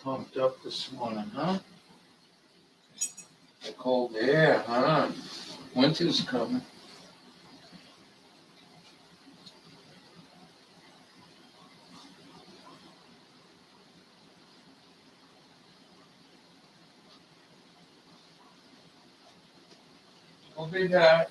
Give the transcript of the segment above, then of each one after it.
pumped up this morning, huh? The cold air, huh? Winter's coming. I'll be back.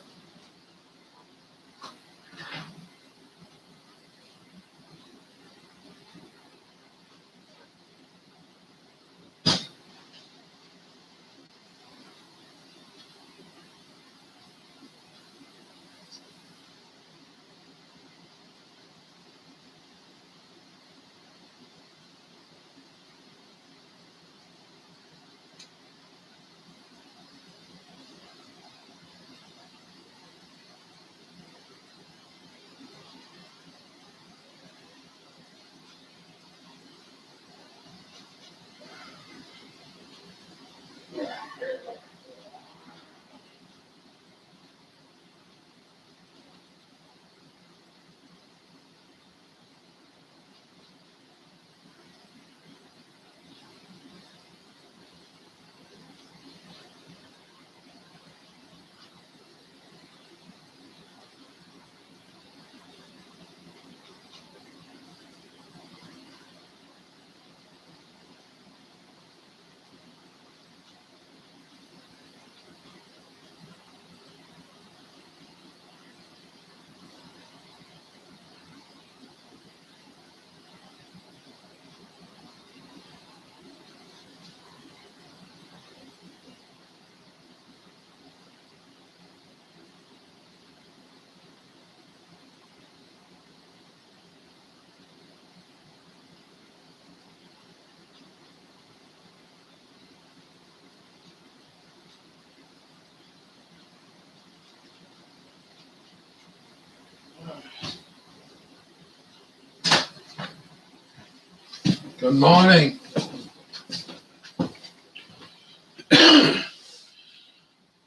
Good morning.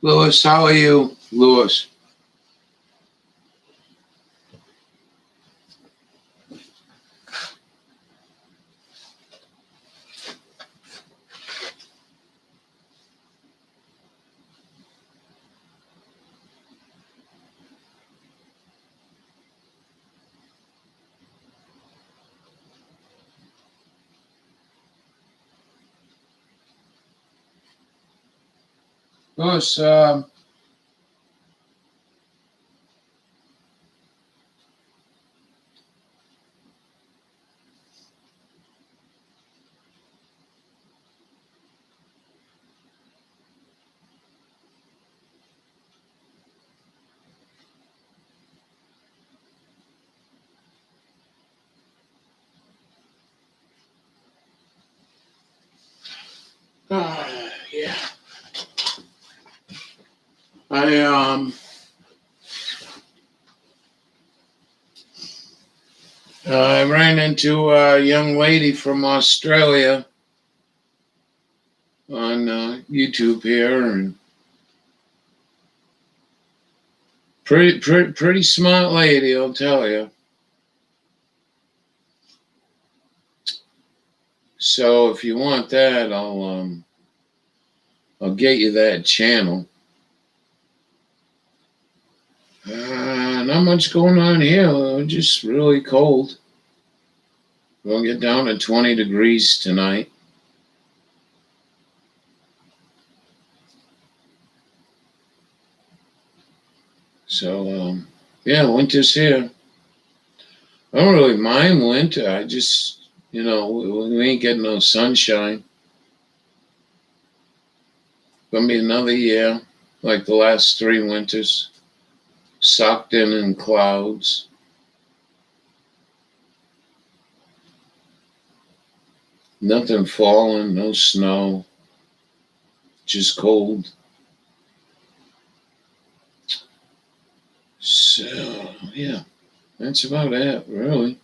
Louis, how are you? Louis. Louis, yeah. I ran into a young lady from Australia on YouTube here, and pretty smart lady, I'll tell you. So if you want that, I'll get you that channel. Not much going on here. Just really cold. We'll get down to 20 degrees tonight. So, yeah, winter's here. I don't really mind winter. I just, we ain't getting no sunshine. Gonna be another year, like the last 3 winters, socked in clouds. Nothing falling, no snow, just cold. So, yeah, that's about it, really.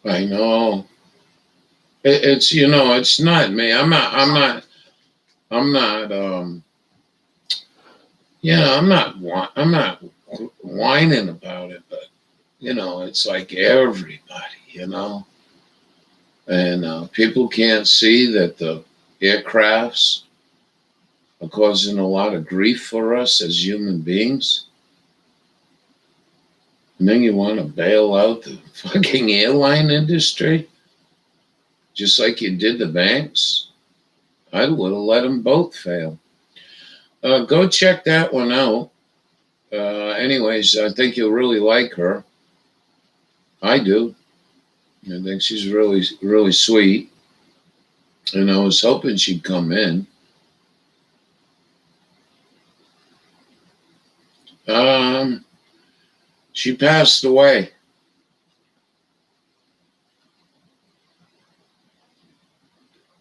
I know. It's it's not me. I'm not I'm not, I'm not whining about it, but it's like everybody, and people can't see that the aircrafts are causing a lot of grief for us as human beings. And then you want to bail out the fucking airline industry, just like you did the banks. I would have let them both fail. Go check that one out. Anyways, I think you'll really like her. I do. I think she's really, really sweet. And I was hoping she'd come in. Um, she passed away.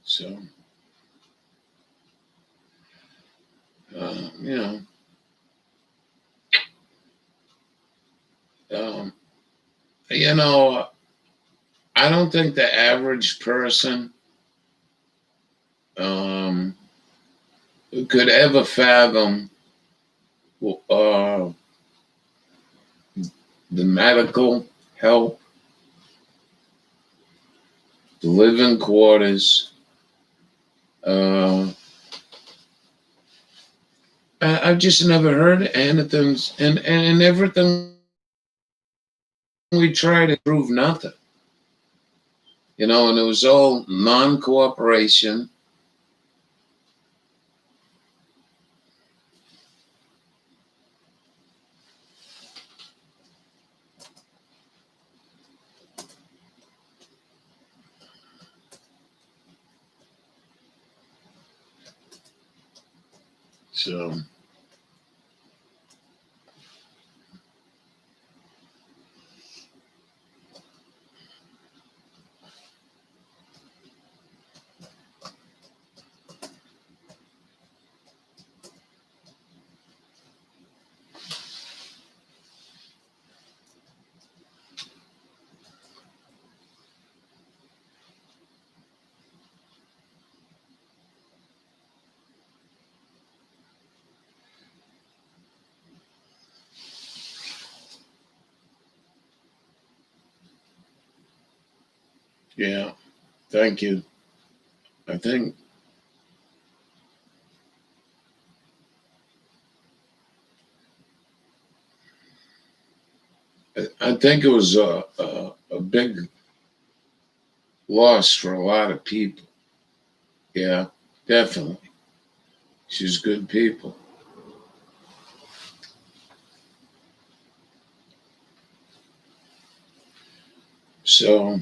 So, uh, you know, um, you know, I don't think the average person um, could ever fathom uh, the medical help, the living quarters. Uh, I've just never heard anything, and everything we try to prove nothing, and it was all non-cooperation. So, yeah, thank you. I think I think it was a big loss for a lot of people. Yeah, definitely. She's good people. So,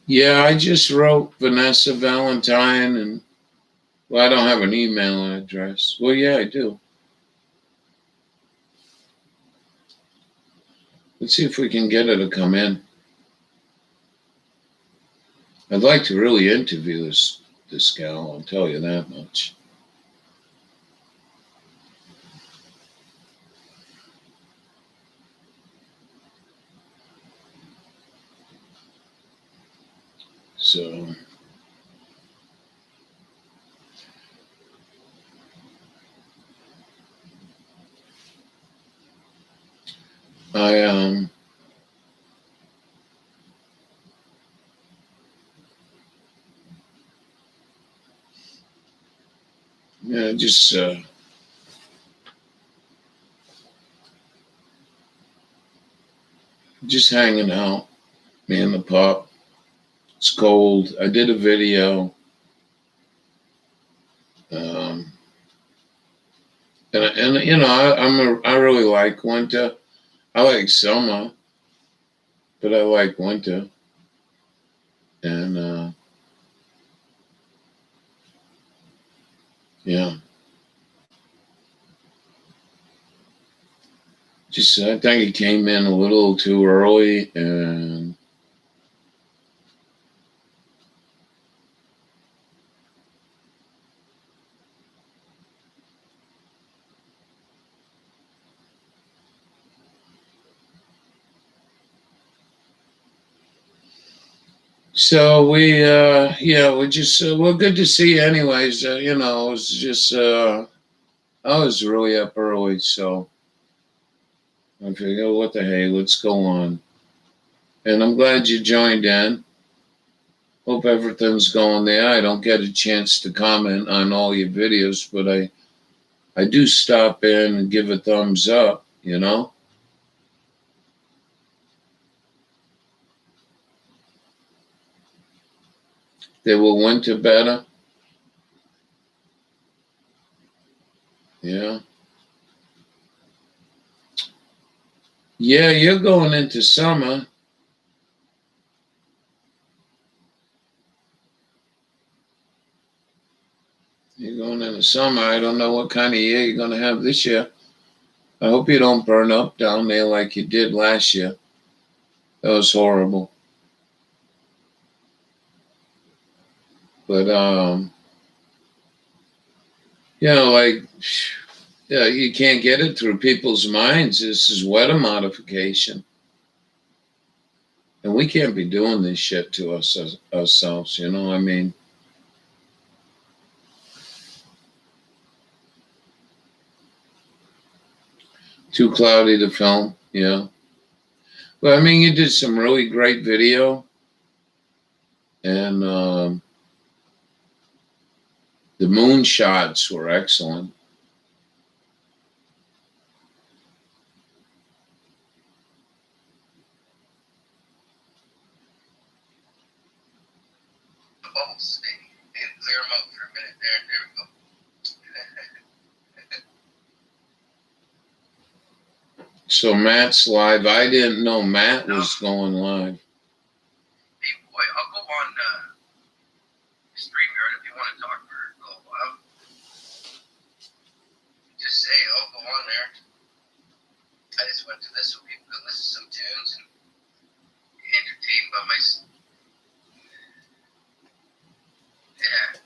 yeah, I just wrote Vanessa Valentine, and well, I don't have an email address. Well, yeah, I do. Let's see if we can get her to come in. I'd like to really interview this gal. I'll tell you that much. So, I yeah, just hanging out. Me and the pup. It's cold. I did a video. Um, and I really like winter. I like summer, but I like winter. And yeah, just I think it came in a little too early, and So we're just, well, good to see you anyways. It was just, I was really up early, so I figured, what the hey, let's go on. And I'm glad you joined in. Hope everything's going there. I don't get a chance to comment on all your videos, but I do stop in and give a thumbs up, They will winter better. Yeah. Yeah, you're going into summer. You're going into summer. I don't know what kind of year you're going to have this year. I hope you don't burn up down there like you did last year. That was horrible. But like, yeah, you can't get it through people's minds. This is weather modification, and we can't be doing this shit to us ourselves. I mean, too cloudy to film. Yeah. But I mean, you did some really great video, and the moon shots were excellent. The bubbles, they clear them out for a minute there. There we go. So Matt's live. I didn't know Matt was going live. Hey boy, I'll go on StreamYard if you want to talk for a little while. Just say I'll go on there. I just went to this so people could listen to some tunes and be entertained by my. Yeah.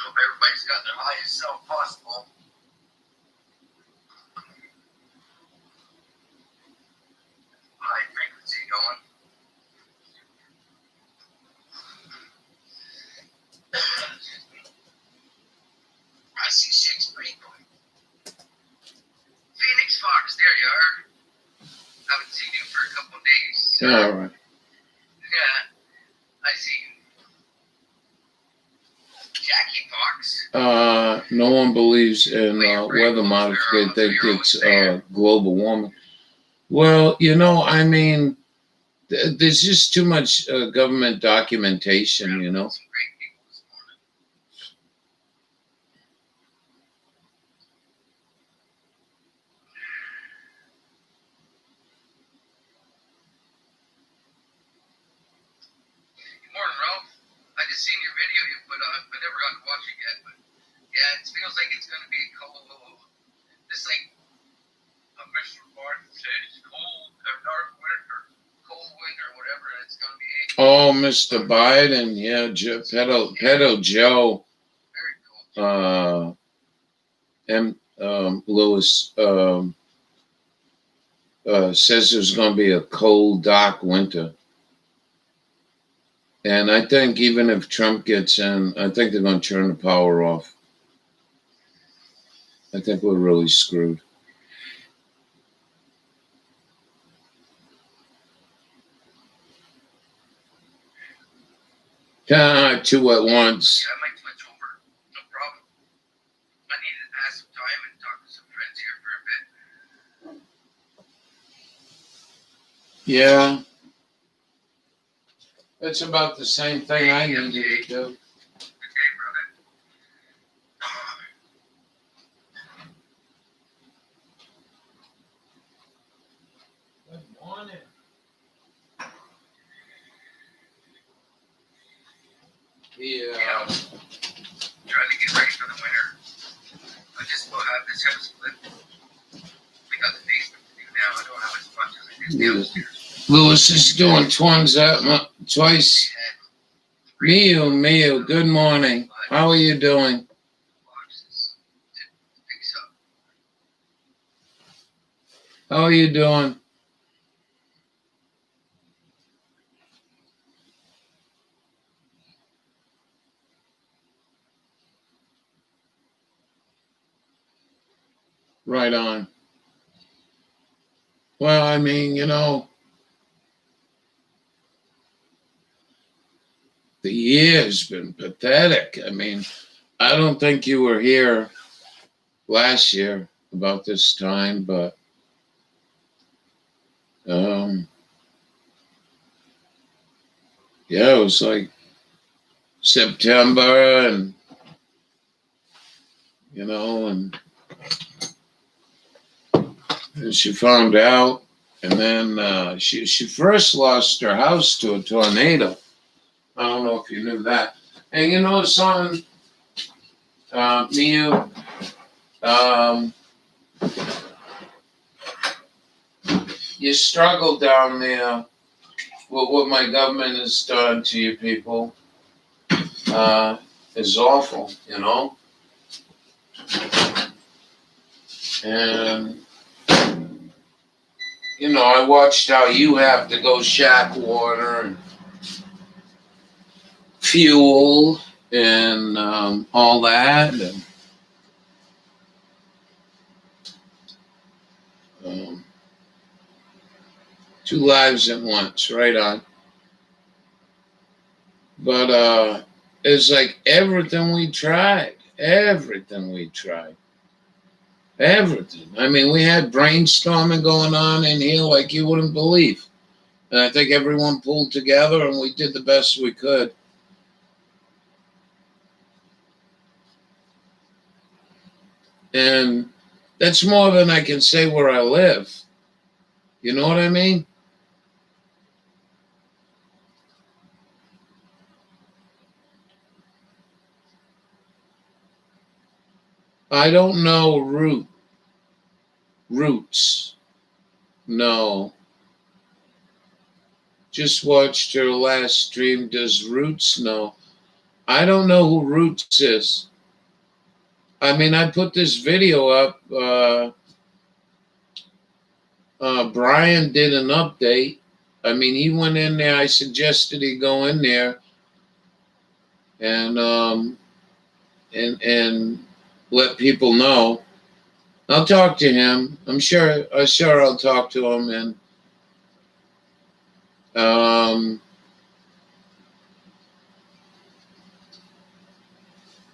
Hope everybody's got their highest self possible. High frequency going. I see 6 people. Phoenix Fox, there you are. Haven't seen you for a couple of days. All right. Yeah, I see you. Jackie Fox. No one believes in weather modification. They think it's global warming. Well, I mean, there's just too much government documentation, Some great people this morning. Good morning, Ralph. I just seen your video you put up. I never got to watch it yet, but yeah, it feels like it's going to be a cold, just like Mr. Martin says, cold or dark winter, cold winter, whatever it's going to be. Oh, Mr. Biden, yeah, Pedo Joe, Very cold. Lewis says there's going to be a cold, dark winter. And I think even if Trump gets in, I think they're going to turn the power off. I think we're really screwed. Two at once. Yeah, I might switch over. No problem. I need to pass some time and talk to some friends here for a bit. Yeah. That's about the same thing I needed to do. Good day, brother. Good morning. Yeah. Trying to get ready for the winter. I just will have this house split. We got the basement to do now. I don't have as much as I did Lewis is doing twins twice. Miu, good morning. How are you doing? How are you doing? Right on. Well, I mean, the year's been pathetic. I mean, I don't think you were here last year about this time, but yeah, it was like September, and and she found out, and then she first lost her house to a tornado. I don't know if you knew that. And son, Miu, you struggle down there with what my government has done to you people. Is awful, And I watched how you have to go shack water and fuel and all that, and two lives at once, right on. But it's like everything we tried. Everything. I mean, we had brainstorming going on in here like you wouldn't believe. And I think everyone pulled together and we did the best we could. And that's more than I can say where I live. You know what I mean? I don't know Roots. No. Just watched her last stream. Does Roots know? I don't know who Roots is. I mean, I put this video up. Brian did an update. I mean, he went in there. I suggested he go in there and let people know. I'll talk to him. I'm sure I'll talk to him, and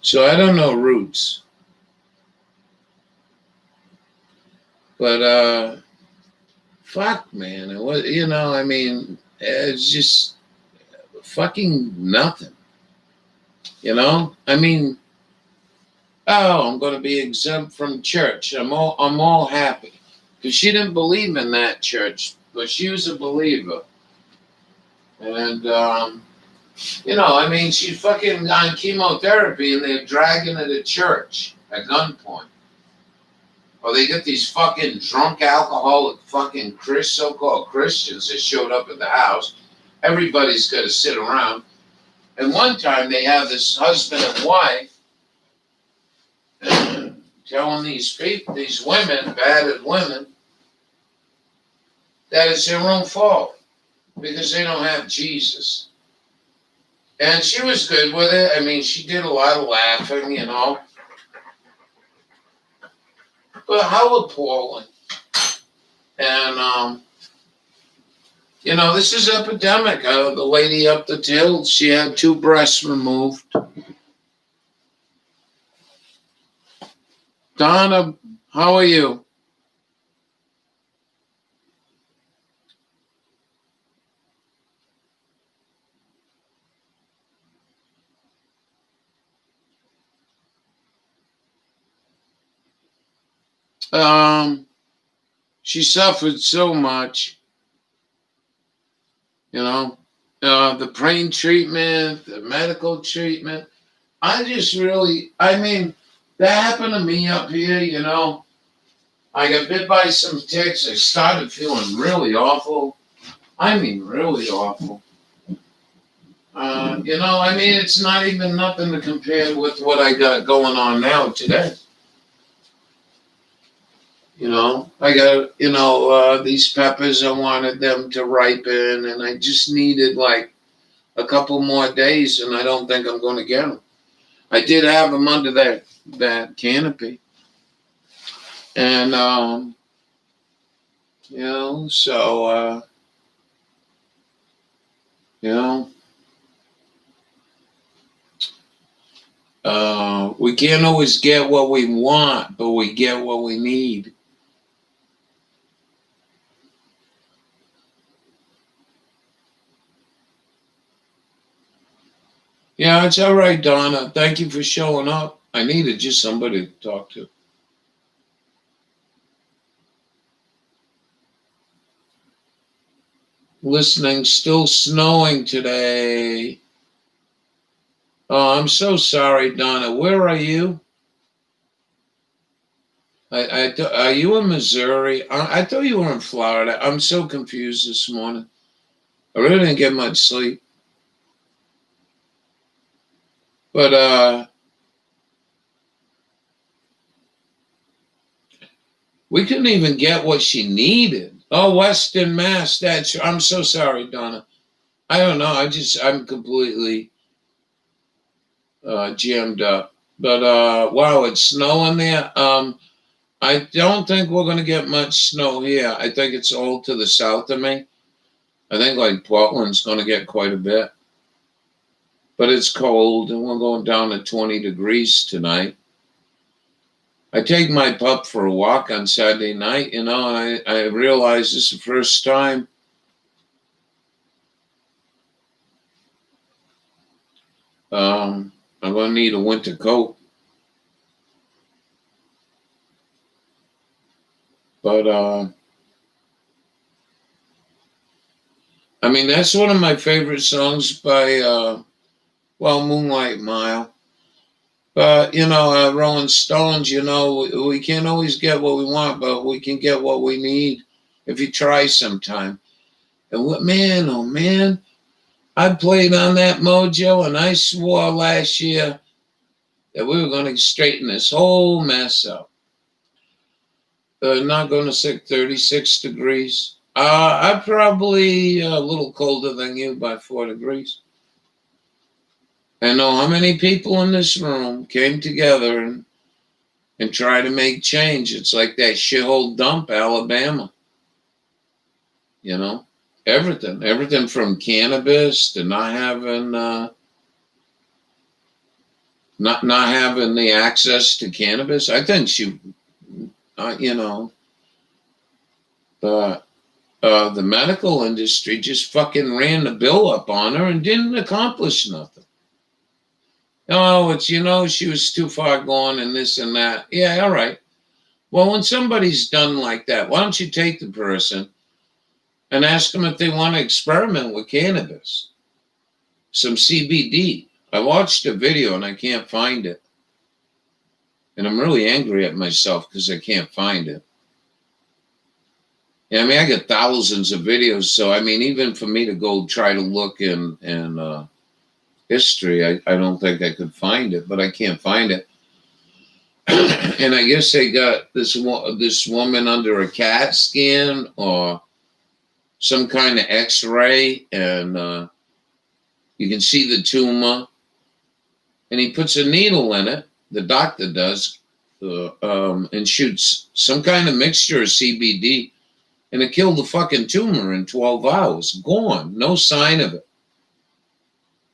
so I don't know Roots, but fuck, man, it was I mean, it's just fucking nothing. I mean, oh, I'm going to be exempt from church. I'm all happy because she didn't believe in that church, but she was a believer. And I mean, she's fucking on chemotherapy, and they're dragging her to church at gunpoint. Or they get these fucking drunk, alcoholic, fucking so-called Christians that showed up at the house. Everybody's got to sit around. And one time they have this husband and wife telling these women, battered women, that it's their own fault because they don't have Jesus. And she was good with it. I mean, she did a lot of laughing, But how appalling. And, this is epidemic. The lady up the hill, she had 2 breasts removed. Donna, how are you? She suffered so much, the brain treatment, the medical treatment. I mean, that happened to me up here, I got bit by some ticks. I started feeling really awful. I mean, really awful. It's not even nothing to compare with what I got going on now today. I got, these peppers, I wanted them to ripen, and I just needed like a couple more days, and I don't think I'm going to get them. I did have them under that canopy. And, so, you know, we can't always get what we want, but we get what we need. Yeah, it's all right, Donna. Thank you for showing up. I needed just somebody to talk to. Listening, still snowing today. Oh, I'm so sorry, Donna. Where are you? Are you in Missouri? I thought you were in Florida. I'm so confused this morning. I really didn't get much sleep. But we couldn't even get what she needed. Oh, Western Mass. I'm so sorry, Donna. I don't know. I'm completely jammed up. But wow, it's snowing there. I don't think we're going to get much snow here. I think it's all to the south of me. I think like Portland's going to get quite a bit. But it's cold, and we're going down to 20 degrees tonight. I take my pup for a walk on Saturday night, and I realize this is the first time I'm going to need a winter coat. But, I mean, that's one of my favorite songs by, Moonlight Mile. But, Rolling Stones, we can't always get what we want, but we can get what we need if you try sometime. And man, oh man, I played on that mojo, and I swore last year that we were going to straighten this whole mess up. Not going to say 36 degrees. I'm probably a little colder than you by 4 degrees. I know how many people in this room came together and tried to make change. It's like that shithole dump, Alabama. Everything from cannabis to not having not having the access to cannabis. I think the medical industry just fucking ran the bill up on her and didn't accomplish nothing. Oh, she was too far gone and this and that. Yeah, all right. Well, when somebody's done like that, why don't you take the person and ask them if they want to experiment with cannabis? Some CBD. I watched a video and I can't find it. And I'm really angry at myself because I can't find it. Yeah, I mean, I get thousands of videos. So, I mean, even for me to go try to look in history, I don't think I could find it, but I can't find it. And I guess they got this woman under a CAT scan or some kind of X-ray, and you can see the tumor. And he puts a needle in it, the doctor does, and shoots some kind of mixture of CBD, and it killed the fucking tumor in 12 hours. Gone. No sign of it.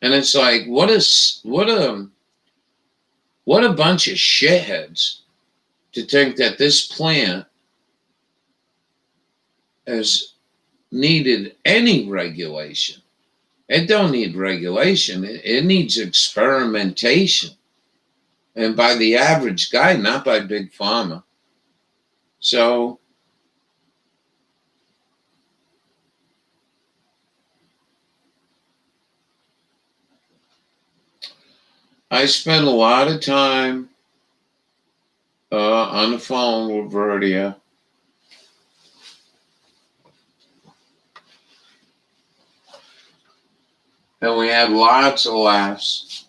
And it's like, what a bunch of shitheads to think that this plant has needed any regulation. It don't need regulation. It needs experimentation. And by the average guy, not by Big Pharma. So I spend a lot of time on the phone with Verdia. And we had lots of laughs.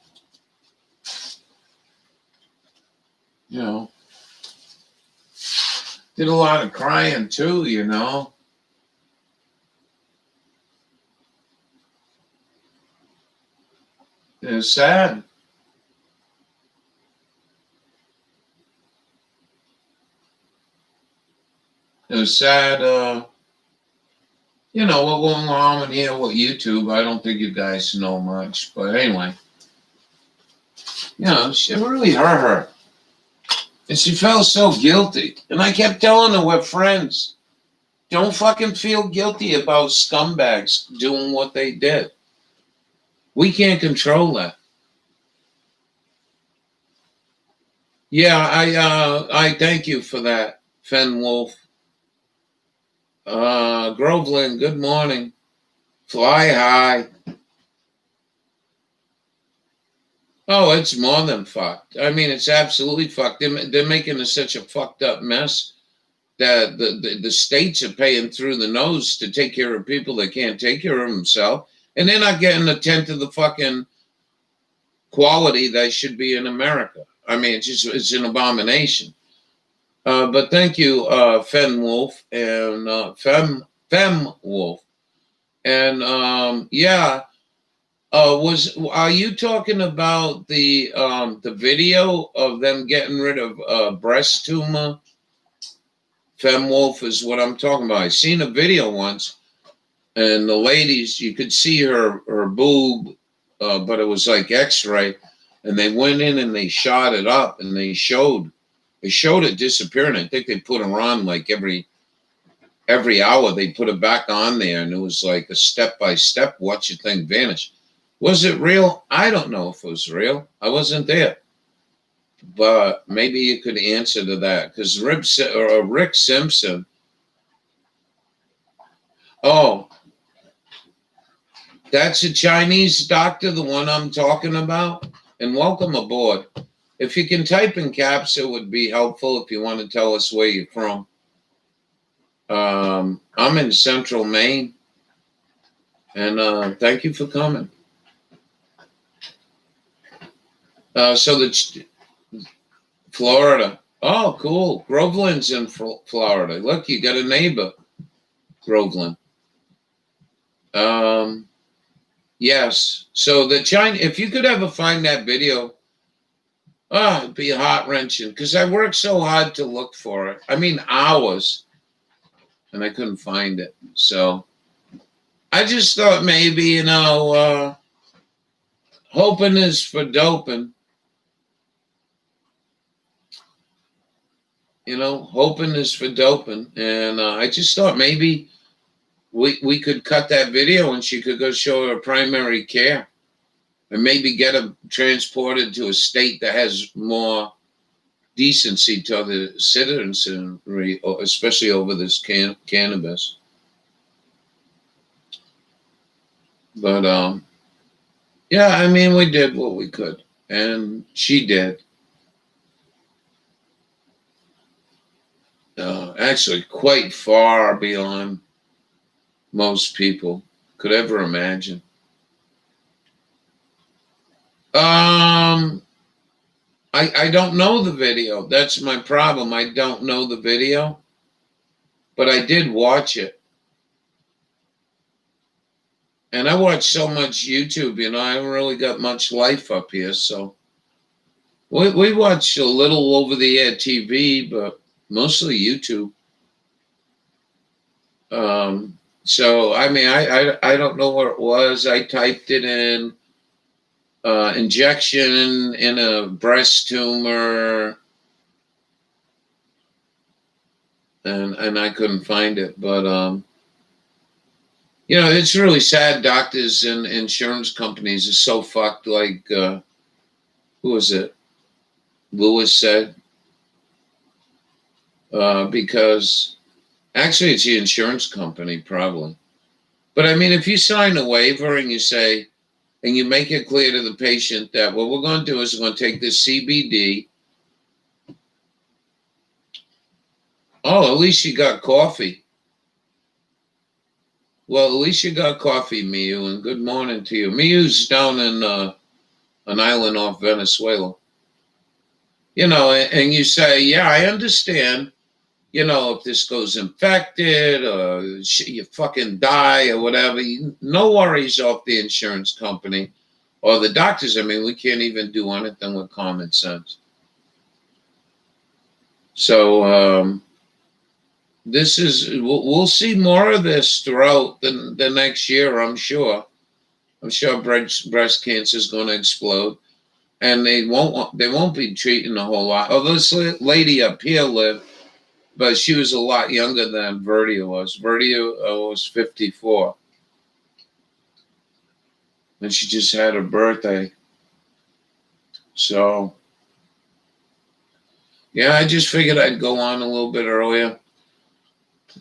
You know, did a lot of crying too, you know. It was sad. It was sad, you know, what going on here with YouTube. I don't think you guys know much. But anyway, you know, it really hurt her. And she felt so guilty. And I kept telling her we're friends. Don't fucking feel guilty about scumbags doing what they did. We can't control that. Yeah, I thank you for that, Fen Wolf. Groveland, good morning. Fly high. Oh, it's more than fucked. I mean, it's absolutely fucked. They're making such a fucked up mess that the states are paying through the nose to take care of people that can't take care of themselves. And they're not getting a tenth of the fucking quality that should be in America. I mean, it's an abomination. But thank you, Fen Wolf and Fem Wolf. And yeah, are you talking about the video of them getting rid of breast tumor? Fem Wolf is what I'm talking about. I seen a video once, and the ladies, you could see her boob, but it was like X-ray, and they went in and they shot it up, and they showed it disappearing. I think they put her on like every hour. They put it back on there, and it was like a step by step. Watch your thing vanish. Was it real? I don't know if it was real. I wasn't there. But maybe you could answer to that. Because Rick Simpson. Oh, that's a Chinese doctor, the one I'm talking about? And welcome aboard. If you can type in caps, it would be helpful if you want to tell us where you're from. I'm in central Maine. And thank you for coming. So the Florida. Oh, cool. Groveland's in Florida. Look, you got a neighbor, Groveland. Yes. So the China, if you could ever find that video, it'd be heart wrenching because I worked so hard to look for it. I mean, hours, and I couldn't find it. So I just thought maybe, you know, hoping is for doping. You know, hoping is for doping. And I just thought maybe we could cut that video and she could go show her primary care and maybe get her transported to a state that has more decency to the citizenry, especially over this cannabis. But yeah, I mean, we did what we could, and she did. Actually, quite far beyond most people could ever imagine. I don't know the video. That's my problem. I don't know the video, but I did watch it. And I watch so much YouTube, you know, I haven't really got much life up here. So we watch a little over the air TV, but mostly YouTube. So, I mean, I don't know what it was. I typed it in, injection in a breast tumor, and I couldn't find it. But, you know, it's really sad. Doctors and insurance companies are so fucked. Like, who was it? Lewis said, because actually it's the insurance company probably. But I mean, if you sign a waiver and you say, and you make it clear to the patient that what we're going to do is we're going to take this CBD. Oh, at least you got coffee. Well, at least you got coffee, Miu, and good morning to you. Miu's down in an island off Venezuela. And you say, yeah, I understand. If this goes infected or you fucking die or whatever, no worries off the insurance company or the doctors. I mean, we can't even do anything with common sense. So we'll see more of this throughout the next year, I'm sure. I'm sure breast cancer is going to explode, and they won't be treating a whole lot. Oh, this lady up here lived, but she was a lot younger than Verdia was. Verdia was 54, and she just had her birthday. So, yeah, I just figured I'd go on a little bit earlier.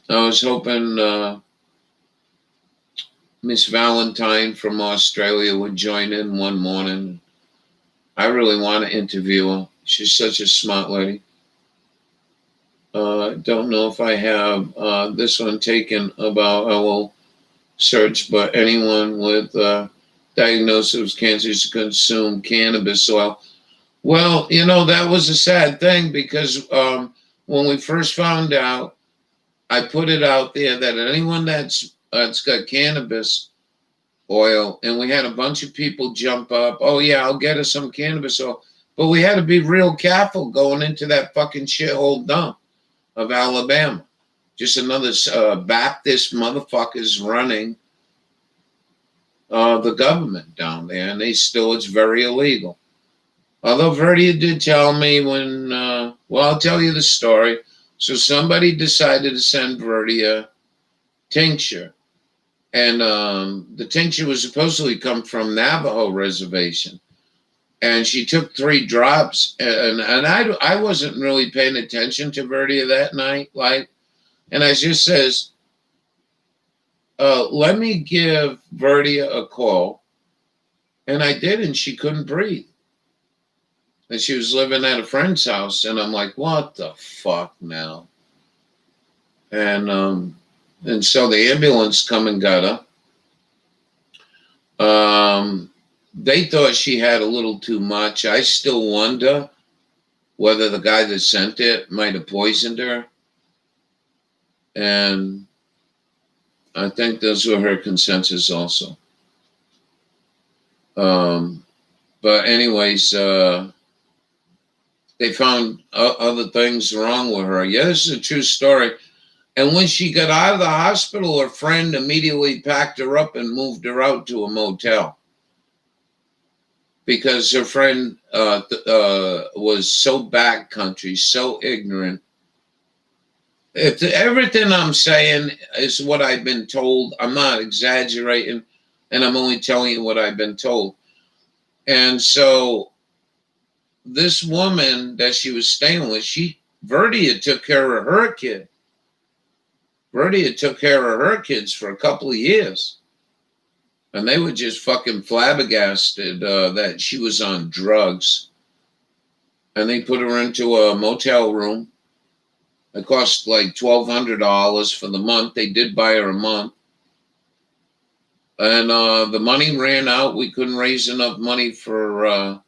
I was hoping Miss Valentine from Australia would join in one morning. I really want to interview her. She's such a smart lady. Don't know if I have this one taken about, I will search, but anyone with diagnosis of cancer should consume cannabis oil. Well, that was a sad thing because when we first found out, I put it out there that anyone that's got cannabis oil, and we had a bunch of people jump up, oh yeah, I'll get us some cannabis oil. But we had to be real careful going into that fucking shithole dump of Alabama. Just another Baptist motherfuckers running the government down there, and it's very illegal. Although Verdia did tell me I'll tell you the story. So somebody decided to send Verdia tincture, and the tincture was supposedly come from Navajo reservation. And she took 3 drops, and I wasn't really paying attention to Verdia that night, and I just says, let me give Verdia a call. And I did, and she couldn't breathe. And she was living at a friend's house, and I'm like, what the fuck now? And so the ambulance come and got her. They thought she had a little too much. I still wonder whether the guy that sent it might have poisoned her. And I think those were her consensus also. But anyways, they found other things wrong with her. Yeah, this is a true story. And when she got out of the hospital, her friend immediately packed her up and moved her out to a motel. Because her friend was so backcountry, so ignorant. If everything I'm saying is what I've been told, I'm not exaggerating, and I'm only telling you what I've been told. And so this woman that she was staying with, Verdia took care of her kid. Verdia took care of her kids for a couple of years. And they were just fucking flabbergasted that she was on drugs. And they put her into a motel room. It cost like $1,200 for the month. They did buy her a month. And the money ran out. We couldn't raise enough money for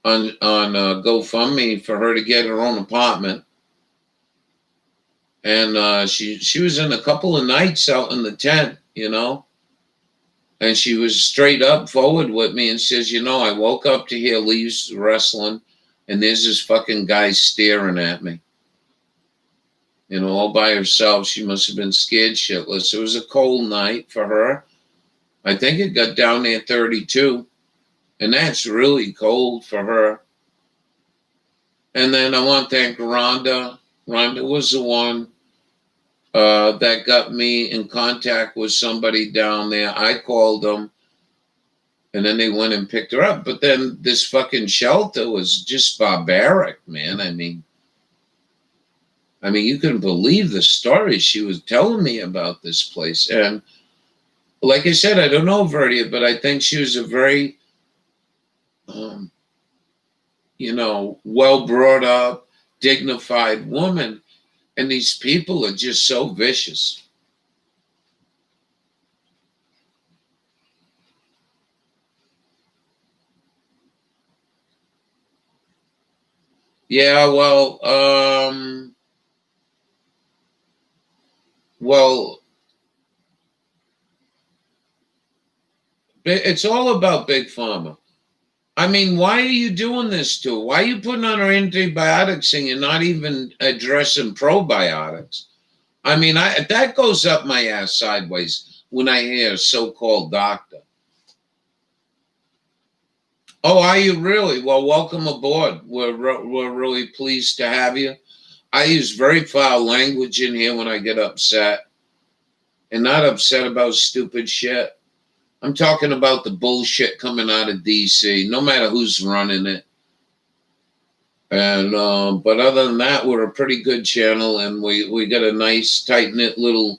on GoFundMe for her to get her own apartment. And she was in a couple of nights out in the tent, And she was straight up forward with me and says, I woke up to hear Lee's wrestling, and there's this fucking guy staring at me. All by herself. She must have been scared shitless. It was a cold night for her. I think it got down there 32. And that's really cold for her. And then I want to thank Rhonda. Rhonda was the one that got me in contact with somebody down there. I called them, and then they went and picked her up. But then this fucking shelter was just barbaric, man. I mean, you couldn't believe the stories she was telling me about this place. And like I said, I don't know Verdia, but I think she was a very, well brought up, dignified woman. And these people are just so vicious. Yeah, well, it's all about big pharma. I mean, why are you doing this to her? Why are you putting on her antibiotics and you're not even addressing probiotics? I mean, that goes up my ass sideways when I hear a so-called doctor. Oh, are you really? Well, welcome aboard. We're really pleased to have you. I use very foul language in here when I get upset, and not upset about stupid shit. I'm talking about the bullshit coming out of DC, no matter who's running it. And but other than that, we're a pretty good channel, and we got a nice tight knit little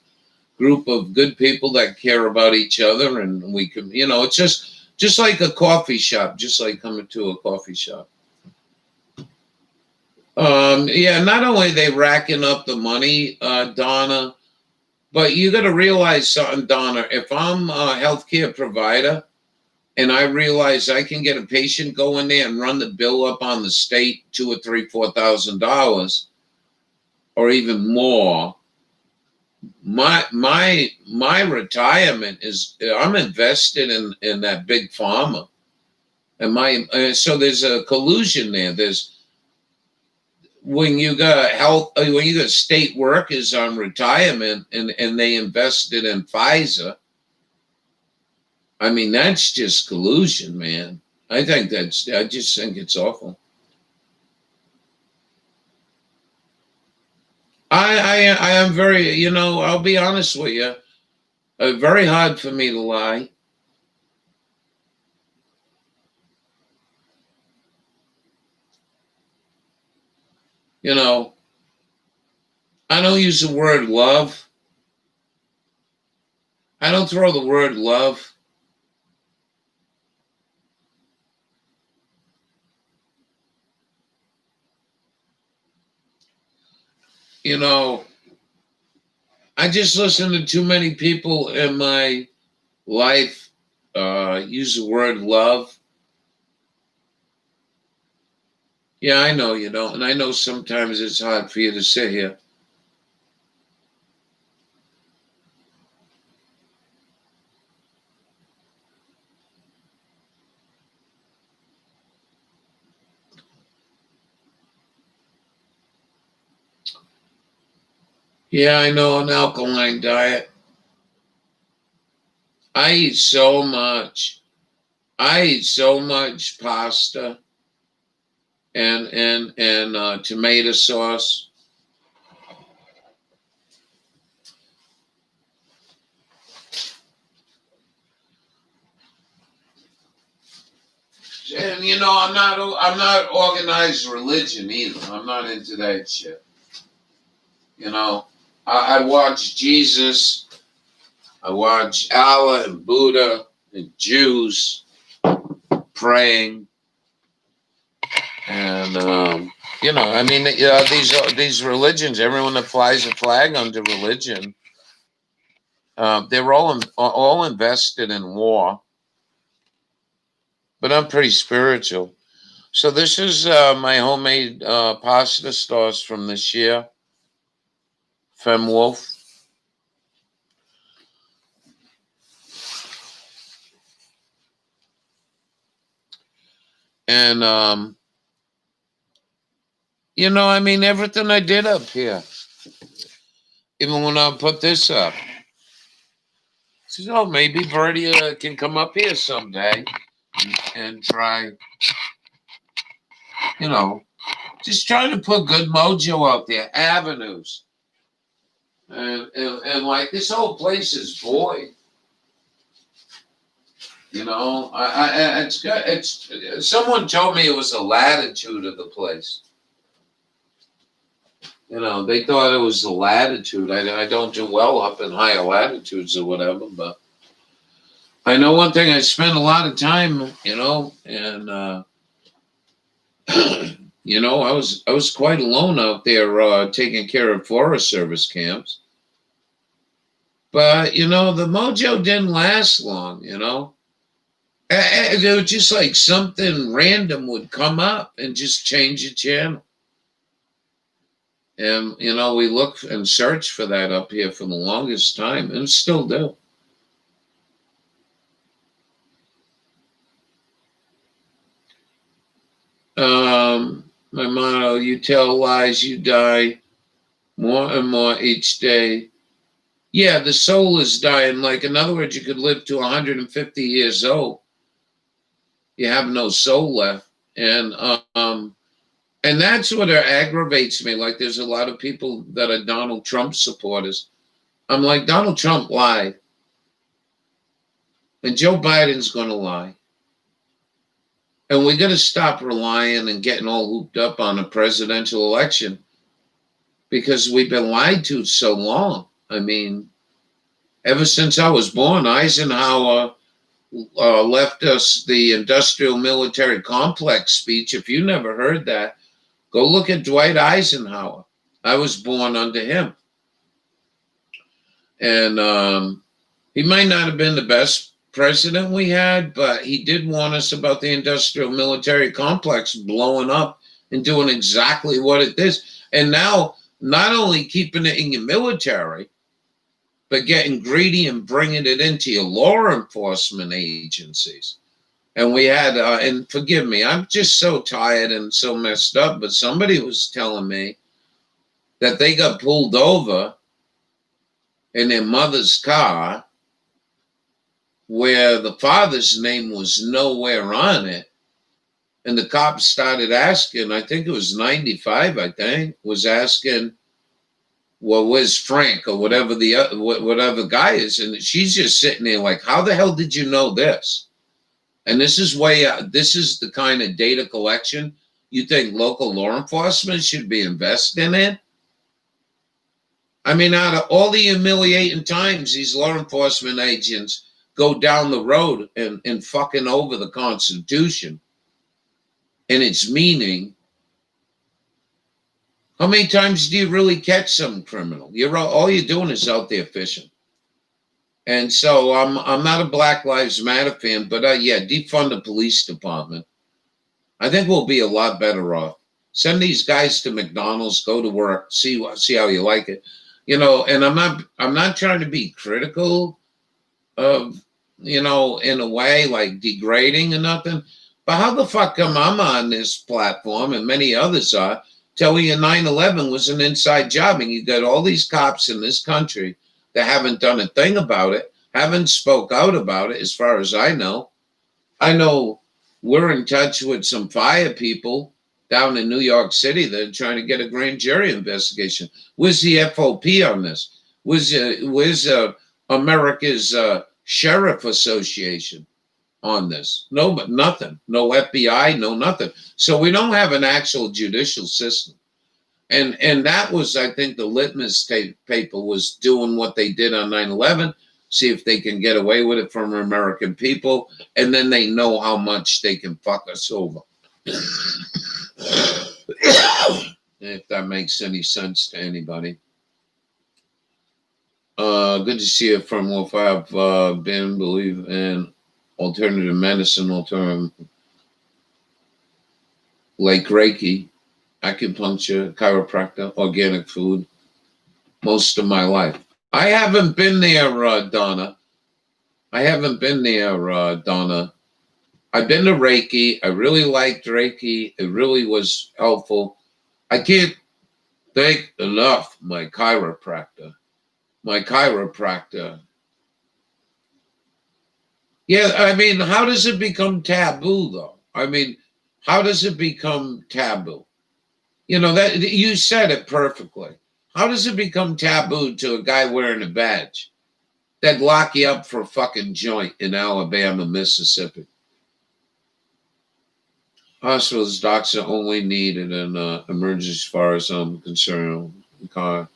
group of good people that care about each other, and we can, it's just like a coffee shop, just like coming to a coffee shop. Yeah, not only are they racking up the money, Donna, but you got to realize something, Donna. If I'm a healthcare provider and I realize I can get a patient go in there and run the bill up on the state $2 or $3, $4,000, or even more, my retirement is, I'm invested in that big pharma, and so there's a collusion there. There's when you got when you got state workers on retirement and they invested in Pfizer. I mean, that's just collusion, man. I just think it's awful. I am very, I'll be honest with you, very hard for me to lie. You know, I don't use the word love. I don't throw the word love. You know, I just listen to too many people in my life use the word love. Yeah, I know you don't. And I know sometimes it's hard for you to sit here. Yeah, I know an alkaline diet. I eat so much. I eat so much pasta and tomato sauce. And I'm not organized religion either. I'm not into that shit. I watch Jesus. I watch Allah and Buddha and Jews praying, and I mean, these religions. Everyone that flies a flag under religion, they're all invested in war. But I'm pretty spiritual. So this is my homemade pasta sauce from this year, Fem Wolf. And I mean, everything I did up here, even when I put this up, I said, oh, maybe Verdia can come up here someday and try, just trying to put good mojo out there, avenues. And like this whole place is void. It's good. Someone told me it was the latitude of the place. They thought it was the latitude. I don't do well up in higher latitudes or whatever, but I know one thing. I spent a lot of time, and I was quite alone out there taking care of Forest Service camps. But the mojo didn't last long. It was just like something random would come up and just change the channel. And, you know, we look and search for that up here for the longest time and still do. My motto, you tell lies, you die more and more each day. Yeah, the soul is dying. Like, in other words, you could live to 150 years old. You have no soul left. And that's what aggravates me. Like, there's a lot of people that are Donald Trump supporters. I'm like, Donald Trump lied. And Joe Biden's going to lie. And we got to stop relying and getting all hooped up on a presidential election because we've been lied to so long. I mean, ever since I was born, Eisenhower left us the industrial military complex speech. If you never heard that, go look at Dwight Eisenhower. I was born under him. And he might not have been the best president we had, but he did warn us about the industrial military complex blowing up and doing exactly what it is. And now, not only keeping it in your military, but getting greedy and bringing it into your law enforcement agencies. And we had, and forgive me, I'm just so tired and so messed up, but somebody was telling me that they got pulled over in their mother's car where the father's name was nowhere on it. And the cops started asking, I think it was 95, I think, was asking, well, where's Frank or whatever whatever guy is? And she's just sitting there like, how the hell did you know this? And this is the kind of data collection you think local law enforcement should be investing in? I mean, out of all the humiliating times these law enforcement agents go down the road and fucking over the Constitution and its meaning, how many times do you really catch some criminal? All you're doing is out there fishing. And so I'm not a Black Lives Matter fan, but yeah, defund the police department. I think we'll be a lot better off. Send these guys to McDonald's, go to work, see how you like it, you know. And I'm not trying to be critical of, you know, in a way like degrading or nothing. But how the fuck come I'm on this platform and many others are telling you 9/11 was an inside job, and you got all these cops in this country that haven't done a thing about it, haven't spoke out about it, as far as I know. I know we're in touch with some fire people down in New York City that are trying to get a grand jury investigation. Where's the FOP on this? Where's America's Sheriff Association on this? No, but nothing. No FBI, no nothing. So we don't have an actual judicial system. And that was, I think, the litmus paper was doing what they did on 9/11, see if they can get away with it from American people, and then they know how much they can fuck us over. If that makes any sense to anybody. Good to see you from Wolf. I've been believe in alternative medicine, like Reiki, acupuncture, chiropractor, organic food, most of my life. I haven't been there, Donna. I haven't been there, Donna. I've been to Reiki. I really liked Reiki. It really was helpful. I can't thank enough my chiropractor. Yeah, I mean, how does it become taboo, though? I mean, how does it become taboo? You know, that you said it perfectly. How does it become taboo to a guy wearing a badge? They'd lock you up for a fucking joint in Alabama, Mississippi. Hospitals, docs are only needed in emergency as far as I'm concerned. Car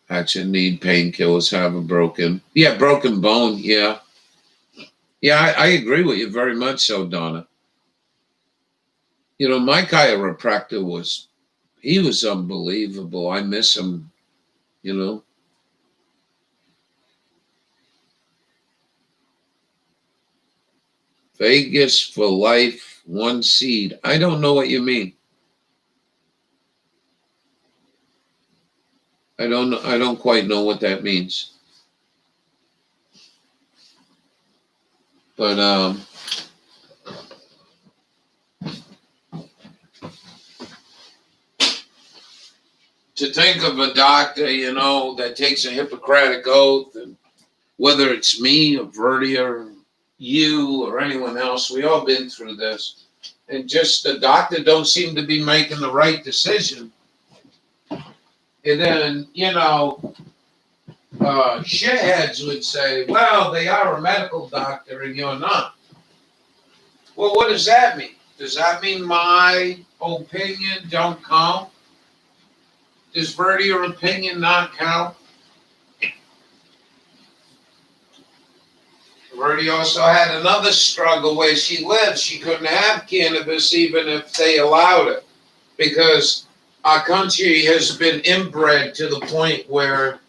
accident, need painkillers, have a broken bone, yeah. Yeah, I agree with you very much so, Donna. You know, my chiropractor he was unbelievable. I miss him, you know. Vegas for life, one seed. I don't know what you mean. I don't know. I don't quite know what that means. But to think of a doctor, that takes a Hippocratic oath, and whether it's me or Verdia or you or anyone else, we all been through this. And just the doctor don't seem to be making the right decision. And then, shitheads would say, well, they are a medical doctor and you're not. Well, what does that mean? Does that mean my opinion don't count? Does Verdia opinion not count? Verdi also had another struggle where she lives. She couldn't have cannabis even if they allowed it, because our country has been inbred to the point where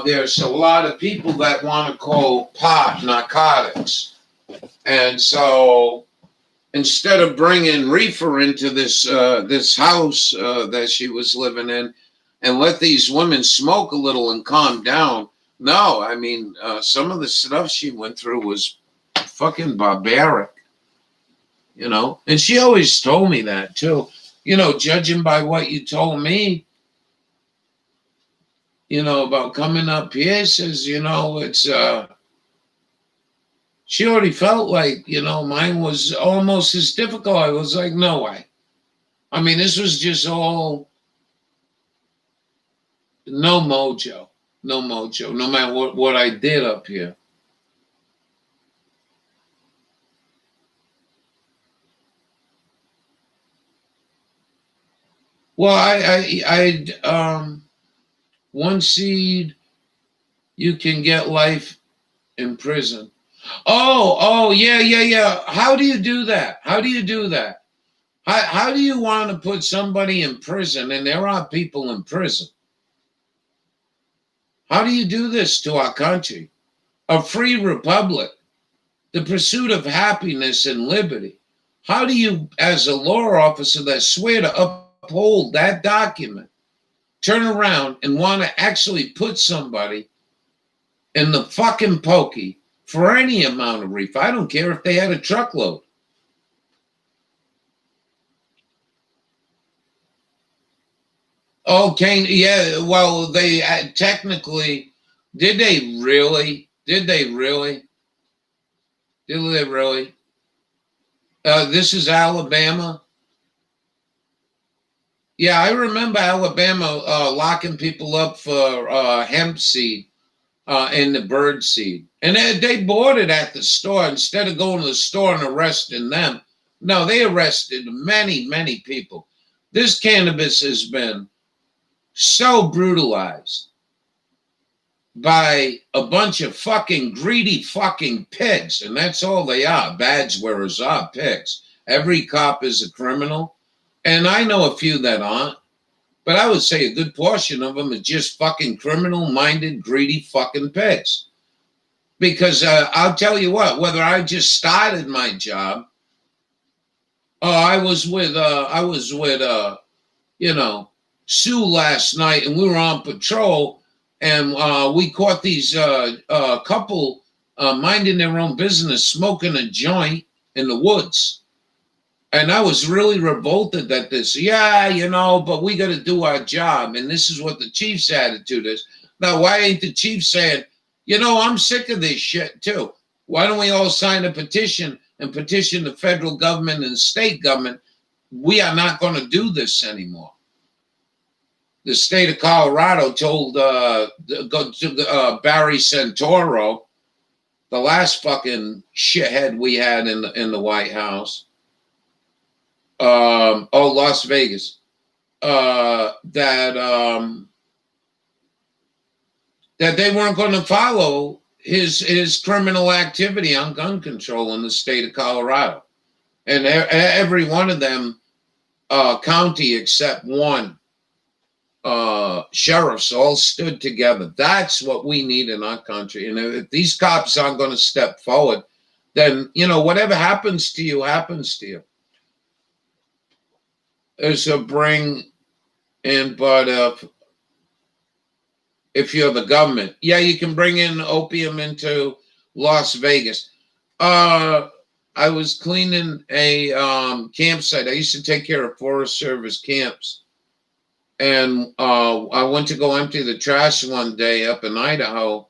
there's a lot of people that want to call pot narcotics. And so instead of bringing reefer into this house that she was living in and let these women smoke a little and calm down, no, I mean, some of the stuff she went through was fucking barbaric, And she always told me that too. Judging by what you told me, about coming up here, says, it's, she already felt like, mine was almost as difficult. I was like, no way. I mean, this was just all no mojo, no matter what I did up here. Well, one seed, you can get life in prison. Oh, yeah. How do you do that? How do you do that? How do you want to put somebody in prison? And there are people in prison. How do you do this to our country? A free republic, the pursuit of happiness and liberty. How do you, as a law officer that swear to uphold that document, turn around and want to actually put somebody in the fucking pokey for any amount of reefer? I don't care if they had a truckload. Okay, yeah, well, they technically, did they really? Did they really? Did they really? This is Alabama. Yeah, I remember Alabama locking people up for hemp seed and the bird seed. And they bought it at the store instead of going to the store and arresting them. No, they arrested many, many people. This cannabis has been so brutalized by a bunch of fucking greedy fucking pigs. And that's all they are. Badge wearers are pigs. Every cop is a criminal. And I know a few that aren't. But I would say a good portion of them are just fucking criminal-minded, greedy fucking pigs. Because I'll tell you what, whether I just started my job, I was with Sue last night, and we were on patrol, and we caught these couple minding their own business, smoking a joint in the woods. And I was really revolted at this. Yeah, but we got to do our job. And this is what the chief's attitude is. Now, why ain't the chief saying, I'm sick of this shit too? Why don't we all sign a petition and petition the federal government and state government? We are not going to do this anymore. The state of Colorado told Barry Santoro, the last fucking shithead we had in the White House, Las Vegas, that they weren't going to follow his criminal activity on gun control in the state of Colorado. And every one of them, county except one, sheriffs all stood together. That's what we need in our country. And if these cops aren't going to step forward, then, whatever happens to you, happens to you. So bring But if you're the government, yeah, you can bring in opium into Las Vegas. I was cleaning a campsite. I used to take care of Forest Service camps, and I went to go empty the trash one day up in Idaho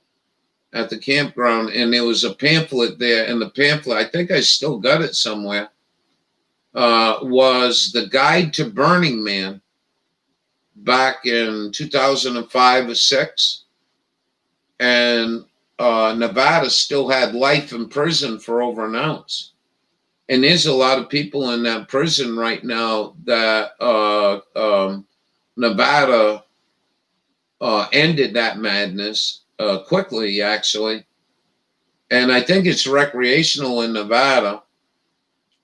at the campground, and there was a pamphlet there, and the pamphlet, I think I still got it somewhere, was the Guide to Burning Man back in 2005 or 6. And Nevada still had life in prison for over an ounce. And there's a lot of people in that prison right now that Nevada ended that madness quickly, actually. And I think it's recreational in Nevada,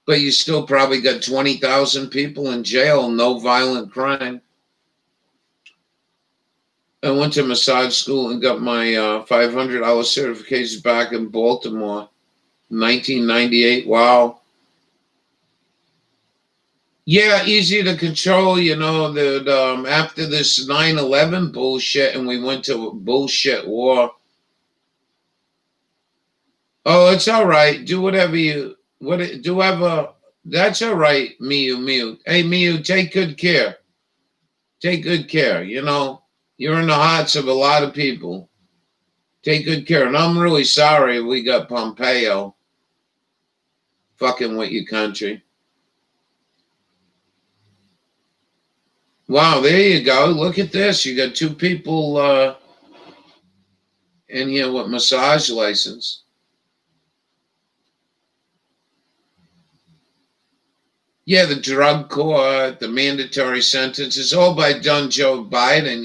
but you still probably got 20,000 people in jail, no violent crime. I went to massage school and got my $500 certification back in Baltimore, 1998. Wow. Yeah, easy to control, that after this 9/11 bullshit and we went to a bullshit war. Oh, it's all right. Do whatever do whatever. That's all right, Miu. Hey, Miu, take good care. Take good care. You're in the hearts of a lot of people. Take good care. And I'm really sorry we got Pompeo fucking with your country. Wow, there you go. Look at this. You got two people in here with massage license. Yeah, the drug court, the mandatory sentence is all by Joe Biden.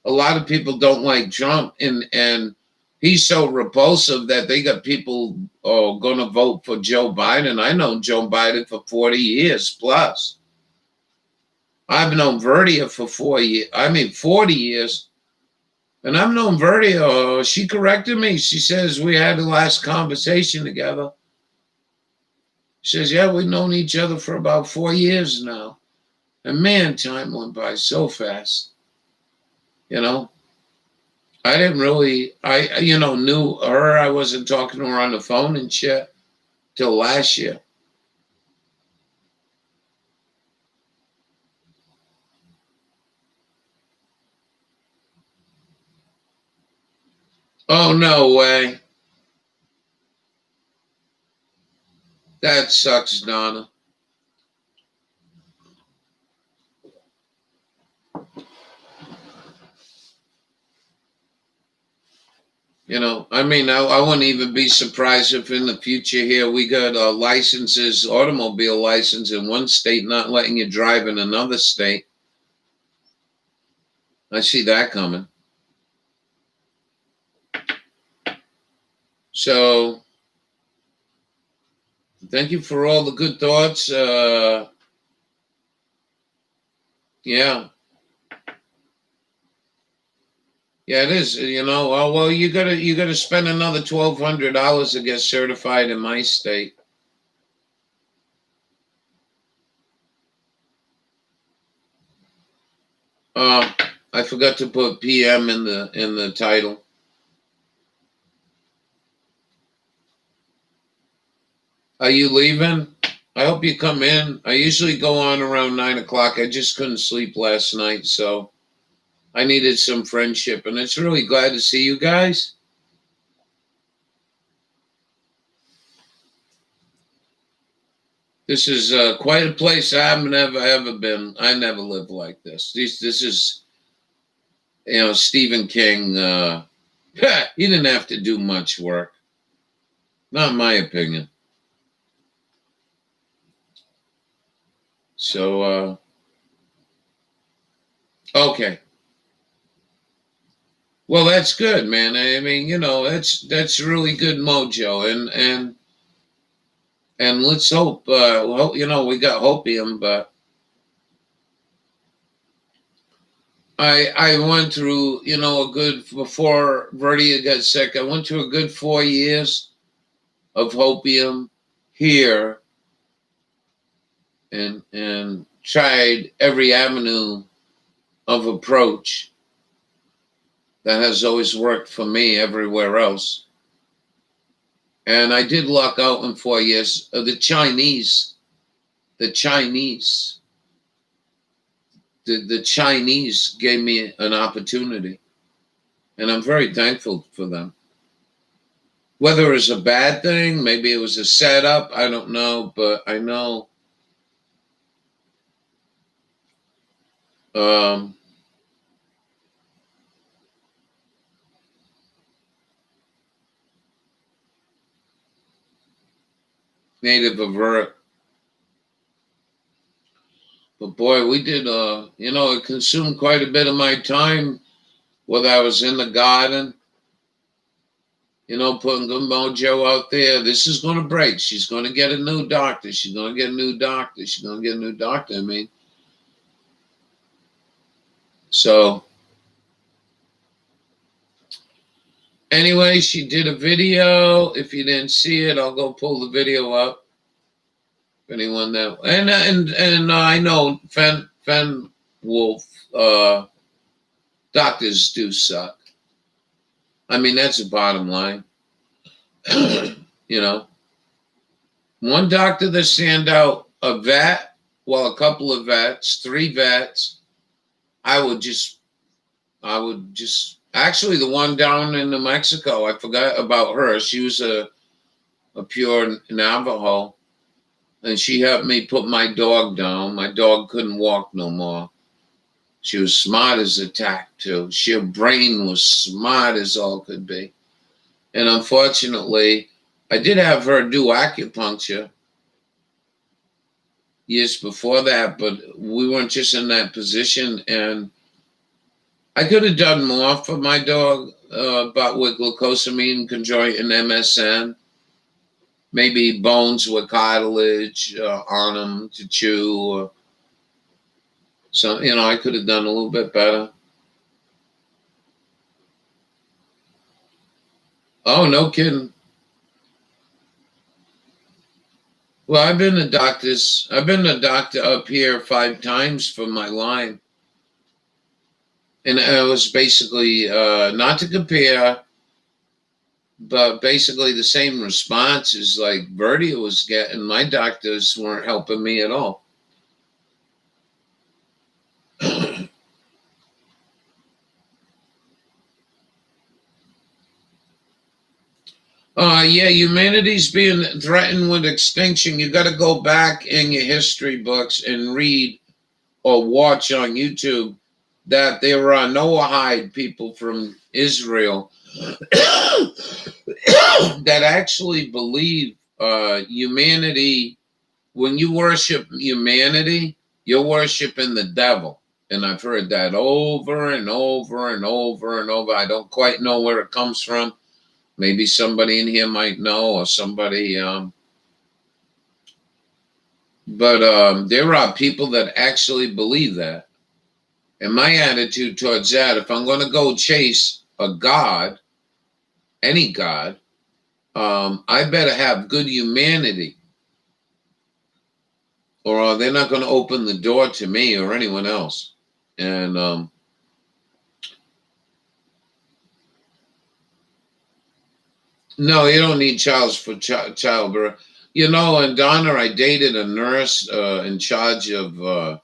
A lot of people don't like Trump, and he's so repulsive that they got people going to vote for Joe Biden. I know Joe Biden for 40 years plus. I've known Verdia for 40 years. And I've known Verdia. She corrected me. She says we had the last conversation together. She says, yeah, we've known each other for about 4 years now. And man, time went by so fast. I didn't really, knew her. I wasn't talking to her on the phone and shit till last year. Oh, no way. That sucks, Donna. I wouldn't even be surprised if in the future here we got licenses, automobile license in one state, not letting you drive in another state. I see that coming. So, thank you for all the good thoughts. Yeah. Yeah, it is. Oh, well, you gotta spend another $1,200 to get certified in my state. I forgot to put PM in the title. Are you leaving? I hope you come in. I usually go on around 9 o'clock. I just couldn't sleep last night, so I needed some friendship, and it's really glad to see you guys. This is quite a place I've never ever been. I never lived like this. This is, Stephen King. He didn't have to do much work. Not my opinion. So, okay. Well, that's good, man. I mean, that's really good mojo, and let's hope. Well, we got hopium, but I went through, a good before Verdia got sick. I went through a good 4 years of hopium here, and tried every avenue of approach that has always worked for me everywhere else. And I did luck out in 4 years. The Chinese, the Chinese gave me an opportunity, and I'm very thankful for them. Whether it was a bad thing, maybe it was a setup, I don't know, but I know um, native avert. But boy, we did, it consumed quite a bit of my time, whether I was in the garden, putting good mojo out there. This is going to break. She's going to get a new doctor. She's going to get a new doctor. She's going to get a new doctor. I mean, so anyway, she did a video. If you didn't see it, I'll go pull the video up. If anyone that and I know Fen Wolf doctors do suck. I mean, that's the bottom line. you know, one doctor that stand out, a vet, well, a couple of vets, 3 vets. I would just actually the one down in New Mexico, I forgot about her. She was a pure Navajo, and she helped me put my dog down. My dog couldn't walk no more. She was smart as a tack too. Her brain was smart as all could be. And unfortunately, I did have her do acupuncture years before that, but we weren't just in that position. And I could have done more for my dog, but with glucosamine conjoined and MSM, maybe bones with cartilage on them to chew. Or so, I could have done a little bit better. Oh, no kidding. Well, I've been a doctor up here 5 times for my line. And it was basically, not to compare, but basically the same responses like Verdia was getting. My doctors weren't helping me at all. Yeah, humanity's being threatened with extinction. You got to go back in your history books and read or watch on YouTube that there are Noahide people from Israel that actually believe humanity. When you worship humanity, you're worshiping the devil. And I've heard that over and over and over and over. I don't quite know where it comes from. Maybe somebody in here might know, or somebody. But there are people that actually believe that. And my attitude towards that, if I'm going to go chase a god, any god, I better have good humanity, or they're not going to open the door to me or anyone else. And no, you don't need for childbirth. In Donna, I dated a nurse in charge of a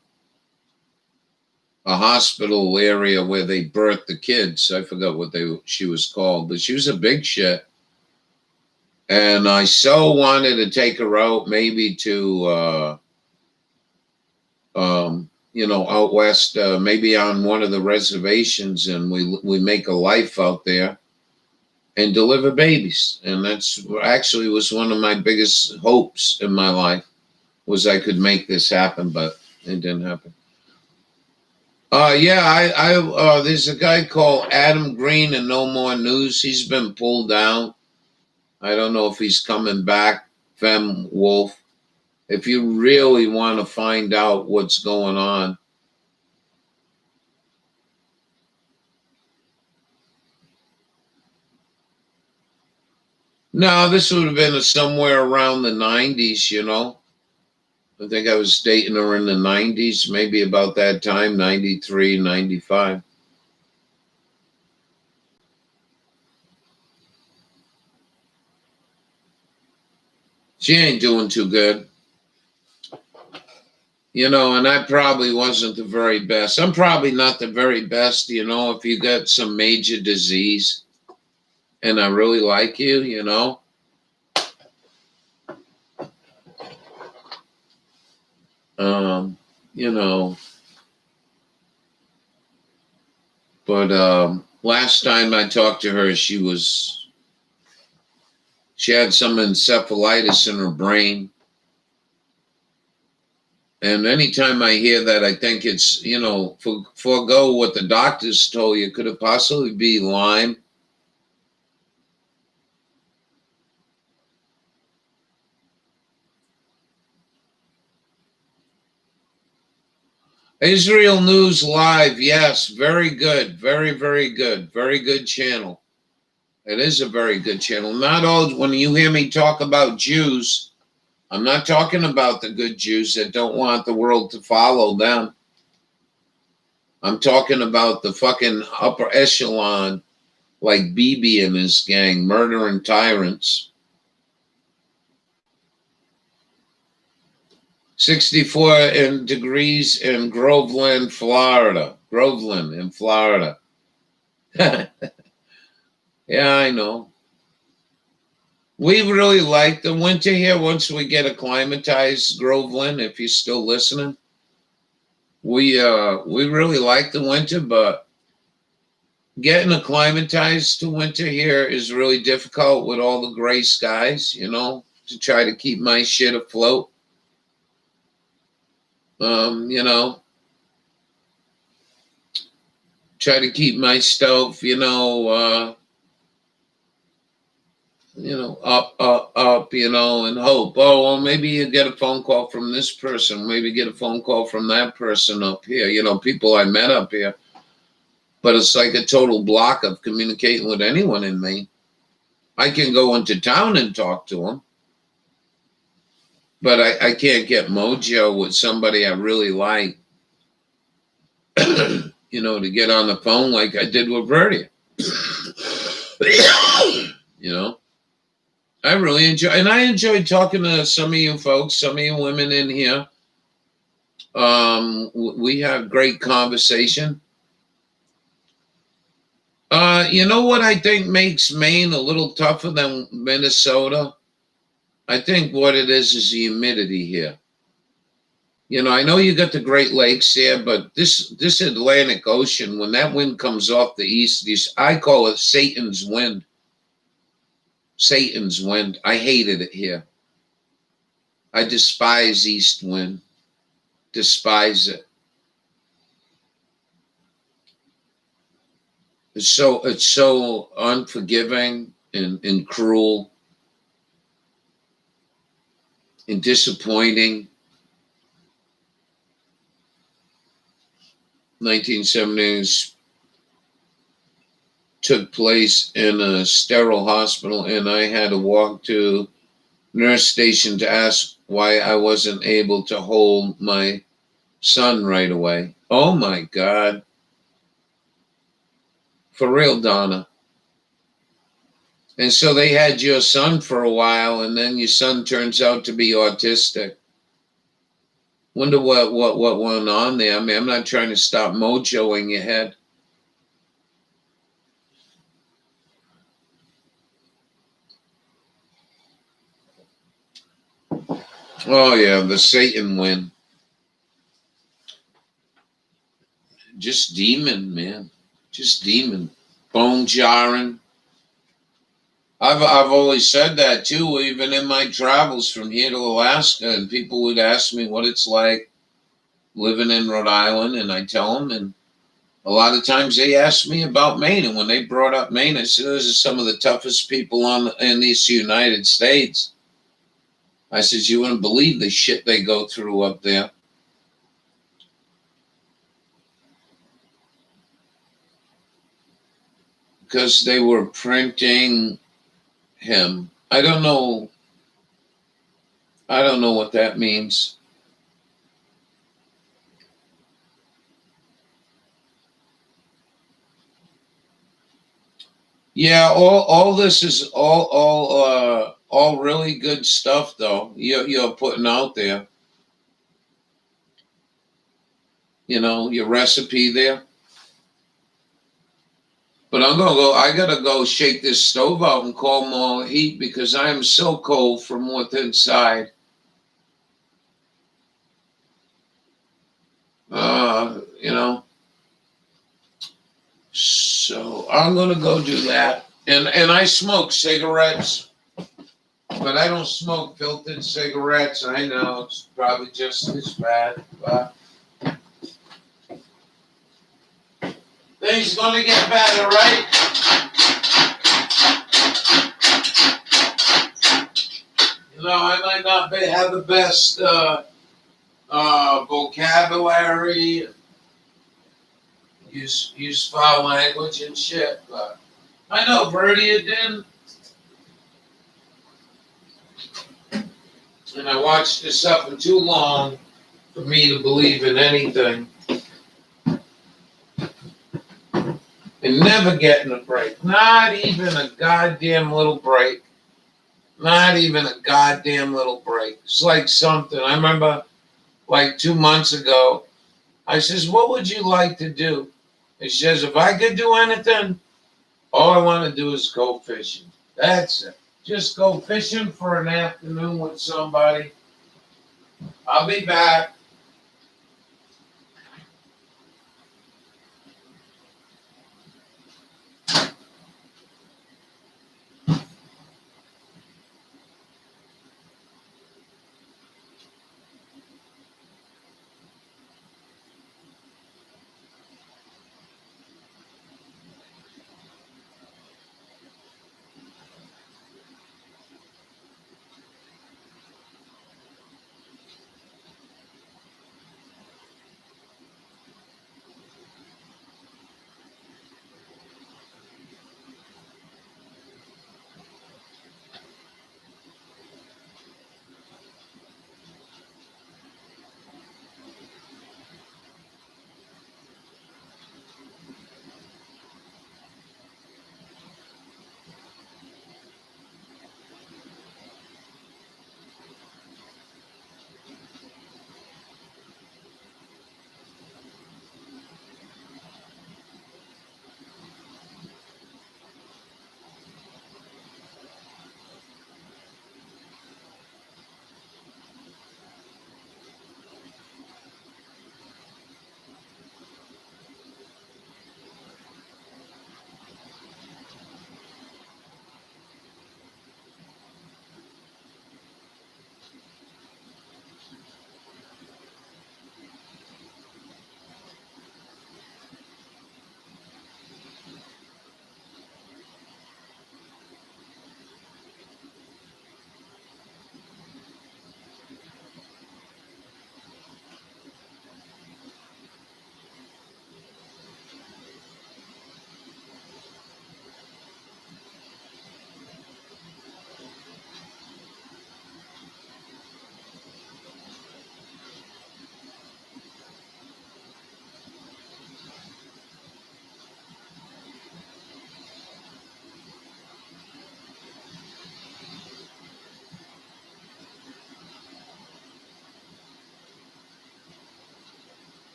hospital area where they birthed the kids. I forgot what she was called, but she was a big shit. And I so wanted to take her out, maybe to, out west, maybe on one of the reservations, and we make a life out there and deliver babies. And that's actually was one of my biggest hopes in my life, was I could make this happen, but it didn't happen. Yeah, there's a guy called Adam Green and No More News. He's been pulled down. I don't know if he's coming back. Fem Wolf. If you really want to find out what's going on. No, this would have been somewhere around the 90s, I think I was dating her in the 90s, maybe about that time, 93, 95. She ain't doing too good. And I probably wasn't the very best. I'm probably not the very best, if you got some major disease and I really like you. Um, you know, but last time I talked to her, she had some encephalitis in her brain. And anytime I hear that, I think it's, forego what the doctors told you. Could it possibly be Lyme? Israel News Live, yes, very good, very, very good, very good channel. It is a very good channel. Not all, when you hear me talk about Jews, I'm not talking about the good Jews that don't want the world to follow them. I'm talking about the fucking upper echelon, like Bibi and his gang, murdering tyrants. 64 degrees in Groveland, Florida. Groveland in Florida. Yeah, I know. We really like the winter here once we get acclimatized, Groveland, if you're still listening. We really like the winter, but getting acclimatized to winter here is really difficult with all the gray skies, to try to keep my shit afloat. Try to keep my stove, up, and hope. Oh, well, maybe you get a phone call from this person, maybe get a phone call from that person up here, people I met up here. But it's like a total block of communicating with anyone in Maine. I can go into town and talk to them, but I can't get mojo with somebody I really like, to get on the phone like I did with Verdia. I really enjoy, and I enjoyed talking to some of you folks, some of you women in here. We have great conversation. You know what I think makes Maine a little tougher than Minnesota? I think what it is the humidity here. I know you got the Great Lakes here, but this Atlantic Ocean, when that wind comes off the east, I call it Satan's wind. Satan's wind. I hated it here. I despise east wind. Despise it. It's so unforgiving and cruel and disappointing. 1970s took place in a sterile hospital, and I had to walk to nurse station to ask why I wasn't able to hold my son right away. Oh my God. For real, Donna. And so they had your son for a while, and then your son turns out to be autistic. Wonder what went on there. I mean, I'm not trying to stop mojoing your head. Oh yeah, the Satan win. Just demon, man. Just demon. Bone jarring. I've always said that too, even in my travels from here to Alaska, and people would ask me what it's like living in Rhode Island, and I tell them, and a lot of times they ask me about Maine, and when they brought up Maine, I said, those are some of the toughest people in these United States. I said, you wouldn't believe the shit they go through up there. Because they were printing him. I don't know what that means. Yeah, all this is all really good stuff though. You're putting out there. You know, your recipe there. But I'm gonna go. I gotta go shake this stove out and call more heat because I am so cold from what's inside. You know. So I'm gonna go do that. And I smoke cigarettes, but I don't smoke filtered cigarettes. I know it's probably just as bad, but things gonna get better, right? You know, I might not have the best vocabulary, use foul language and shit, but I know Verdia did, and I watched this up for too long for me to believe in anything and never getting a break. Not even a goddamn little break. Not even a goddamn little break. It's like something. I remember like 2 months ago, I says, what would you like to do? He says, if I could do anything, all I want to do is go fishing. That's it. Just go fishing for an afternoon with somebody. I'll be back.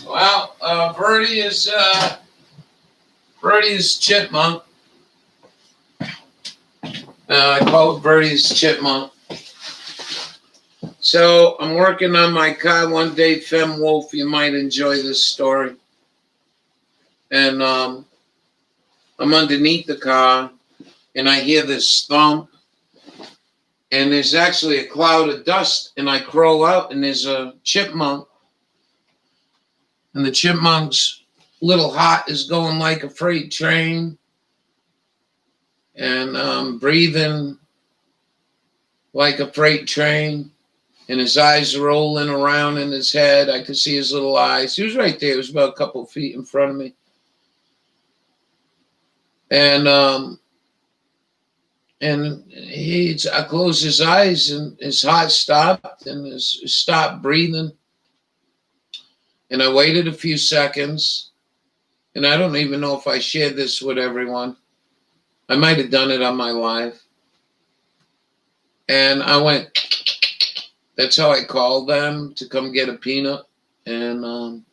Well, Verdi's chipmunk. I call it Verdi's chipmunk. So I'm working on my car one day, Fem Wolf. You might enjoy this story. And I'm underneath the car, and I hear this thump, and there's actually a cloud of dust, and I crawl out, and there's a chipmunk, and the chipmunk's little heart is going like a freight train, and breathing like a freight train. and his eyes rolling around in his head. I could see his little eyes. He was right there. He was about a couple feet in front of me. And I closed his eyes, and his heart stopped, and stopped breathing. And I waited a few seconds, and I don't even know if I shared this with everyone. I might have done it on my live. And I went, that's how I called them to come get a peanut. And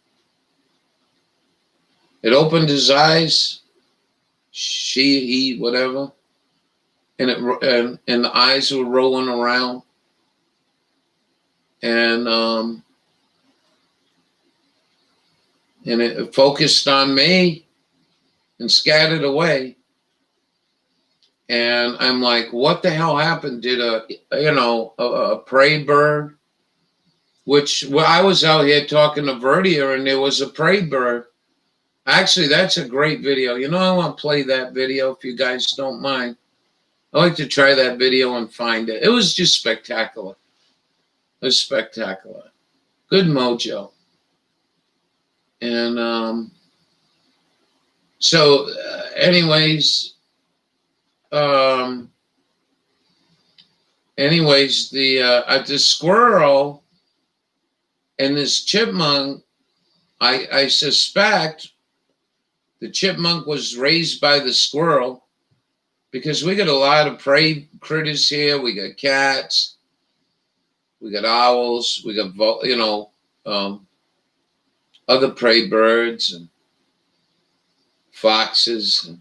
it opened his eyes, he, whatever. And the eyes were rolling around. And it focused on me and scattered away. And I'm like, what the hell happened? Did a prey bird, I was out here talking to Verdia, and there was a prey bird. Actually, that's a great video. I want to play that video if you guys don't mind. I like to try that video and find it. It was just spectacular. It was spectacular. Good mojo. And so, anyways, the squirrel and this chipmunk, I suspect the chipmunk was raised by the squirrel, because we got a lot of prey critters here. We got cats, we got owls, we got other prey birds and foxes.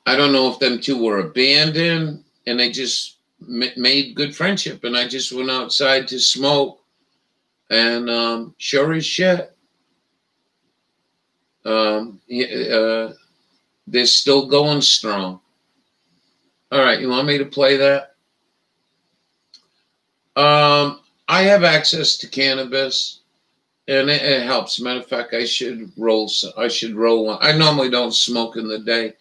I don't know if them two were abandoned and they just made good friendship, and I just went outside to smoke, and sure as shit, they're still going strong. All right, you want me to play that? I have access to cannabis, and it helps. Matter of fact, I should roll one. I normally don't smoke in the day.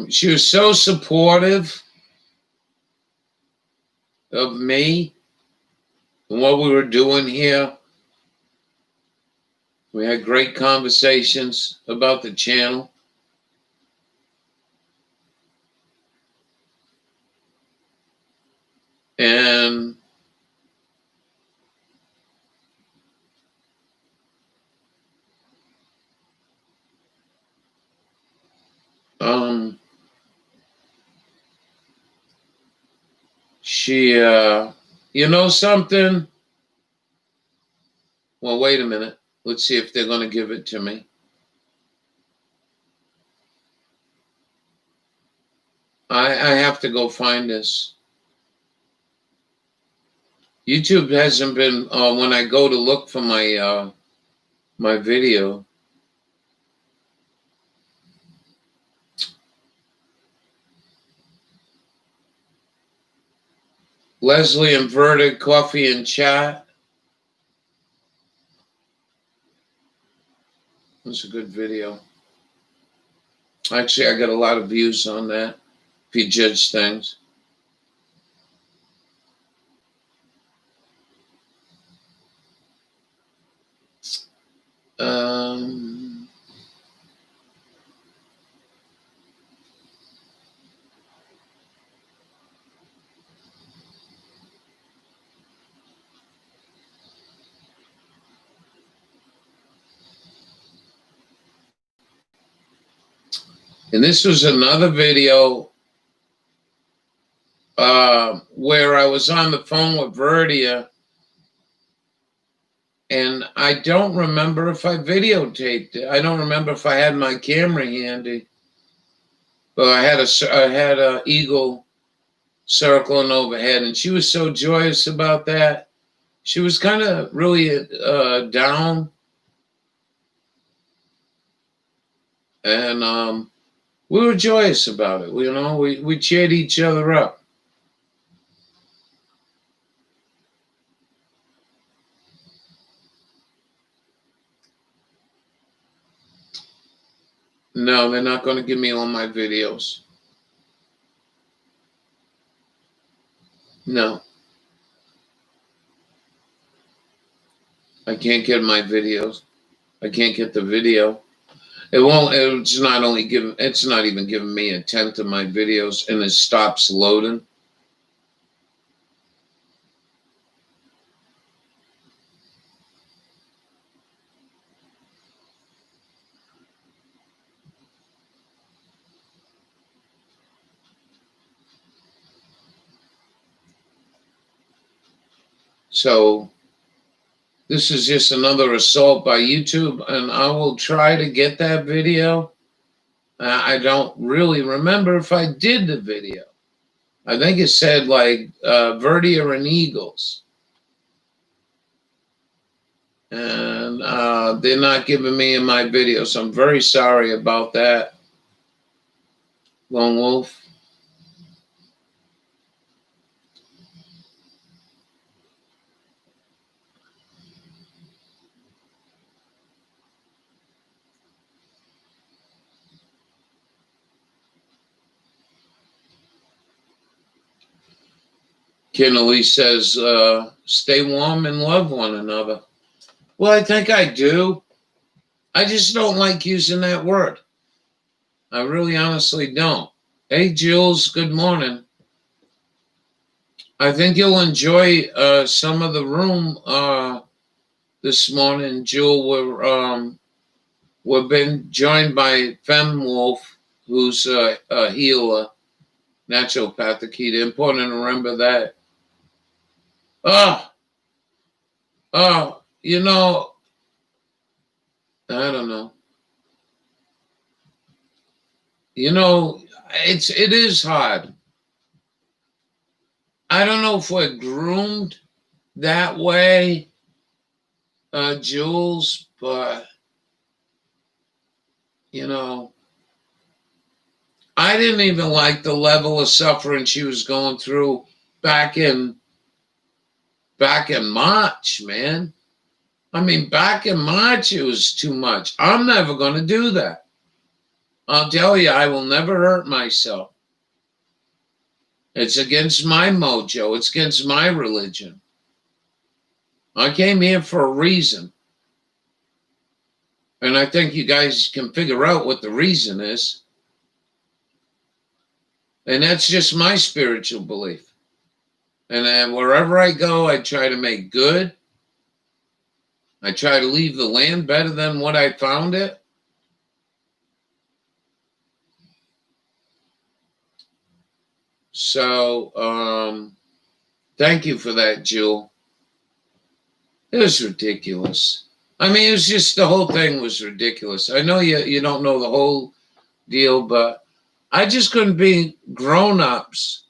She was so supportive of me and what we were doing here. We had great conversations about the channel. And she, something? Well, wait a minute. Let's see if they're going to give it to me. I have to go find this. YouTube hasn't been, when I go to look for my video. Leslie inverted coffee and chat. That's a good video. Actually, I got a lot of views on that, if you judge things. And this was another video where I was on the phone with Verdia, and I don't remember if I videotaped it. I don't remember if I had my camera handy, but I had a eagle circling overhead, and she was so joyous about that. She was kind of really down, and we were joyous about it. We cheered each other up. No, they're not going to give me all my videos. No. I can't get my videos. I can't get the video. It won't. It's not only giving. It's not even giving me a tenth of my videos, and it stops loading. So this is just another assault by YouTube, and I will try to get that video. I don't really remember if I did the video. I think it said like Verdia and Eagles. And they're not giving me in my videos. I'm very sorry about that, Lone Wolf. Kinley says, stay warm and love one another. Well, I think I do. I just don't like using that word. I really honestly don't. Hey, Jules, good morning. I think you'll enjoy some of the room this morning, Jewel. We've been joined by Fem Wolf, who's a healer, naturopathic healer. Important to remember that. You know, I don't know. You know, it is hard. I don't know if we're groomed that way, Jules, but you know, I didn't even like the level of suffering she was going through back in March, man. I mean, back in March, it was too much. I'm never going to do that. I'll tell you, I will never hurt myself. It's against my mojo. It's against my religion. I came here for a reason. And I think you guys can figure out what the reason is. And that's just my spiritual belief. And wherever I go, I try to make good. I try to leave the land better than what I found it. So, thank you for that, Jewel. It was ridiculous. I mean, it was just the whole thing was ridiculous. I know you don't know the whole deal, but I just couldn't be grown-ups,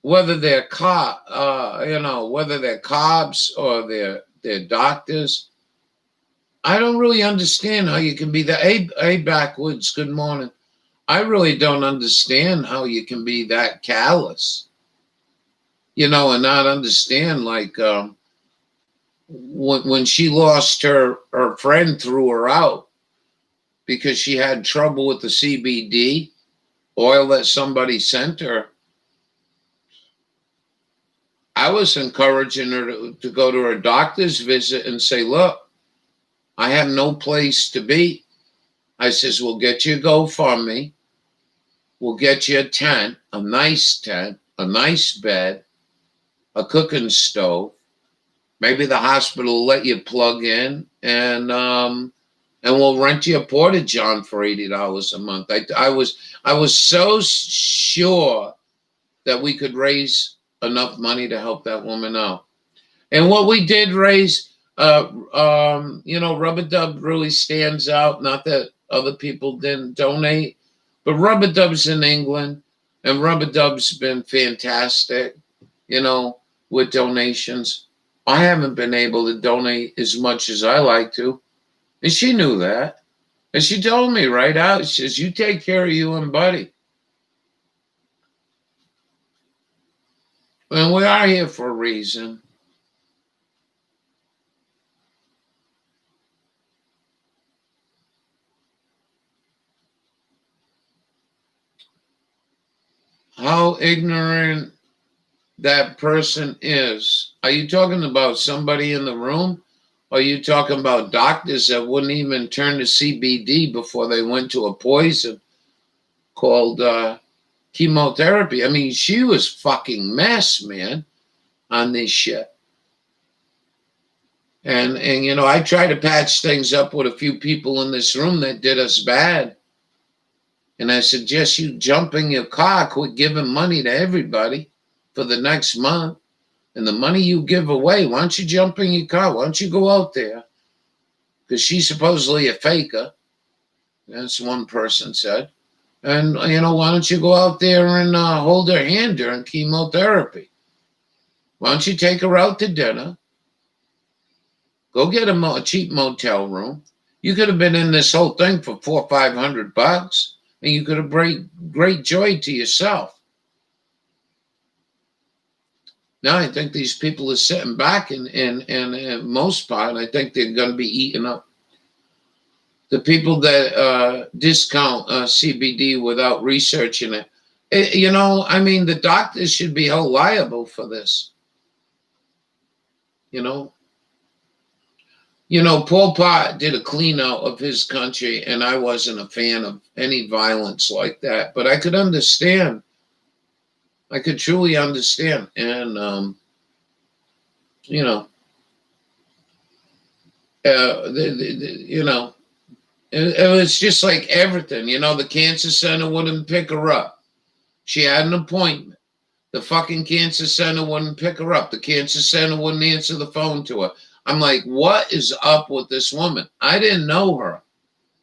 whether they're whether they're cops or they're doctors. I don't really understand how you can be that. Hey, backwoods. Good morning. I really don't understand how you can be that callous, and not understand like. When she lost her friend, threw her out because she had trouble with the CBD oil that somebody sent her. I was encouraging her to go to her doctor's visit and say, look, I have no place to be. I says, we'll get you a GoFundMe. We'll get you a tent, a nice bed, a cooking stove. Maybe the hospital will let you plug in, and we'll rent you a porta-john for $80 a month. I was so sure that we could raise enough money to help that woman out. And what we did raise, Rubber Dub really stands out. Not that other people didn't donate, but Rubber Dub's in England, and Rubber Dub's been fantastic, with donations. I haven't been able to donate as much as I like to. And she knew that. And she told me right out, she says, you take care of you and Buddy. And we are here for a reason. how ignorant that person is. Are you talking about somebody in the room? Or are you talking about doctors that wouldn't even turn to CBD before they went to a poison called chemotherapy? I mean, she was fucking mess, man, on this shit. And you know, I try to patch things up with a few people in this room that did us bad. And I suggest you jump in your car, quit giving money to everybody for the next month. And the money you give away, why don't you jump in your car? Why don't you go out there? Because she's supposedly a faker. That's one person said. And, you know, why don't you go out there and hold her hand during chemotherapy? Why don't you take her out to dinner? Go get a cheap motel room. You could have been in this whole thing for $400 or $500, and you could have brought great joy to yourself. Now I think these people are sitting back, and most part, I think they're going to be eaten up. The people that discount CBD without researching it, you know, I mean, the doctors should be held liable for this. You know, Pol Pot did a clean out of his country, and I wasn't a fan of any violence like that. But I could understand. I could truly understand. And, you know, you know, it was just like everything. You know, the cancer center wouldn't pick her up. She had an appointment. The fucking cancer center wouldn't pick her up. The cancer center wouldn't answer the phone to her. I'm like, what is up with this woman? I didn't know her.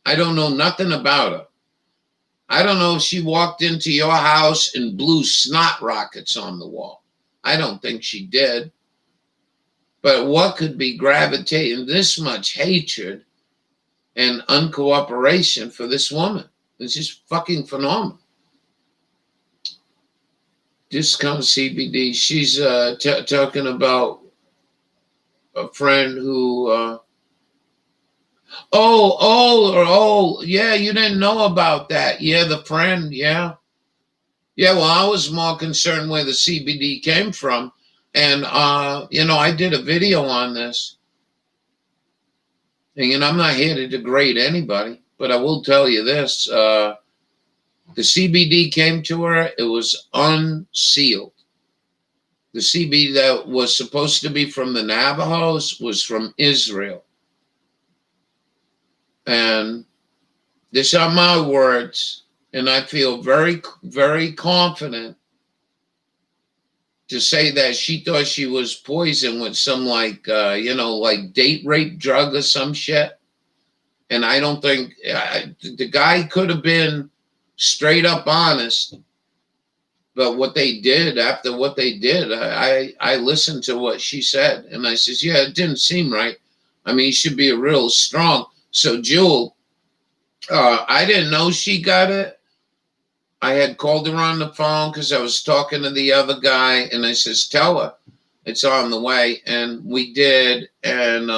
I don't know nothing about her. I don't know if she walked into your house and blew snot rockets on the wall. I don't think she did. But what could be gravitating this much hatred and uncooperation for this woman? It's just fucking phenomenal. Discount CBD. She's talking about a friend who yeah, you didn't know about that. Yeah, the friend, yeah. Well, I was more concerned where the CBD came from. And you know, I did a video on this. And you know, I'm not here to degrade anybody, but I will tell you this. The CBD came to her, it was unsealed. The CBD that was supposed to be from the Navajos was from Israel. And these are my words, and I feel very, very confident to say that she thought she was poisoned with some like, you know, like date rape drug or some shit. And I don't think the guy could have been straight up honest. But what they did, after what they did, I listened to what she said. And I says, yeah, it didn't seem right. I mean, he should be a real strong. So, Jewel, I didn't know she got it. I had called her on the phone because I was talking to the other guy. And I says, tell her it's on the way. And we did. And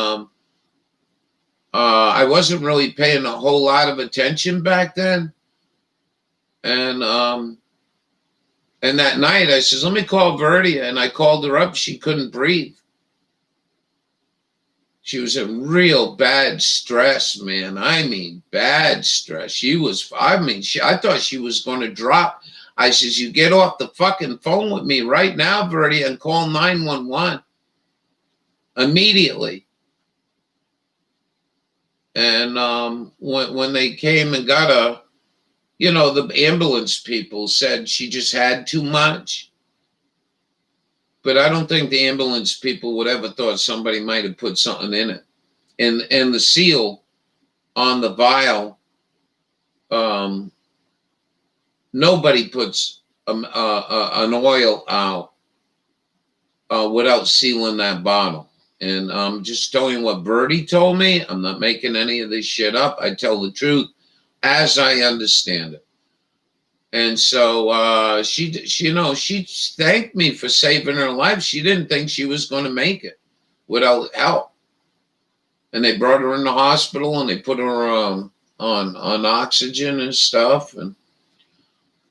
I wasn't really paying a whole lot of attention back then. And that night I says, let me call Verdia. And I called her up. She couldn't breathe. She was in real bad stress, man. I mean, bad stress. She was, I thought she was going to drop. I says, you get off the fucking phone with me right now, Verdia, and call 911 immediately. And when they came and got her, you know, the ambulance people said she just had too much. But I don't think the ambulance people would ever thought somebody might have put something in it. And the seal on the vial, nobody puts an oil out without sealing that bottle. And I'm just telling you what Birdie told me. I'm not making any of this shit up. I tell the truth as I understand it. And so she thanked me for saving her life. She didn't think she was going to make it without help. And they brought her in the hospital and they put her on oxygen and stuff. And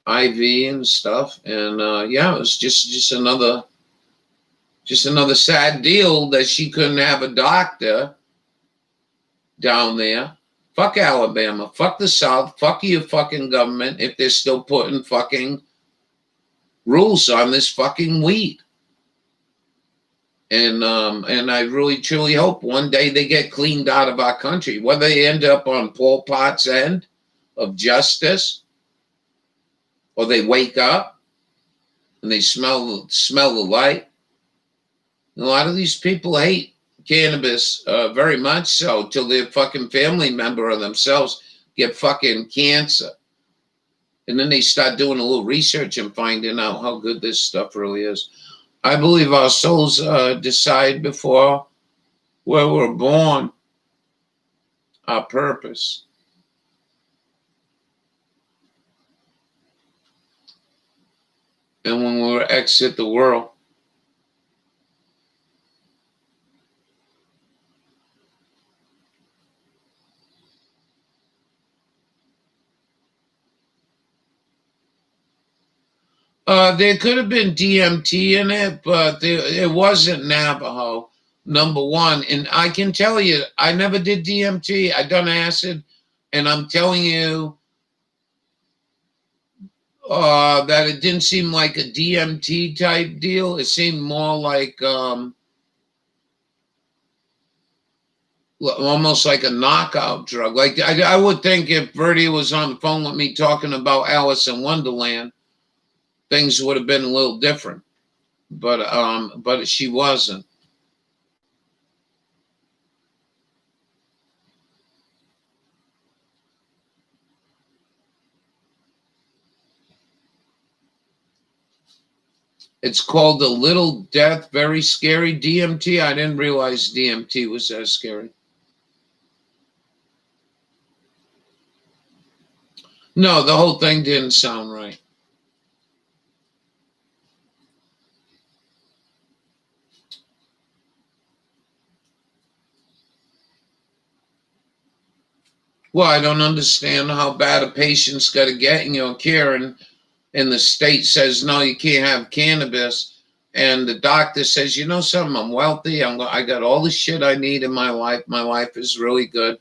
IV and stuff. And yeah, it was just another sad deal that she couldn't have a doctor down there. Fuck Alabama. Fuck the South. Fuck your fucking government if they're still putting fucking rules on this fucking weed. And I really truly hope one day they get cleaned out of our country. Whether they end up on Pol Pot's end of justice, or they wake up and they smell the light. A lot of these people hate cannabis very much so, till their fucking family member or themselves get fucking cancer. And then they start doing a little research and finding out how good this stuff really is. I believe our souls decide before where we're born, our purpose. And when we exit the world. There could have been DMT in it, but it wasn't Navajo, number one. And I can tell you, I never did DMT. I done acid, and I'm telling you that it didn't seem like a DMT type deal. It seemed more like almost like a knockout drug. Like I would think if Verdia was on the phone with me talking about Alice in Wonderland, things would have been a little different, but she wasn't. It's called The Little Death, Very Scary DMT. I didn't realize DMT was that scary. No, the whole thing didn't sound right. Well, I don't understand how bad a patient's got to get in your care, and the state says no, you can't have cannabis, and the doctor says, you know something, I'm wealthy, I got all the shit I need in my life is really good.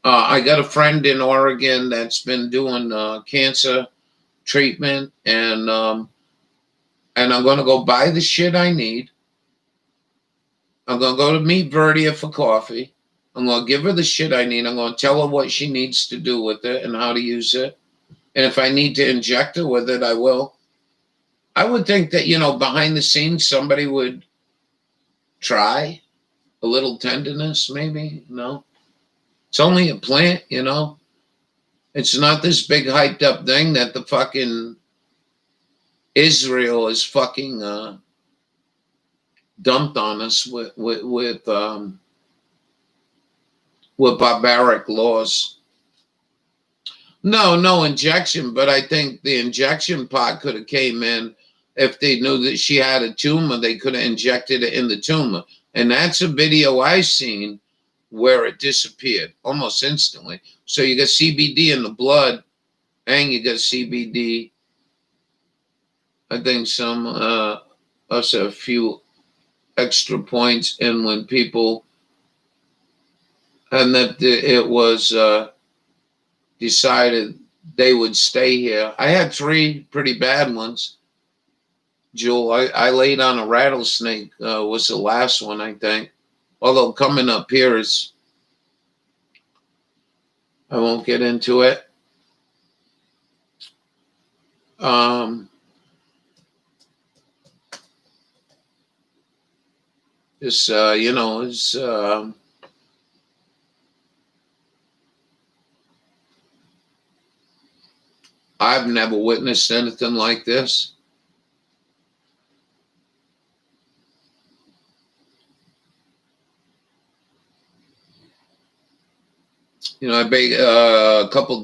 I got a friend in Oregon that's been doing cancer treatment, and I'm going to go buy the shit I need. I'm going to go to meet Verdia for coffee. I'm going to give her the shit I need. I'm going to tell her what she needs to do with it and how to use it. And if I need to inject her with it, I will. I would think that, behind the scenes, somebody would try a little tenderness, maybe. No. It's only a plant, It's not this big hyped up thing that the fucking Israel is fucking dumped on us with barbaric laws. No injection, but I think the injection part could have came in if they knew that she had a tumor. They could have injected it in the tumor, and that's a video I seen where it disappeared almost instantly. So you got CBD in the blood, and you got CBD. I think also a few extra points in when people, and that it was decided they would stay here. I had 3 pretty bad ones. Jewel, I laid on a rattlesnake, was the last one, I think. Although coming up here is, I won't get into it. It's I've never witnessed anything like this. A couple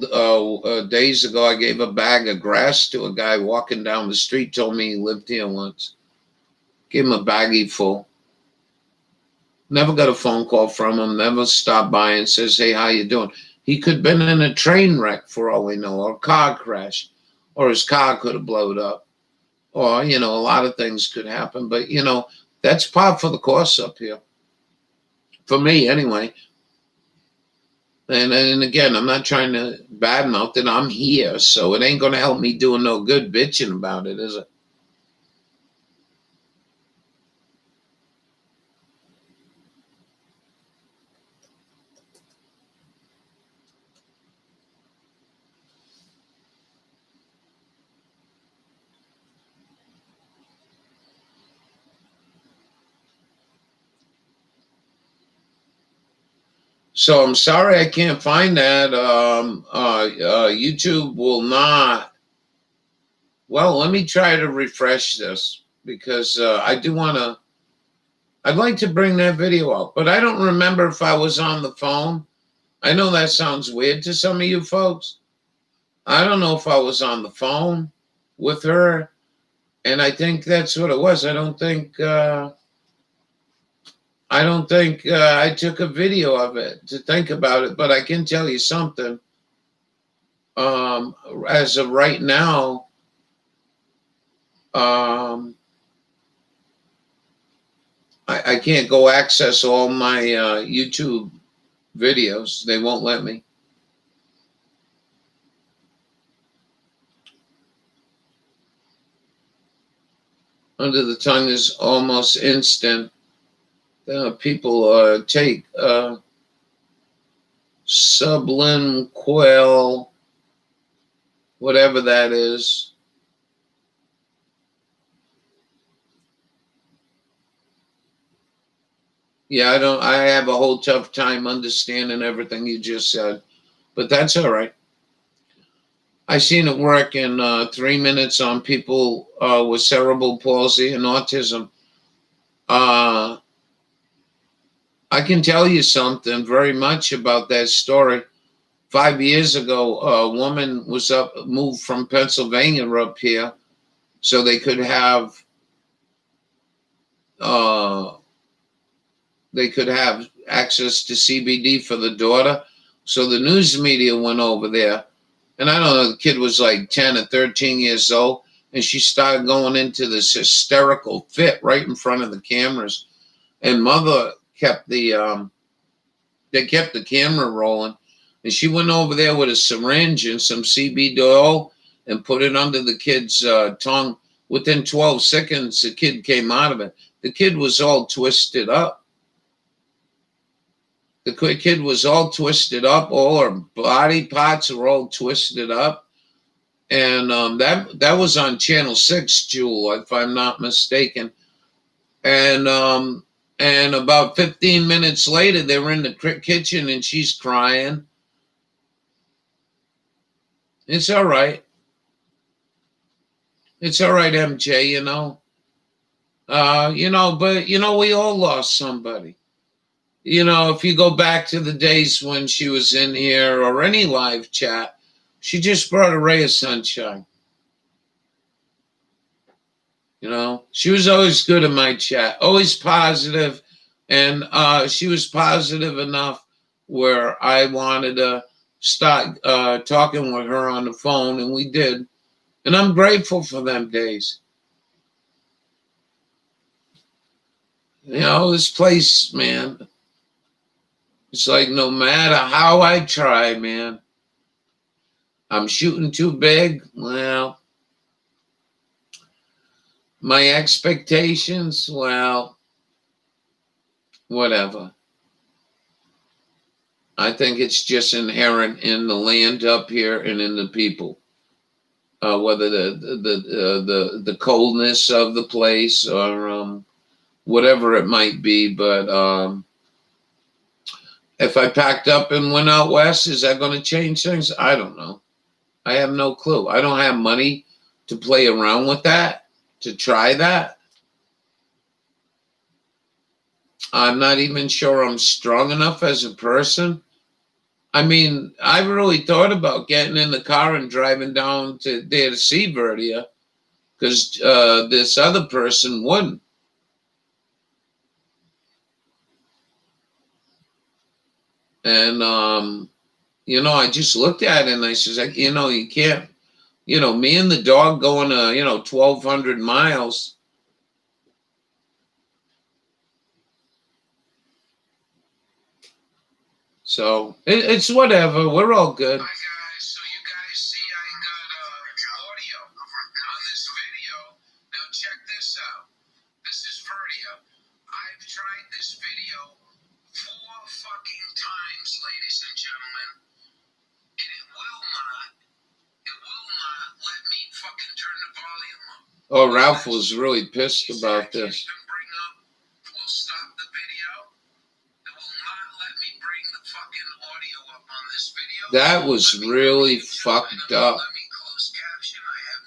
days ago, I gave a bag of grass to a guy walking down the street, told me he lived here once. Gave him a baggie full. Never got a phone call from him, never stopped by and says, hey, how you doing? He could have been in a train wreck for all we know, or a car crash. or his car could have blown up, or a lot of things could happen. But that's par for the course up here for me, anyway. And again, I'm not trying to badmouth it. I'm here, so it ain't gonna help me doing no good bitching about it, is it? So I'm sorry I can't find that. YouTube will not. Well, let me try to refresh this because I do want to. I'd like to bring that video out, but I don't remember if I was on the phone. I know that sounds weird to some of you folks. I don't know if I was on the phone with her, and I think that's what it was. I don't think. I took a video of it to think about it, but I can tell you something. As of right now, I can't go access all my YouTube videos. They won't let me. Under the tongue is almost instant. People take sublingual, whatever that is. Yeah, I have a whole tough time understanding everything you just said, but that's all right. I seen it work in 3 minutes on people with cerebral palsy and autism. I can tell you something very much about that story. 5 years ago, a woman was moved from Pennsylvania up here so they could have uh, access to CBD for the daughter. So the news media went over there, and I don't know, the kid was like 10 or 13 years old, and she started going into this hysterical fit right in front of the cameras. And mother kept they kept the camera rolling, and she went over there with a syringe and some CBD oil and put it under the kid's tongue. Within 12 seconds, the kid came out of it. The kid was all twisted up. The kid was all twisted up. All her body parts were all twisted up. And that was on Channel 6, Jewel, if I'm not mistaken. And about 15 minutes later, they were in the kitchen and she's crying. It's all right. It's all right, MJ, but we all lost somebody. If you go back to the days when she was in here or any live chat, she just brought a ray of sunshine. She was always good in my chat, always positive, and she was positive enough where I wanted to start talking with her on the phone, and we did. And I'm grateful for them days. This place, man, it's like no matter how I try, man, I'm shooting too big. Well, my expectations, well, whatever. I think it's just inherent in the land up here and in the people. Whether the coldness of the place or whatever it might be, but if I packed up and went out west, is that going to change things? I don't know. I have no clue. I don't have money to play around with that, to try that. I'm not even sure I'm strong enough as a person. I mean, I really thought about getting in the car and driving down to there to see Verdia because this other person wouldn't. And, I just looked at it and I says, you can't You know, me and the dog going 1,200 miles. So it's whatever. We're all good. Hi guys, so you guys see I got audio on this video. Now check this out. This is Verdia. I've tried this video 4 fucking times, ladies and gentlemen, and it will not let me fucking turn the volume up. Oh, Ralph was really pissed about this. Will stop the video. It will not let me bring the fucking audio up on this video. That was really fucked up.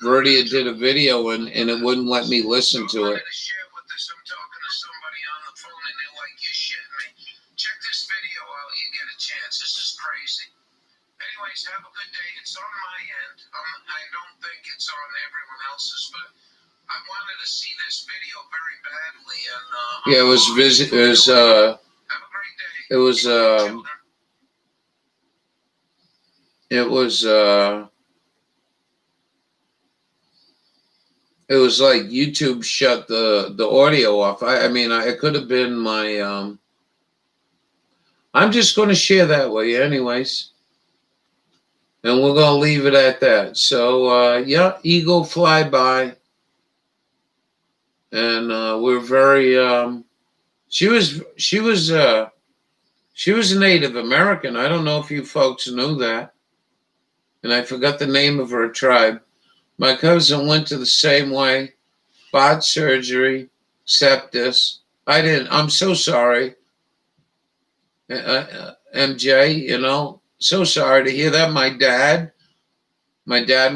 Verdia did a video and it wouldn't let me listen to it. I'm talking to somebody on the phone and they're like, you're shitting me. Check this video out. You get a chance. This is crazy. Anyways, have a good day. It's on my end. I don't think it's on everyone else's, but I wanted to see this video very badly. And yeah, it was have a great day. It was it was like YouTube shut the audio off. I mean, it could have been my I'm just going to share that with you anyways. And we're going to leave it at that. So, yeah, eagle flyby. And we're very she was a Native American. I don't know if you folks knew that. And I forgot the name of her tribe. My cousin went to the same way, bot surgery, sepsis. I'm so sorry, MJ, so sorry to hear that. My dad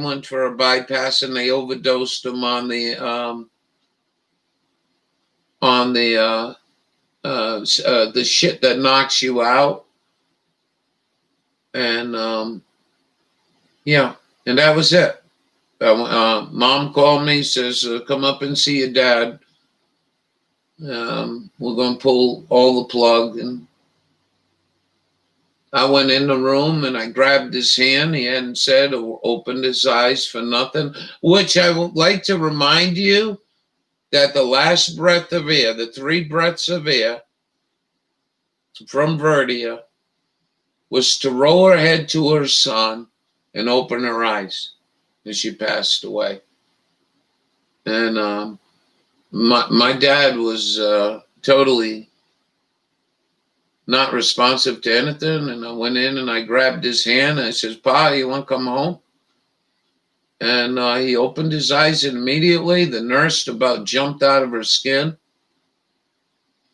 went for a bypass and they overdosed him on the shit that knocks you out. And yeah, and that was it. Mom called me, says, come up and see your dad. We're going to pull all the plug. And I went in the room and I grabbed his hand. He hadn't said or opened his eyes for nothing, which I would like to remind you that the last breath of air, the 3 breaths of air from Verdia, was to roll her head to her son and open her eyes. And she passed away. And my dad was totally not responsive to anything. And I went in and I grabbed his hand and I says, Pa, you want to come home? And he opened his eyes and immediately the nurse about jumped out of her skin.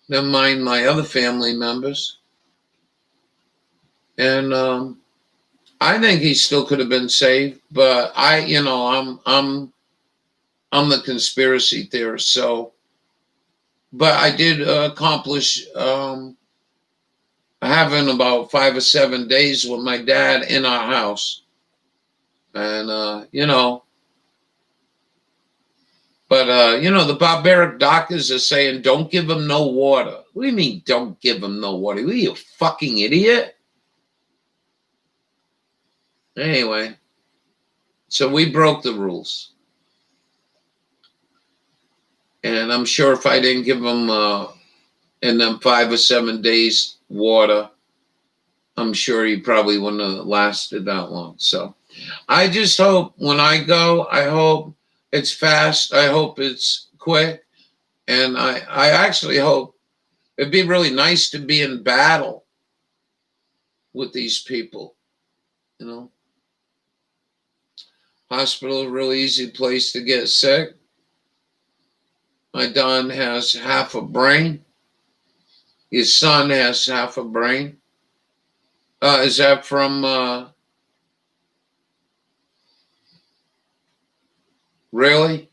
Never mind my other family members. And I think he still could have been saved, but I'm the conspiracy theorist. So, but I did accomplish having about 5 or 7 days with my dad in our house, and but the barbaric doctors are saying don't give him no water. What do you mean don't give him no water? Are you a fucking idiot? Anyway, so we broke the rules. And I'm sure if I didn't give him in them 5 or 7 days water, I'm sure he probably wouldn't have lasted that long. So I just hope when I go, I hope it's fast. I hope it's quick. And I actually hope it'd be really nice to be in battle with these people, Hospital, a really easy place to get sick. My Don has half a brain. His son has half a brain. Is that from, really?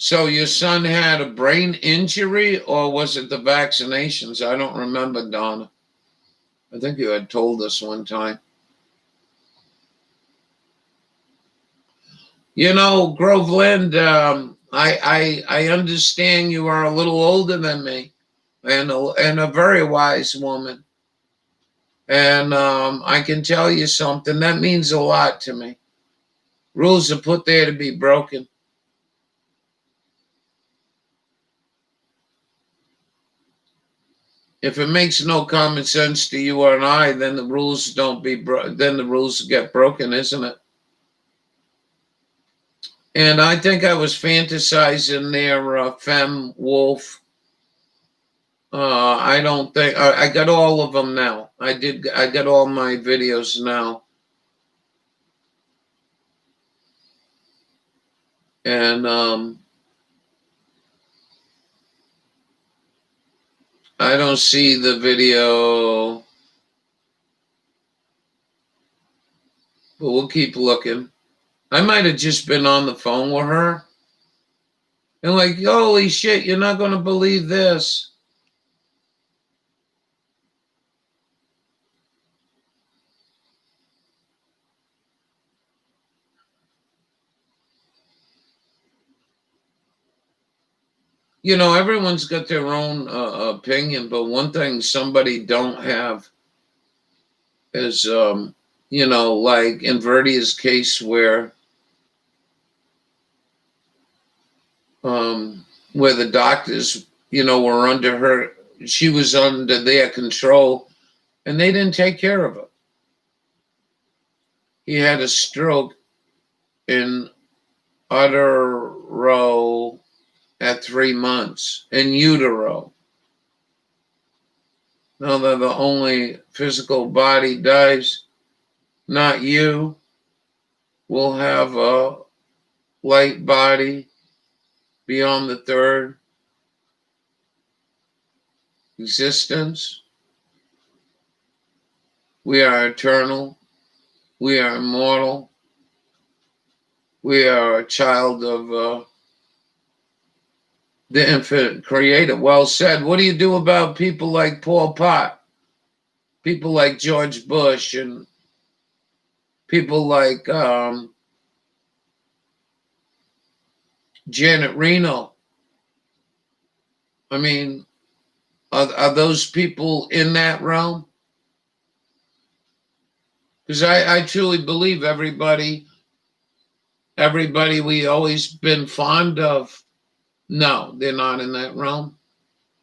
So your son had a brain injury, or was it the vaccinations? I don't remember, Donna. I think you had told us one time. Groveland, I understand you are a little older than me, and a very wise woman. And I can tell you something that means a lot to me. Rules are put there to be broken. If it makes no common sense to you or I, then the rules don't be then the rules get broken, isn't it? And I think I was fantasizing there, Femme Wolf. I don't think I got all of them now. I got all my videos now, and I don't see the video, but we'll keep looking. I might have just been on the phone with her and like, holy shit, you're not gonna believe this. You know, everyone's got their own opinion, but one thing somebody don't have is, you know, like in Verdia's case where the doctors, you know, were under her, she was under their control, and they didn't take care of her. He had a stroke in utero at 3 months, in utero. Now that the only physical body dies, not you, will have a light body beyond the third existence. We are eternal. We are immortal. We are a child of the infinite creator. Well said. What do you do about people like Pol Pot? People like George Bush and people like Janet Reno? I mean, are those people in that realm? Because I truly believe everybody we always been fond of, no, they're not in that realm.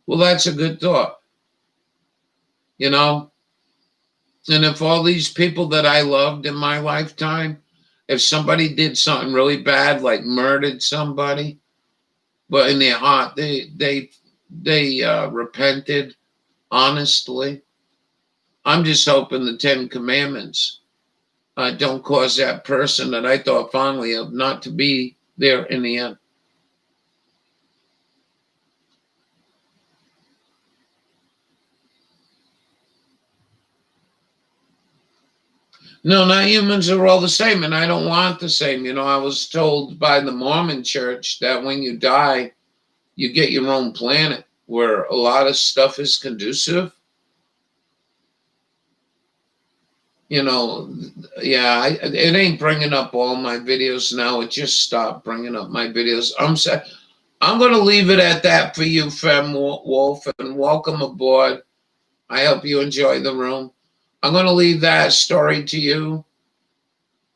Well, that's a good thought, you know? And if all these people that I loved in my lifetime, if somebody did something really bad, like murdered somebody, but in their heart they repented honestly, I'm just hoping the Ten Commandments don't cause that person that I thought fondly of not to be there in the end. No, not humans are all the same, and I don't want the same. You know, I was told by the Mormon church that when you die, you get your own planet where a lot of stuff is conducive. You know, yeah, it ain't bringing up all my videos now. It just stopped bringing up my videos. I'm going to leave it at that for you, Fem Wolf, and welcome aboard. I hope you enjoy the room. I'm going to leave that story to you.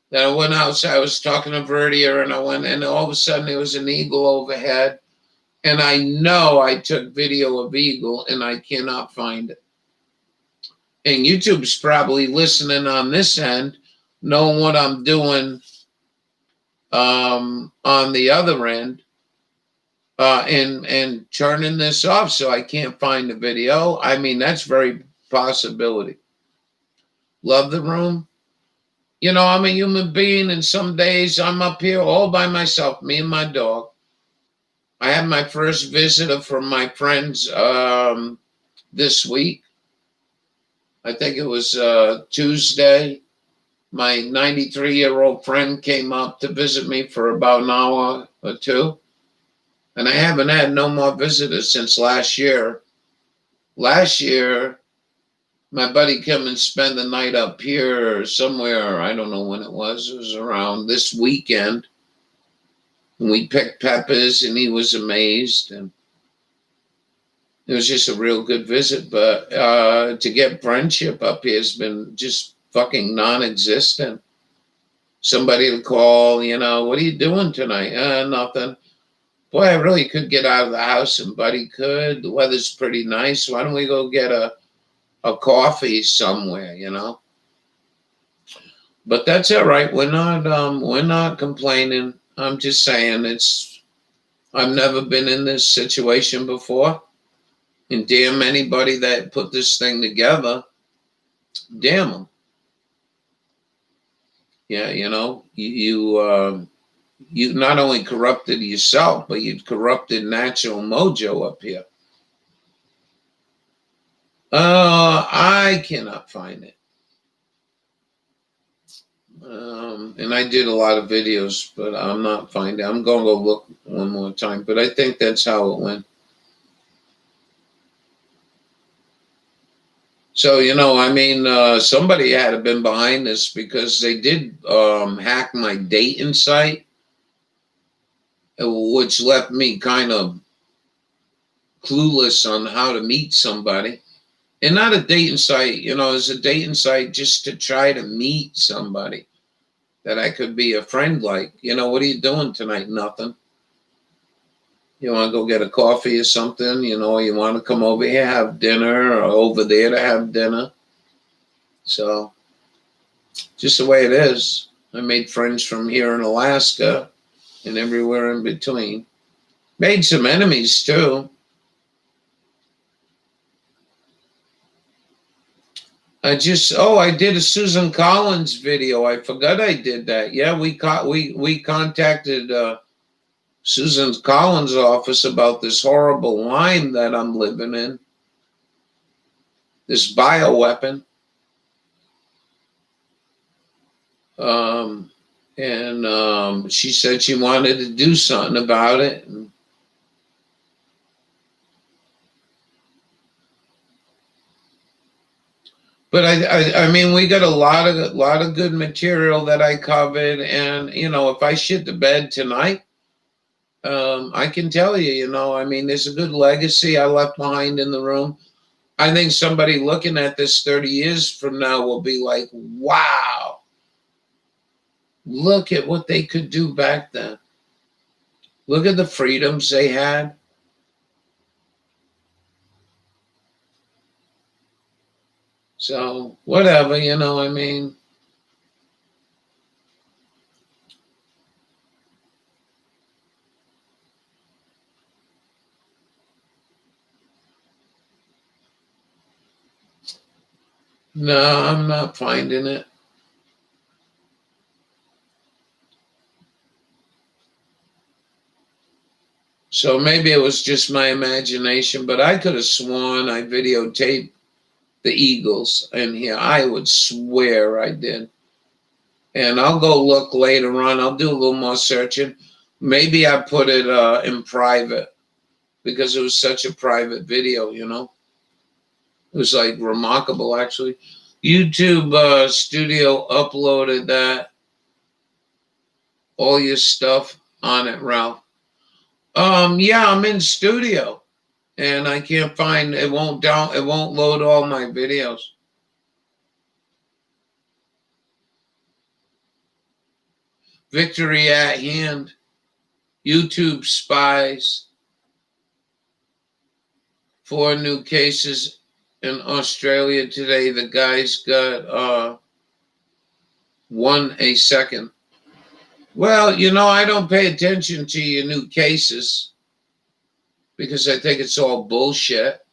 That I went outside, I was talking to Verdia, and I went, and all of a sudden there was an eagle overhead. And I know I took video of eagle, and I cannot find it. And YouTube's probably listening on this end, knowing what I'm doing on the other end, and turning this off so I can't find the video. I mean, that's very possibility. Love the room. You know, I'm a human being, and some days I'm up here all by myself, me and my dog. I had my first visitor from my friends this week. I think it was Tuesday. My 93-year-old friend came up to visit me for about an hour or two. And I haven't had no more visitors since last year. Last year, my buddy came and spent the night up here somewhere. I don't know when it was. It was around this weekend. And we picked peppers, and he was amazed. And It was just a real good visit, but to get friendship up here has been just fucking non-existent. Somebody to call, what are you doing tonight? Nothing. Boy, I really could get out of the house, and Buddy could. The weather's pretty nice. Why don't we go get a coffee somewhere? But that's all right. We're not complaining. I'm just saying I've never been in this situation before. And damn anybody that put this thing together, damn them. Yeah, you not only corrupted yourself, but you corrupted natural mojo up here. I cannot find it. And I did a lot of videos, but I'm not finding it. I'm going to go look one more time, but I think that's how it went. So, somebody had to have been behind this, because they did hack my dating site, which left me kind of clueless on how to meet somebody. And not a dating site, it's a dating site just to try to meet somebody that I could be a friend like. What are you doing tonight? Nothing. You want to go get a coffee or something? You want to come over here, have dinner, or over there to have dinner. So, just the way it is. I made friends from here in Alaska and everywhere in between. Made some enemies too. I did a Susan Collins video. I forgot I did that. Yeah, we contacted Susan Collins' office about this horrible Lyme that I'm living in. This bioweapon. And she said she wanted to do something about it. But I mean, we got a lot of good material that I covered, and if I shit the bed tonight, I can tell you, I mean, there's a good legacy I left behind in the room. I think somebody looking at this 30 years from now will be like, wow, look at what they could do back then. Look at the freedoms they had. So, whatever, I mean. No, I'm not finding it. So maybe it was just my imagination, but I could have sworn I videotaped the Eagles in here. I would swear I did. And I'll go look later on. I'll do a little more searching. Maybe I put it in private, because it was such a private video, It was like remarkable, actually. YouTube Studio uploaded that. All your stuff on it, Ralph. Yeah, I'm in studio, and I can't find it. Won't load all my videos. Victory at hand. YouTube spies. 4 new cases in Australia today. The guy's got 1 a second. Well, I don't pay attention to your new cases, because I think it's all bullshit.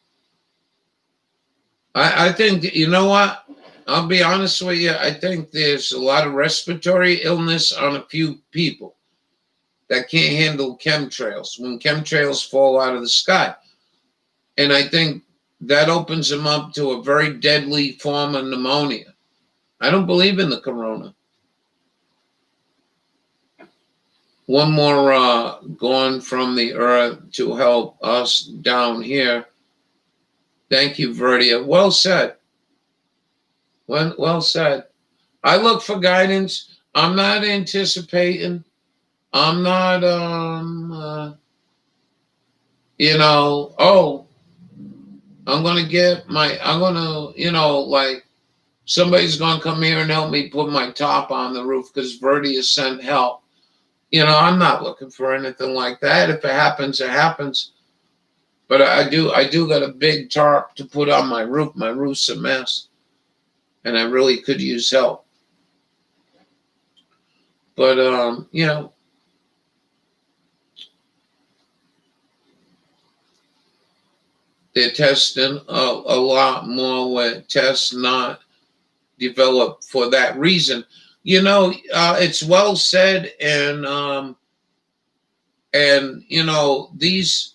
I think, you know what? I'll be honest with you. I think there's a lot of respiratory illness on a few people that can't handle chemtrails, when chemtrails fall out of the sky. And I think that opens them up to a very deadly form of pneumonia. I don't believe in the corona. One more gone from the earth to help us down here. Thank you, Verdia. Well said. Well said. I look for guidance. I'm not anticipating. I'm not, I'm gonna like somebody's gonna come here and help me put my top on the roof because Verdia sent help. I'm not looking for anything like that. If it happens, it happens. But I do got a big tarp to put on my roof. My roof's a mess, and I really could use help. But they're testing a lot more where tests not developed for that reason. It's well said, and these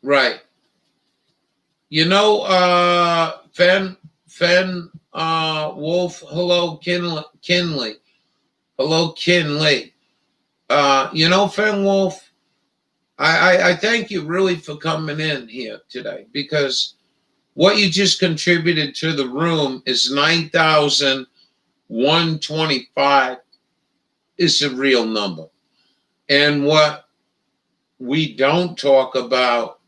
right. Fen Wolf. Hello, Kinley. Hello, Kinley. Fen Wolf. I thank you really for coming in here today because what you just contributed to the room is 9,125 is a real number. And what we don't talk about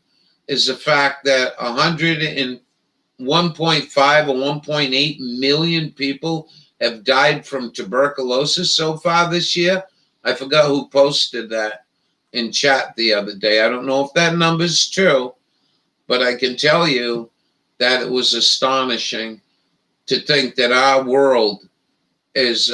is the fact that 101.5 or 1.8 million people have died from tuberculosis so far this year. I forgot who posted that in chat the other day. I don't know if that number is true, but I can tell you that it was astonishing to think that our world is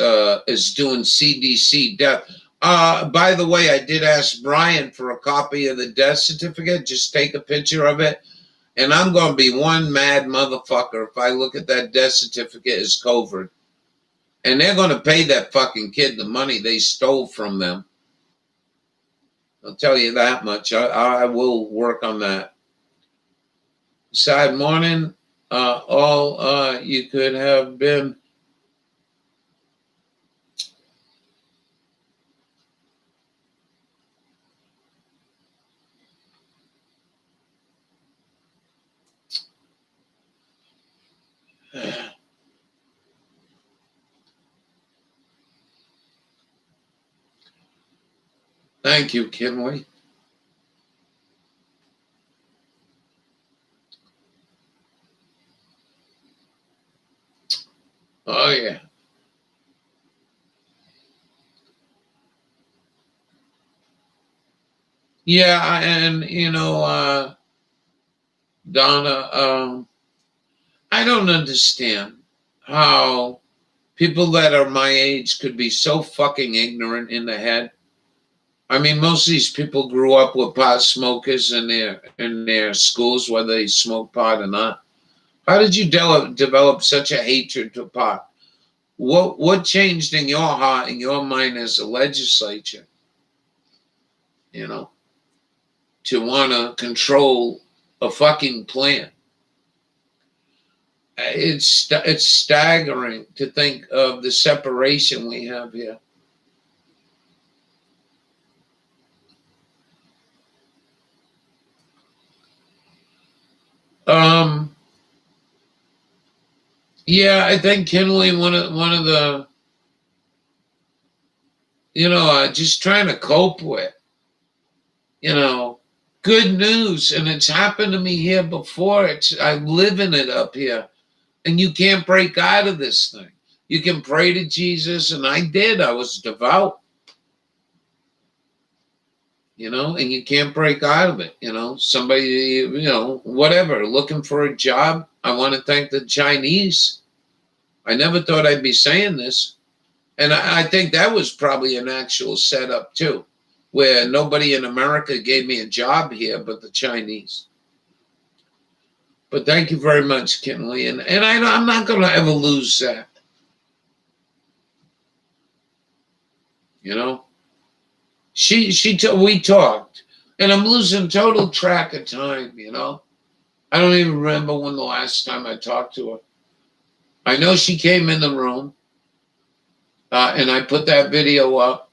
doing CDC death. By the way, I did ask Brian for a copy of the death certificate. Just take a picture of it. And I'm going to be one mad motherfucker if I look at that death certificate as COVID. And they're going to pay that fucking kid the money they stole from them. I'll tell you that much. I will work on that. Sad morning. All you could have been. Thank you, Kinley. Oh, yeah. Yeah, and, Donna, I don't understand how people that are my age could be so fucking ignorant in the head. I mean, most of these people grew up with pot smokers in their schools, whether they smoke pot or not. How did you develop such a hatred to pot? What changed in your heart, in your mind as a legislature, to want to control a fucking plant? It's staggering to think of the separation we have here. Yeah, I think Kinley one of the just trying to cope with good news, and it's happened to me here before. I'm living it up here, and you can't break out of this thing. You can pray to Jesus, and I did. I was devout, and you can't break out of it. Somebody, whatever, looking for a job. I want to thank the Chinese. I never thought I'd be saying this. And I think that was probably an actual setup too, where nobody in America gave me a job here but the Chinese. But thank you very much, Kinley. And I'm not going to ever lose that. We talked, and I'm losing total track of time, I don't even remember when the last time I talked to her. I know she came in the room, and I put that video up,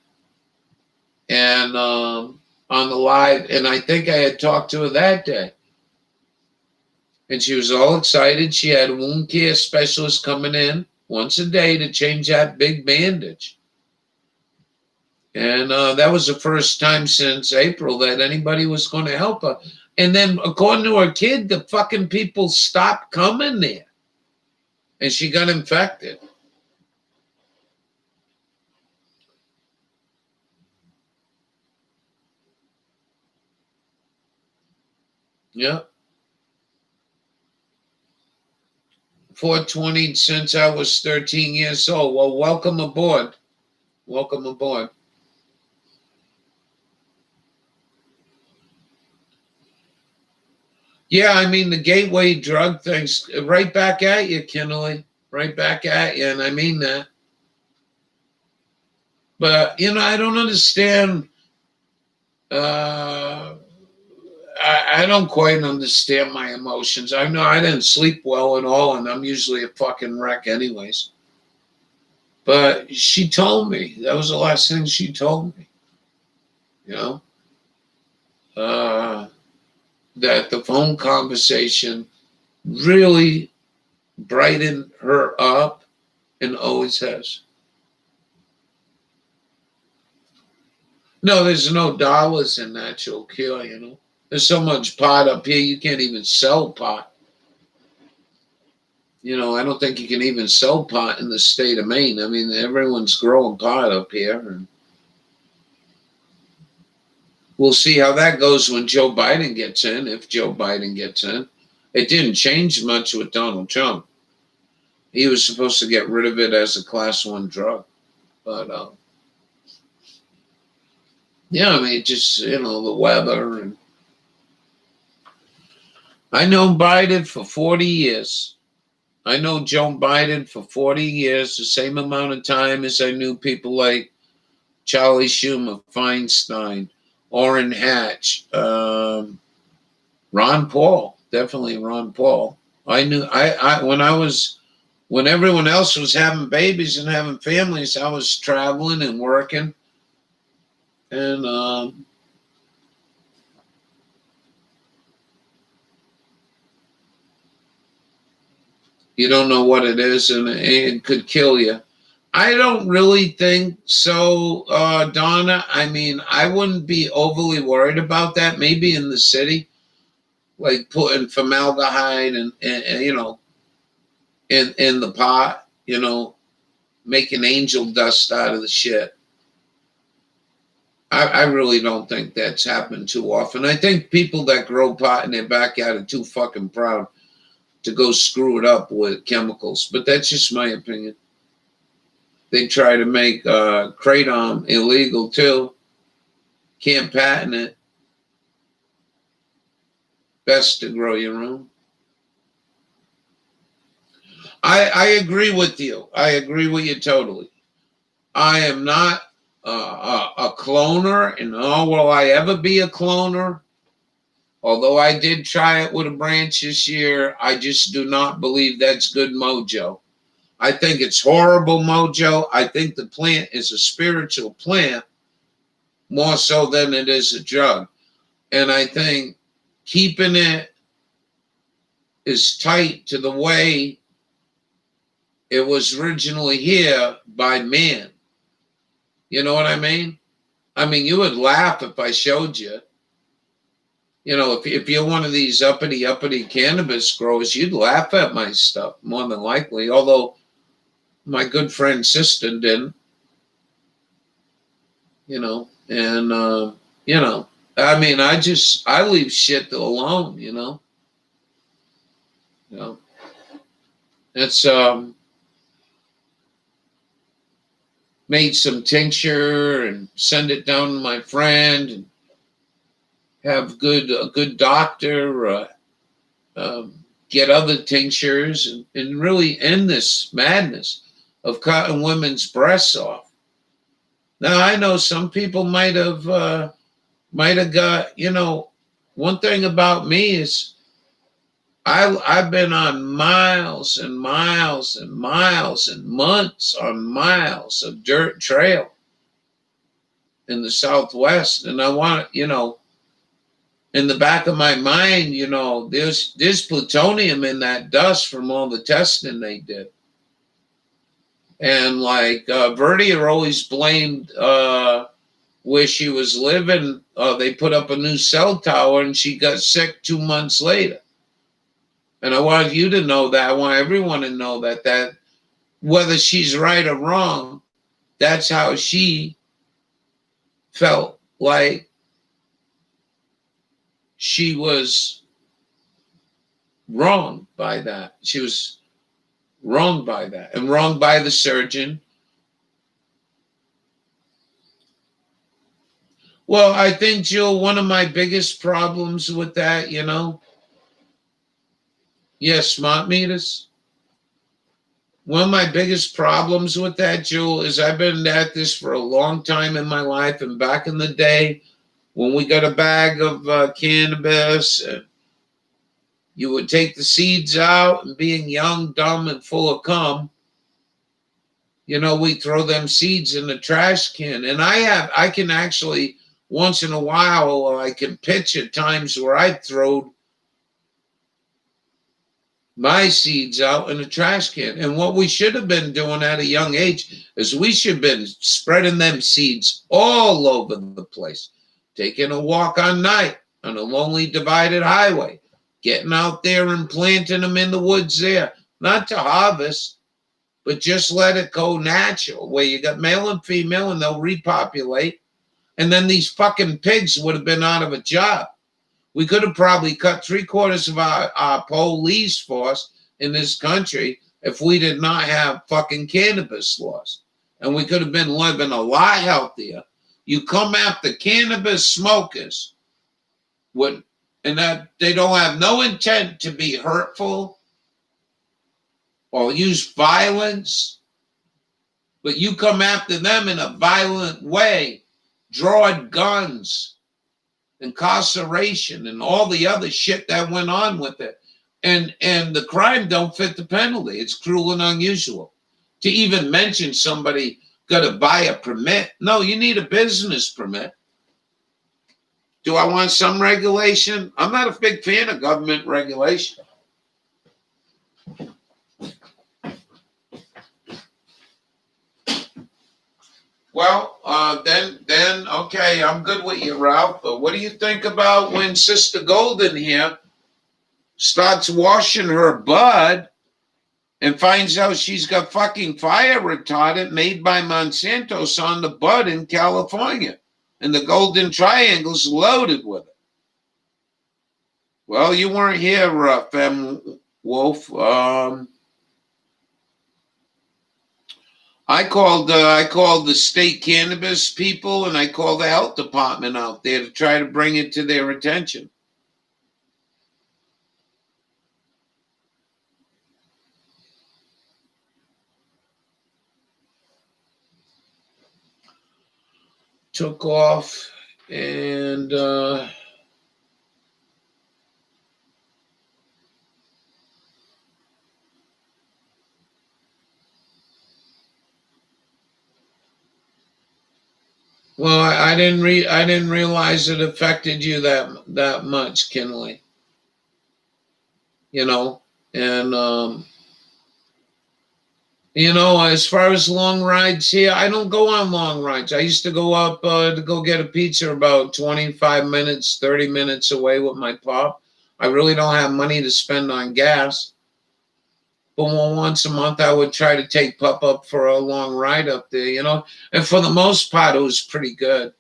and on the live, and I think I had talked to her that day. And she was all excited. She had a wound care specialist coming in once a day to change that big bandage. And that was the first time since April that anybody was going to help her. And then, according to her kid, the fucking people stopped coming there. And she got infected. Yeah. 420 since I was 13 years old. Well, welcome aboard. Welcome aboard. Yeah, I mean, the gateway drug thing's right back at you, Kinley. Right back at you, and I mean that. But, I don't understand. Uh, I don't quite understand my emotions. I know I didn't sleep well at all, and I'm usually a fucking wreck anyways. But she told me. That was the last thing she told me. You know? That the phone conversation really brightened her up and always has. No, there's no dollars in natural cure. There's so much pot up here, you can't even sell pot. I don't think you can even sell pot in the state of Maine. I mean, everyone's growing pot up here. And we'll see how that goes when Joe Biden gets in, if Joe Biden gets in. It didn't change much with Donald Trump. He was supposed to get rid of it as a class 1 drug. But, yeah, I mean, just, the weather. And I know Biden for 40 years. I know Joe Biden for 40 years, the same amount of time as I knew people like Charlie Schumer, Feinstein, Orrin Hatch, Ron Paul, definitely Ron Paul. I knew when everyone else was having babies and having families, I was traveling and working. And you don't know what it is, and it could kill you. I don't really think so, Donna. I mean, I wouldn't be overly worried about that. Maybe in the city, like putting formaldehyde and in the pot, making angel dust out of the shit. I really don't think that's happened too often. I think people that grow pot in their backyard are too fucking proud to go screw it up with chemicals. But that's just my opinion. They try to make kratom illegal too. Can't patent it. Best to grow your own. I agree with you. I agree with you totally. I am not a cloner, and nor will I ever be a cloner. Although I did try it with a branch this year, I just do not believe that's good mojo. I think it's horrible mojo. I think the plant is a spiritual plant more so than it is a drug. And I think keeping it is tight to the way it was originally here by man. You know what I mean? I mean, you would laugh if I showed you. If you're one of these uppity cannabis growers, you'd laugh at my stuff more than likely. Although my good friend sister didn't. And I mean, I leave shit alone. It's made some tincture and send it down to my friend and have a good doctor get other tinctures and really end this madness of cutting women's breasts off. Now I know some people might have got, one thing about me is I've been on miles and miles and miles and months on miles of dirt trail in the Southwest. And I want, in the back of my mind, there's plutonium in that dust from all the testing they did. And like Verdia always blamed where she was living, they put up a new cell tower and she got sick 2 months later. And I want you to know that. I want everyone to know that whether she's right or wrong, that's how she felt like she was wronged by that. She was wronged by that and wronged by the surgeon. Well, I think, Jill, one of my biggest problems with that, smart meters. One of my biggest problems with that, Jewel, is I've been at this for a long time in my life. And back in the day, when we got a bag of cannabis, and you would take the seeds out, and being young, dumb, and full of cum, we throw them seeds in the trash can. And I can actually, once in a while, I can picture times where I throw my seeds out in a trash can. And what we should have been doing at a young age is we should have been spreading them seeds all over the place, taking a walk on night on a lonely divided highway, getting out there and planting them in the woods there, not to harvest, but just let it go natural, where you got male and female and they'll repopulate. And then these fucking pigs would have been out of a job. We could have probably cut 3/4 of our police force in this country if we did not have fucking cannabis laws. And we could have been living a lot healthier. You come after cannabis smokers and that they don't have no intent to be hurtful or use violence, but you come after them in a violent way, drawing guns, incarceration, and all the other shit that went on with it. And the crime don't fit the penalty. It's cruel and unusual. To even mention somebody got to buy a permit. No, you need a business permit. Do I want some regulation? I'm not a big fan of government regulation. Well, then, okay, I'm good with you, Ralph. But what do you think about when Sister Golden here starts washing her bud and finds out she's got fucking fire retardant made by Monsanto's on the bud in California, and the Golden Triangle's loaded with it? Well, you weren't here, Fem Wolf. I called the state cannabis people, and I called the health department out there to try to bring it to their attention. Took off, and well, I didn't realize it affected you that much, Kinley. And as far as long rides here, I don't go on long rides. I used to go up to go get a pizza about 25 minutes, 30 minutes away with my pop. I really don't have money to spend on gas. But once a month, I would try to take Pup up for a long ride up there, And for the most part, it was pretty good.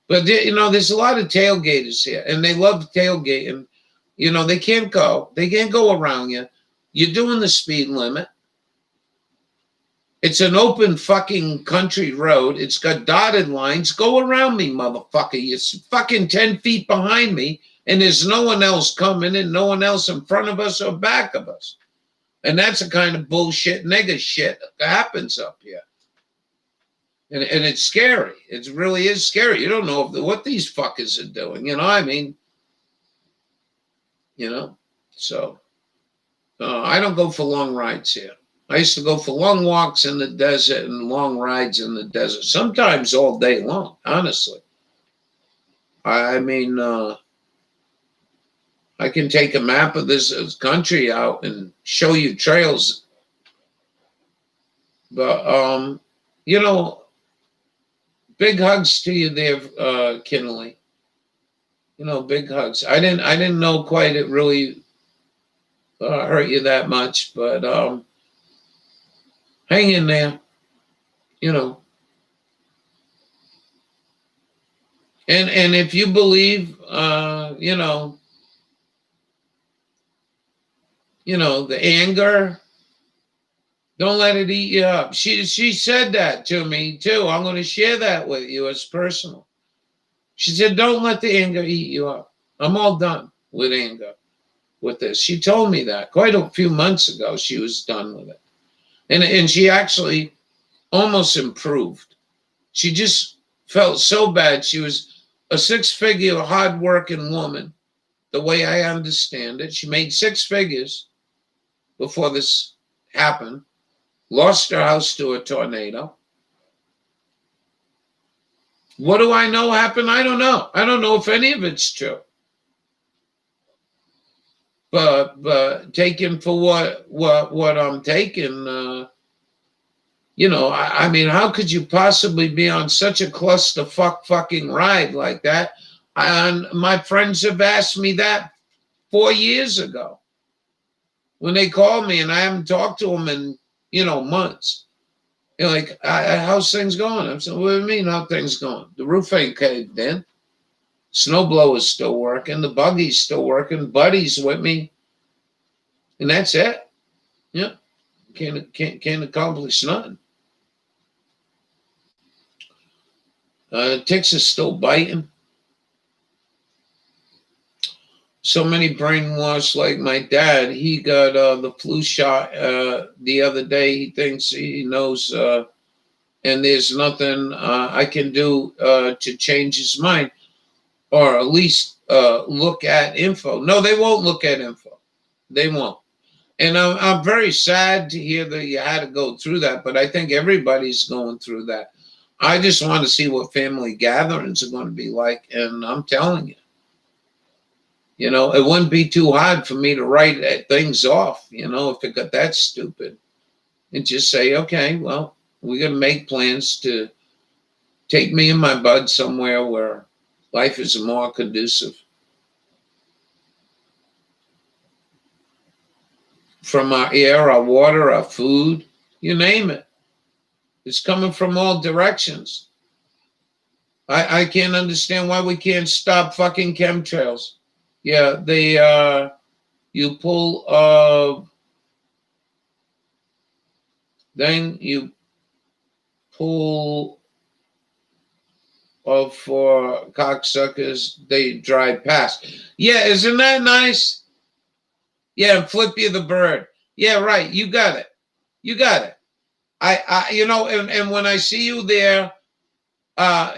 But, there's a lot of tailgaters here, and they love tailgating. They can't go. They can't go around you. You're doing the speed limit. It's an open fucking country road. It's got dotted lines. Go around me, motherfucker. It's fucking 10 feet behind me, and there's no one else coming and no one else in front of us or back of us. And that's the kind of bullshit, nigga shit that happens up here. And it's scary. It really is scary. You don't know what these fuckers are doing. So I don't go for long rides here. I used to go for long walks in the desert and long rides in the desert, sometimes all day long, honestly. I can take a map of this country out and show you trails. But, Big hugs to you there, Kinley. You know, big hugs. I didn't know quite it really hurt you that much, but hang in there. You know, and if you believe, the anger, don't let it eat you up. She said that to me too. I'm going to share that with you as personal. She said, don't let the anger eat you up. I'm all done with anger with this. She told me that quite a few months ago. She was done with it. And she actually almost improved. She just felt so bad. She was a six-figure, hard-working woman, the way I understand it. She made six figures before this happened, lost her house to a tornado. What do I know happened? I don't know. I don't know if any of it's true. But taken for what I'm taking, I mean, how could you possibly be on such a clusterfuck fucking ride like that? And my friends have asked me that 4 years ago when they called me, and I haven't talked to them in, months. You're like, how's things going? I'm saying, what do you mean, how things going? The roof ain't caved in. Snowblower's still working. The buggy's still working. Buddy's with me. And that's it. Yeah. Can't accomplish nothing. Ticks are still biting. So many brainwashed, like my dad. He got the flu shot the other day. He thinks he knows, and there's nothing I can do to change his mind, or at least look at info. No, they won't look at info. They won't. And I'm very sad to hear that you had to go through that, but I think everybody's going through that. I just want to see what family gatherings are going to be like, and I'm telling you, it wouldn't be too hard for me to write things off, if it got that stupid, and just say, okay, well, we're going to make plans to take me and my bud somewhere where life is more conducive. From our air, our water, our food, you name it. It's coming from all directions. I can't understand why we can't stop fucking chemtrails. Yeah, you pull then you pull for cocksuckers, they drive past. Yeah, isn't that nice? Yeah, and flip you the bird. Yeah, right. You got it. You got it. And when I see you there,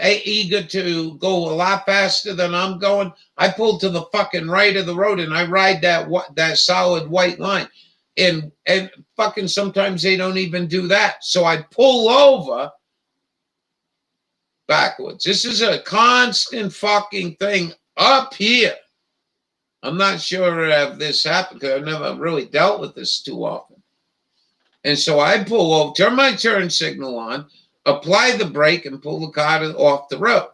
eager to go a lot faster than I'm going, I pull to the fucking right of the road and I ride that solid white line. And fucking sometimes they don't even do that. So I pull over backwards. This is a constant fucking thing up here. I'm not sure if this happened because I've never really dealt with this too often. And so I pull over, turn my turn signal on, apply the brake, and pull the car off the road.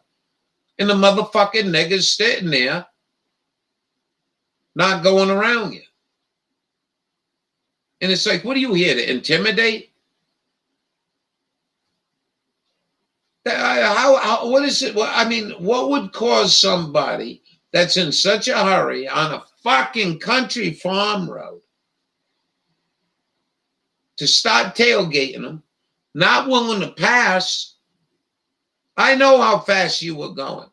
And the motherfucking nigger's sitting there, not going around you. And it's like, what are you here to intimidate? What is it? Well, I mean, what would cause somebody that's in such a hurry on a fucking country farm road to start tailgating them, not willing to pass? I know how fast you were going.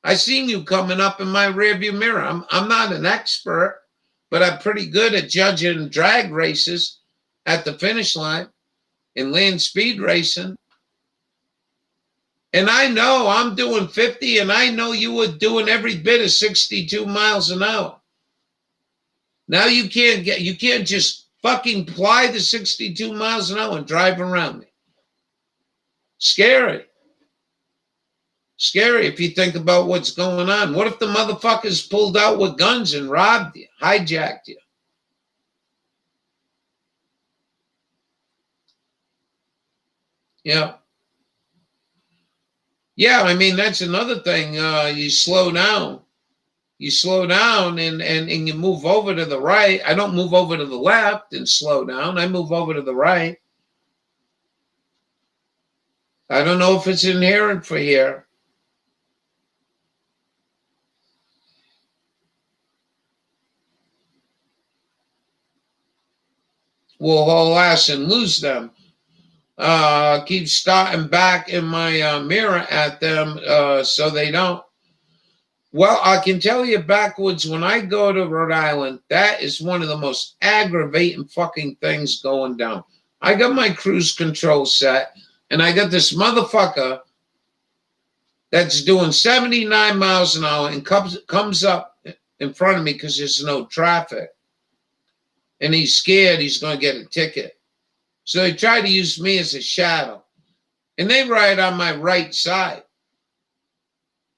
I seen you coming up in my rearview mirror. I'm not an expert, but I'm pretty good at judging drag races at the finish line and land speed racing. And I know I'm doing 50, and I know you were doing every bit of 62 miles an hour. Now you can't just fucking fly the 62 miles an hour and drive around me. Scary. Scary if you think about what's going on. What if the motherfuckers pulled out with guns and robbed you, hijacked you? Yeah. Yeah, I mean, that's another thing. You slow down. You slow down and you move over to the right. I don't move over to the left and slow down. I move over to the right. I don't know if it's inherent for here. We'll haul ass and lose them. Keep starting back in my mirror at them so they don't. Well, I can tell you backwards, when I go to Rhode Island, that is one of the most aggravating fucking things going down. I got my cruise control set, and I got this motherfucker that's doing 79 miles an hour and comes up in front of me because there's no traffic. And he's scared he's going to get a ticket. So they try to use me as a shadow. And they ride on my right side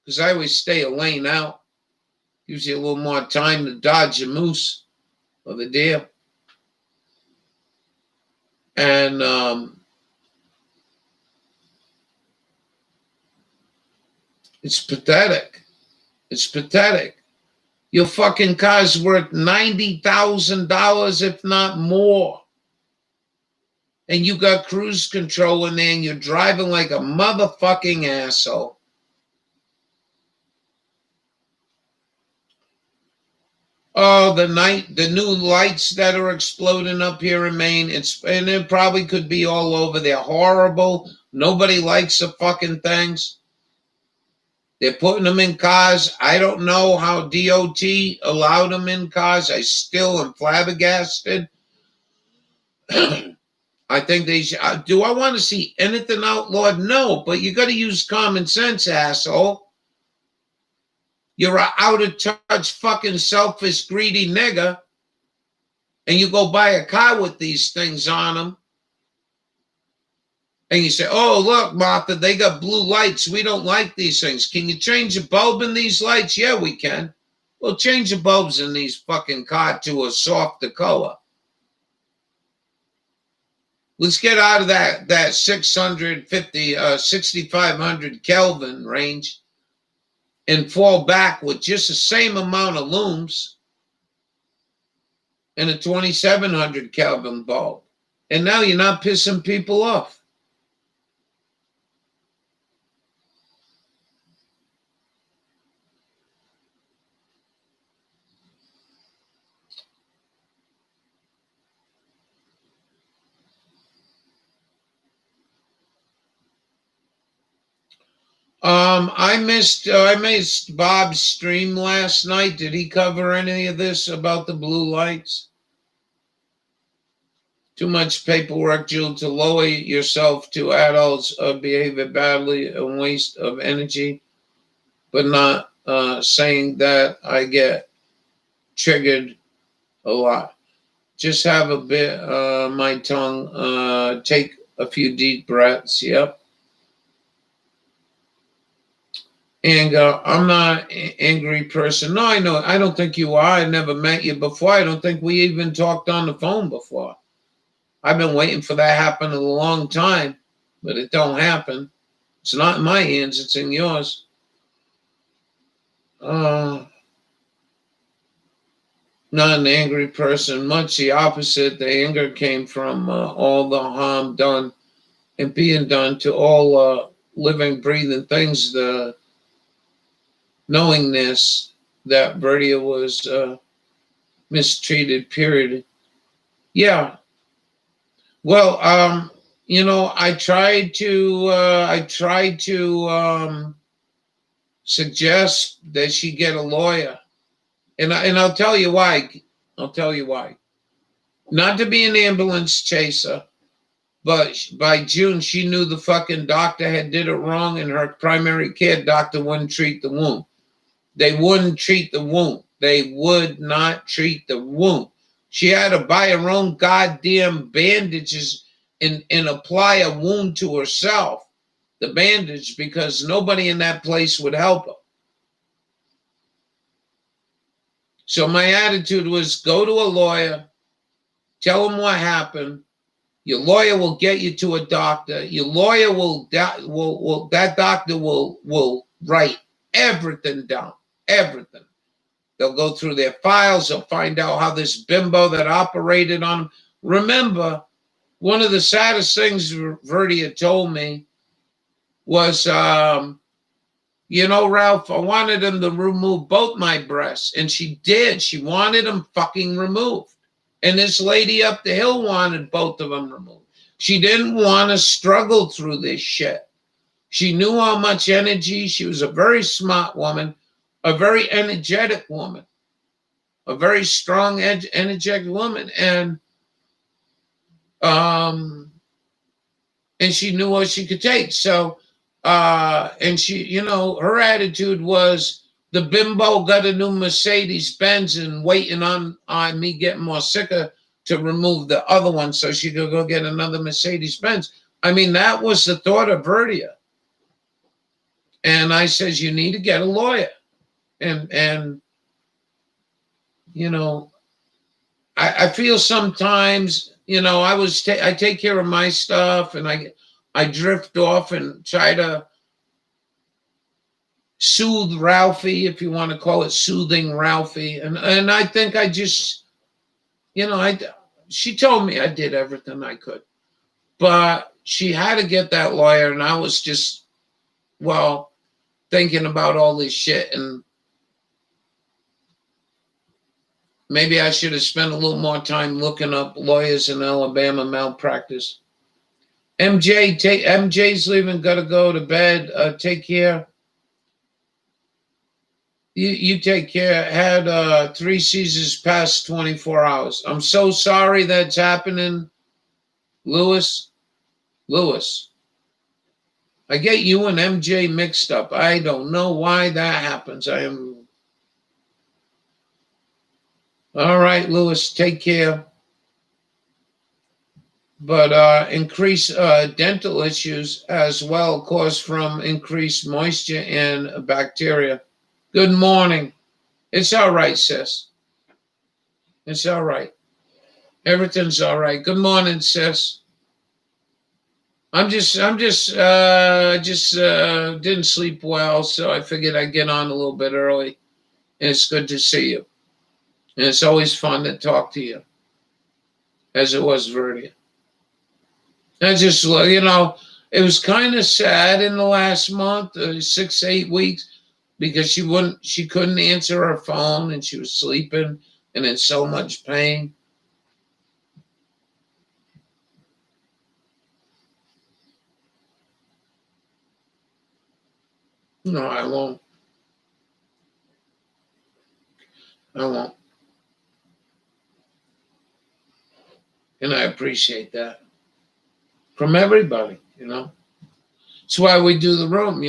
because I always stay a lane out. Gives you a little more time to dodge a moose or the deer. And it's pathetic. It's pathetic. Your fucking car's worth $90,000, if not more. And you got cruise control in there and you're driving like a motherfucking asshole. Oh, the new lights that are exploding up here in Maine, and it probably could be all over. They're horrible. Nobody likes the fucking things. They're putting them in cars. I don't know how DOT allowed them in cars. I still am flabbergasted. I think they should. Do I want to see anything outlawed? No, but you got to use common sense, asshole. You're an out of touch, fucking selfish, greedy nigger, and you go buy a car with these things on them, and you say, "Oh, look, Martha, they got blue lights. We don't like these things. Can you change a bulb in these lights?" Yeah, we can. Well, change the bulbs in these fucking car to a softer color. Let's get out of that 650, 6,500 Kelvin range and fall back with just the same amount of looms and a 2,700 Kelvin bulb. And now you're not pissing people off. I missed Bob's stream last night. Did he cover any of this about the blue lights? Too much paperwork, Jill, to lower yourself to adults behavior badly, a waste of energy, but not saying that I get triggered a lot. Just have a bit, my tongue, take a few deep breaths. Yep. Anger. I'm not an angry person. No, I know. I don't think you are. I never met you before. I don't think we even talked on the phone before. I've been waiting for that to happen a long time, but it don't happen. It's not in my hands. It's in yours. Not an angry person. Much the opposite. The anger came from all the harm done and being done to all living, breathing things. The knowingness that Verdia was mistreated, period. Yeah. Well, I tried to suggest that she get a lawyer. And I'll tell you why. I'll tell you why. Not to be an ambulance chaser, but by June, she knew the fucking doctor had did it wrong and her primary care doctor wouldn't treat the wound. They wouldn't treat the wound. They would not treat the wound. She had to buy her own goddamn bandages and apply a wound to herself, the bandage, because nobody in that place would help her. So my attitude was go to a lawyer, tell him what happened. Your lawyer will get you to a doctor. Your lawyer that doctor will write everything down, everything. They'll go through their files. They'll find out how this bimbo that operated on them. Remember, one of the saddest things Verdia told me was, Ralph, I wanted him to remove both my breasts. And she did. She wanted them fucking removed. And this lady up the hill wanted both of them removed. She didn't want to struggle through this shit. She knew how much energy. She was a very smart woman, a very energetic woman, a very strong, energetic woman. And she knew what she could take. So, and she, her attitude was, the bimbo got a new Mercedes Benz and waiting on me getting more sicker to remove the other one so she could go get another Mercedes Benz. I mean, that was the thought of Verdia. And I says, you need to get a lawyer. And I feel sometimes, I take care of my stuff and I drift off and try to soothe Ralphie, if you want to call it soothing Ralphie. And I think I just, she told me I did everything I could, but she had to get that lawyer. And I was just, thinking about all this shit. And maybe I should have spent a little more time looking up lawyers in Alabama malpractice. MJ's leaving, gotta go to bed. Take care. You take care. Had 3 Caesars past 24 hours. I'm so sorry that's happening, Lewis. I get you and MJ mixed up. I don't know why that happens. All right, Lewis, take care. But increased dental issues as well caused from increased moisture and bacteria. Good morning. It's all right, sis. It's all right. Everything's all right. Good morning, sis. I'm just didn't sleep well, so I figured I'd get on a little bit early. And it's good to see you. And it's always fun to talk to you, as it was Verdia. I just, it was kind of sad in the last month, 6 to 8 weeks, because she couldn't answer her phone and she was sleeping and in so much pain. No, I won't. And I appreciate that from everybody, That's why we do the room,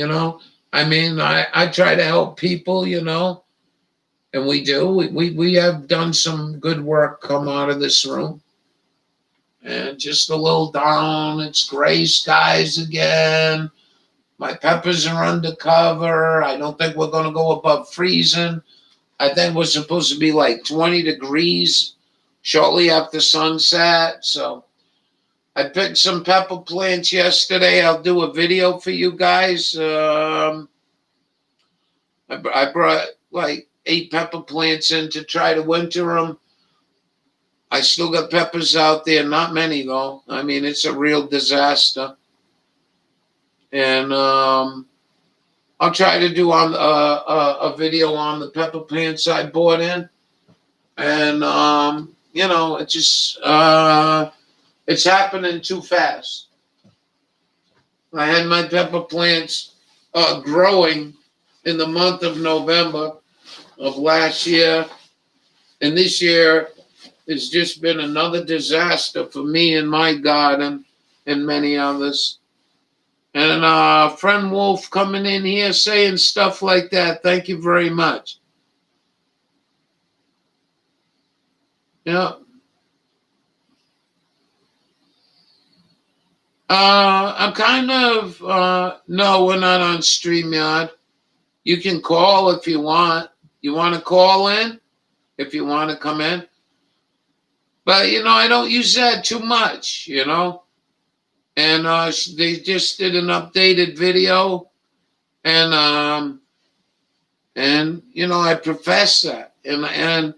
I mean, I try to help people, and we do. We have done some good work come out of this room. And just a little down. It's gray skies again. My peppers are undercover. I don't think we're going to go above freezing. I think we're supposed to be like 20 degrees shortly after sunset. So I picked some pepper plants yesterday. I'll do a video for you guys. I brought like 8 pepper plants in to try to winter them. I still got peppers out there. Not many, though. I mean, it's a real disaster. And I'll try to do on a video on the pepper plants I bought in. And, it just, it's happening too fast. I had my pepper plants growing in the month of November of last year. And this year, it's just been another disaster for me and my garden and many others. And friend Wolf coming in here saying stuff like that. Thank you very much. Yeah. I'm kind of, no, we're not on StreamYard. You can call if you want. You want to call in? If you want to come in? But I don't use that too much. And they just did an updated video, and I profess that, and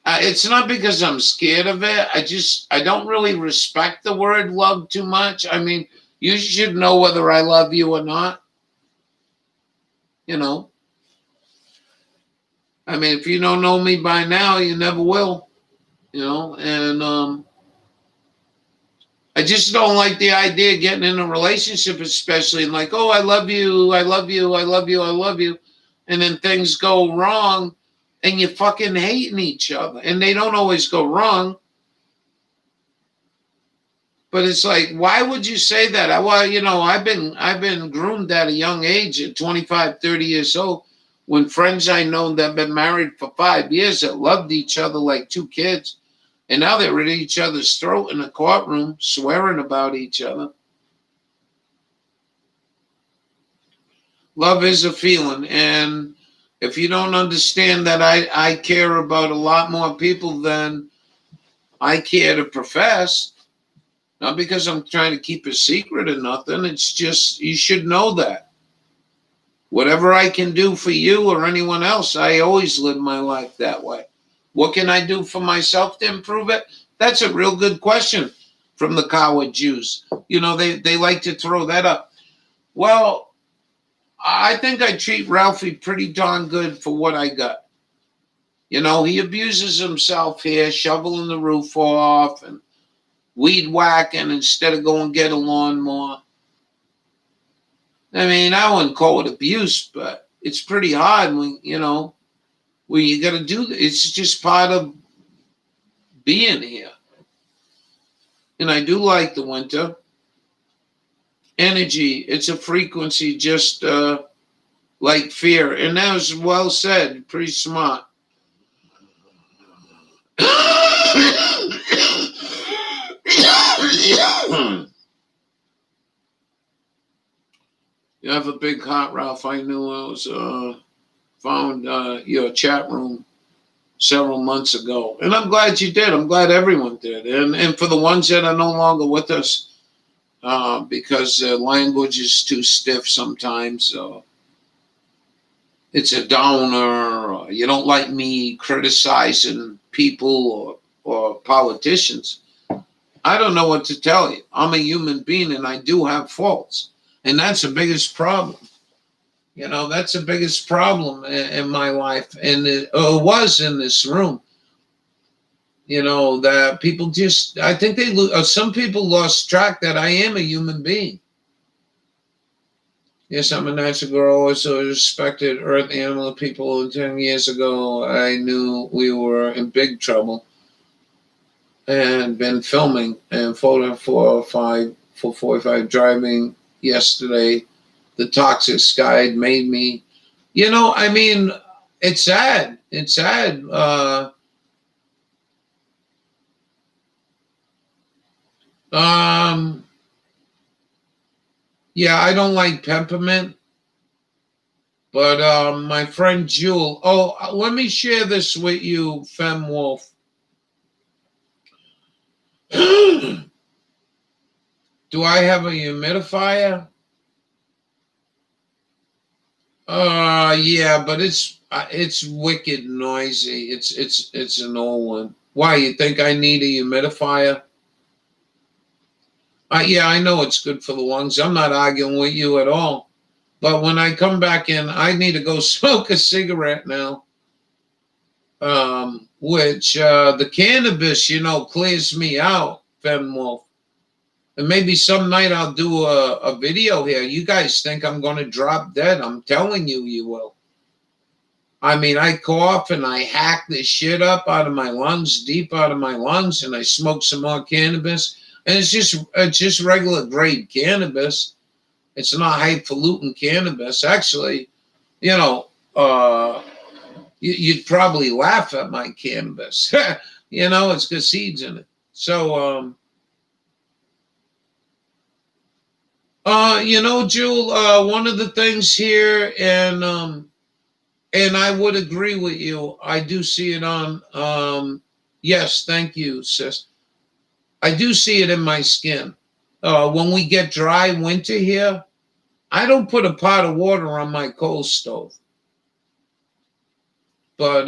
it's not because I'm scared of it. I don't really respect the word love too much. I mean, you should know whether I love you or not. I mean, if you don't know me by now, you never will. And I just don't like the idea of getting in a relationship, especially and like, oh, I love you, I love you, I love you, I love you. And then things go wrong and you fucking hating each other. And they don't always go wrong. But it's like, why would you say that? Well, I've been groomed at a young age at 25, 30 years old, when friends I know that have been married for 5 years that loved each other like two kids. And now they're at each other's throat in a courtroom, swearing about each other. Love is a feeling. And if you don't understand that I care about a lot more people than I care to profess, not because I'm trying to keep a secret or nothing, it's just you should know that. Whatever I can do for you or anyone else, I always live my life that way. What can I do for myself to improve it? That's a real good question from the coward Jews. They like to throw that up. Well, I think I treat Ralphie pretty darn good for what I got. He abuses himself here, shoveling the roof off and weed whacking instead of going get a lawnmower. I mean, I wouldn't call it abuse, but it's pretty hard when you got to do. It's just part of being here. And I do like the winter. Energy, it's a frequency just like fear. And that was well said, pretty smart. You have a big heart, Ralph. I knew I was found your chat room several months ago. And I'm glad you did. I'm glad everyone did. And for the ones that are no longer with us, because language is too stiff sometimes. It's a downer. Or you don't like me criticizing people or politicians. I don't know what to tell you. I'm a human being and I do have faults. And that's the biggest problem. That's the biggest problem in my life. And it was in this room. That people just, I think some people lost track that I am a human being. Yes, I'm a natural girl, also respected earth animal people. 10 years ago, I knew we were in big trouble and been filming and photo 445 driving yesterday. The toxic sky made me, I mean, it's sad. It's sad. Yeah, I don't like peppermint, but my friend Jewel. Oh, let me share this with you, Fem Wolf. Do I have a humidifier? Yeah, but it's wicked noisy. It's an old one. Why, you think I need a humidifier? Yeah, I know it's good for the lungs. I'm not arguing with you at all. But when I come back in, I need to go smoke a cigarette now. Which the cannabis, clears me out, Fem Wolf. And maybe some night I'll do a video here. You guys think I'm going to drop dead. I'm telling you, you will. I mean, I cough and I hack this shit up out of my lungs, deep out of my lungs, and I smoke some more cannabis. And it's just regular grade cannabis. It's not highfalutin cannabis. Actually, you'd probably laugh at my cannabis. It's got seeds in it. So, Jewel, one of the things here, and I would agree with you. I do see it on. Yes, thank you, sis. I do see it in my skin. When we get dry winter here, I don't put a pot of water on my coal stove. But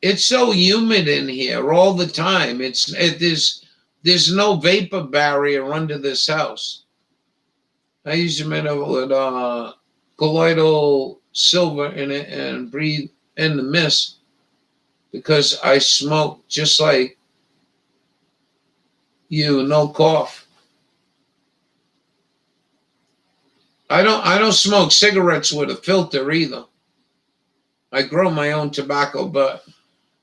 it's so humid in here all the time. There's no vapor barrier under this house. I use them with colloidal silver in it and breathe in the mist because I smoke just like you, no cough. I don't smoke cigarettes with a filter either. I grow my own tobacco, but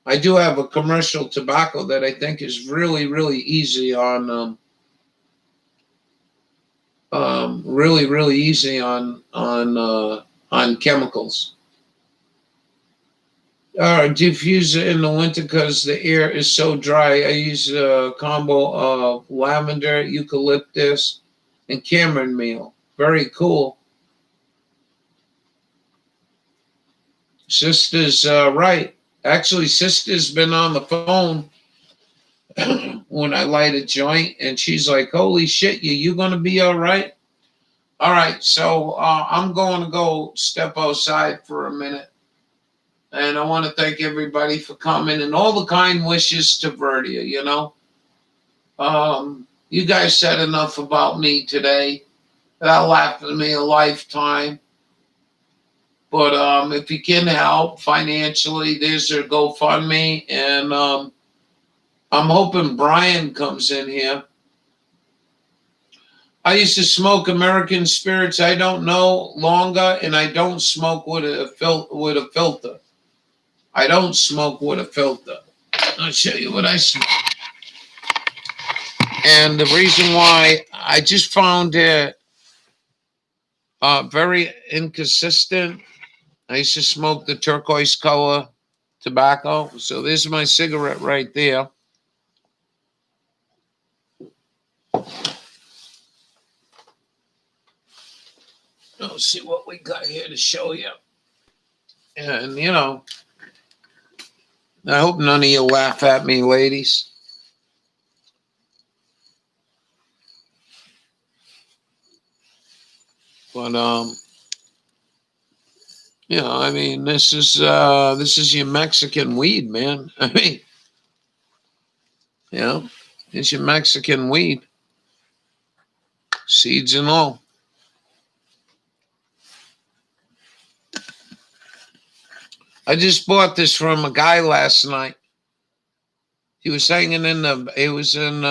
I do have a commercial tobacco that I think is really, really easy really, really easy on chemicals. Diffuser in the winter because the air is so dry. I use a combo of lavender, eucalyptus, and Cameron meal. Very cool. Sister's right. Actually, sister's been on the phone when I light a joint, and she's like, "Holy shit, you gonna be all right?" All right, so I'm going to go step outside for a minute. And I want to thank everybody for coming and all the kind wishes to Verdia, you know. You guys said enough about me today. That lasted me a lifetime. But if you can help financially, there's their GoFundMe. And I'm hoping Brian comes in here. I used to smoke American spirits. I don't know longer, and I don't smoke with a filter. I don't smoke with a filter. I'll show you what I smoke. And the reason why I just found it very inconsistent. I used to smoke the turquoise color tobacco. So there's my cigarette right there. Let's see what we got here to show you. And, you know, I hope none of you laugh at me, ladies. But, you know, I mean, this is your Mexican weed, man. I mean, you know, it's your Mexican weed. Seeds and all. I just bought this from a guy last night. He was hanging in the. He was in.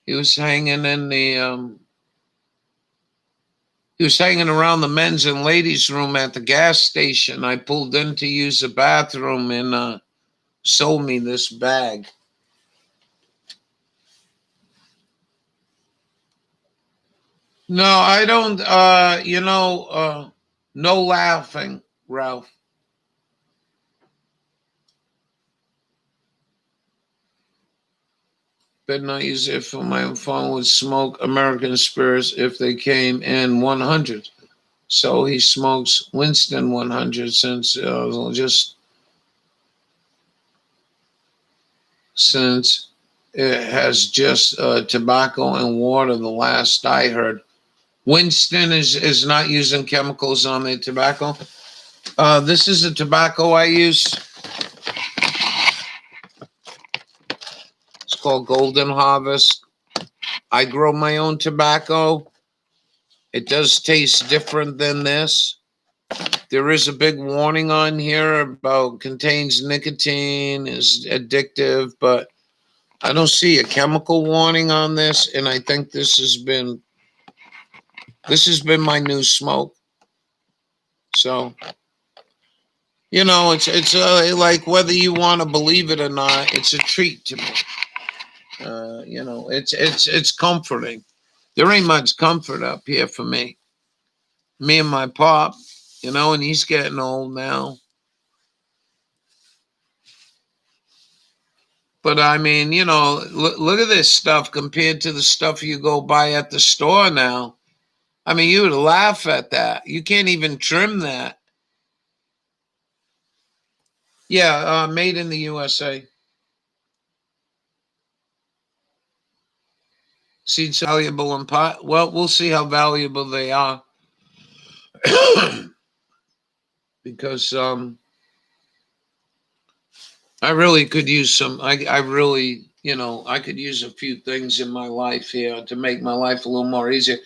He was hanging in the. He was hanging around the men's and ladies' room at the gas station. I pulled in to use the bathroom and sold me this bag. No, I don't. No laughing, Ralph. Better not use it for my phone would smoke American spirits if they came in 100. So he smokes Winston 100 since it has just tobacco and water. The last I heard, Winston is not using chemicals on the tobacco. This is the tobacco I use. It's called Golden Harvest. I grow my own tobacco. It does taste different than this. There is a big warning on here about contains nicotine, is addictive, but I don't see a chemical warning on this, and I think this has been my new smoke. So, you know, it's like whether you want to believe it or not, it's a treat to me. You know, it's comforting. There ain't much comfort up here for me. Me and my pop, you know, and he's getting old now. But I mean, you know, look at this stuff compared to the stuff you go buy at the store now. I mean, you would laugh at that. You can't even trim that. Yeah, made in the USA. Seeds valuable in pot. Well, we'll see how valuable they are. Because I really could use some. I really, I could use a few things in my life here to make my life a little more easier.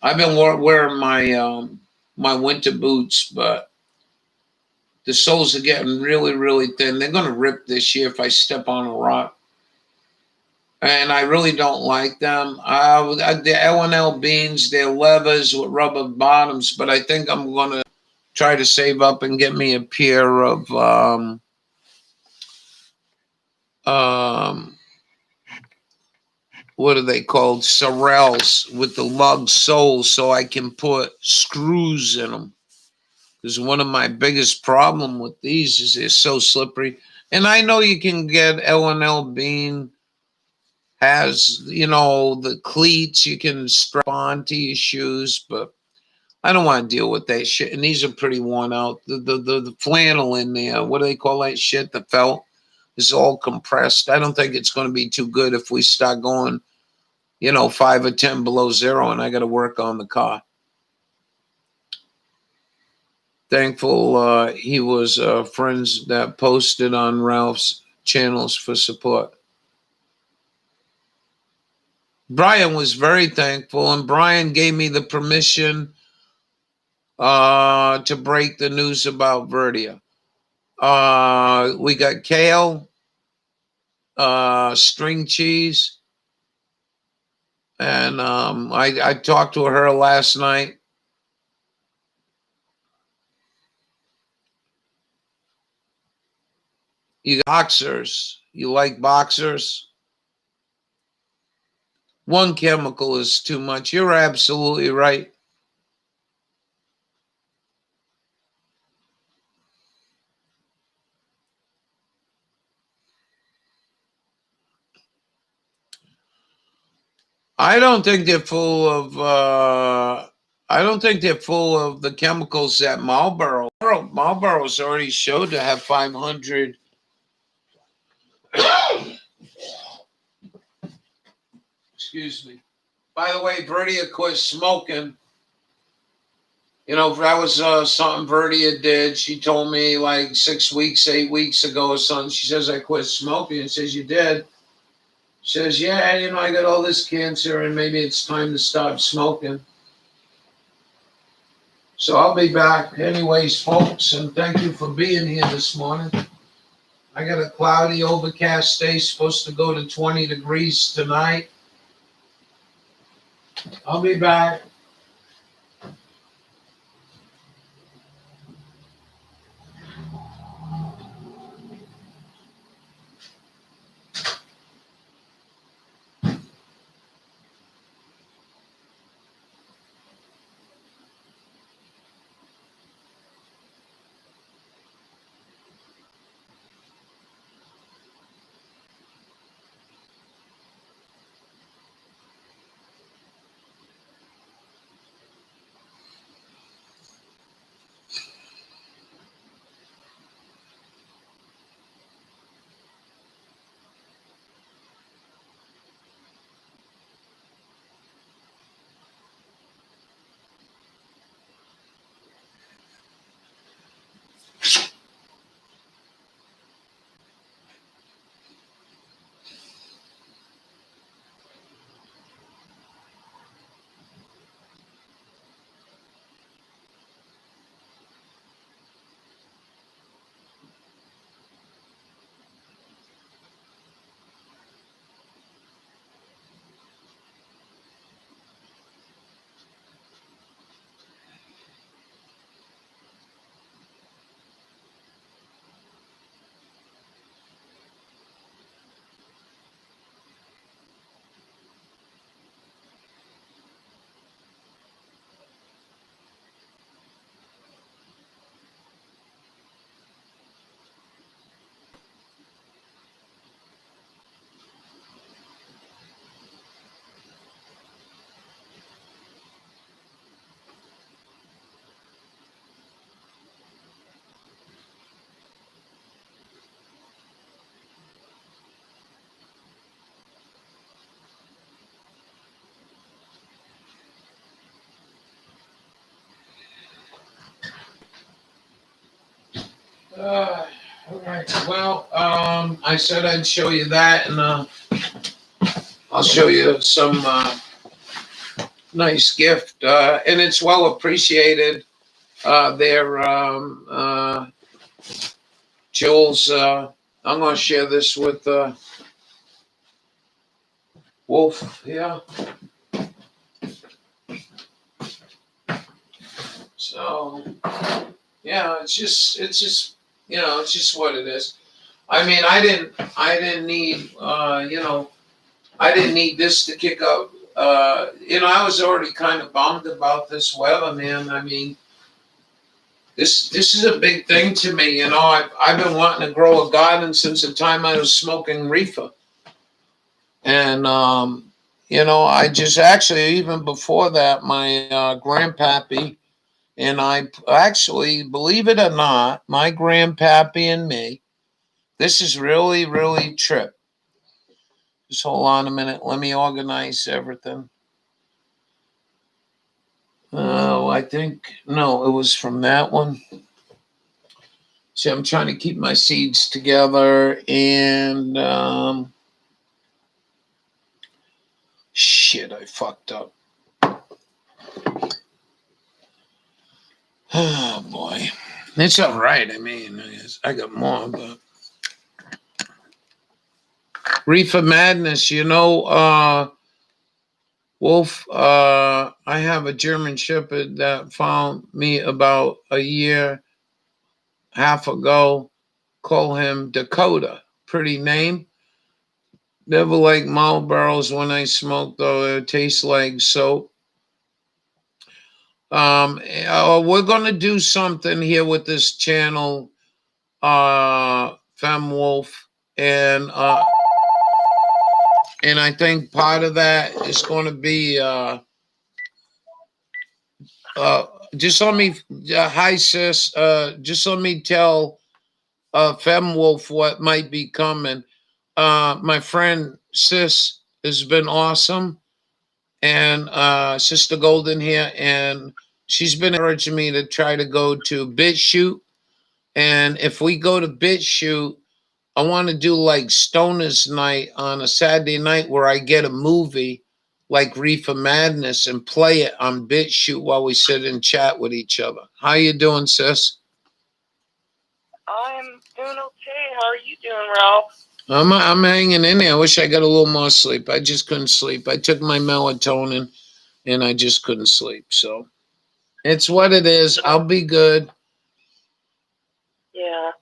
I've been wearing my winter boots, but the soles are getting really, really thin. They're going to rip this year if I step on a rock. And I really don't like them. The L&L beans, they're leathers with rubber bottoms, but I think I'm going to try to save up and get me a pair of um, what are they called? Sorels with the lug soles, so I can put screws in them. Because one of my biggest problem with these is they're so slippery. And I know you can get L&L Bean has, the cleats you can strap onto your shoes, but I don't want to deal with that shit. And these are pretty worn out. The flannel in there, what do they call that shit? The felt is all compressed. I don't think it's going to be too good if we start going, 5 or 10 below zero, and I got to work on the car. Thankful he was friends that posted on Ralph's channels for support. Brian was very thankful, and Brian gave me the permission to break the news about Verdia. We got kale, string cheese, and I talked to her last night. You boxers, you like boxers? One chemical is too much. You're absolutely right. I don't think they're full of. I don't think they're full of the chemicals that Marlboro. Marlboro's already showed to have 500. Excuse me. By the way, Verdia quit smoking. That was something Verdia did. She told me like 6 weeks, 8 weeks ago or something. She says I quit smoking. And says you did. She says, yeah, I got all this cancer and maybe it's time to stop smoking. So I'll be back anyways, folks, and thank you for being here this morning. I got a cloudy, overcast day, supposed to go to 20 degrees tonight. I'll be back. All right. Well, I said I'd show you that, and I'll show you some nice gift, and it's well appreciated. There, Jules. I'm gonna share this with Wolf. Yeah. So, yeah, it's just, it's just what it is. I mean, I didn't need, I didn't need this to kick up. I was already kind of bummed about this weather, man. I mean, this is a big thing to me. I've been wanting to grow a garden since the time I was smoking reefer, and I just actually even before that, my grandpappy and I actually, believe it or not, my grandpappy and me. This is really, really trip. Just hold on a minute. Let me organize everything. Oh, I think, no, it was from that one. See, I'm trying to keep my seeds together and shit, I fucked up. Oh boy. It's all right. I mean, I got more, but Reefer Madness, Wolf, I have a German Shepherd that found me about a year half ago. Call him Dakota. Pretty name. Never like Marlboros when I smoke, though. It tastes like soap. We're gonna do something here with this channel, Fem Wolf, and I think part of that is going to be uh, just let me hi sis. Just let me tell Fem Wolf what might be coming. My friend Sis has been awesome, and Sister Golden here, and she's been encouraging me to try to go to BitChute. And if we go to BitChute, I want to do like Stoner's Night on a Saturday night where I get a movie like Reefer Madness and play it on BitChute while we sit and chat with each other. How you doing, sis? I'm doing okay. How are you doing, Ralph? I'm hanging in there. I wish I got a little more sleep. I just couldn't sleep. I took my melatonin and I just couldn't sleep. So it's what it is. I'll be good. Yeah.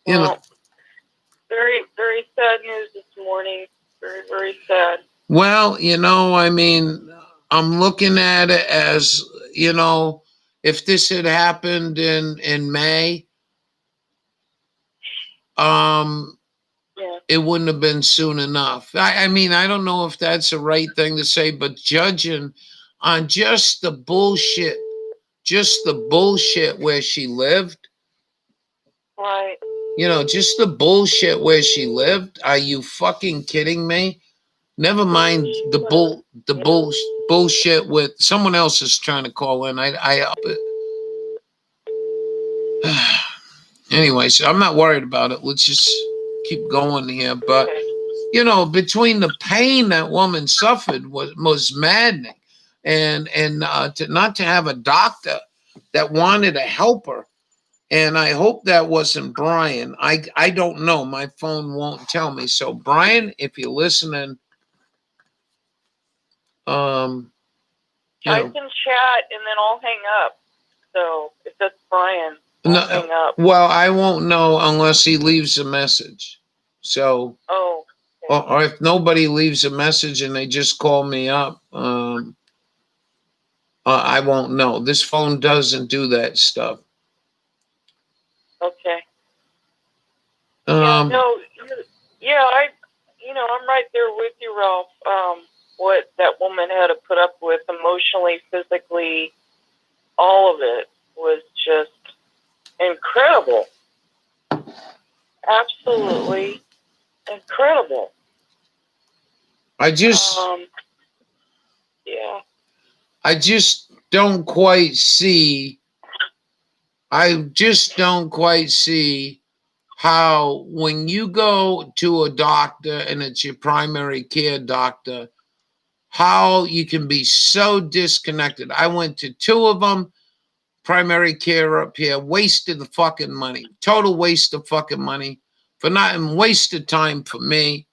You know. Well, very, very sad news this morning. Very, very sad. Well, I mean, I'm looking at it as, if this had happened in May, Yeah. it wouldn't have been soon enough. I mean, I don't know if that's the right thing to say, but judging on just the bullshit where she lived, Right. just the bullshit where she lived. Are you fucking kidding me? Never mind bullshit with someone else is trying to call in. I up it. Anyways, I'm not worried about it. Let's just keep going here. But between the pain that woman suffered was maddening, and not to have a doctor that wanted to help her. And I hope that wasn't Brian. I don't know. My phone won't tell me. So Brian, if you're listening, Type in chat and then I'll hang up. So if that's Brian, I'll hang up. Well, I won't know unless he leaves a message. So, or if nobody leaves a message and they just call me up, I won't know. This phone doesn't do that stuff. Okay. I'm right there with you, Ralph. What that woman had to put up with emotionally, physically, all of it was just incredible. Absolutely incredible. I just don't quite see. I just don't quite see how when you go to a doctor and it's your primary care doctor, how you can be so disconnected. I went to two of them, primary care up here, wasted the fucking money, total waste of fucking money for nothing, wasted time for me.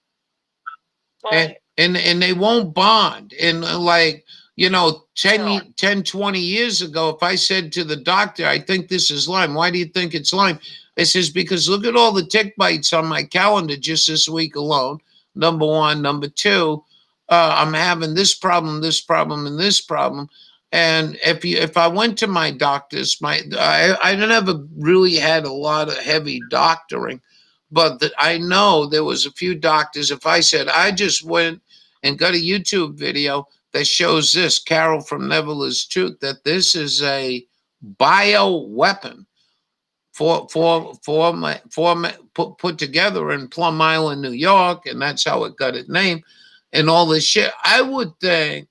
Right. And they won't bond. And like, you know, 10, No. 10, 20 years ago, if I said to the doctor, I think this is Lyme, why do you think it's Lyme? It says, because look at all the tick bites on my calendar just this week alone. Number one. Number two, I'm having this problem, and this problem. And if I went to my doctors, I never really had a lot of heavy doctoring, but I know there was a few doctors. If I said I just went and got a YouTube video that shows this, Carol from Neville is Truth, that this is a bio weapon put together in Plum Island, New York, and that's how it got its name, and all this shit. I would think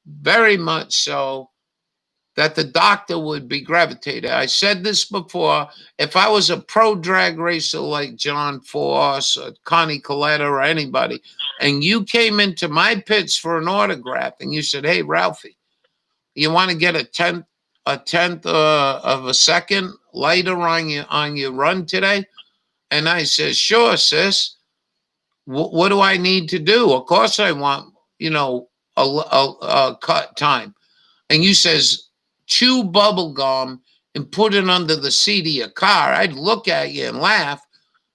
very much so that the doctor would be gravitated. I said this before. If I was a pro drag racer like John Force or Connie Coletta or anybody, and you came into my pits for an autograph and you said, "Hey, Ralphie, you want to get a tenth of a second lighter on your run today?" And I said, "Sure, sis. What do I need to do? Of course, I want a cut time." And you says, chew bubble gum and put it under the seat of your car, I'd look at you and laugh.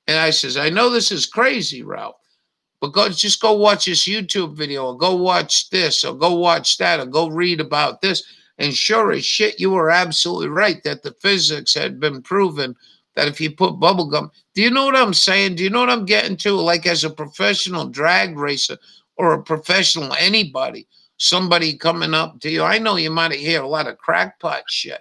And I says, I know this is crazy, Ralph, but just go watch this YouTube video, or go watch this, or go watch that, or go read about this. And sure as shit, you were absolutely right that the physics had been proven that if you put bubble gum, do you know what I'm saying? Do you know what I'm getting to? Like, as a professional drag racer or a professional anybody, somebody coming up to you, I know you might hear a lot of crackpot shit,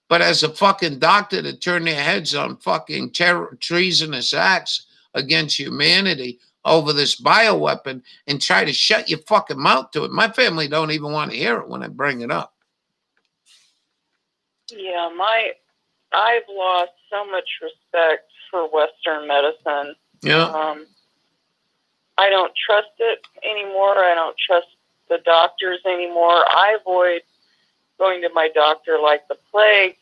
but as a fucking doctor to turn their heads on fucking treasonous acts against humanity over this bioweapon and try to shut your fucking mouth to it. My family don't even want to hear it when I bring it up. Yeah, I've lost so much respect for Western medicine. Yeah. I don't trust it anymore. I don't trust the doctors anymore. I avoid going to my doctor like the plague.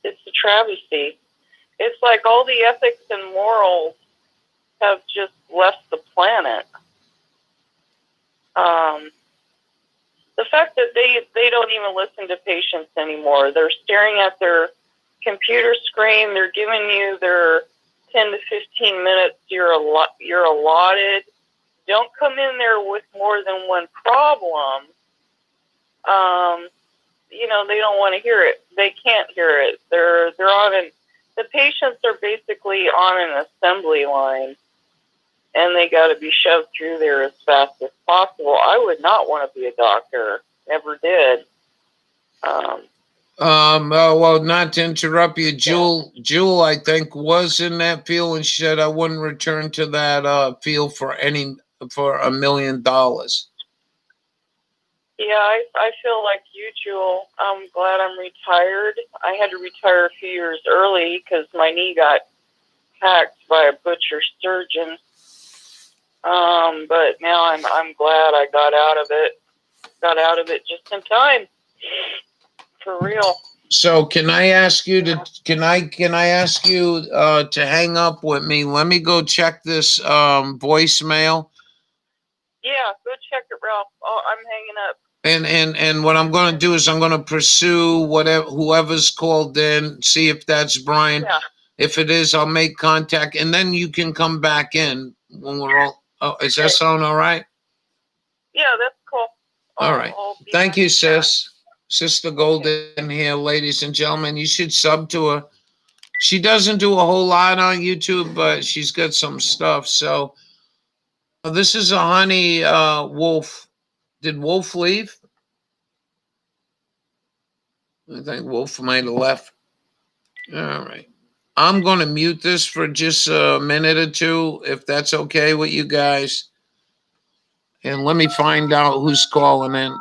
It's a travesty. It's like all the ethics and morals have just left the planet. The fact that they don't even listen to patients anymore. They're staring at their computer screen. They're giving you their 10 to 15 minutes you're allotted. Don't come in there with more than one problem. They don't want to hear it. They can't hear it. The patients are basically on an assembly line, and they got to be shoved through there as fast as possible. I would not want to be a doctor. Never did. Well, not to interrupt you, Jewel, I think was in that field, and she said I wouldn't return to that field for $1 million. Yeah, I feel like you, Jewel. I'm glad I'm retired. I had to retire a few years early because my knee got hacked by a butcher surgeon. But now I'm glad I got out of it. Got out of it just in time. For real. So can I ask you to to hang up with me? Let me go check this voicemail. Yeah, go check it, Ralph. Oh, I'm hanging up. And what I'm going to do is I'm going to pursue whoever's called in, see if that's Brian. Yeah. If it is, I'll make contact, and then you can come back in when we're all. Oh, is that sound all right? Yeah, that's cool. All right. Thank you, sis. Sister Golden here, ladies and gentlemen. You should sub to her. She doesn't do a whole lot on YouTube, but she's got some stuff. So this is a honey Wolf. Did Wolf leave? I think Wolf might have left. All right. I'm going to mute this for just a minute or two, if that's okay with you guys. And let me find out who's calling in.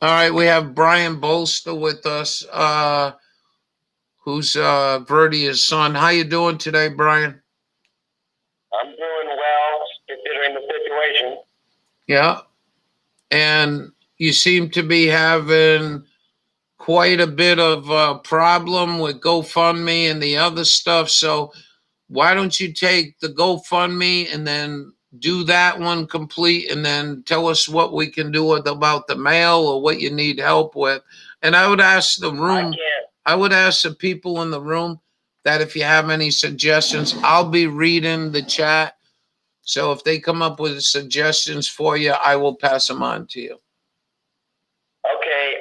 All right, we have Brian Bolster with us, who's Verdia's son. How you doing today, Brian? I'm doing well, considering the situation. Yeah, and you seem to be having quite a bit of problem with GoFundMe and the other stuff. So why don't you take the GoFundMe and then do that one complete, and then tell us what we can do about the mail or what you need help with. And I would ask the room, I would ask the people in the room that if you have any suggestions, I'll be reading the chat. So if they come up with suggestions for you, I will pass them on to you. Okay,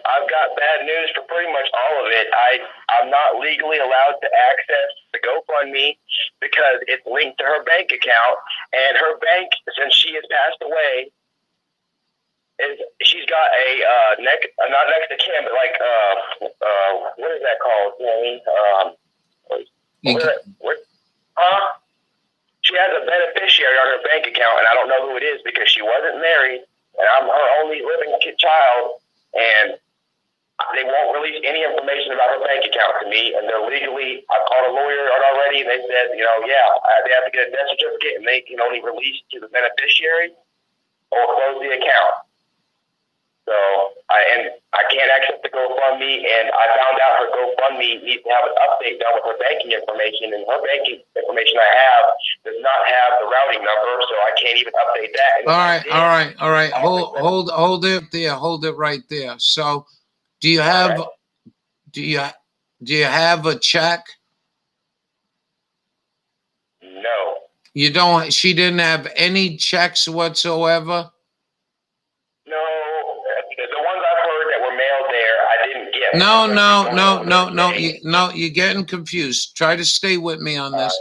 I've got bad news for pretty much all of it. I'm not legally allowed to access the GoFundMe because it's linked to her bank account, and her bank, since she has passed away, she's got a not next to kin, but like what is that called? You know what I mean? She has a beneficiary on her bank account, and I don't know who it is because she wasn't married, and I'm her only living child, and they won't release any information about her bank account to me, and they're legally, I called a lawyer already, and they said, they have to get a death certificate, and they can only release to the beneficiary or close the account. So, I can't access the GoFundMe, and I found out her GoFundMe needs to have an update done with her banking information, and her banking information I have does not have the routing number, so I can't even update that. All right. Hold it there. Hold it right there. So, do you have a check? No. You don't. She didn't have any checks whatsoever. No, the ones I've heard that were mailed there, I didn't get. No. You're getting confused. Try to stay with me on this.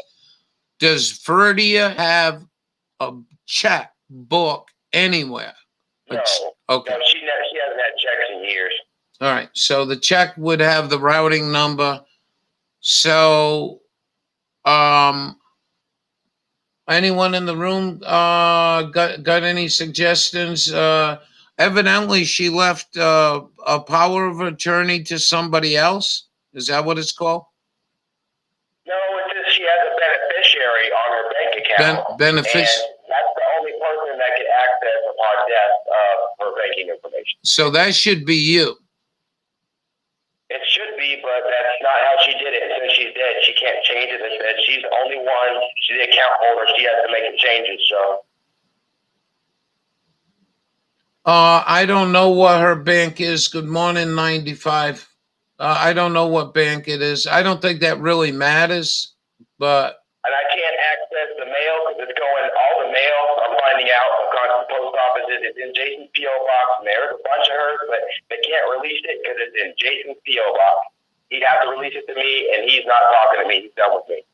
Does Verdia have a check book anywhere? No. Okay. No, she hasn't had checks in years. All right. So the check would have the routing number. So, anyone in the room got any suggestions? Evidently, she left a power of attorney to somebody else. Is that what it's called? No, it's just she has a beneficiary on her bank account. And that's the only person that can access upon death her banking information. So that should be you. It should be, but that's not how she did it. Since she's dead, she can't change it. They said she's the only one. She's the account holder. She has to make the changes. So. I don't know what her bank is. Good morning, 95. I don't know what bank it is. I don't think that really matters, but. And I can't access the mail because it's going, all the mail I'm finding out across the post offices, it's in Jason's P.O. box, and there's a bunch of hers, but they can't release it because it's in Jason's P.O. box. He'd have to release it to me, and he's not talking to me. He's done with me.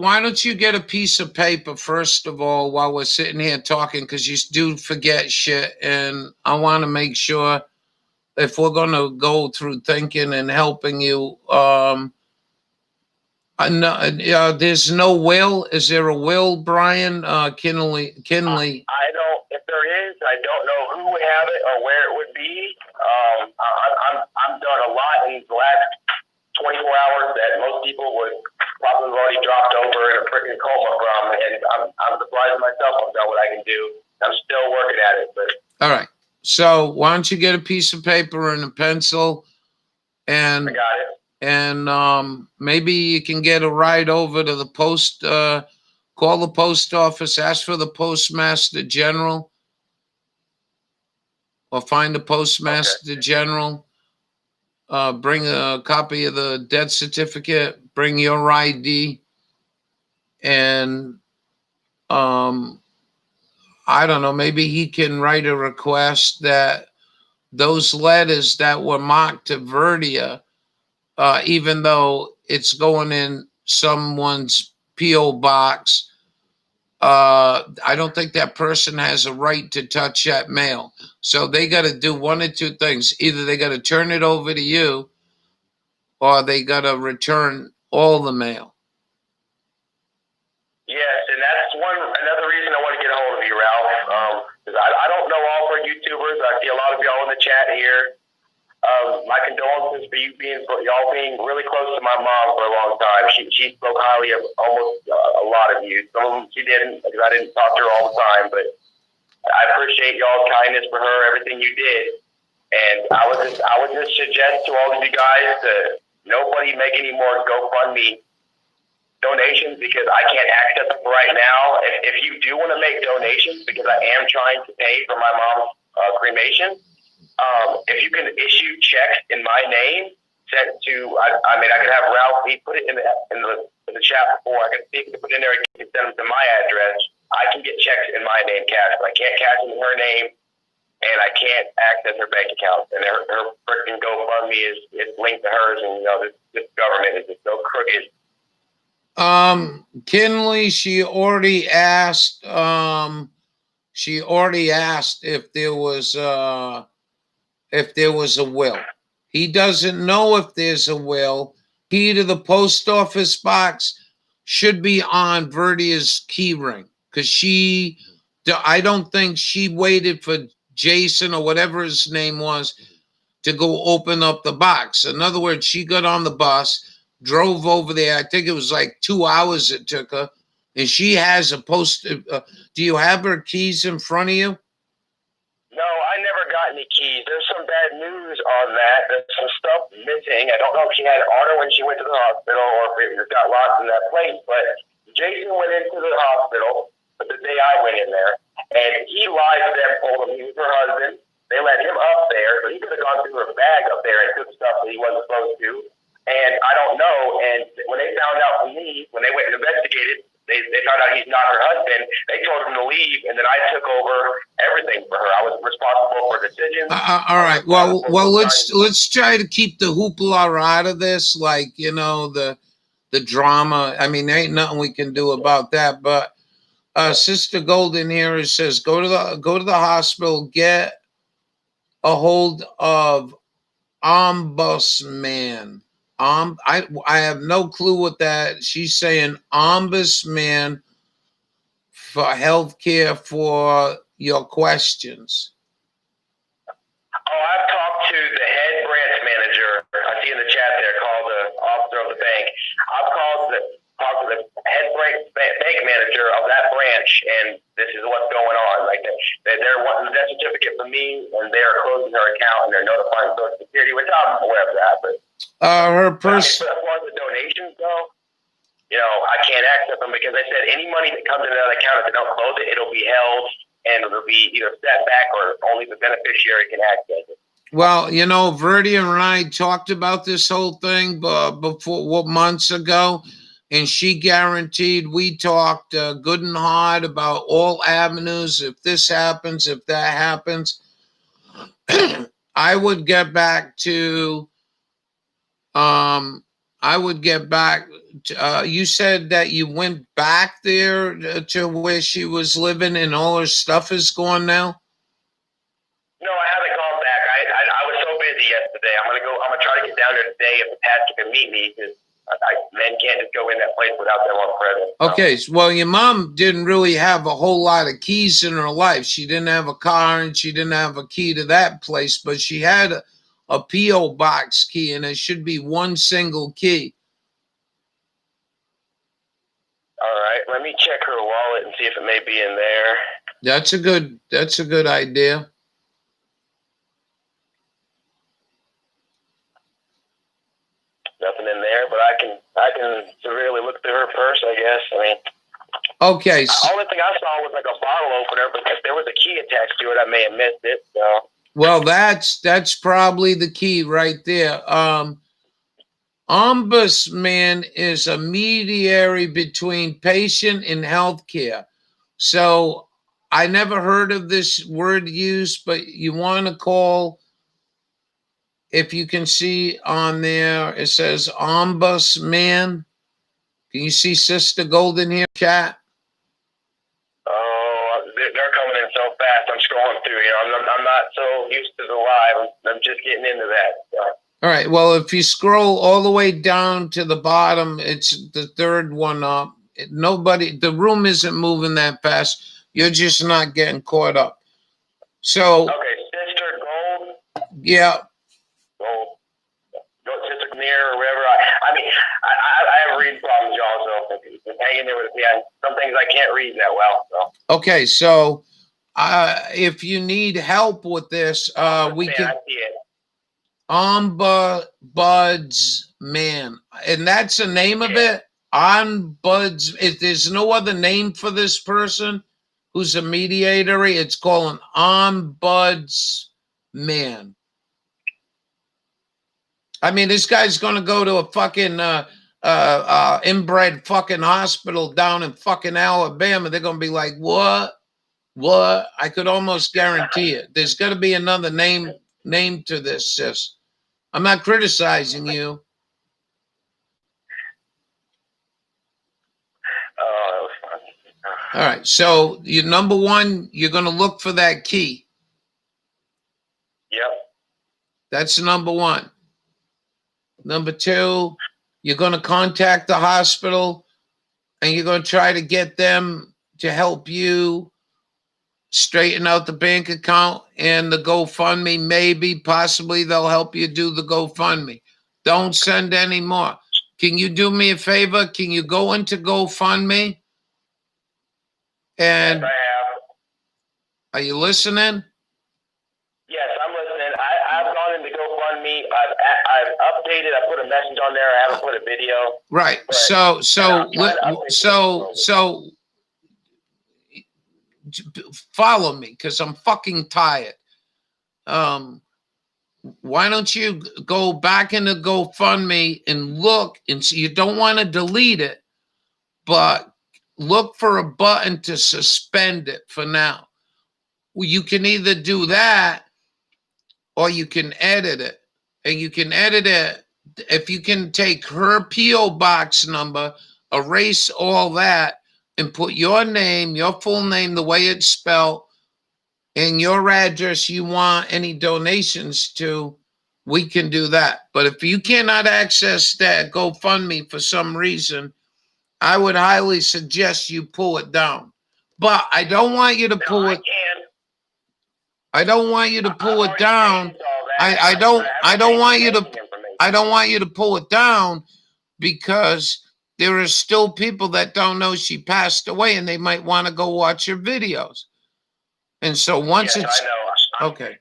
Why don't you get a piece of paper first of all while we're sitting here talking, because you do forget shit, and I want to make sure if we're going to go through thinking and helping you, there's no will. Is there a will, Brian? Kinley? I don't, if there is, I don't know who would have it or where it would be. I'm done a lot in the last 24 hours that most people would probably have already dropped over in a freaking coma from, and I'm surprised myself. I've done what I can do. I'm still working at it, but. All right. So why don't you get a piece of paper and a pencil, and I got it. And maybe you can get a ride over to the post. Call the post office, ask for the postmaster general, or find the postmaster general. Bring a copy of the death certificate. Bring your ID, and I don't know, maybe he can write a request that those letters that were marked to Verdia, even though it's going in someone's P.O. box, I don't think that person has a right to touch that mail. So they got to do one or two things. Either they got to turn it over to you, or they got to return all the mail. Yes, and that's one see a lot of y'all in the chat here. My condolences for y'all being really close to my mom for a long time. She spoke highly of almost a lot of you. Some of them she didn't, because I didn't talk to her all the time. But I appreciate y'all's kindness for her, everything you did. And I would just suggest to all of you guys to nobody make any more GoFundMe donations, because I can't access them right now. If you do want to make donations, because I am trying to pay for my mom's cremation, if you can issue checks in my name sent to, I could have Ralph, he put it in the chat before. I can see if you can put it in there, you can send them to my address. I can get checks in my name cash, but I can't cash them in her name, and I can't access her bank account. And her freaking GoFundMe is linked to hers, and this government is just so crooked. Kinley, she already asked if there was a will. He doesn't know if there's a will. Key to the post office box should be on Verdia's key ring, because I don't think she waited for Jason or whatever his name was to go open up the box. In other words, she got on the bus, drove over there. I think it was like 2 hours it took her, and she has a post. Do you have her keys in front of you? No, I never got any keys. There's some bad news on that. There's some stuff missing. I don't know if she had it on her when she went to the hospital or if it got lost in that place, but Jason went into the hospital the day I went in there, and he lied to them, told them he was her husband. They let him up there, so he could have gone through her bag up there and took stuff that he wasn't supposed to. And I don't know. And when they found out from me, when they went and investigated, they found out he's not her husband. They told him to leave, and then I took over everything for her. I was responsible for decisions. All right. Well, let's try to keep the hoopla out of this, like, the drama. I mean, there ain't nothing we can do about that. But Sister Golden here says, go to the hospital, get a hold of ombudsman. I have no clue what that. She's saying ombudsman for healthcare for your questions. Oh, I've talked to the head branch manager. I see in the chat there, called the officer of the bank. I've talked to the head bank manager of that branch, and this is what's going on. Like they're wanting the death certificate from me, and they're closing her account, and they're notifying Social Security, which I'm aware of that. But her as far as the donations go, I can't access them, because they said any money that comes into that account, if they don't close it, it'll be held, and it'll be either set back or only the beneficiary can access it. Well, Verdia and I talked about this whole thing months ago, and she guaranteed we talked good and hard about all avenues. If this happens, if that happens, I would get back to. You said that you went back there to where she was living, and all her stuff is gone now? No, I haven't gone back. I was so busy yesterday. I'm gonna try to get down there today if the pastor can meet me, because men can't just go in that place without their own presence. So. Okay, well, your mom didn't really have a whole lot of keys in her life. She didn't have a car, and she didn't have a key to that place, but she had a P.O. box key, and it should be one single key. All right, let me check her wallet and see if it may be in there. That's a good idea. Nothing in there, but I can severely look through her purse, I guess. I mean, okay. The only thing I saw was like a bottle opener, but if there was a key attached to it, I may have missed it. So. Well, that's probably the key right there. Ombudsman is a mediator between patient and healthcare. So I never heard of this word used, but you want to call. If you can see on there, it says ombudsman. Can you see Sister Golden here, chat? Oh, they're coming in so fast. I'm scrolling through. I'm not so used to the live. I'm just getting into that. So. All right. Well, if you scroll all the way down to the bottom, it's the third one up. The room isn't moving that fast. You're just not getting caught up. So. Okay, Sister Yeah. Go Sister Camille or whatever. I have reading problems, y'all. So hang in there with me. Some things I can't read that well. So. Okay, so if you need help with this, we can. Ombudsman, and that's the name of it. Ombuds. If there's no other name for this person who's a mediator, it's called an ombudsman. I mean, this guy's going to go to a fucking inbred fucking hospital down in fucking Alabama. They're going to be like, what? What? I could almost guarantee it. There's got to be another name to this, sis. I'm not criticizing you. Oh, that was funny. All right. So, number one, you're going to look for that key. Yep. That's number one. Number two, you're going to contact the hospital and you're going to try to get them to help you straighten out the bank account and the GoFundMe. Maybe, possibly they'll help you do the GoFundMe. Don't send any more. Can you do me a favor? Can you go into GoFundMe? And yes, I have. Are you listening? Yes, I'm listening. I've gone into GoFundMe. I've updated. I put a message on there. I haven't put a video. Right. So follow me because I'm fucking tired. Why don't you go back into GoFundMe and look and see? You don't want to delete it, but look for a button to suspend it for now. Well, you can either do that or you can edit it. And you can edit it if you can take her P.O. box number, erase all that, and put your name, your full name, the way it's spelled, and your address you want any donations to, we can do that. But if you cannot access that GoFundMe for some reason, I would highly suggest you pull it down. But I don't want you to pull it. I don't want you to pull it down. I don't want you to pull it down because there are still people that don't know she passed away and they might want to go watch her videos. And so once it's okay.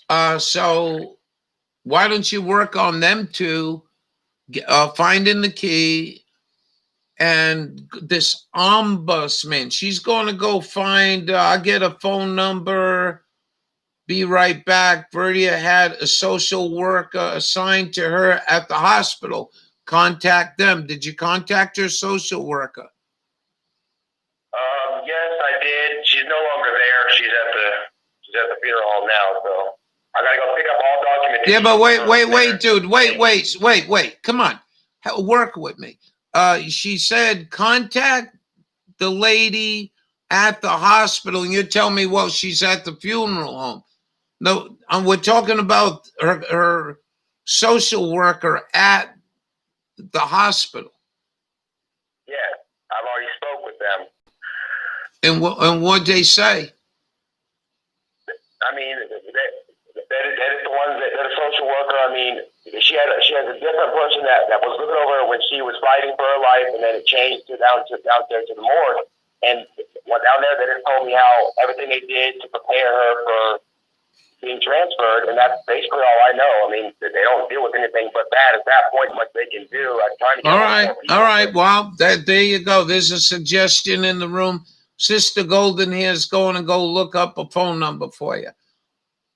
Yeah. So why don't you work on them two, finding the key, and this ombudsman, she's going to go find, I'll get a phone number, be right back. Verdia had a social worker assigned to her at the hospital. Contact them. Did you contact her social worker? Yes, I did. She's no longer there. She's at the funeral home now, so I gotta go pick up all documentation. Yeah, but wait, dude. Wait. Come on. Work with me. She said contact the lady at the hospital, and you tell me, well, she's at the funeral home. No, we're talking about her social worker at the hospital. Yeah, I've already spoke with them. And what'd they say? I mean, that is the ones that are social worker. I mean, she has a different person that was looking over her when she was fighting for her life, and then it changed to down there to the morgue. And down there, they just told me how everything they did to prepare her for being transferred, and that's basically all I know. I mean, they don't deal with anything but that. At that point, much they can do. I'm trying to get all right. Well, there you go. There's a suggestion in the room. Sister Golden here is going to go look up a phone number for you.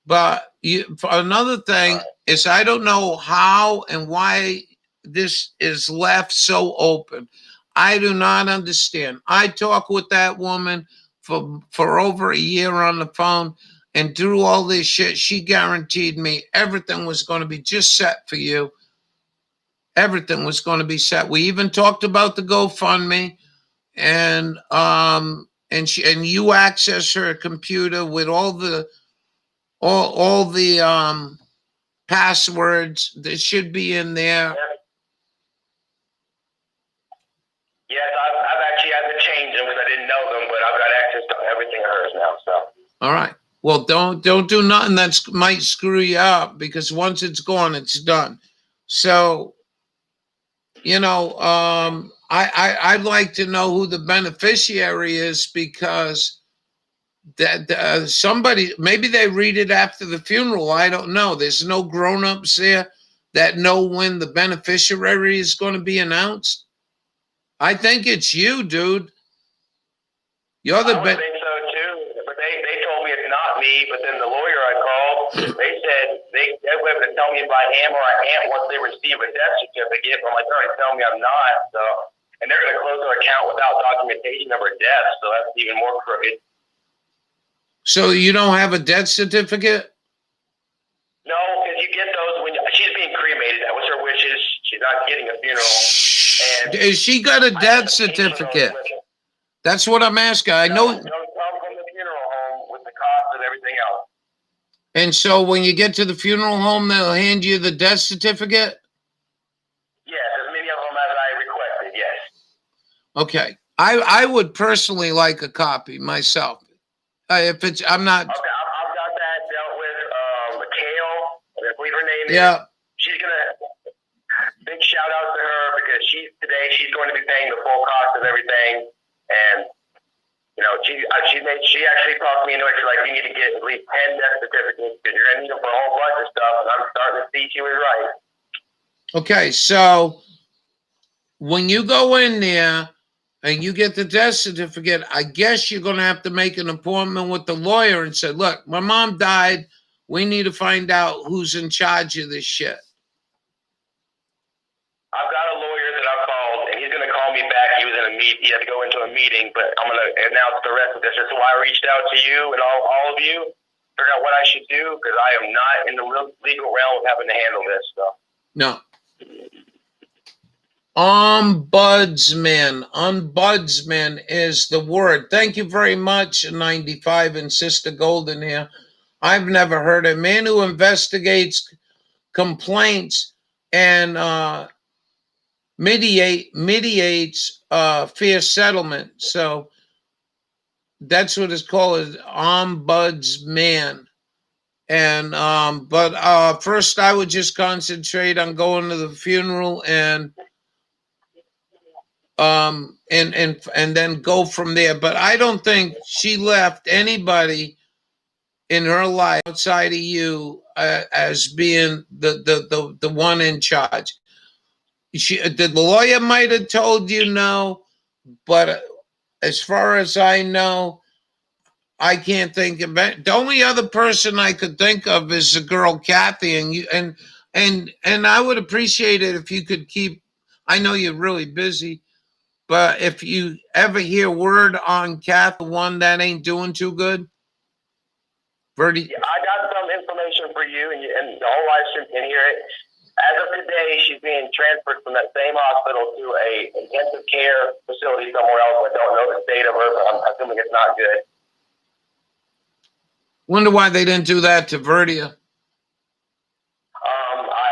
But for another thing is, I don't know how and why this is left so open. I do not understand. I talked with that woman for over a year on the phone, and through all this shit, she guaranteed me everything was going to be just set for you. Everything was going to be set. We even talked about the GoFundMe, and you access her computer with all the passwords that should be in there. Yes, I've actually had to change them because I didn't know them, but I've got access to everything of hers. now. So. All right. Well, don't do nothing that might screw you up, because once it's gone, it's done. So, you know, I'd like to know who the beneficiary is, because that somebody, maybe they read it after the funeral. I don't know. There's no grown-ups there that know when the beneficiary is going to be announced. I think it's you, dude. You're the I would think so too, but they told me it's not me. But then the lawyer I called, they said they were able to tell me if I am or I can't once they receive a death certificate. But my attorney telling me I'm not. So, and they're going to close their account without documentation of her death. So that's even more crooked. So you don't have a death certificate? No, because you get those when she's being cremated. That was her wishes. She's not getting a funeral. And is she got a death certificate? That's what I'm asking. I know. Don't come from the funeral home with the cost of everything else. And so when you get to the funeral home, they'll hand you the death certificate? Yes, as many of them as I requested, yes. Okay. I would personally like a copy myself. If it's, I'm not. Okay, I've got that dealt with. Mikhail, I believe her name is. Yeah. She's going to, big shout out to her, because she's going to be paying the full cost of everything. And, you know, she actually talked me into it. She's like, you need to get at least 10 death certificates, because you're going to need them for a whole bunch of stuff. And I'm starting to see she was right. Okay, so when you go in there and you get the death certificate, I guess you're going to have to make an appointment with the lawyer and say, look, my mom died. We need to find out who's in charge of this shit. I've got a lawyer that I've called, and he's going to call me back. He was in a meet. He had to go into a meeting, but I'm going to announce the rest of this. That's why I reached out to you and all of you, figure out what I should do, because I am not in the legal realm of having to handle this stuff. No. Ombudsman. Ombudsman is the word. Thank you very much, 95 and Sister Golden here. I've never heard a man who investigates complaints and mediates fair settlement. So that's what it's called, is ombudsman. And but first I would just concentrate on going to the funeral and then go from there. But I don't think she left anybody in her life outside of you as being the one in charge. The lawyer might have told you no, but as far as I know, I can't think of it. The only other person I could think of is the girl Kathy, and I would appreciate it if you could keep. I know you're really busy, but if you ever hear word on Kathy, the one that ain't doing too good, Verdia. Yeah, I got some information for you, and the whole life can hear it. As of today, she's being transferred from that same hospital to a intensive care facility somewhere else. I don't know the state of her, but I'm assuming it's not good. Wonder why they didn't do that to Verdia. I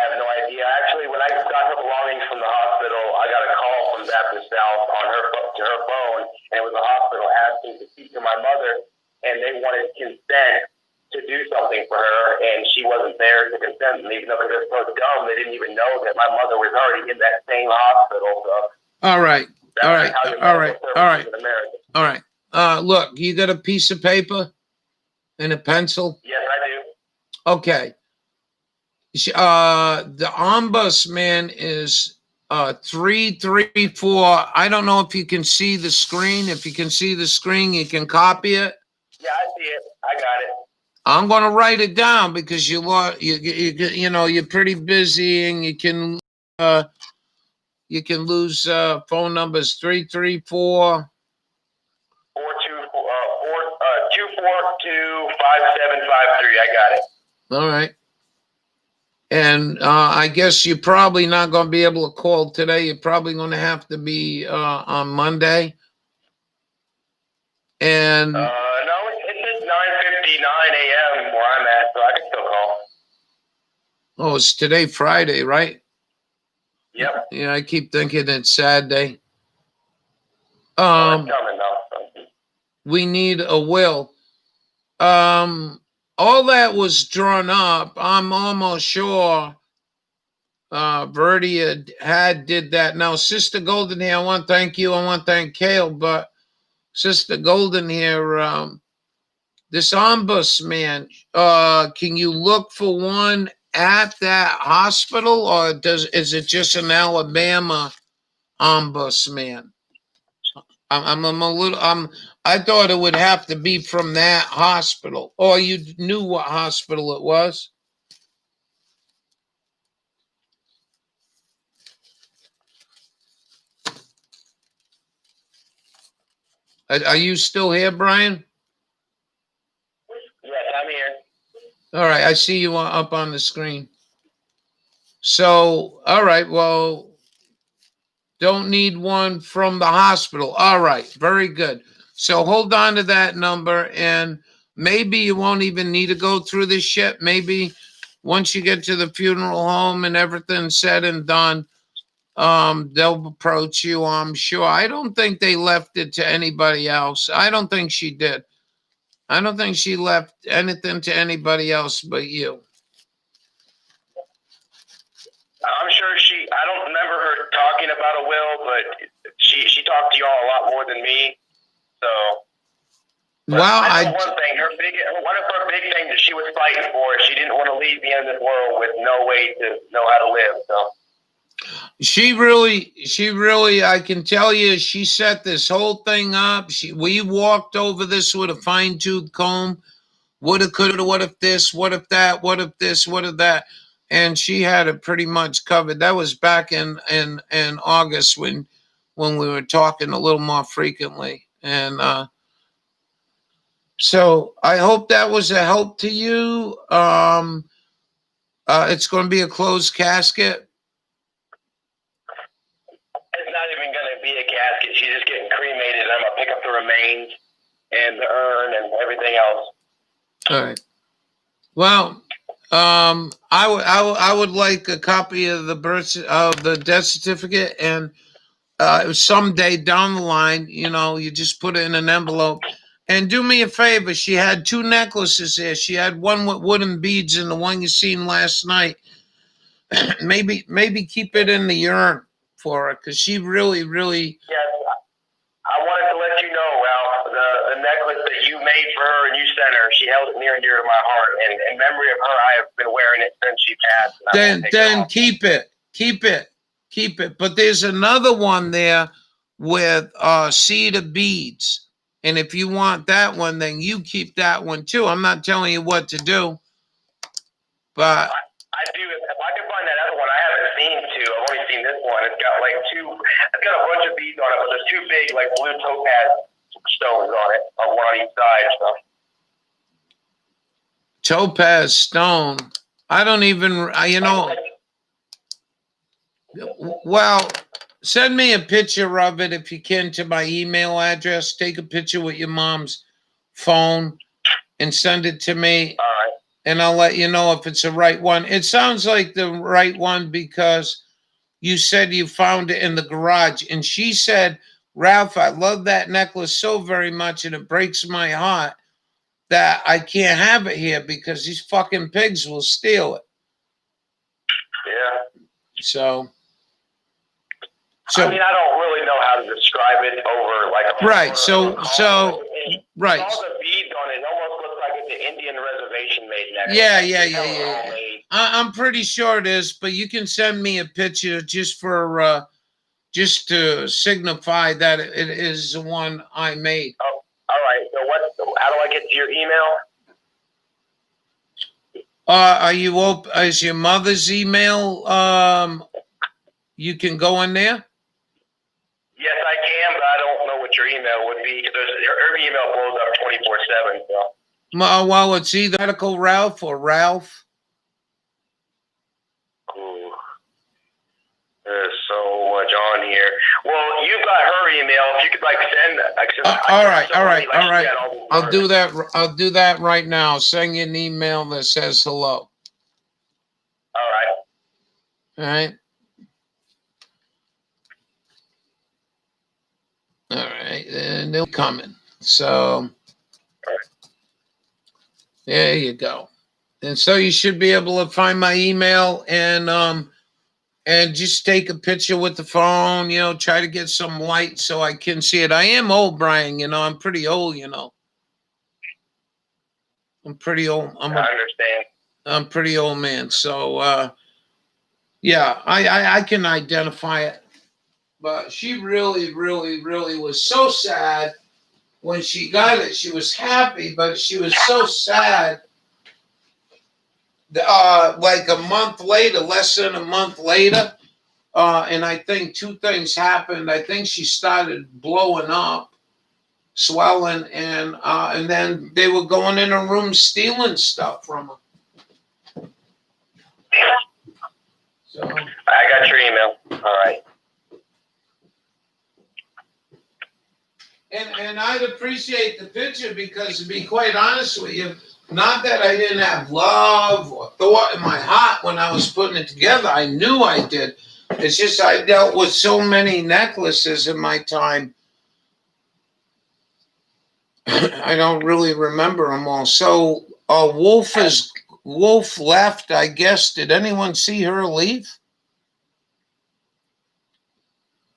have no idea. Actually, when I got her belongings from the hospital, I got a call from Baptist South to her phone, and it was the hospital asking to speak to my mother, and they wanted consent to do something for her, and she wasn't there to consent. And even though they're so dumb, they didn't even know that my mother was already in that same hospital. So all right. Look, you got a piece of paper and a pencil? Yes, I do. Okay. The ombudsman is 334. I don't know if you can see the screen. If you can see the screen, you can copy it. Yeah, I see it. I got it. I'm going to write it down because you know you're pretty busy and you can lose phone numbers. 334 242-5753. I got it. All right. And I guess you're probably not going to be able to call today. You're probably going to have to be on Monday. And no, it's 9:59 a.m. where I'm at, so I can still call. Oh, it's today Friday, right? Yep. Yeah, I keep thinking it's Saturday. It's coming though. We need a will. all that was drawn up. I'm almost sure Verdia did that. Now, Sister Golden here, I want to thank you. I want to thank Kale, but Sister Golden here, this ombudsman, can you look for one at that hospital, or is it just an Alabama ombudsman? I'm a little I thought it would have to be from that hospital. Or you knew what hospital it was? Are you still here, Brian? Yes, I'm here. All right, I see you up on the screen. So, all right, well, don't need one from the hospital. All right, very good. So hold on to that number, and maybe you won't even need to go through this shit. Maybe once you get to the funeral home and everything's said and done, they'll approach you, I'm sure. I don't think they left it to anybody else. I don't think she did. I don't think she left anything to anybody else but you. I'm sure I don't remember her talking about a will, but she talked to y'all a lot more than me. So, well, I know one thing. One of her big things that she was fighting for is she didn't want to leave the end of this world with no way to know how to live. So. She really, I can tell you, she set this whole thing up. We walked over this with a fine-tooth comb. Woulda, coulda, what if this, what if that, what if this, what if that. And she had it pretty much covered. That was back in August when we were talking a little more frequently. And so I hope that was a help to you. It's going to be a closed casket. It's not even going to be a casket. She's just getting cremated. I'm going to pick up the remains and the urn and everything else. All right. Well, I would like a copy of the death certificate, and someday down the line, you just put it in an envelope. And do me a favor. She had 2 necklaces there. She had one with wooden beads and the one you seen last night. maybe keep it in the urn for her, because she really. Yes, I wanted to let you know, Ralph, the necklace that you made for her and you sent her, she held it near and dear to my heart. And in memory of her, I have been wearing it since she passed. Then keep it. But there's another one there with cedar beads. And if you want that one, then you keep that one too. I'm not telling you what to do. But I do. If I can find that other one, I haven't seen 2. I've only seen this one. It's got like 2. It's got a bunch of beads on it, but there's 2 big like blue topaz stones on it, one on each side. So. Topaz stone. I don't even. Well, send me a picture of it if you can to my email address. Take a picture with your mom's phone and send it to me. All right. And I'll let you know if it's the right one. It sounds like the right one because you said you found it in the garage. And she said, Ralph, I love that necklace so very much, and it breaks my heart that I can't have it here because these fucking pigs will steal it. Yeah. So I mean, I don't really know how to describe it over like a right. So right. All the beads on it almost looks like it's an Indian reservation made necklace. Yeah. I'm pretty sure it is, but you can send me a picture just to signify that it is the one I made. Oh, all right. So how do I get to your email? Are you open? Is your mother's email? You can go in there. Yes, I can, but I don't know what your email would be because her email blows up 24/7. So. Well, it's either Medical Ralph or Ralph. Ooh. There's so much on here. Well, you've got her email. If you could send. All right. I'll do that. I'll do that right now. Send you an email that says hello. All right. All right. All right, and they're coming. So, There you go. And so you should be able to find my email and just take a picture with the phone, try to get some light so I can see it. I am old, Brian, I'm pretty old, I'm pretty old. I understand. I'm pretty old man. So yeah, I can identify it. But she really, really, really was so sad when she got it. She was happy, but she was so sad. Like a month later, less than a month later, and I think two things happened. I think she started blowing up, swelling, and then they were going in her room stealing stuff from her. So I got your email. All right. And I'd appreciate the picture because, to be quite honest with you, not that I didn't have love or thought in my heart when I was putting it together. I knew I did. It's just I dealt with so many necklaces in my time. I don't really remember them all. So Wolf left, I guess. Did anyone see her leave?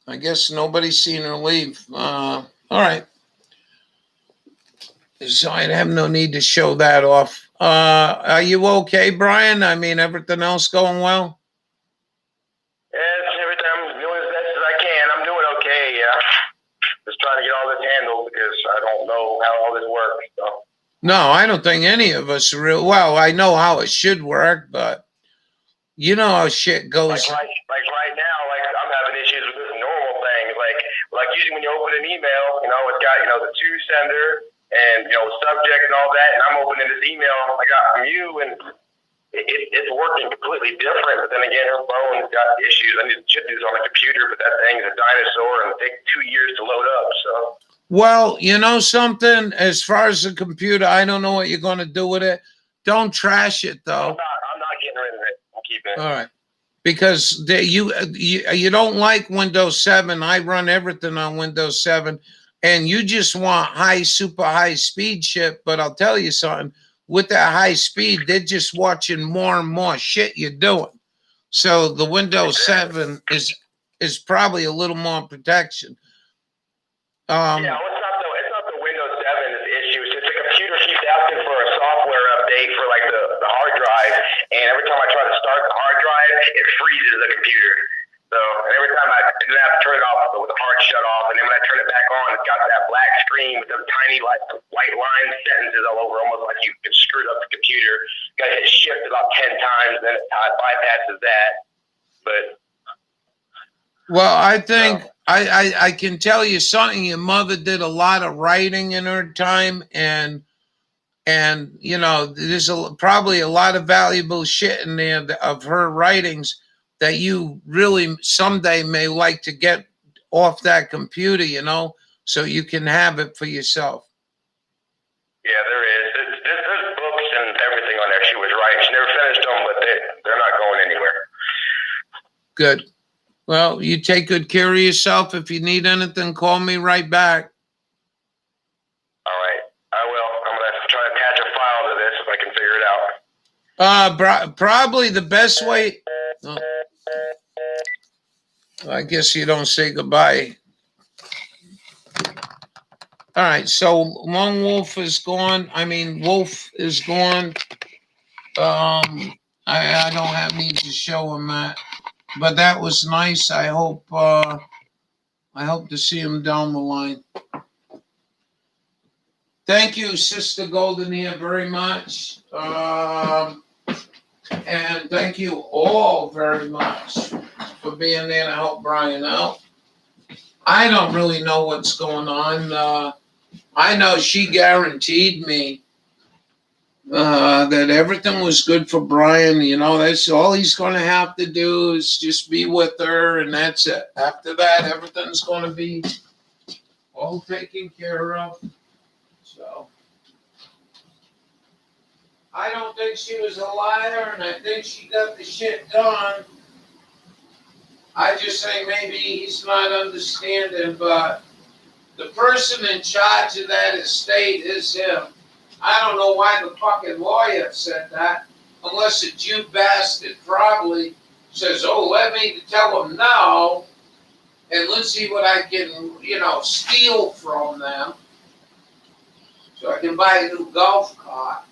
I guess nobody's seen her leave. All right. So I'd have no need to show that off. Are you okay, Brian? I mean, everything else going well? Yes, everything I'm doing as best as I can. I'm doing okay, yeah. Just trying to get all this handled because I don't know how all this works. So. No, I don't think any of us well, I know how it should work, but you know how shit goes. Like right now, like I'm having issues with this normal thing. Like usually when you open an email, it's got, the to sender and, subject and all that. And I'm opening this email I got from you and it's working completely different. But then again, her phone's got issues. I need to chip this on the computer, but that thing's a dinosaur and it'll take 2 years to load up. So. Well, you know something? As far as the computer, I don't know what you're going to do with it. Don't trash it, though. I'm not getting rid of it. I'm keeping it. All right. Because you don't like Windows 7. I run everything on Windows 7. And you just want super high speed shit. But I'll tell you something. With that high speed, they're just watching more and more shit you're doing. So the Windows 7 is probably a little more protection. Yeah, well, it's not the Windows 7 issue. It's just the computer keeps asking for a software update for like the hard drive, and every time I try to start the hard drive, it freezes the computer. So every time I have to turn it off with the hard shut off, and then when I turn it back on, it's got that black screen with those tiny white line sentences all over, almost like you screwed up the computer. Got to hit shift about 10 times, then it bypasses that. But well, I think I can tell you something. Your mother did a lot of writing in her time, and there's probably a lot of valuable shit in there of her writings that you really someday may like to get off that computer, so you can have it for yourself. Yeah, there is. There's books and everything on there she was writing. She never finished them, but they're not going anywhere. Good. Well, you take good care of yourself. If you need anything, call me right back. All right. I will. I'm going to try to attach a file to this if I can figure it out. Probably the best way. Oh. I guess you don't say goodbye. All right. So Lone Wolf is gone. Wolf is gone. I don't need to show him that. But that was nice. I hope to see him down the line. Thank you, Sister Golden here, very much. And thank you all very much for being there to help Brian out. I don't really know what's going on. I know she guaranteed me that everything was good for Brian. That's all he's going to have to do is just be with her, and that's it. After that, everything's going to be all taken care of. So I don't think she was a liar, and I think she got the shit done. I just think maybe he's not understanding, but the person in charge of that estate is him. I don't know why the fucking lawyer said that, unless a Jew bastard probably says, oh, let me tell them no, and let's see what I can, steal from them so I can buy a new golf cart.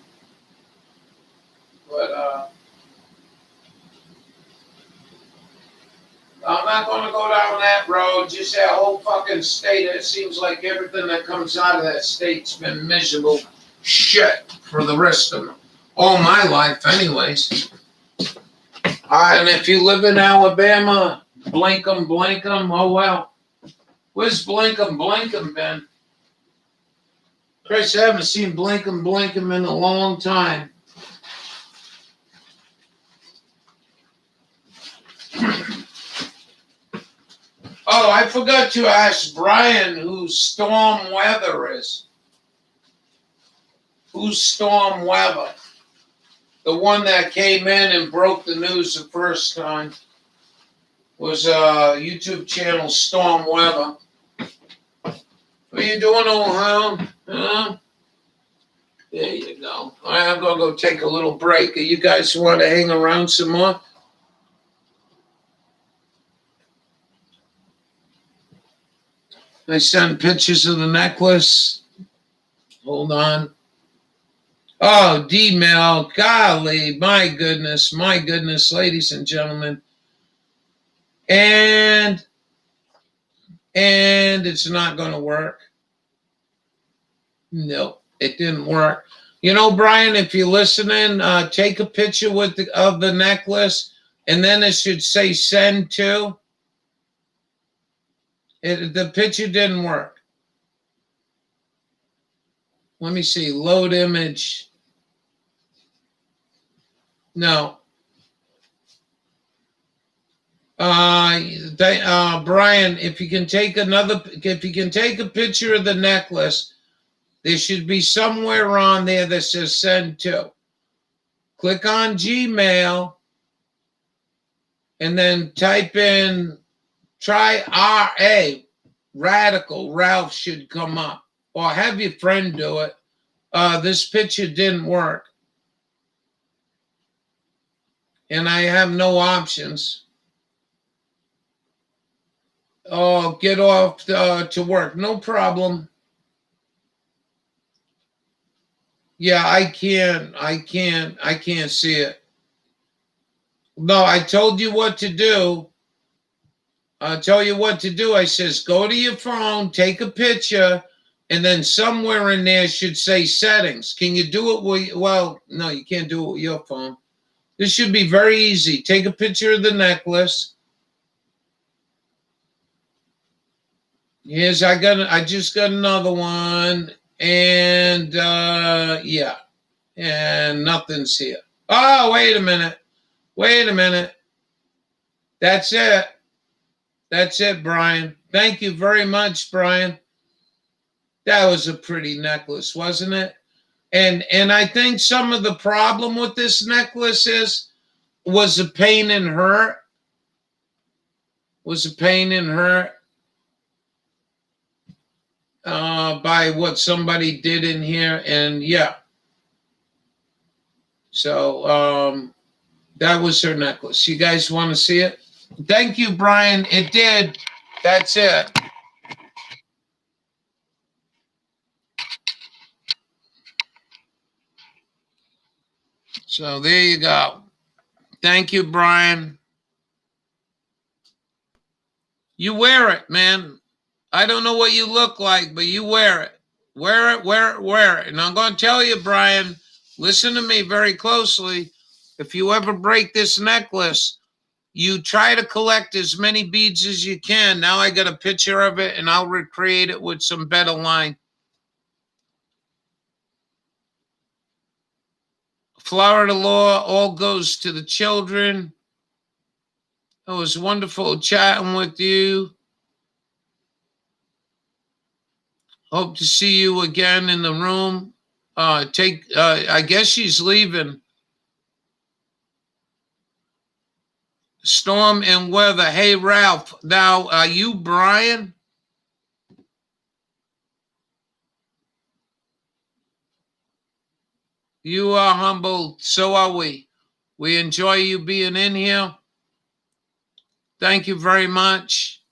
But I'm not going to go down that road. Just that whole fucking state. It seems like everything that comes out of that state's been miserable shit for the rest of all my life, anyways. And if you live in Alabama, blink 'em, oh well. Where's blink 'em been? Chris, I haven't seen blink 'em in a long time. Oh, I forgot to ask Brian who Storm Weather is. Who's Storm Weather? The one that came in and broke the news the first time was YouTube channel Storm Weather. What are you doing, old hound? Huh? There you go. All right, I'm going to go take a little break. You guys want to hang around some more? I sent pictures of the necklace. Hold on. Oh, D-Mail. Golly, my goodness, ladies and gentlemen. And it's not going to work. No, it didn't work. You know, Brian, if you're listening, take a picture of the necklace, and then it should say send to. The picture didn't work. Let me see. Load image. No. Brian, if you can take a picture of the necklace, there should be somewhere on there that says send to. Click on Gmail and then type in, try RA, Radical. Ralph should come up. Or have your friend do it. This picture didn't work. And I have no options. Oh, get off to work. No problem. Yeah, I can't see it. No, I told you what to do. I'll tell you what to do. I says, go to your phone, take a picture, and then somewhere in there should say settings. Can you do it well, no, you can't do it with your phone. This should be very easy. Take a picture of the necklace. Here's, I just got another one. And, yeah. And nothing's here. Oh, wait a minute. That's it, Brian. Thank you very much, Brian. That was a pretty necklace, wasn't it? And I think some of the problem with this necklace was a pain in her. By what somebody did in here. And yeah. So that was her necklace. You guys want to see it? Thank you, Brian. It did. That's it. So there you go. Thank you, Brian. You wear it, man. I don't know what you look like, but you wear it. Wear it. And I'm going to tell you, Brian, listen to me very closely. If you ever break this necklace, you try to collect as many beads as you can. Now I got a picture of it, and I'll recreate it with some better line. Florida law all goes to the children. It was wonderful chatting with you. Hope to see you again in the room. I guess she's leaving. Storm and weather. Hey, Ralph. Now, are you Brian? You are humble. So are we. We enjoy you being in here. Thank you very much.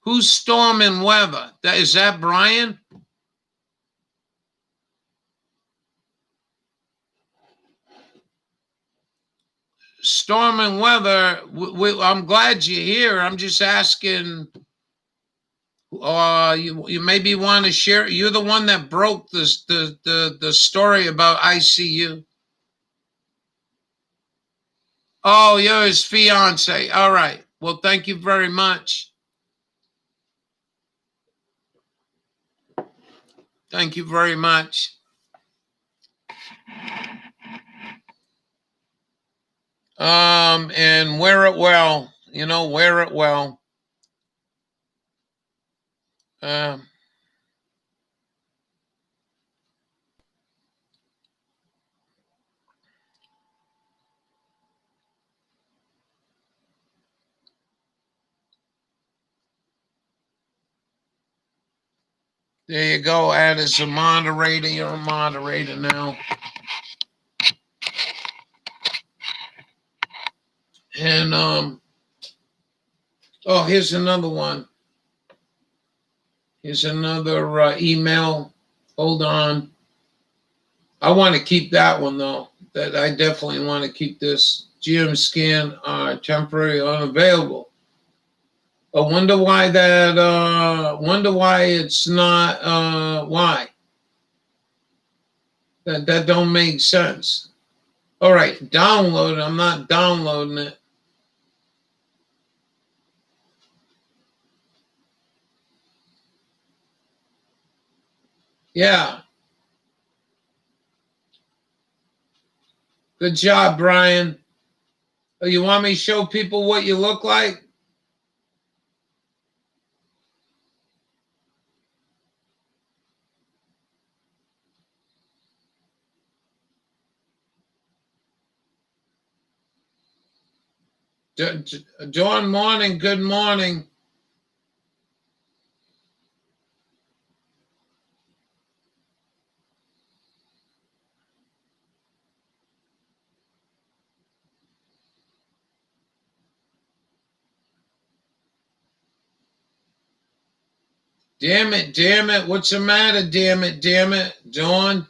Who's storming weather? Is that Brian? Storming weather. I'm glad you're here. I'm just asking. You maybe want to share. You're the one that broke the story about ICU. Oh, you're his fiance. All right. Well, thank you very much. Thank you very much. And wear it well. Wear it well. Um, there you go. Add as a moderator. You're a moderator now. And oh, here's another one. Here's another email. Hold on. I want to keep that one though. That I definitely want to keep this. GM scan temporary unavailable. I wonder why that. Wonder why it's not. Why? That don't make sense. All right, download it. I'm not downloading it. Yeah. Good job, Brian. Oh, you want me to show people what you look like? Dawn morning, good morning. Damn it. What's the matter? Damn it. Dawn.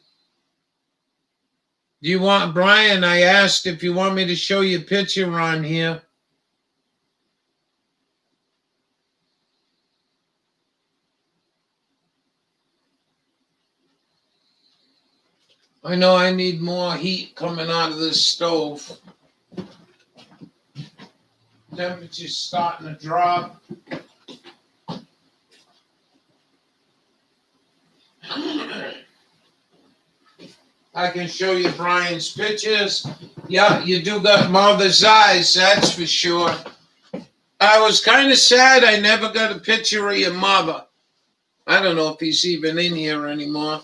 Do you want, Brian, I asked if you want me to show you a picture on here. I know I need more heat coming out of this stove. Temperature's starting to drop. I can show you Brian's pictures. Yeah, you do got mother's eyes, that's for sure. I was kind of sad I never got a picture of your mother. I don't know if he's even in here anymore.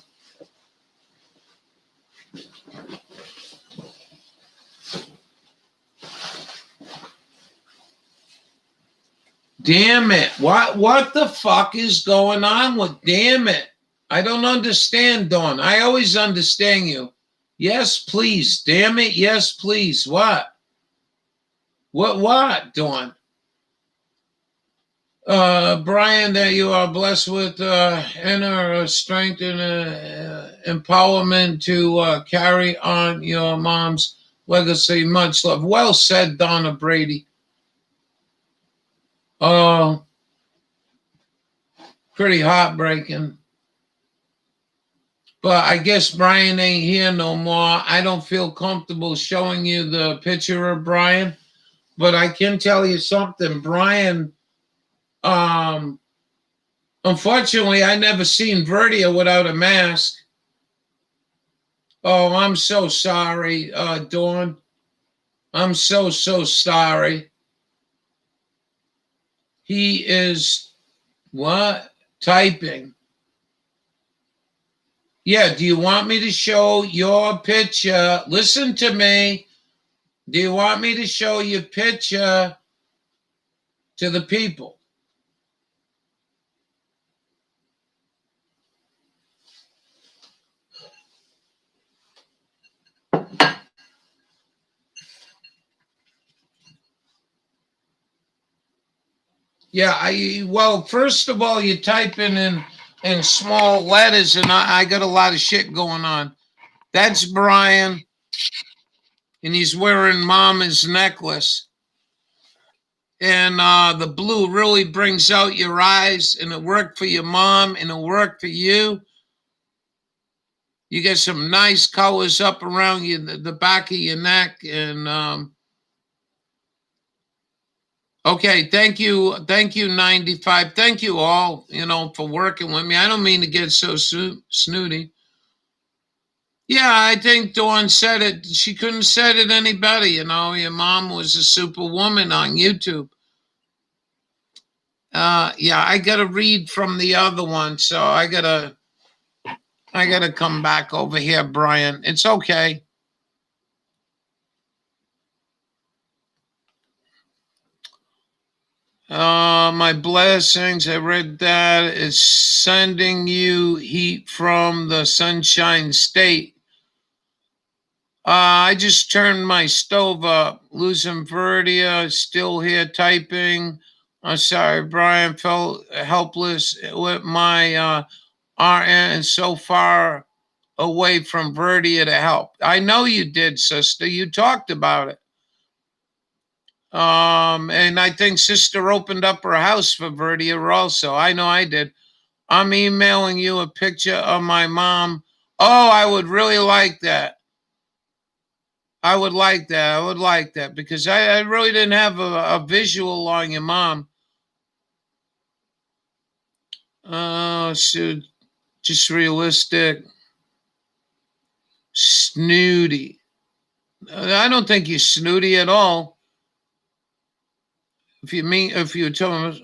Damn it. What the fuck is going on with damn it? I don't understand, Dawn. I always understand you. Yes, please. Damn it. Yes, please. What? What, Dawn? Brian, that you are blessed with inner strength and empowerment to carry on your mom's legacy. Much love. Well said, Donna Brady. Oh, pretty heartbreaking. But I guess Brian ain't here no more. I don't feel comfortable showing you the picture of Brian. But I can tell you something. Brian, unfortunately, I never seen Verdia without a mask. Oh, I'm so sorry, Dawn. I'm so sorry. He is, what? Typing. Yeah, do you want me to show your picture? Listen to me. Do you want me to show your picture to the people? Yeah, well, first of all, you type in small letters, and I got a lot of shit going on. That's Brian, and he's wearing Mama's necklace. And the blue really brings out your eyes, and it worked for your mom, and it worked for you. You get some nice colors up around you, the back of your neck, and okay, thank you, 95. Thank you all, for working with me. I don't mean to get so snooty. Yeah, I think Dawn said it. She couldn't have said it any better. Your mom was a superwoman on YouTube. Yeah, I gotta read from the other one, so I gotta come back over here, Brian. It's okay. My blessings. I read that. It's sending you heat from the Sunshine State. I just turned my stove up. Losing Verdia, still here typing. I'm sorry, Brian. Felt helpless with my RN and so far away from Verdia to help. I know you did, sister. You talked about it. And I think sister opened up her house for Verdia also. I know I did. I'm emailing you a picture of my mom. Oh, I would really like that. I would like that. I would like that because I really didn't have a visual on your mom. So just realistic. Snooty. I don't think you're snooty at all. If you tell him,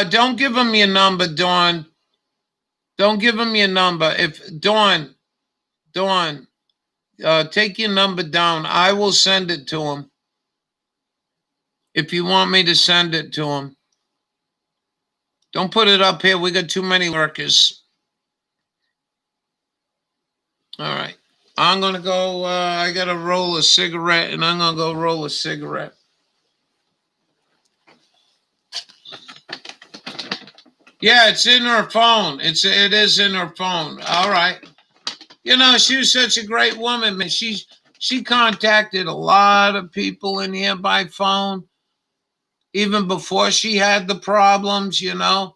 don't give him your number, Dawn. Don't give him your number. If Dawn, take your number down. I will send it to him. If you want me to send it to him, don't put it up here. We got too many workers. All right. I'm going to go. I got to roll a cigarette, and I'm going to go roll a cigarette. Yeah, it's in her phone. It is in her phone. All right. She was such a great woman, man. She contacted a lot of people in here by phone, even before she had the problems. There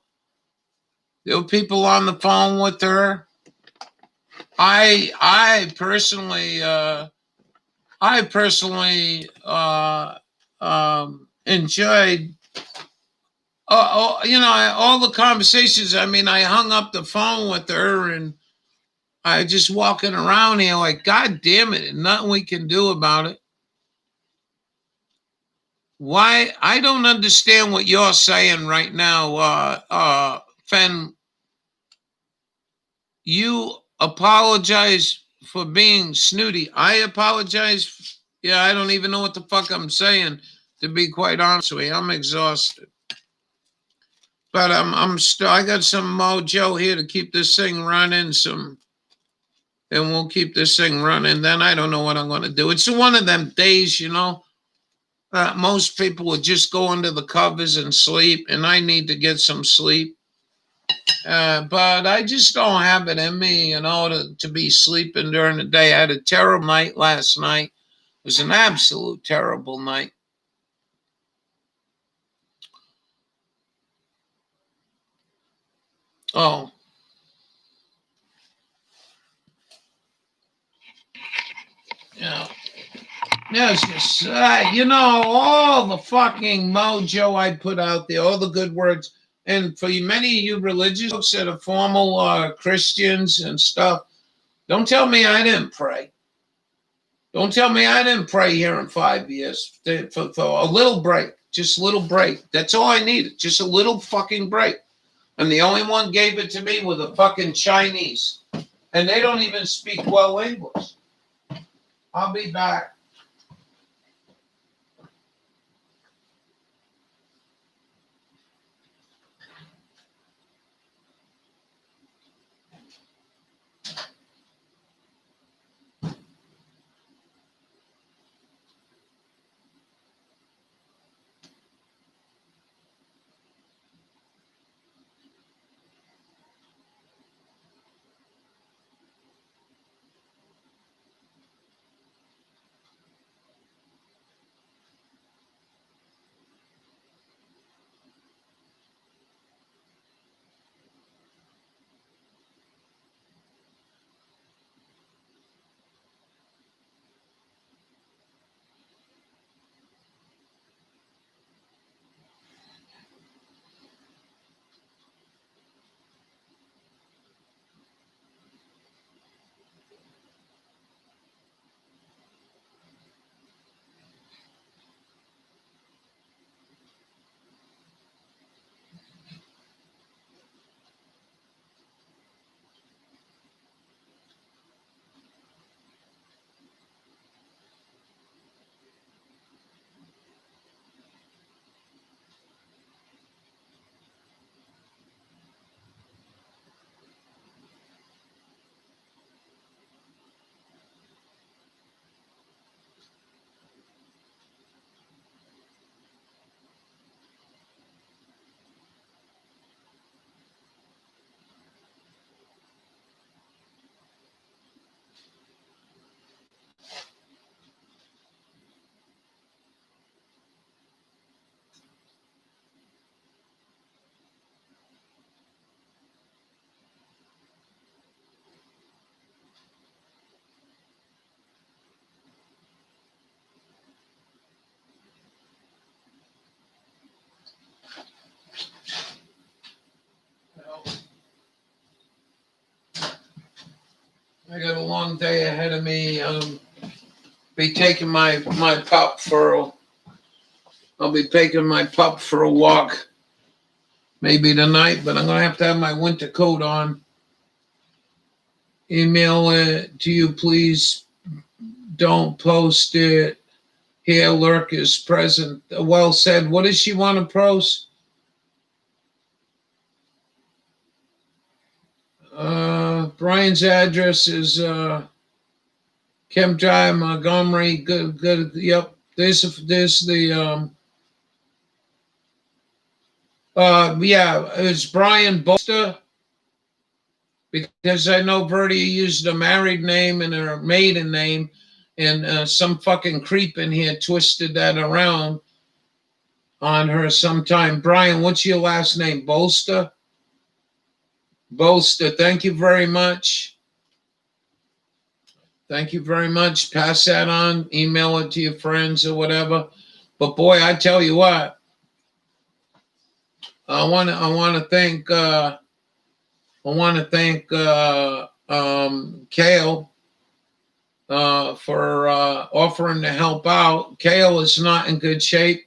were people on the phone with her. I personally enjoyed all the conversations. I mean, I hung up the phone with her, and I just walking around here like, God damn it, and nothing we can do about it. Why? I don't understand what you're saying right now, Fen. You apologize for being snooty. I apologize. Yeah, I don't even know what the fuck I'm saying, to be quite honest with you. I'm exhausted. But I'm still, I got some mojo here to keep this thing running, and we'll keep this thing running. Then I don't know what I'm going to do. It's one of them days, most people would just go under the covers and sleep, and I need to get some sleep. But I just don't have it in me, to be sleeping during the day. I had a terrible night last night. It was an absolute terrible night. Oh. Yeah. Yes, just, all the fucking mojo I put out there, all the good words. And for many of you religious folks that are formal Christians and stuff, don't tell me I didn't pray. Don't tell me I didn't pray here in 5 years for a little break. Just a little break. That's all I needed. Just a little fucking break. And the only one gave it to me was the fucking Chinese. And they don't even speak well English. I'll be back. I got a long day ahead of me. Be taking my pup for. I'll be taking my pup for a walk, maybe tonight, but I'm gonna have to have my winter coat on. Email it to you, please. Don't post it. Here, Lurk is present. Well said. What does she want to post? Brian's address is Kemp Drive, Montgomery. Good, good. Yep. There's the yeah. It's Brian Bolster because I know Verdia used a married name and her maiden name, and some fucking creep in here twisted that around on her sometime. Brian, what's your last name? Bolster. Bolster. Thank you very much. Thank you very much. Pass that on. Email it to your friends or whatever. But boy, I tell you what, I want to thank Kale for offering to help out. Kale is not in good shape.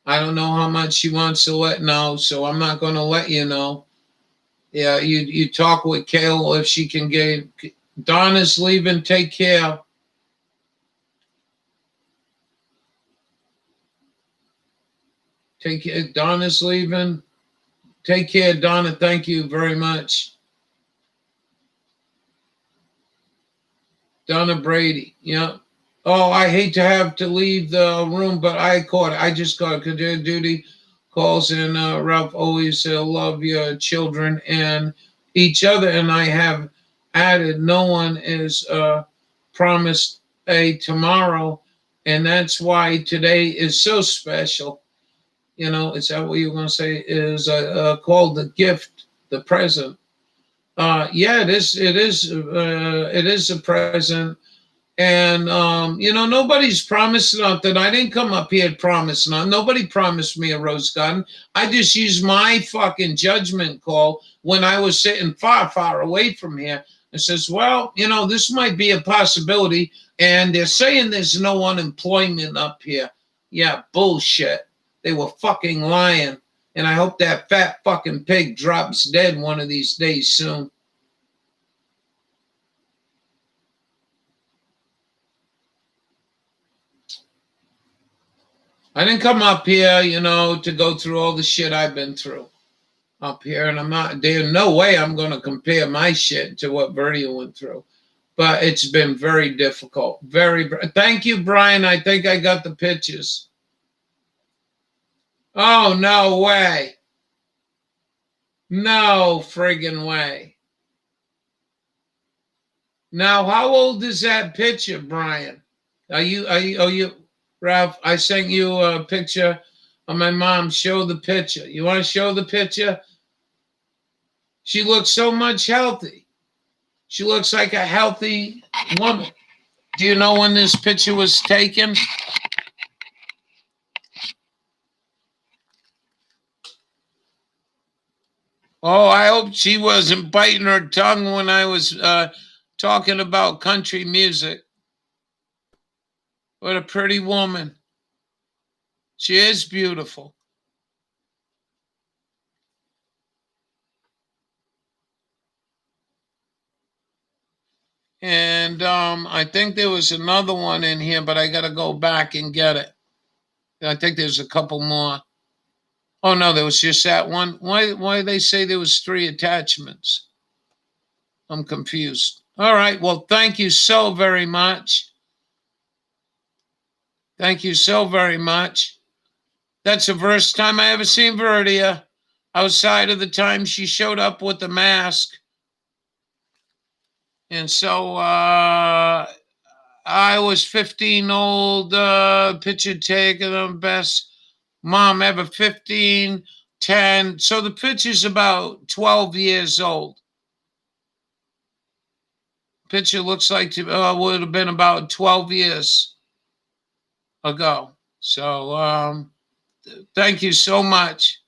I don't know how much she wants to let know, so I'm not going to let you know. Yeah, you talk with Kale if she can get. Donna's leaving. Take care. Take care. Donna's leaving. Take care, Donna. Thank you very much. Donna Brady. Yeah. Oh, I hate to have to leave the room, but I caught it. I just got it. Duty calls in. Ralph, always love your children and each other. And I have added, no one is promised a tomorrow. And that's why today is so special. You know, is that what you're going to say? Is called the gift, the present. Yeah, it is. It is. It is a present, and you know, nobody's promised nothing. I didn't come up here to promise nothing. Nobody promised me a rose garden. I just used my fucking judgment call when I was sitting far, far away from here, and says, well, you know, this might be a possibility, and they're saying there's no unemployment up here. Yeah, bullshit. They were fucking lying. And I hope that fat fucking pig drops dead one of these days soon. I didn't come up here, you know, to go through all the shit I've been through up here. And I'm not, there's no way I'm going to compare my shit to what Verdia went through. But it's been very difficult. Thank you, Brian. I think I got the pictures. Oh, no way. No friggin' way. Now, how old is that picture, Brian? Are you, Ralph? I sent you a picture of my mom. Show the picture. You want to show the picture? She looks so much healthy. She looks like a healthy woman. Do you know when this picture was taken? Oh, I hope she wasn't biting her tongue when I was talking about country music. What a pretty woman. She is beautiful. And I think there was another one in here, but I got to go back and get it. I think there's a couple more. Oh, no, there was just that one. Why they say there was 3 attachments? I'm confused. All right. Well, thank you so very much. Thank you so very much. That's the first time I ever seen Verdia outside of the time she showed up with the mask. And so I was 15 old, picture taken of best mom ever, 15, 10. So the picture's about 12 years old. Picture looks like would have been about 12 years ago. So thank you so much.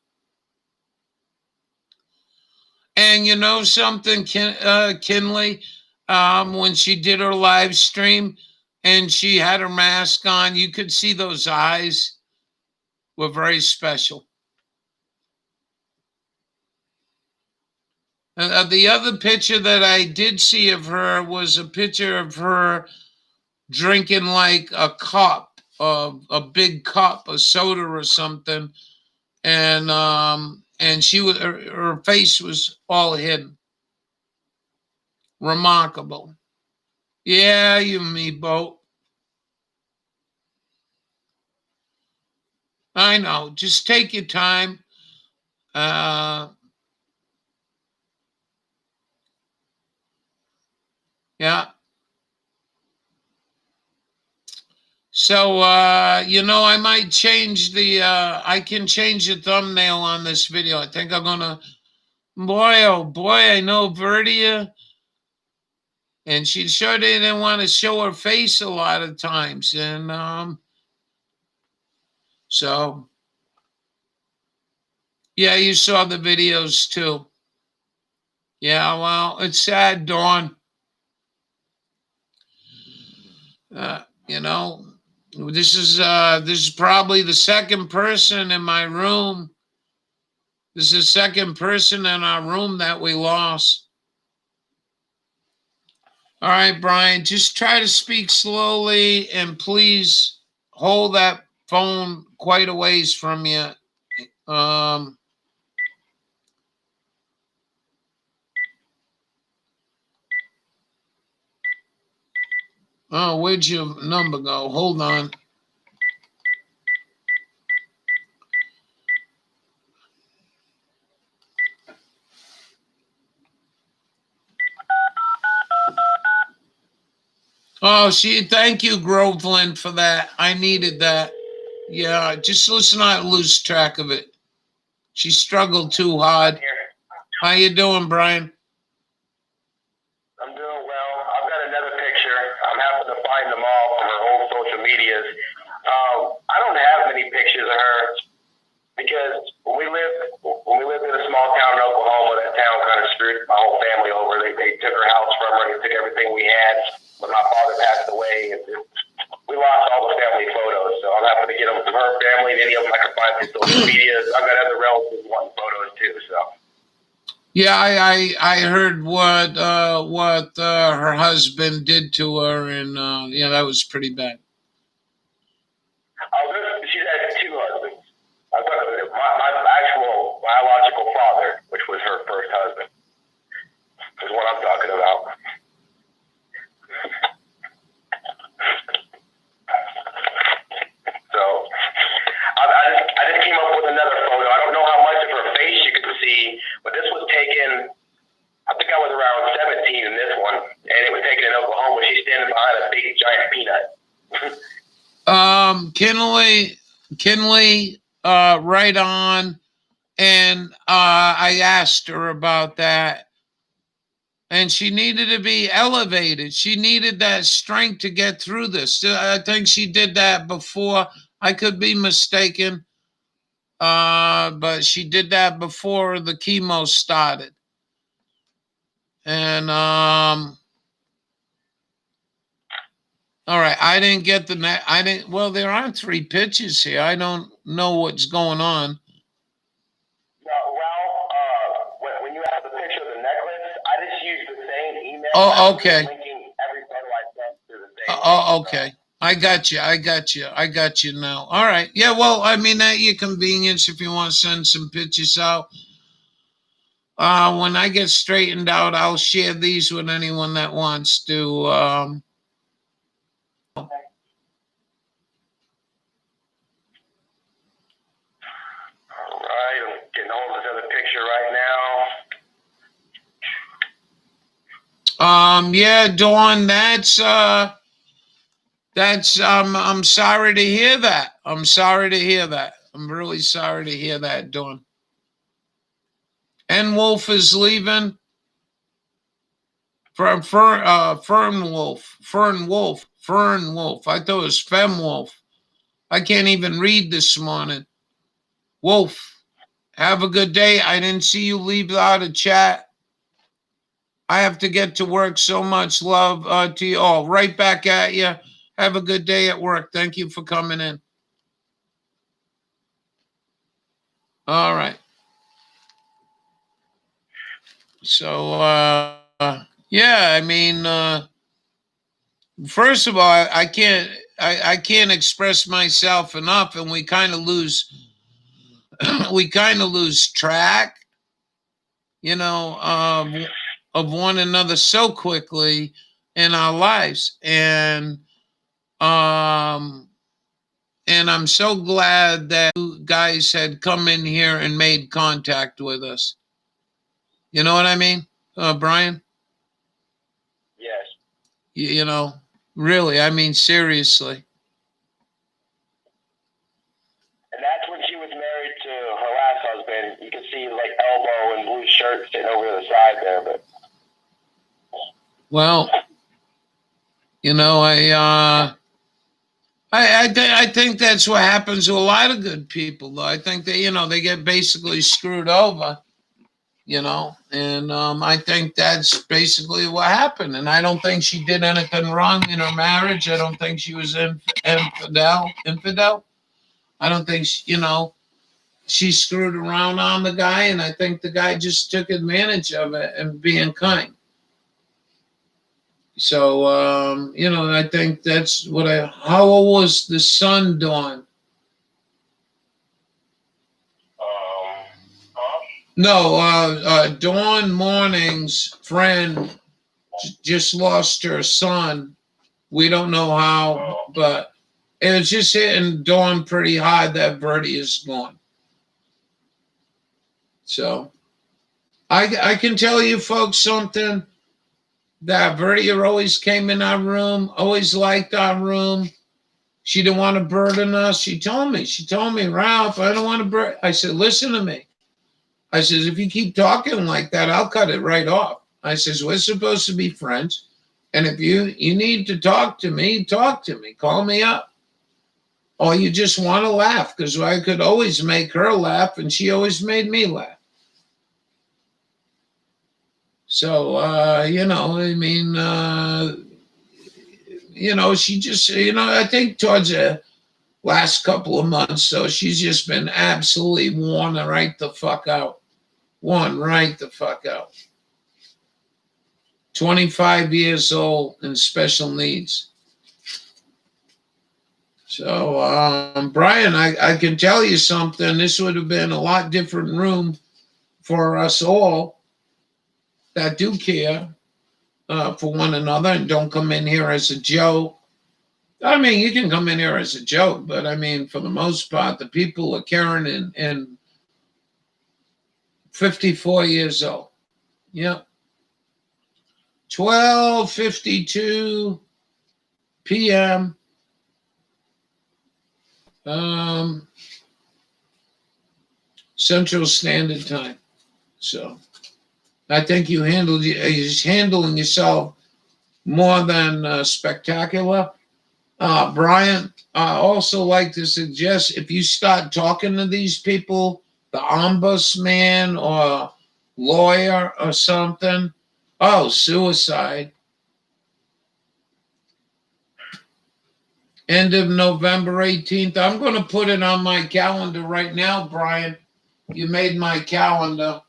And you know something, Kinley? when she did her live stream and she had her mask on. You could see those eyes were very special. The other picture that I did see of her was a picture of her drinking like a cup, a big cup of soda or something, and she was her face was all hidden. Remarkable. Yeah, you and me both. I know. Just take your time. Yeah. So, I might change I can change the thumbnail on this video. I think I'm going to, boy, oh boy, I know Verdia. And she sure didn't want to show her face a lot of times. And, so, yeah, you saw the videos too. Yeah, well, it's sad, Dawn. This is probably the second person in my room. This is the second person in our room that we lost. All right, Brian, just try to speak slowly and please hold that phone quite a ways from you. Oh, where'd your number go? Hold on. Oh, thank you, Groveland, for that. I needed that. Yeah, just let's not lose track of it. She struggled too hard. How you doing, Brian? I'm doing well. I've got another picture. I'm happy to find them all from her old social medias. I don't have many pictures of her because when we lived in a small town in Oklahoma, that town kind of screwed my whole family over. They took her house from her. They took everything we had. When my father passed away, we lost all the family photos. So I'm happy to get them from her family and any of them I can find through social media. I've got other relatives wanting photos too. So. Yeah, I heard what her husband did to her, and yeah, that was pretty bad. Oh, she's had two husbands. I'm talking about my actual biological father, which was her first husband, is what I'm talking about. So I just came up with another photo. I don't know how much of her face you could see, but this was taken, I think I was around 17 in this one, and it was taken in Oklahoma. She's standing behind a big giant peanut. Kinley, right on. And I asked her about that. And she needed to be elevated. She needed that strength to get through this. I think she did that before. I could be mistaken. But she did that before the chemo started. And all right, I didn't get the net. Well, there are 3 pictures here. I don't know what's going on. When you have the picture of the necklace, I just used the same email. Oh, okay. Linking every photo I sent to the same. Oh, okay. I got you now. All right. Yeah, well, I mean, at your convenience, if you want to send some pictures out. When I get straightened out, I'll share these with anyone that wants to. All right, I'm getting hold of this other picture right now. Yeah, Dawn, I'm sorry to hear that. I'm sorry to hear that. I'm really sorry to hear that, Dawn. And Wolf is leaving. Fern Wolf. I thought it was Fem Wolf. I can't even read this morning. Wolf, have a good day. I didn't see you leave out a chat. I have to get to work. So much love to you all. Right back at you. Have a good day at work. Thank you for coming in. All right. So, yeah, I mean, first of all, I can't express myself enough, and we kind of lose, we kind of lose track, you know, of one another so quickly in our lives, um, and I'm so glad that you guys had come in here and made contact with us. You know what I mean, Brian? Yes. You know, really, I mean, seriously. And that's when she was married to her last husband. You can see like elbow and blue shirt sitting over to the side there, but Well, you know, I think that's what happens to a lot of good people, though. I think they, you know, they get basically screwed over, you know, and I think that's basically what happened. And I don't think she did anything wrong in her marriage. I don't think she was infidel. I don't think she, you know, she screwed around on the guy, and I think the guy just took advantage of it and being kind. So, you know, I think that's what how old was the son, Dawn? huh? No, Dawn Morning's friend just lost her son. We don't know how, but it was just hitting Dawn pretty hard that Verdia is gone. So, I can tell you folks something, that Verdia always came in our room, always liked our room. She didn't want to burden us. She told me, Ralph, I don't want to burden. I said, listen to me. I says, if you keep talking like that, I'll cut it right off. I says, we're supposed to be friends. And if you need to talk to me, call me up. Or you just want to laugh, because I could always make her laugh, and she always made me laugh. So, you know, I mean, you know, she just, you know, I think towards the last couple of months, so she's just been absolutely worn right the fuck out. 25 years old and special needs. So, Brian, I can tell you something. This would have been a lot different room for us all that do care for one another and don't come in here as a joke. I mean, you can come in here as a joke, but I mean, for the most part, the people are caring and 54 years old. Yep. 12:52 p.m. Central Standard Time. So I think you're handling yourself more than spectacular. Brian, I also like to suggest, if you start talking to these people, the ombudsman or lawyer or something, oh, suicide. End of November 18th. I'm going to put it on my calendar right now, Brian. You made my calendar.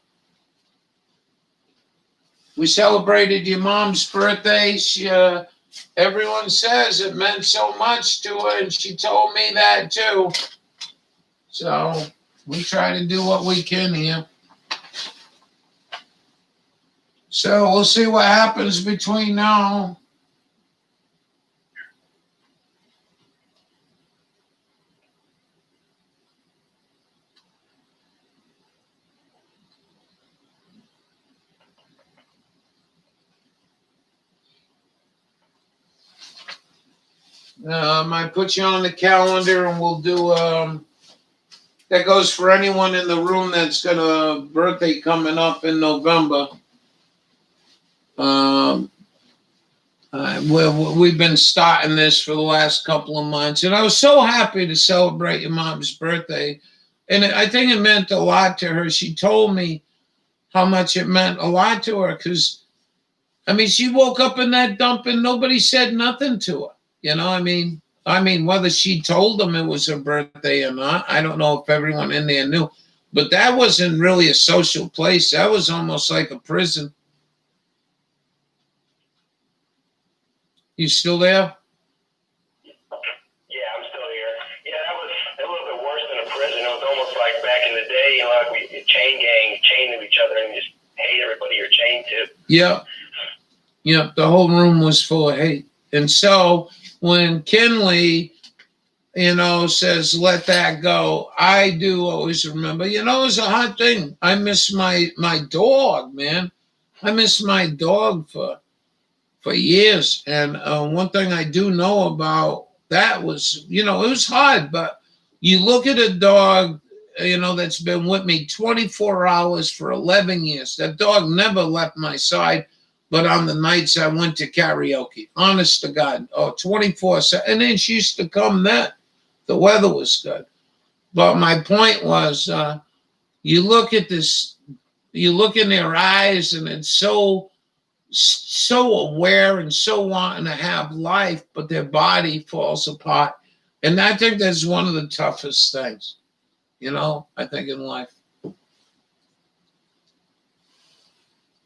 We celebrated your mom's birthday. Everyone says it meant so much to her, and she told me that too. So we try to do what we can here. So we'll see what happens between now. I put you on the calendar, and we'll do. That goes for anyone in the room that's got a birthday coming up in November. We've been starting this for the last couple of months, and I was so happy to celebrate your mom's birthday, and I think it meant a lot to her. She told me how much it meant a lot to her, because I mean, she woke up in that dump and nobody said nothing to her. You know, I mean, whether she told them it was her birthday or not, I don't know if everyone in there knew. But that wasn't really a social place. That was almost like a prison. You still there? Yeah, I'm still here. Yeah, that was a little bit worse than a prison. It was almost like back in the day, you know, like we chain gang, chained to each other, and you just hate everybody you're chained to. Yeah. Yeah, the whole room was full of hate. And so when Kinley, you know, says, let that go, I do always remember, you know, it was a hot thing. I miss my dog, man. I miss my dog for years. And one thing I do know about that was, you know, it was hard, but you look at a dog, you know, that's been with me 24 hours for 11 years. That dog never left my side, but on the nights I went to karaoke, honest to God, 24/7. And then she used to come then. The weather was good. But my point was, you look at this, you look in their eyes, and it's so aware and so wanting to have life, but their body falls apart. And I think that's one of the toughest things, you know, I think in life.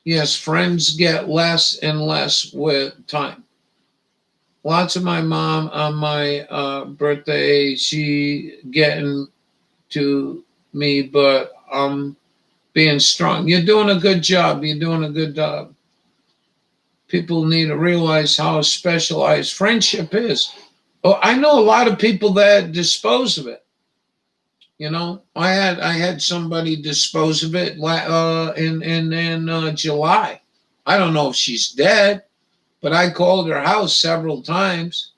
Yes, friends get less and less with time. Lots of my mom on my birthday, she getting to me, but I'm being strong. You're doing a good job. You're doing a good job. People need to realize how specialized friendship is. Oh, I know a lot of people that dispose of it. You know, I had somebody dispose of it in July. I don't know if she's dead, but I called her house several times,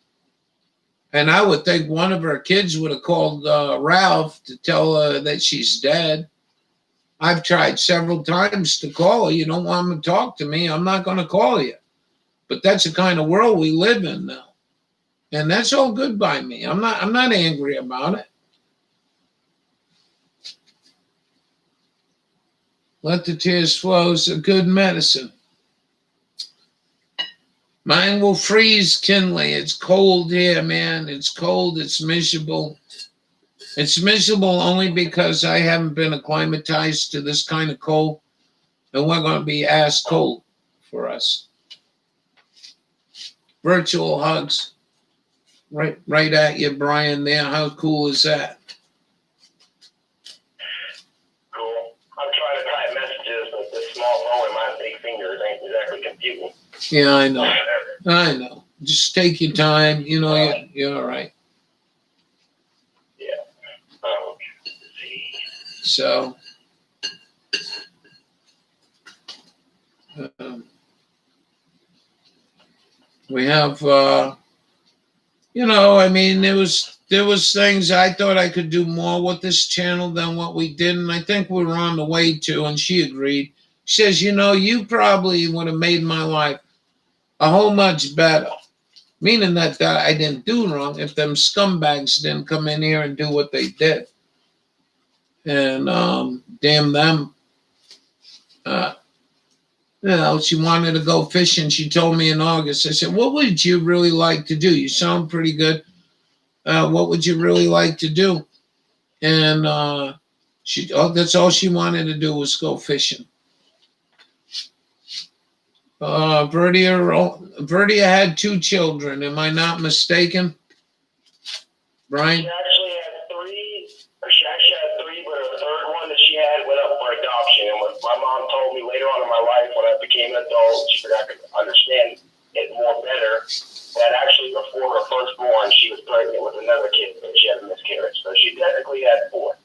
and I would think one of her kids would have called Ralph to tell her that she's dead. I've tried several times to call her. You don't want to talk to me, I'm not going to call you. But that's the kind of world we live in now. And that's all good by me. I'm not angry about it. Let the tears flow is a good medicine. Mine will freeze, Kinley. It's cold here, man. It's cold. It's miserable. It's miserable only because I haven't been acclimatized to this kind of cold. And we're going to be ass cold for us. Virtual hugs. Right at you, Brian, there. How cool is that? Cool. I'm trying to type messages, but this small phone and my big fingers ain't exactly computing. Yeah, I know. I know. Just take your time. You know, you're all right. Yeah. Let's see. So, we have, you know, I mean, there was things I thought I could do more with this channel than what we did, and I think we were on the way to, and she agreed. She says, you know, you probably would have made my life a whole much better. Meaning that I didn't do wrong if them scumbags didn't come in here and do what they did. And damn them. You know, she wanted to go fishing. She told me in August. I said, what would you really like to do? You sound pretty good. What would you really like to do? And that's all she wanted to do was go fishing. Verdia had 2 children. Am I not mistaken? Brian? She actually had 3, but her third one that she had went up for adoption. And what my mom told me later on in my life when I became an adult, she I could understand it more better, that actually before her firstborn, she was pregnant with another kid, but she had a miscarriage. So she technically had 4.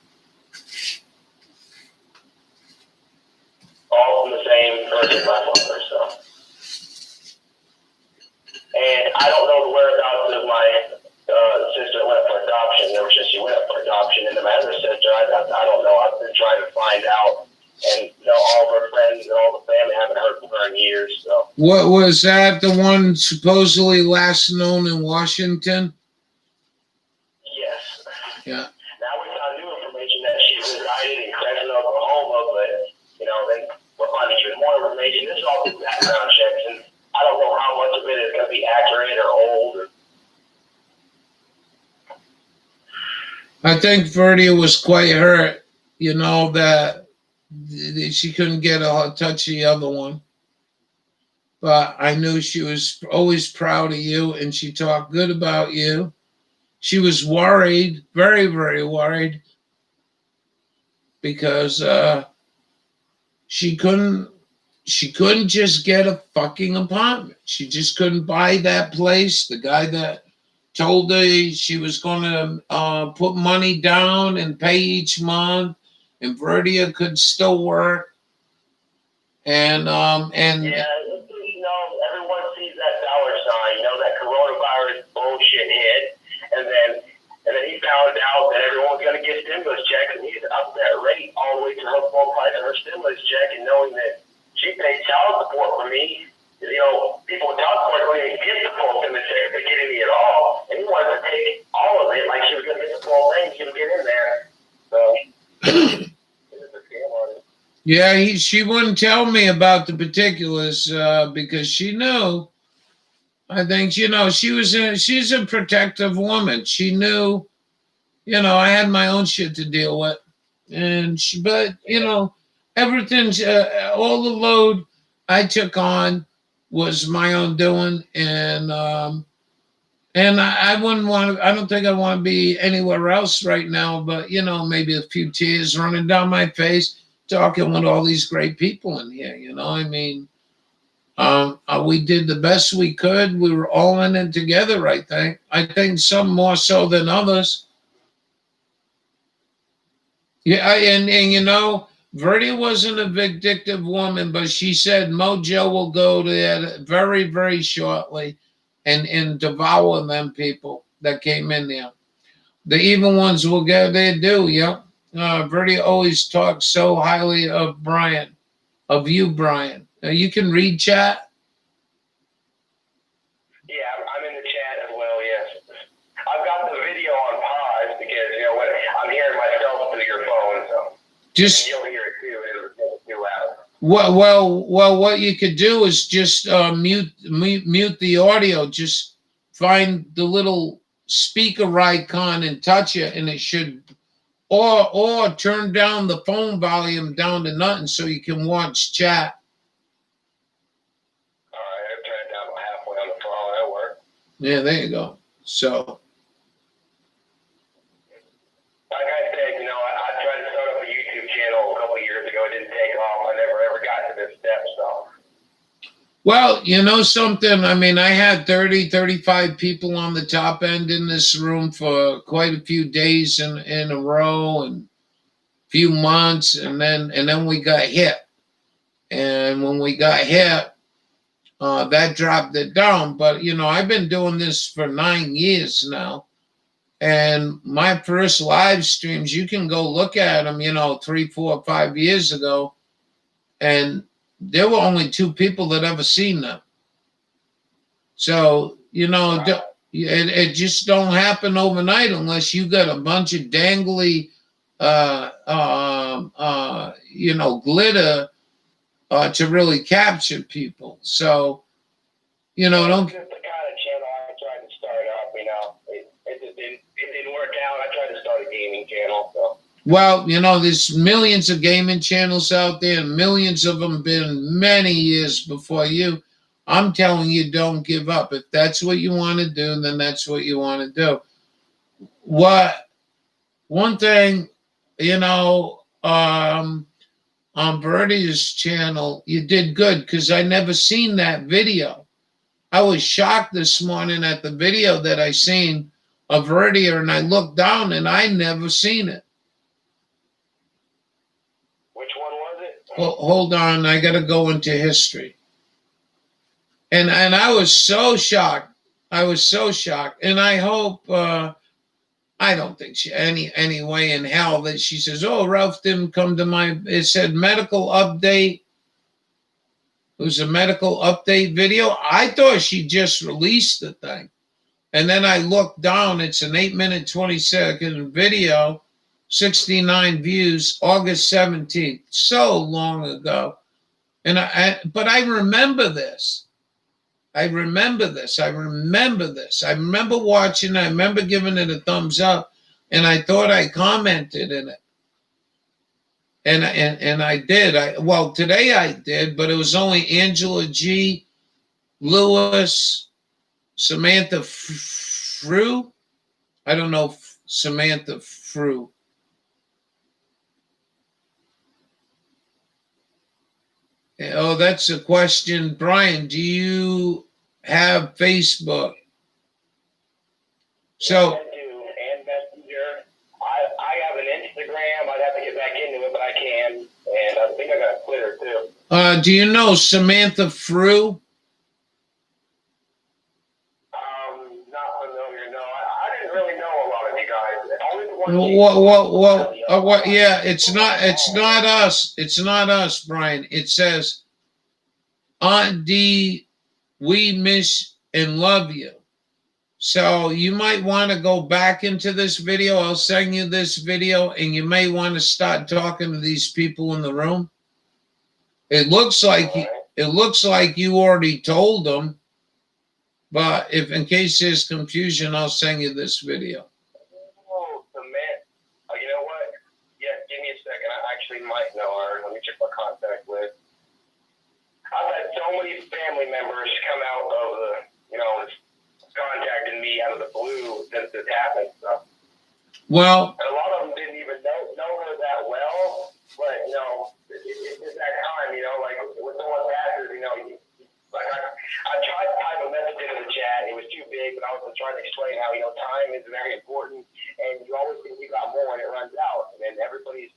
All from the same person, my mother, so. And I don't know the whereabouts of my sister went up for adoption. Ever since she went up for adoption, and my other sister, I don't know. I've been trying to find out, and you know, all of her friends and all the family haven't heard from her in years. So. What was that? The one supposedly last known in Washington? Yes. Yeah. Now we found new information that she resided in Crescent, Oklahoma, but you know, then we're finding even more information. This is all through background checks, and be accurate or old. I think Verdia was quite hurt, that she couldn't get a touch of the other one. But I knew she was always proud of you and she talked good about you. She was worried, very, very worried, because she couldn't just get a fucking apartment. She just couldn't buy that place. The guy that told her she was going to put money down and pay each month, and Verdia could still work. And yeah, everyone sees that dollar sign. That coronavirus bullshit hit, and then he found out that everyone's going to get stimulus checks, and he's up that rate all the way to her full price of her stimulus check, and knowing that she paid child support for me. People with child support don't even get the full stimulus check if they get any at all, and he wanted to take all of it like she was going to get the full thing. She didn't get in there, so it's a scam on it. Yeah, she wouldn't tell me about the particulars because she knew. I think she's a protective woman. She knew, I had my own shit to deal with, and everything's all the load I took on was my own doing, and I wouldn't want to. I don't think I want to be anywhere else right now. But maybe a few tears running down my face, talking with all these great people in here. We did the best we could. We were all in it together. I think some more so than others. Yeah, and Verdia wasn't a vindictive woman, but she said Mojo will go there very, very shortly and devour them people that came in there. The evil ones will get their due, yeah. Verdia always talks so highly of you, Brian. You can read chat. Yeah, I'm in the chat as well, yes. I've got the video on pause because, I'm hearing myself through your phone, so. Just, you'll hear it too, it'll be loud. Well, what you could do is just mute the audio. Just find the little speaker icon and touch it, and it should, or turn down the phone volume down to nothing so you can watch chat. All right, I've turned it down about halfway on the phone. That'll work. Yeah, there you go. So. Like I said, I tried to start up a YouTube channel a couple of years ago. It didn't take off. I never ever got to this step, so. Well, something, I had 30, 35 people on the top end in this room for quite a few days in a row and few months, and then we got hit. And when we got hit, that dropped it down. But, I've been doing this for 9 years now. And my first live streams, you can go look at them, 3, 4, 5 years ago. And there were only 2 people that ever seen them. So, it just don't happen overnight unless you got a bunch of dangly, glitter to really capture people. So, don't. It's the kind of channel I tried to start up, it didn't work out. I tried to start a gaming channel, so. Well, there's millions of gaming channels out there, and millions of them been many years before you. I'm telling you, don't give up. If that's what you want to do, then that's what you want to do. One thing, on Verdia's channel, you did good because I never seen that video. I was shocked this morning at the video that I seen of Verdia, and I looked down and I never seen it. Which one was it? Well, hold on, I got to go into history. And I was so shocked. And I hope, I don't think she, any way in hell that she says, oh, Ralph didn't come to it said medical update. It was a medical update video. I thought she just released the thing. And then I looked down, it's an 8-minute, 20-second video, 69 views, August 17th, so long ago. But I remember this. I remember this. I remember watching. I remember giving it a thumbs up, and I thought I commented in it. And I did. Well, today I did, but it was only Angela G, Lewis, Samantha Frew. I don't know Samantha Frew. Oh, that's a question, Brian. Do you have Facebook? So. And Messenger. I have an Instagram. I'd have to get back into it, but I can. And I think I got Twitter too. Do you know Samantha Frew? Not familiar. No, I didn't really know a lot of you guys. Only the one. Well, yeah, it's not us. It's not us, Brian. It says, Aunt D, we miss and love you. So you might want to go back into this video. I'll send you this video, and you may want to start talking to these people in the room. It looks like you already told them, but if in case there's confusion, I'll send you this video. Oh, Samantha. You know what? Yeah, give me a second. I actually might know her. Let me check my contact list. I've had so many family members come out of the, contacting me out of the blue since this happened. So. Well, and a lot of them didn't even know her that well, but it's that time, like with someone passes, like I tried to type a message into the chat. It was too big, but I was trying to explain how time is very important, and you always think you got more, and it runs out, and then everybody's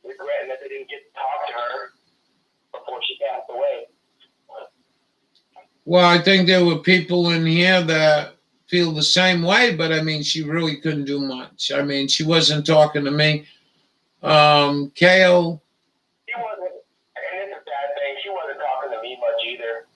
regretting that they didn't get to talk to her before she passed away. Well, I think there were people in here that feel the same way, but I mean, she really couldn't do much. I mean, she wasn't talking to me. Kale. She wasn't, and it's a bad thing. She wasn't talking to me much either.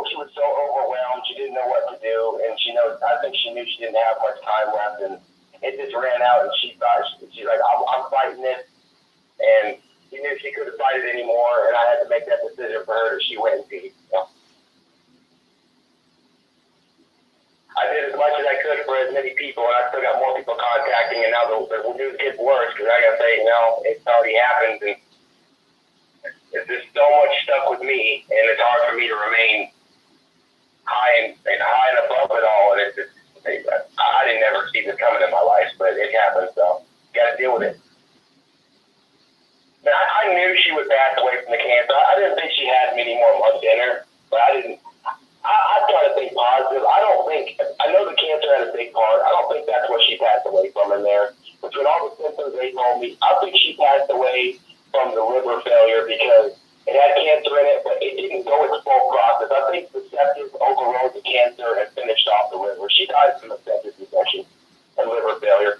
She was so overwhelmed. She didn't know what to do, and I think she knew she didn't have much time left, and it just ran out. And she thought she's like, I'm fighting this, and she knew she couldn't fight it anymore, and I had to make that decision for her. She went and peed. I did as much as I could for as many people, and I still got more people contacting, and now the news gets worse, because I gotta say, it's already happened, and there's just so much stuck with me, and it's hard for me to remain high and above it all, and it's just, I didn't ever see this coming in my life, but it happened, so gotta deal with it. I knew she would pass away from the cancer. I didn't think she had many more months in her, but I try to think positive. I know the cancer had a big part. I don't think that's what she passed away from in there. Between all the symptoms they told me, I think she passed away from the liver failure because it had cancer in it, but it didn't go its full process. I think the sepsis overrode the cancer and finished off the liver. She died from a sepsis infection and liver failure.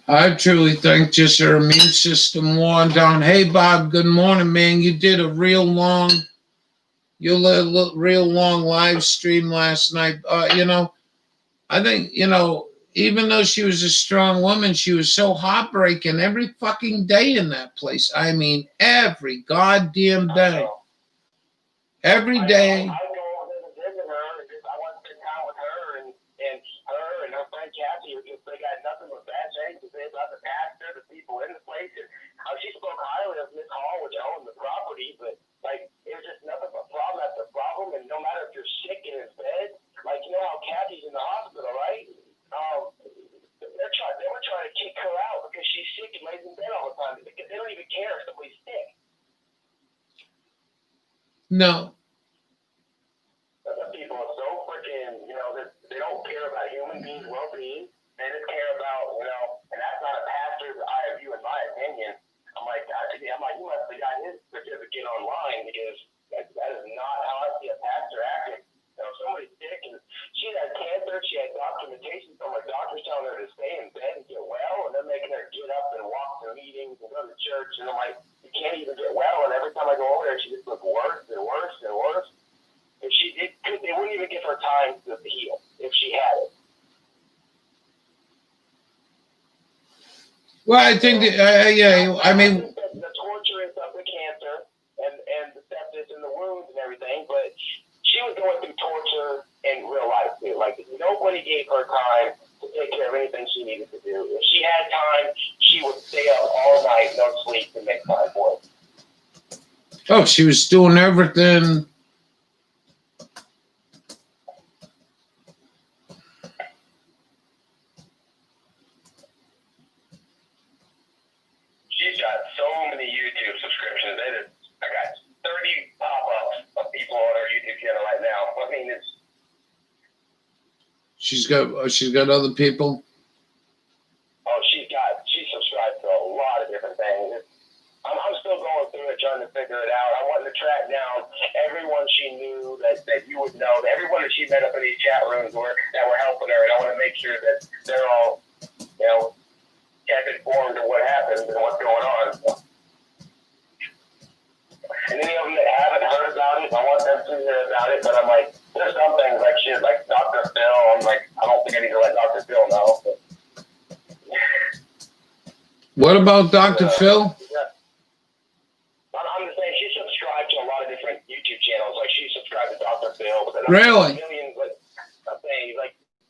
I truly think just her immune system worn down. Hey, Bob, good morning, man. You did a real long live stream last night. I think, even though she was a strong woman, she was so heartbreaking every fucking day in that place. I mean, every goddamn day. Every day. I go over there to visit her, and I want to spend time with her, and her friend Kathy, they got nothing but bad things to say about the pastor, the people in the place, and how she spoke highly of Miss Hall, which owned the property, but it was just nothing but problem after problem, and no matter if you're sick and in bed, how Kathy's in the hospital, right? They were trying to kick her out because she's sick and lays in bed all the time. They don't even care if somebody's sick. No. People are so freaking, they don't care about human beings' well-being. They just care about, and that's not a pastor's eye of view, in my opinion. I'm like, you must have got his certificate online, because that is not how I see a pastor acting. Somebody's sick, and she had cancer. She had documentation from her doctors telling her to stay in bed and get well, and they're making her get up and walk to meetings and go to church. And I'm like, you can't even get well. And every time I go over there, she just looks worse and worse and worse. If they wouldn't even give her time to heal if she had it. Well, I think, the torture is of the cancer and the sepsis in the wounds and everything, but she was going through torture in real life too. Like nobody gave her time to take care of anything she needed to do. If she had time, she would stay up all night, no sleep, to make time for it. Oh, she was doing everything. She's got so many YouTube subscriptions. I got 30 pop-ups of people on her YouTube channel right now. I mean, it's. She's got other people. Oh, she's subscribed to a lot of different things. I'm still going through it, trying to figure it out. I wanted to track down everyone she knew that you would know, everyone that she met up in these chat rooms that were helping her, and I want to make sure that they're all, kept informed of what happened and what's going on. And any of them that haven't heard about it, I want them to hear about it. But I'm like, there's some things like shit, like Dr. Phil. I'm like, I don't think I need to let Dr. Phil know. But, What about Dr. Phil? Yeah. I'm just saying, she subscribed to a lot of different YouTube channels. Like, she subscribed to Dr. Phil. But then Really? Millions, I'm saying,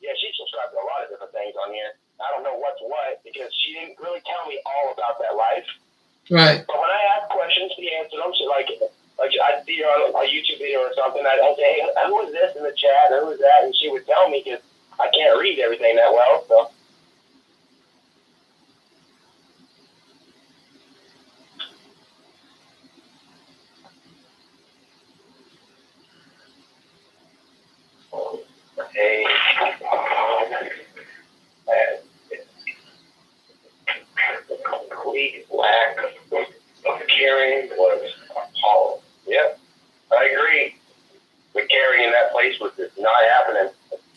yeah, she subscribed to a lot of different things on here. I don't know what's what because she didn't really tell me all about that life. Right. But when I asked questions, she answered them. She like I'd see her on a YouTube video or something. I'd say, hey, who is this in the chat? Who is that? And she would tell me because I can't read everything that well. So. Hey. Complete lack of caring was appalling. Yep, I agree. The caring in that place was just not happening.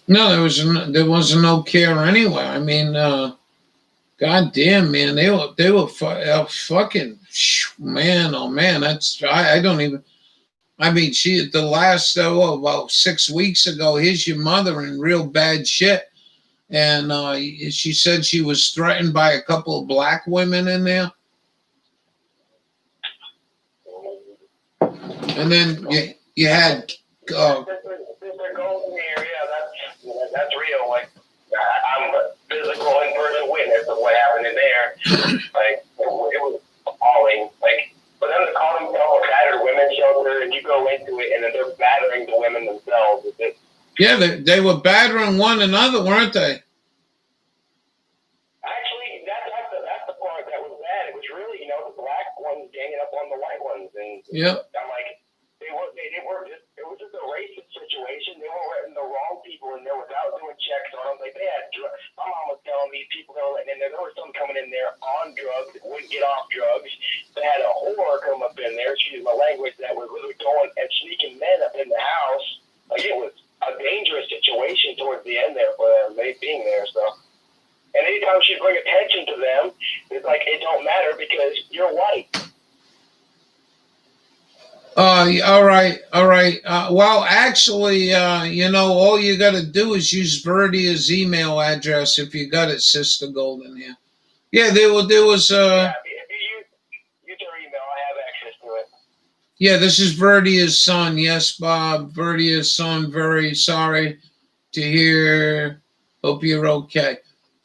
No, there wasn't no care anywhere. I mean, God damn, man, they were fucking man. Oh man, I don't even. I mean, the last about 6 weeks ago, here's your mother in real bad shit. And she said she was threatened by a couple of black women in there. And then you had. That's real. Like, I'm a physical in-person witness of what happened in there. Like, it was appalling. Like, for them to call themselves a battered women's shelter, and you go into it, and then they're battering the women themselves. Yeah, they were battering one another, weren't they? Actually, that's the part that was bad. It was really, the black ones ganging up on the white ones, and yep. I'm like, they weren't just. It was just a racist situation. They were letting the wrong people in there without doing checks on them. Like they had drugs. My mom was telling me people that were letting in there. There were some coming in there on drugs that wouldn't get off drugs. They had a whore come up in there. Excuse my language. That was literally going and sneaking men up in the house. Like it was a dangerous situation towards the end there for them being there. So, and anytime she bring attention to them, it's like it don't matter because you're white. All right. Well, actually, all you got to do is use Verdia's email address if you got it, Sister Golden here. Yeah, there was. Yeah, if you use her email, I have access to it. Yeah, this is Verdia's son. Yes, Bob, Verdia's son. Very sorry to hear. Hope you're okay.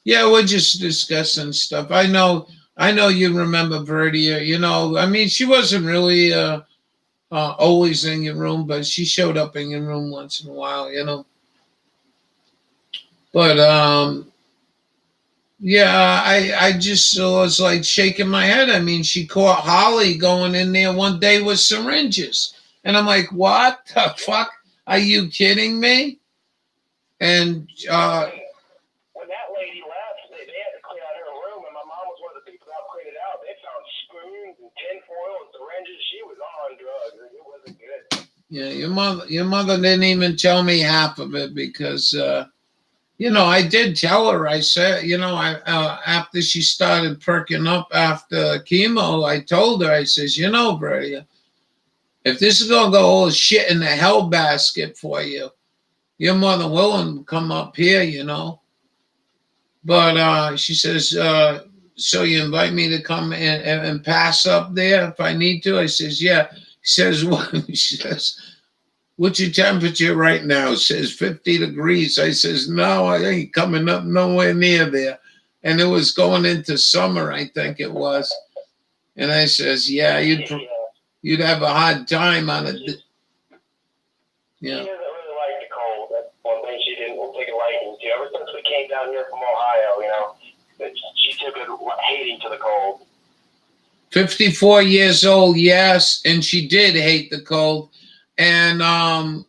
Yeah, we're just discussing stuff. I know you remember Verdia. I mean, she wasn't really. Always in your room, but she showed up in your room once in a while, But yeah, I just was like shaking my head. I mean, she caught Holly going in there one day with syringes, and I'm like, "What the fuck? Are you kidding me?" And when that lady left, they had to clean out her room, and my mom was one of the people that cleaned it out. They found spoons and tinfoil and syringes. She was on drugs. It wasn't good. Yeah, your mother didn't even tell me half of it because, I did tell her. I said, after she started perking up after chemo, I told her, I says, Verdia, if this is gonna go all shit in the hell basket for you, your mother willing come up here, But she says, so you invite me to come and pass up there if I need to? I says, yeah. says, what? She says, what's your temperature right now? Says 50 degrees. I says, no, I ain't coming up nowhere near there. And it was going into summer, I think it was. And I says, yeah, you'd have a hard time on it. Yeah. She doesn't really like the cold. That's one thing she didn't take a liking to. Ever since we came down here from Ohio, she took a hating to the cold. 54 years old, yes, and she did hate the cold. And Dawn,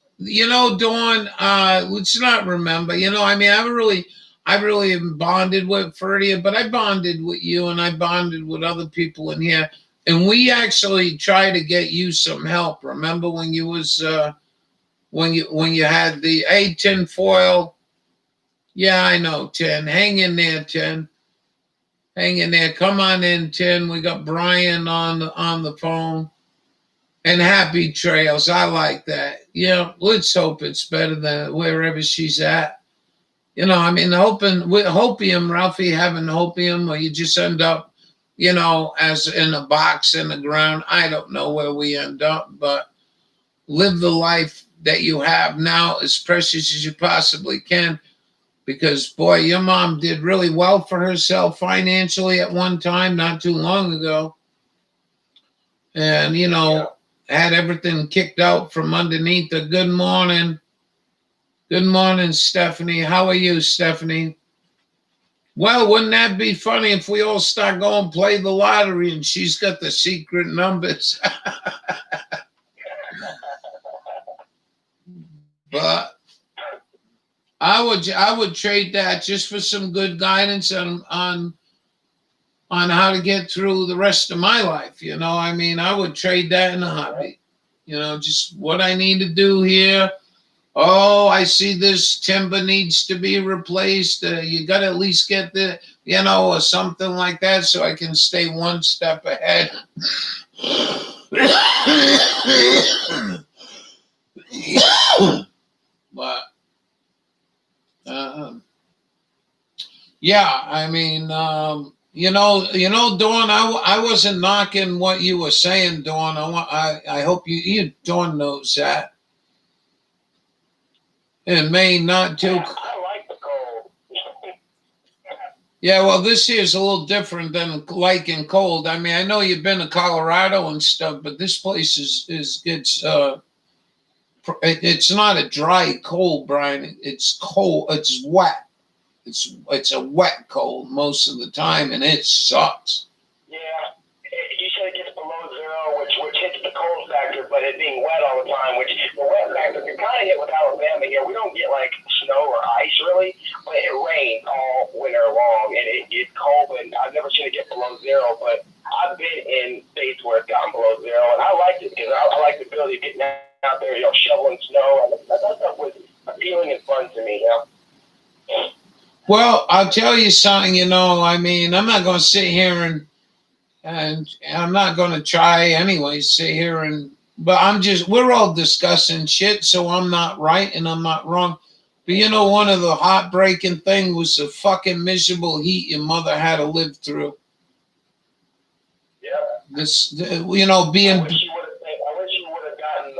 let's not remember. I really bonded with Verdia, but I bonded with you, and I bonded with other people in here. And we actually tried to get you some help. Remember when you was when you had the tin foil? Yeah, I know, Tin. Hang in there, Tin. Hang in there. Come on in, Tin. We got Brian on the phone. And happy trails. I like that. Yeah, let's hope it's better than wherever she's at. Hoping with hopium, Ralphie having hopium, or you just end up, as in a box in the ground. I don't know where we end up, but live the life that you have now as precious as you possibly can. Because, boy, your mom did really well for herself financially at one time, not too long ago. And, had everything kicked out from underneath her. Good morning. Good morning, Stephanie. How are you, Stephanie? Well, wouldn't that be funny if we all start going play the lottery and she's got the secret numbers? But I would trade that just for some good guidance on how to get through the rest of my life. I would trade that in a heartbeat. Just what I need to do here. Oh, I see this timber needs to be replaced. You got to at least get or something like that so I can stay one step ahead. But, Dawn, I wasn't knocking what you were saying, Dawn. I hope Dawn knows that. And Maine, not too. I like the cold. Yeah, well, this year's a little different than liking cold. I know you've been to Colorado and stuff, but this place it's not a dry cold, Brian. It's cold. It's wet. It's a wet cold most of the time, and it sucks. Yeah, you said it gets below zero, which hits the cold factor, but it being wet all the time, which the wet factor can kind of hit with Alabama here. We don't get like snow or ice really, but it rains all winter long, and it's cold, and I've never seen it get below zero, but I've been in states where it's gotten below zero, and I liked it because I like the ability of getting out there, shoveling snow. That stuff was appealing and fun to me, Well, I'll tell you something, I'm not going to sit here and I'm not going to try anyway, but we're all discussing shit, so I'm not right and I'm not wrong. But one of the heartbreaking thing was the fucking miserable heat your mother had to live through. Yeah. Being. I wish you would have gotten,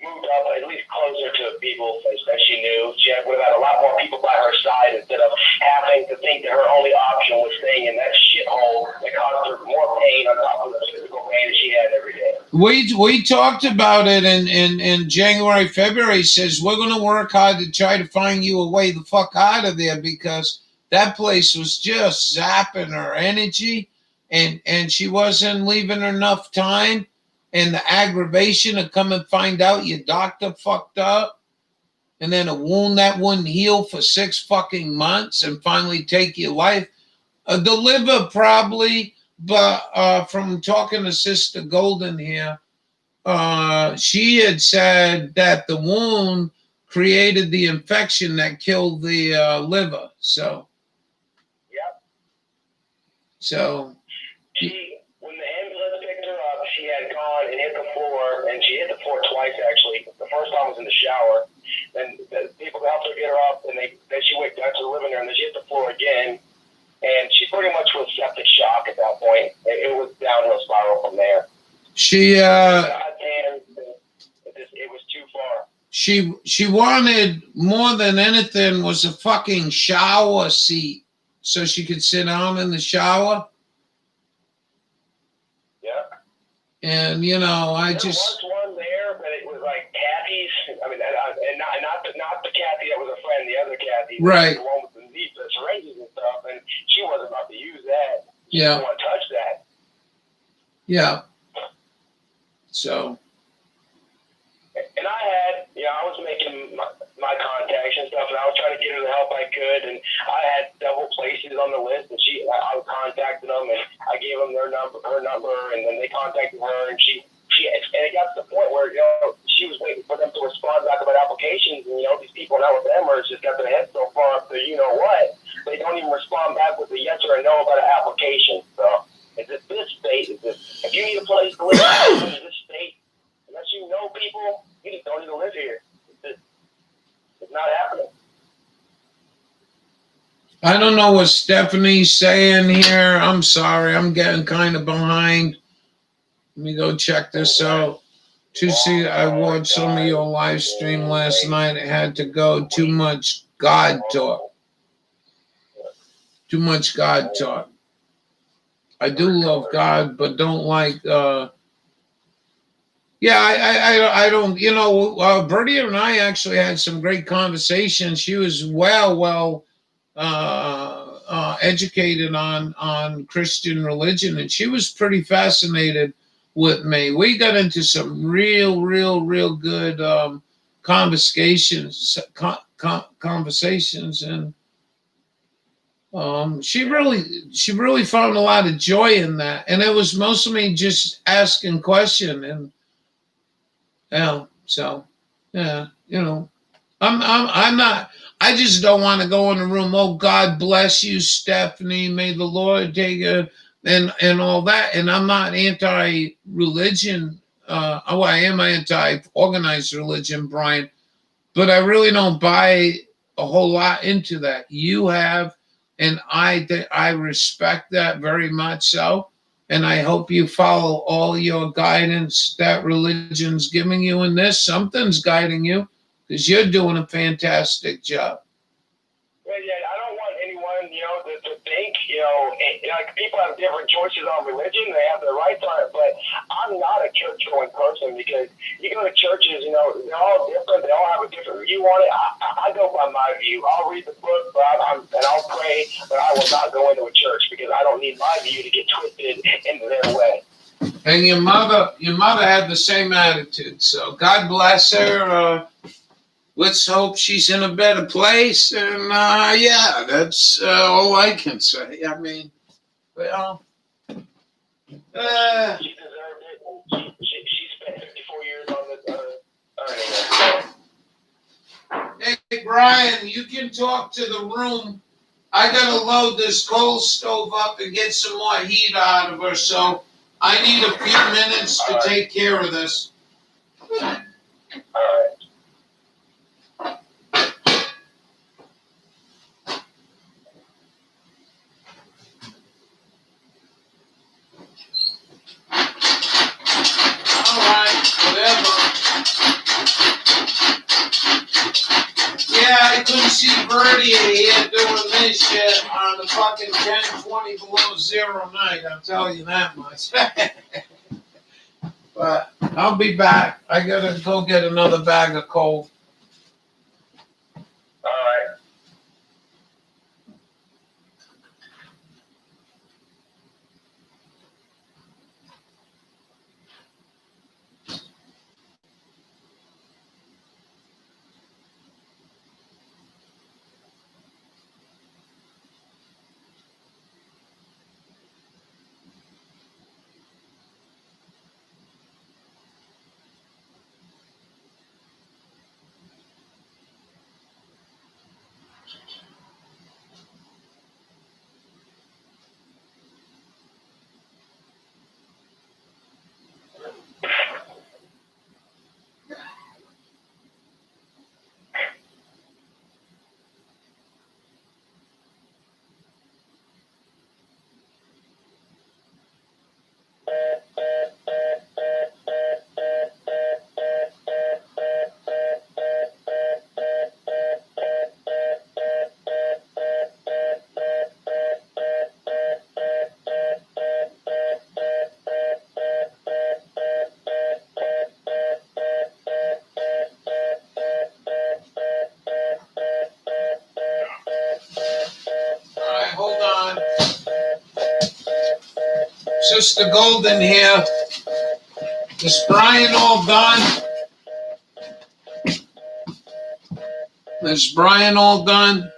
moved up at least closer to people that she knew. She would have had a lot more people by her side instead of having to think that her only option was staying in that shithole that caused her more pain on top of the physical pain that she had every day. We talked about it in January, February. Says we're going to work hard to try to find you a way the fuck out of there because that place was just zapping her energy and she wasn't leaving her enough time. And the aggravation of come and find out your doctor fucked up. And then a wound that wouldn't heal for 6 fucking months and finally take your life. The liver probably, but from talking to Sister Golden here, she had said that the wound created the infection that killed the liver. So. Yep. So. When the ambulance picked her up, she had gone and hit the floor, and she hit the floor twice, actually. The first time was in the shower. Then the people helped her get her up, and then she went down to the living room, and then she hit the floor again. And she pretty much was septic shock at that point. It was downhill spiral from there. She it was too far. she wanted more than anything was a fucking shower seat so she could sit down in the shower. Yeah. And you know, There was one there, but it was like Kathy's. I mean, and not the Kathy that was a friend, the other Kathy, right? The one with the syringes and stuff, and she wasn't about to use that. She yeah. didn't want to touch that. Yeah. So. And I had, I was making my contacts and stuff, and I was trying to get her the help I could, and I had several places on the list, and I contacted them, and I gave them her number, and then they contacted her, and and it got to the point where, she was waiting for them to respond back about applications, and, these people now with them are just got their heads so far up to what, they don't even respond back with a yes or a no about an application. So, is it this state? If you need a place to live in this state, unless you know people, you just don't need to live here. It's not happening. I don't know what Stephanie's saying here. I'm sorry. I'm getting kind of behind. Let me go check this out. To see, I watched some of your live stream last night. I had to go. Too much God talk. Too much God talk. I do love God, but don't like... Yeah, I don't, Verdia and I actually had some great conversations. She was well educated on Christian religion, and she was pretty fascinated with me. We got into some real good conversations, and she really found a lot of joy in that, and it was mostly just asking questions. And so yeah, I'm not. I just don't want to go in the room. Oh, God bless you, Stephanie. May the Lord take you, and all that. And I'm not anti-religion. I am anti-organized religion, Brian. But I really don't buy a whole lot into that. You have, and I respect that very much so. And I hope you follow all your guidance that religion's giving you in this. Something's guiding you because you're doing a fantastic job. Yeah, I don't want anyone, to think, like people have different choices on religion. They have their rights on it, but I'm not a church-going person because you go to churches, they're all different. They all have a different view on it. I go by my view. I'll read the book, and I'll pray, but I will not go into a church because I don't need my view to get twisted into their way. And your mother had the same attitude. So God bless her. Let's hope she's in a better place. And yeah, that's all I can say. I mean, well, she deserved it. She spent 54 years on the. Hey, Brian, you can talk to the room. I gotta load this coal stove up and get some more heat out of her. So I need a few minutes to take care of this. All right. Yeah, I couldn't see Verdia here doing this shit on the fucking 10-20 below zero night. I'll tell you that much. But I'll be back. I gotta go get another bag of coal. All right. Sister Golden here. Is Brian all done? Is Brian all done?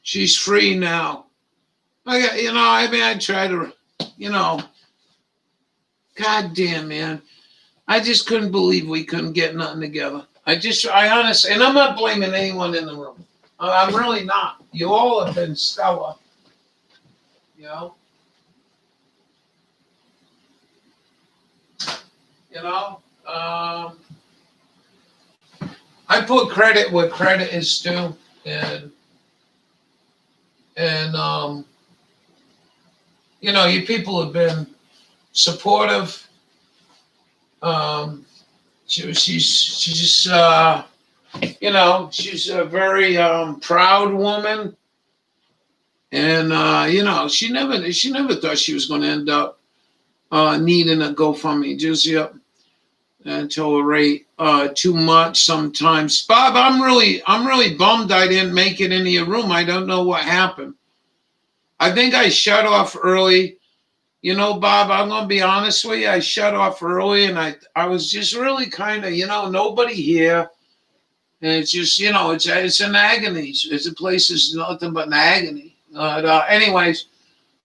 She's free now. I try to, God damn, man. I just couldn't believe we couldn't get nothing together. I honestly, and I'm not blaming anyone in the room. I'm really not. You all have been stellar. You know? I put credit where credit is due, and you people have been supportive. She's she's a very proud woman, and she never thought she was going to end up needing a GoFundMe just yet and tolerate too much sometimes. Bob, I'm really bummed I didn't make it into your room. I don't know what happened. I think I shut off early. Bob, I'm going to be honest with you. I shut off early, and I was just really kind of, nobody here. And it's just, it's an agony. It's a place that's nothing but an agony. Anyways,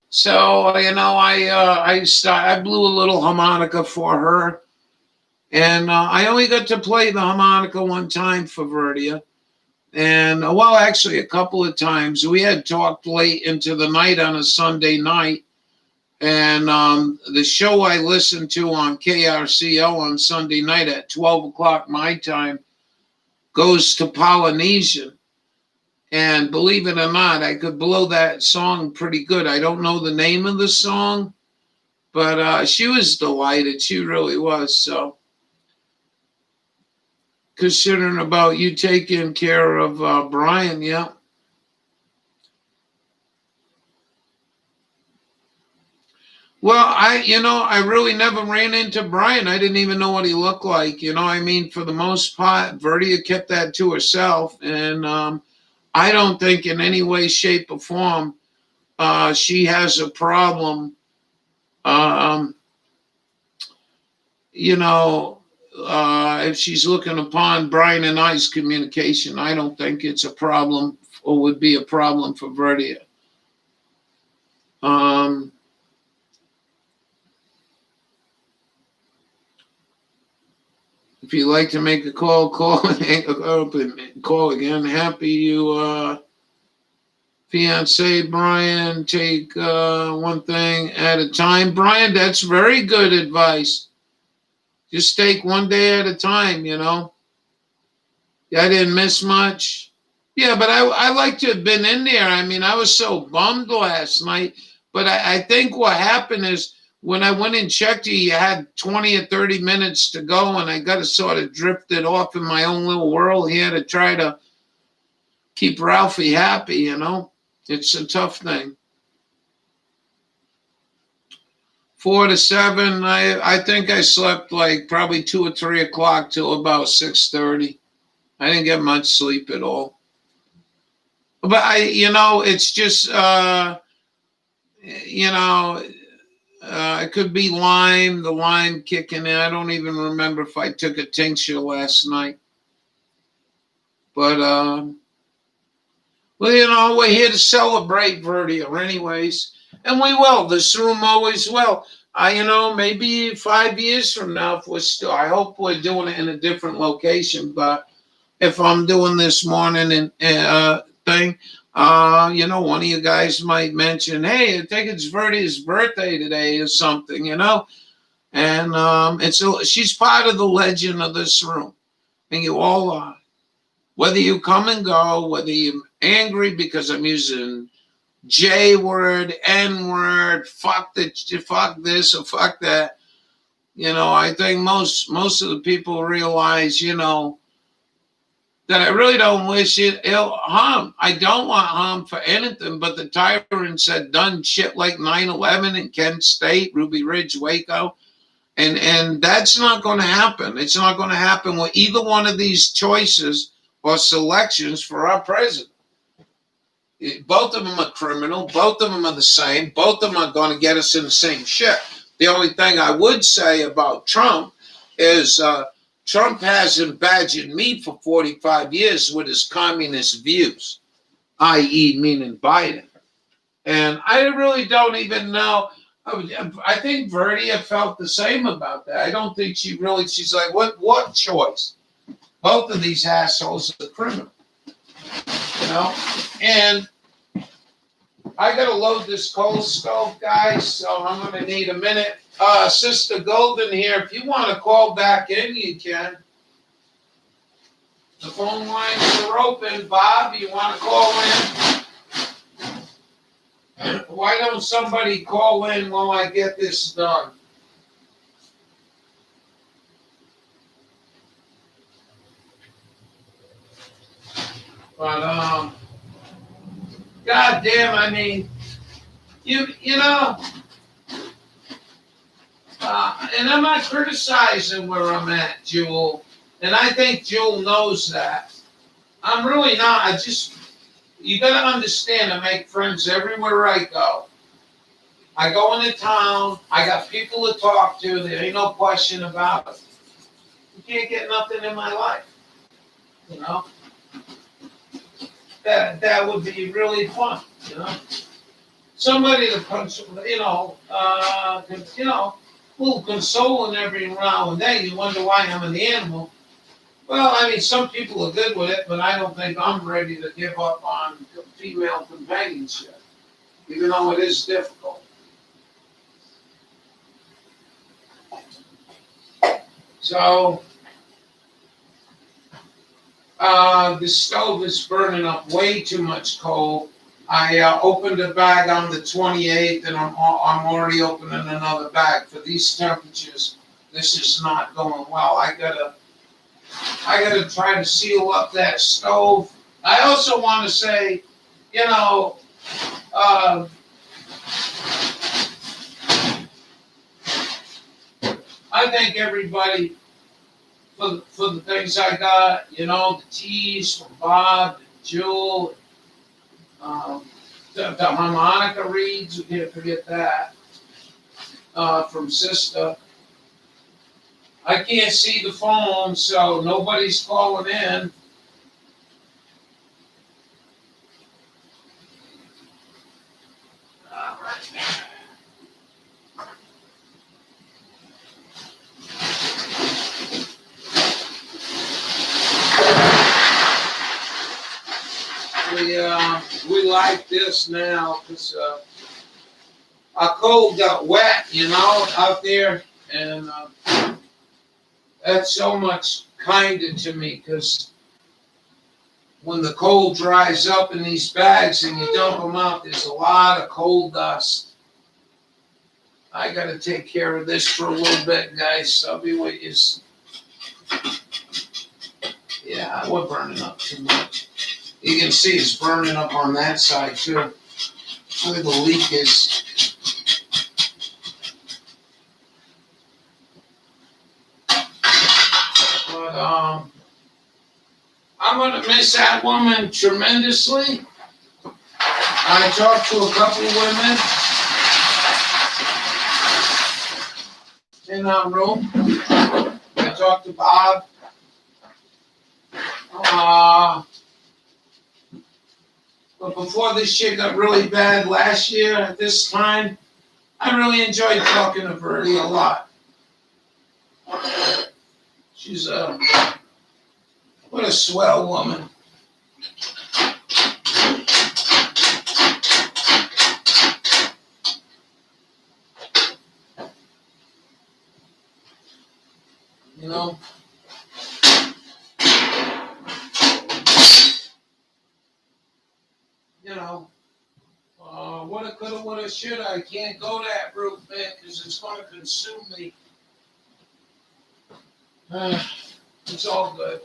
so, I blew a little harmonica for her. And I only got to play the harmonica one time for Verdia. And, actually a couple of times. We had talked late into the night on a Sunday night. And the show I listened to on KRCL on Sunday night at 12 o'clock my time goes to Polynesian. And believe it or not, I could blow that song pretty good. I don't know the name of the song, but she was delighted. She really was. So considering about you taking care of Brian, yeah. Well, I really never ran into Brian. I didn't even know what he looked like. For the most part, Verdia kept that to herself. And I don't think in any way, shape, or form she has a problem, if she's looking upon Brian and I's communication. I don't think it's a problem or would be a problem for Verdia. If you'd like to make a call, call again. Happy you, fiance Brian, take one thing at a time. Brian, that's very good advice. Just take one day at a time, I didn't miss much. Yeah, but I like to have been in there. I was so bummed last night. But I think what happened is, when I went and checked you had 20 or 30 minutes to go, and I got to sort of drifted off in my own little world here to try to keep Ralphie happy, It's a tough thing. 4 to 7, I think I slept like probably 2 or 3 o'clock till about 6:30. I didn't get much sleep at all. But it's just, it could be the lime kicking in. I don't even remember if I took a tincture last night. But, we're here to celebrate Verdia anyways. And we will. This room always will. Maybe 5 years from now, if we're still, I hope we're doing it in a different location. But if I'm doing this morning thing, one of you guys might mention, hey, I think it's Verdia's birthday today or something, And she's part of the legend of this room. And you all are. Whether you come and go, whether you're angry because I'm using J word, N word, fuck this or fuck that. I think most of the people realize, that I really don't wish it harm. I don't want harm for anything, but the tyrants had done shit like 9/11 in Kent State, Ruby Ridge, Waco. And that's not going to happen. It's not going to happen with either one of these choices or selections for our president. Both of them are criminal. Both of them are the same. Both of them are going to get us in the same shit. The only thing I would say about Trump is Trump hasn't badgered me for 45 years with his communist views, i.e. meaning Biden. And I really don't even know. I think Verdia felt the same about that. I don't think she's like, what choice? Both of these assholes are criminal, you know? And I got to load this coal stove, guys, so I'm going to need a minute. Sister Golden here, if you want to call back in, you can. The phone lines are open. Bob, you want to call in? Why don't somebody call in while I get this done? But, God damn, I mean, you know, and I'm not criticizing where I'm at, Jewel. And I think Jewel knows that. I'm really not. You got to understand, I make friends everywhere I go. I go into town. I got people to talk to. There ain't no question about it. You can't get nothing in my life. You know? That would be really fun, you know? Somebody to punch, a little consoling every now and then. You wonder why I'm an animal. Well, I mean, some people are good with it, but I don't think I'm ready to give up on female companionship, even though it is difficult. So, the stove is burning up way too much coal. I opened a bag on the 28th, and I'm already opening another bag. For these temperatures, this is not going well. I gotta try to seal up that stove. I also want to say, you know, I thank everybody for the things I got. You know, the teas from Bob, Jewel, the harmonica reeds. We can't forget that. From Sister. I can't see the phone, so nobody's calling in. All right. We like this now because our coal got wet, you know, out there, and that's so much kinder to me because when the coal dries up in these bags and you dump them out, there's a lot of coal dust. I got to take care of this for a little bit, guys. I'll be with you. Yeah, we're burning up too much. You can see it's burning up on that side too. Where the leak is. But I'm gonna miss that woman tremendously. I talked to a couple of women in our room. I talked to Bob. But before this shit got really bad last year at this time, I really enjoyed talking to Verdia a lot. She's what a swell woman. You know? You know, woulda, coulda, woulda, shoulda. I can't go that route, man, because it's going to consume me. It's all good.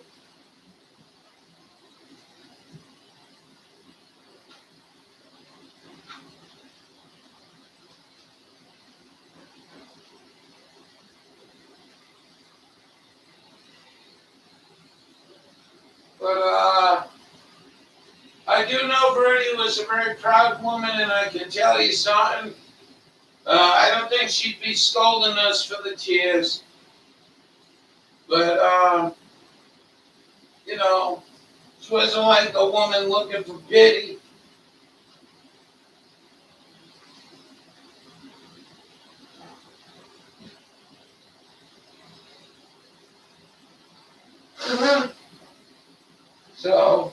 But I do know Verdia Angela's a very proud woman, and I can tell you something. I don't think she'd be scolding us for the tears. But, you know, she wasn't like a woman looking for pity. So,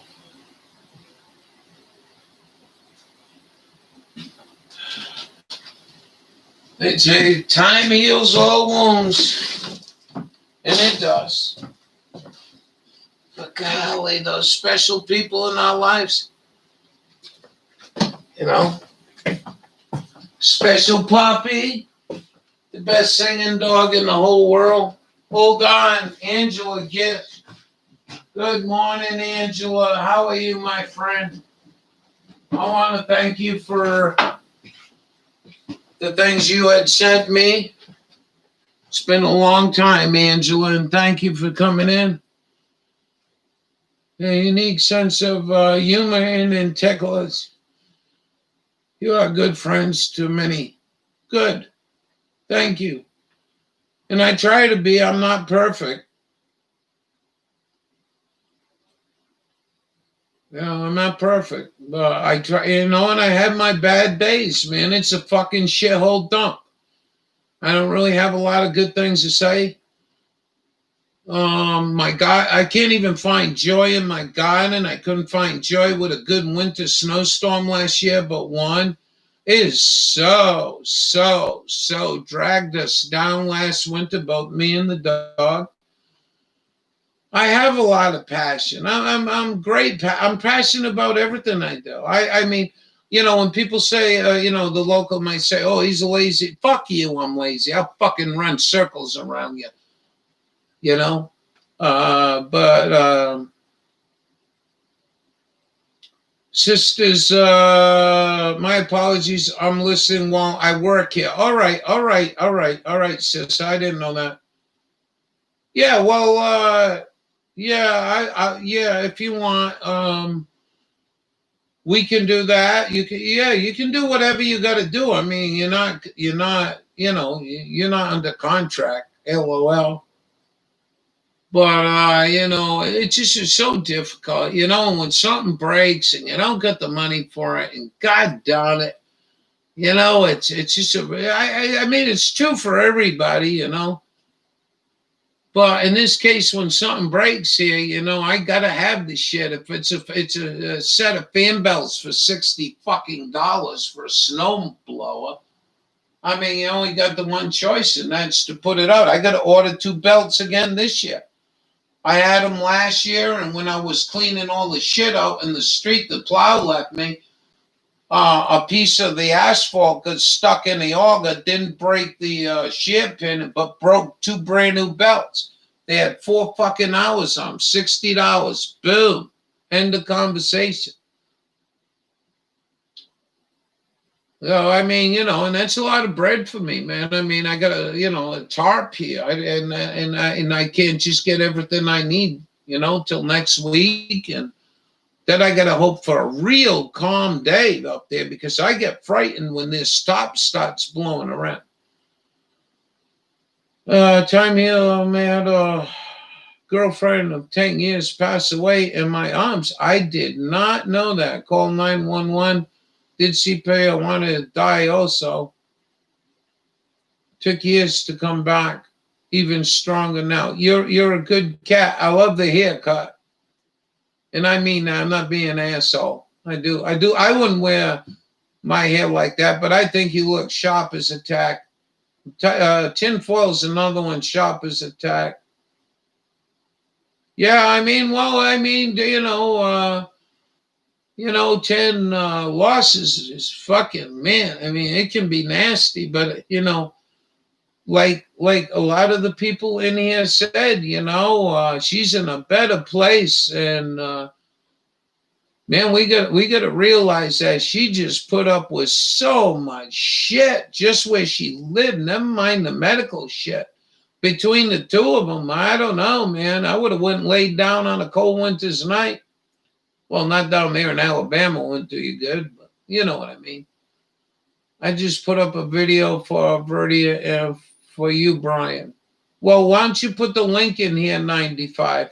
they say time heals all wounds, and it does. But golly, those special people in our lives, you know, Special Puppy, the best singing dog in the whole world. Hold on, Angela Gift. Good morning, Angela. How are you, my friend? I want to thank you for the things you had sent me. It's been a long time, Angela, and thank you for coming in. A unique sense of humor and intelligence. You are good friends to many. Good. Thank you. And I try to be. I'm not perfect. I'm not perfect. But I try, and I have my bad days, man. It's a fucking shithole dump. I don't really have a lot of good things to say. My God, I can't even find joy in my garden. I couldn't find joy with a good winter snowstorm last year, but one. It is so dragged us down last winter, both me and the dog. I have a lot of passion. I'm great. I'm passionate about everything I do. I mean, when people say, the local might say, "Oh, he's lazy." Fuck you, I'm lazy. I'll fucking run circles around you. But sisters, my apologies. I'm listening while I work here. All right, sis. I didn't know that. Yeah, well, yeah, if you want, we can do that. You can do whatever you got to do. I mean, you're not, you're not under contract. LOL. But it just is so difficult. When something breaks and you don't get the money for it, and God darn it, it's just I mean, it's true for everybody, But in this case, when something breaks here, I gotta have the shit. If it's a set of fan belts for $60 fucking for a snow blower, I mean, you only got the one choice, and that's to put it out. I gotta order 2 belts again this year. I had them last year, and when I was cleaning all the shit out in the street, the plow left me. A piece of the asphalt got stuck in the auger, didn't break the shear pin, but broke 2 brand new belts. They had 4 fucking hours on them, $60. Boom. End of conversation. I mean, and that's a lot of bread for me, man. I mean, I got a tarp here, and I can't just get everything I need, till next week, and then I got to hope for a real calm day up there because I get frightened when this top starts blowing around. Time here, man, a girlfriend of 10 years passed away in my arms. I did not know that. Call 911. Did she pay? I wanted to die also. Took years to come back. Even stronger now. You're a good cat. I love the haircut. And I mean, I'm not being an asshole. I do. I wouldn't wear my hair like that, but I think you look sharp as a tack. Tinfoil's another one, sharp as a tack. Yeah, I mean, 10 losses is fucking, man. I mean, it can be nasty, but, like a lot of the people in here said, she's in a better place. And, man, we got to realize that she just put up with so much shit just where she lived. Never mind the medical shit. Between the two of them, I don't know, man. I would have went and laid down on a cold winter's night. Well, not down there in Alabama wouldn't do you good, but you know what I mean. I just put up a video for Verdia for you, Brian. Well, why don't you put the link in here, 95?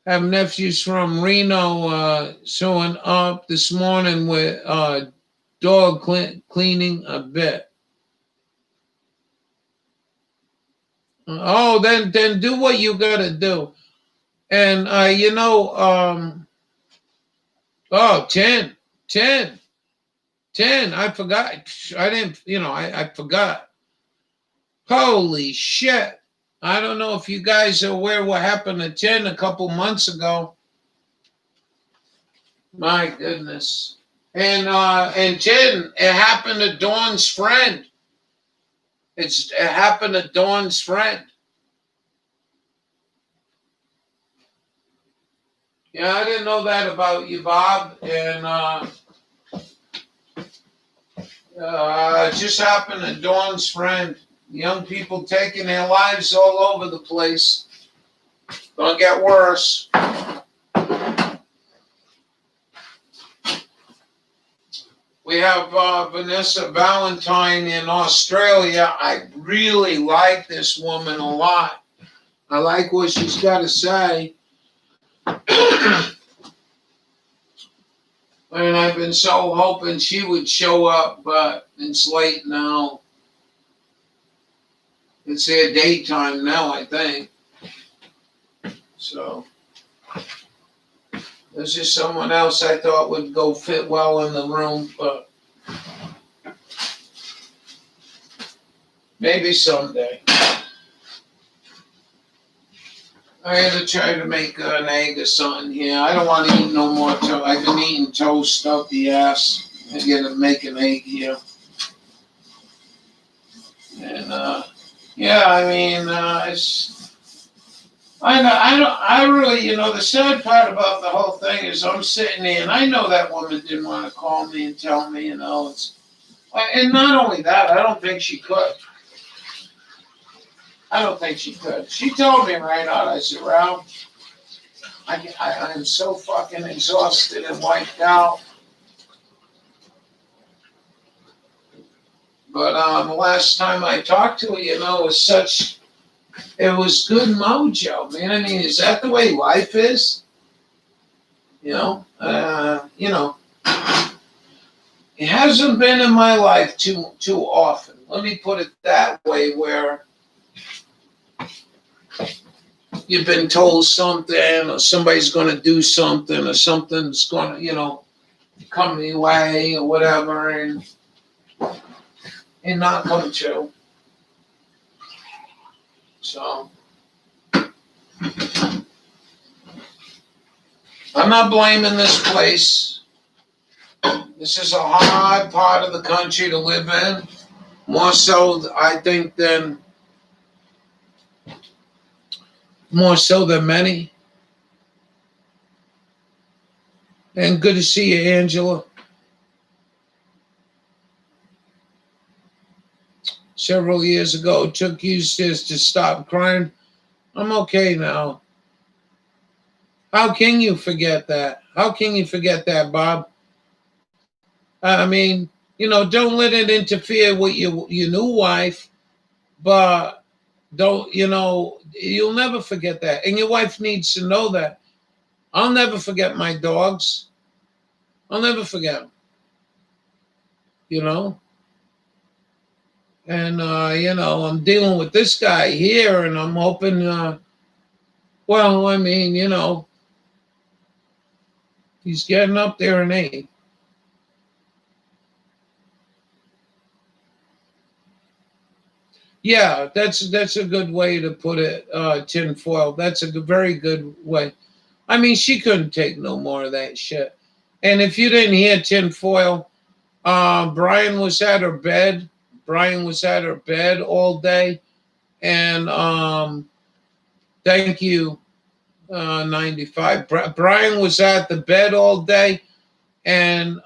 Have nephews from Reno showing up this morning with dog cleaning a bit. Oh, then do what you gotta do. And oh, 10, 10, 10. I forgot. I didn't, I forgot. Holy shit. I don't know if you guys are aware what happened to 10 a couple months ago. My goodness. And 10, it happened to Dawn's friend. It happened to Dawn's friend. Yeah, I didn't know that about you, Bob. And it just happened to Dawn's friend. Young people taking their lives all over the place. Gonna get worse. We have Vanessa Valentine in Australia. I really like this woman a lot. I like what she's got to say. And I've been so hoping she would show up, but it's late now. It's their daytime now, I think. So there's just someone else I thought would go fit well in the room, but maybe someday. I had to try to make an egg or something here. I don't want to eat no more toast. I've been eating toast up the ass. I'm gonna make an egg here. And yeah, I mean, I really, the sad part about the whole thing is I'm sitting there and I know that woman didn't want to call me and tell me, and not only that, I don't think she could. I don't think she could. She told me right out, I said, Ralph, I'm so fucking exhausted and wiped out. But the last time I talked to her, it was good mojo, man. I mean, is that the way life is? It hasn't been in my life too often. Let me put it that way, where you've been told something, or somebody's going to do something, or something's going to, come your way, or whatever, and not come true. So I'm not blaming this place. This is a hard part of the country to live in, more so, I think, more so than many. And good to see you, Angela. Several years ago, it took you just to stop crying. I'm okay now. How can you forget that? How can you forget that, Bob? I mean, don't let it interfere with your new wife, but don't, you'll never forget that. And your wife needs to know that. I'll never forget my dogs. I'll never forget them. And, I'm dealing with this guy here, and I'm hoping, he's getting up there in age. Yeah, that's a good way to put it, tinfoil. That's a very good way. I mean, she couldn't take no more of that shit. And if you didn't hear tinfoil, Brian was at her bed. Brian was at her bed all day. And thank you, 95. Brian was at the bed all day. And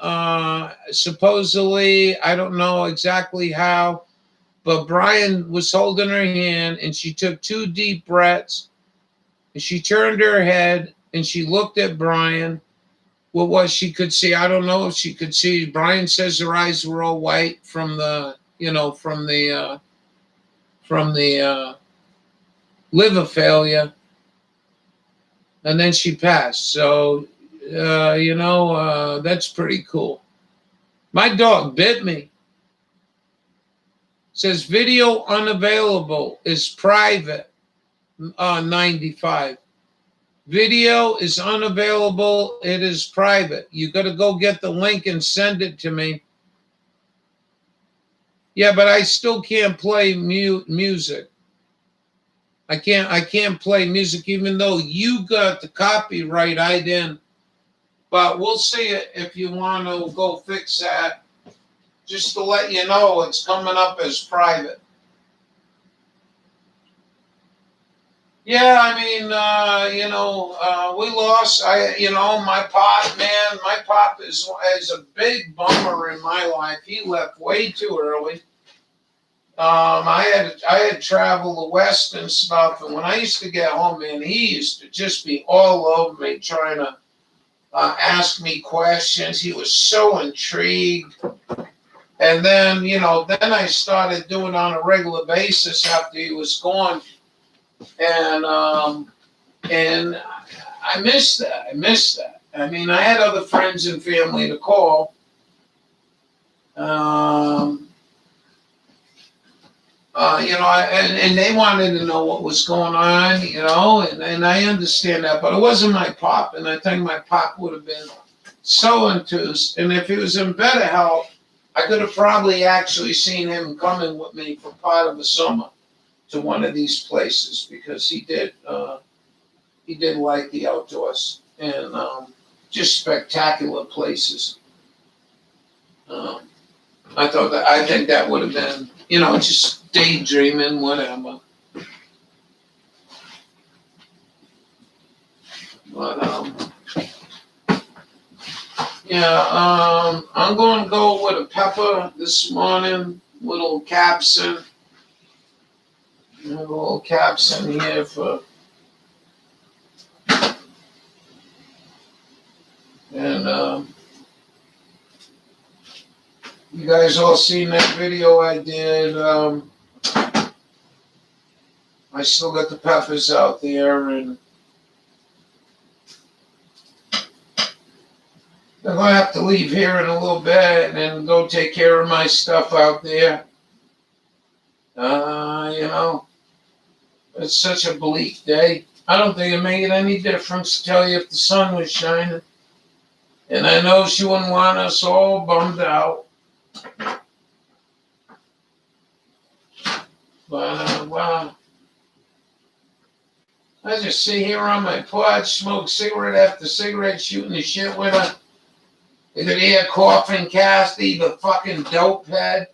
supposedly, I don't know exactly how, But Brian was holding her hand, and she took 2 deep breaths, and she turned her head, and she looked at Brian with what she could see. I don't know if she could see. Brian says her eyes were all white from the, from the liver failure, and then she passed. So, that's pretty cool. My dog bit me. Says video unavailable, is private. 95. Video is unavailable. It is private. You got to go get the link and send it to me. Yeah, but I still can't play music. I can't play music even though you got the copyright. I didn't. But we'll see it if you want to go fix that. Just to let you know, it's coming up as private. Yeah, I mean, we lost. My pop is a big bummer in my life. He left way too early. I had traveled the West and stuff, and when I used to get home, man, he used to just be all over me, trying to ask me questions. He was so intrigued. And then, then I started doing it on a regular basis after he was gone. And I missed that. I mean, I had other friends and family to call. And they wanted to know what was going on, and I understand that, but it wasn't my pop, and I think my pop would have been so enthused. And if he was in better health, I could have probably actually seen him coming with me for part of the summer to one of these places, because he did like the outdoors, and just spectacular places. I think that would have been, just daydreaming, whatever. But I'm going to go with a pepper this morning, little capsaicin. A little capsaicin here for, and you guys all seen that video I did. I still got the peppers out there, and I'm going to have to leave here in a little bit and go take care of my stuff out there. It's such a bleak day. I don't think it made any difference to tell you if the sun was shining. And I know she wouldn't want us all bummed out. But, wow. I just sit here on my porch, smoke cigarette after cigarette, shooting the shit with her. You could hear coughing Casty, the fucking dope head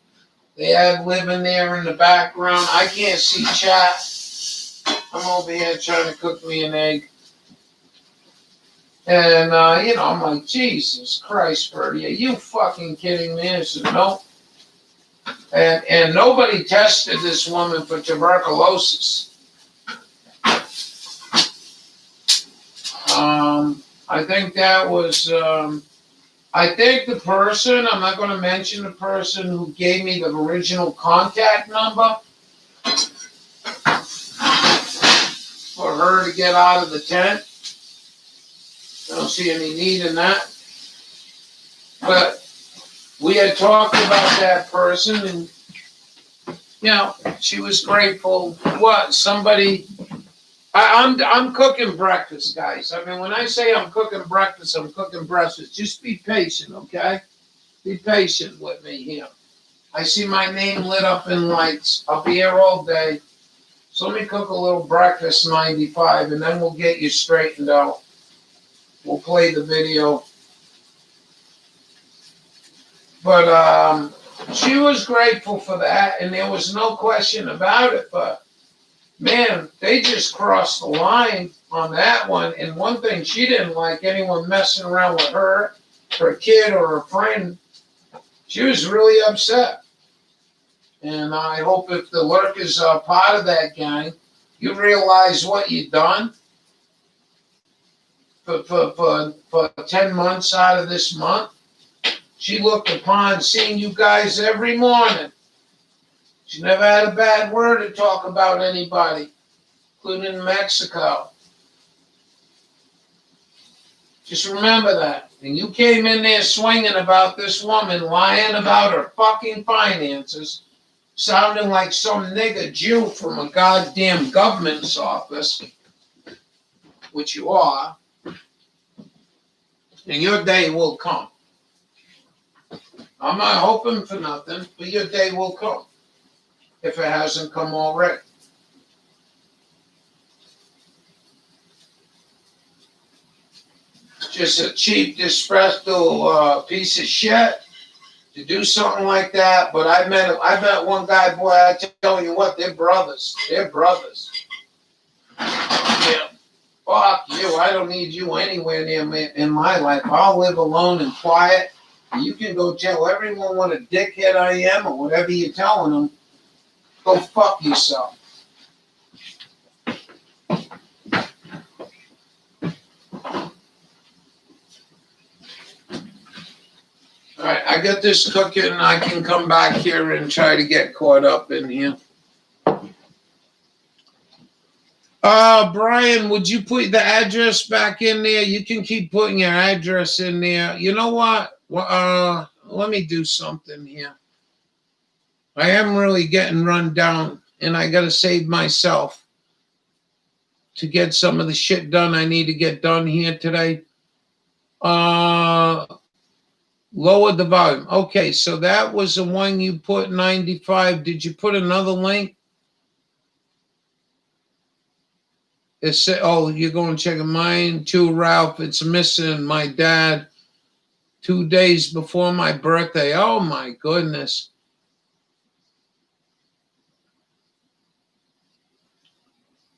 they have living there in the background. I can't see chat. I'm over here trying to cook me an egg. And, I'm like, Jesus Christ, Verdia, are you fucking kidding me? I said, no. And nobody tested this woman for tuberculosis. I think that was, I think the person, I'm not going to mention the person who gave me the original contact number for her to get out of the tent. I don't see any need in that. But we had talked about that person, and, she was grateful. What? Somebody... I'm cooking breakfast, guys. I mean, when I say I'm cooking breakfast, I'm cooking breakfast. Just be patient, okay? Be patient with me here. I see my name lit up in lights. I'll be here all day. So let me cook a little breakfast 95, and then we'll get you straightened out. We'll play the video. But she was grateful for that, and there was no question about it, but man, they just crossed the line on that one. And one thing, she didn't like anyone messing around with her kid, or her friend. She was really upset. And I hope if the lurkers are part of that gang, you realize what you've done for 10 months out of this month. She looked upon seeing you guys every morning. She never had a bad word to talk about anybody, including Mexico. Just remember that. And you came in there swinging about this woman, lying about her fucking finances, sounding like some nigger Jew from a goddamn government's office, which you are, and your day will come. I'm not hoping for nothing, but your day will come, if it hasn't come already. Just a cheap, disrespectful piece of shit to do something like that. But I met one guy, boy, I tell you what, they're brothers. They're brothers. Yeah. Fuck you. I don't need you anywhere near me in my life. I'll live alone and quiet. And you can go tell everyone what a dickhead I am or whatever you're telling them. Go fuck yourself. All right, I got this cooking. I can come back here and try to get caught up in here. Brian, would you put the address back in there? You can keep putting your address in there. You know what? Let me do something here. I am really getting run down, and I got to save myself to get some of the shit done I need to get done here today. Lower the volume. Okay, so that was the one you put 95. Did you put another link? It said, oh, you're going to check mine too, Ralph. It's missing my dad 2 days before my birthday. Oh, my goodness.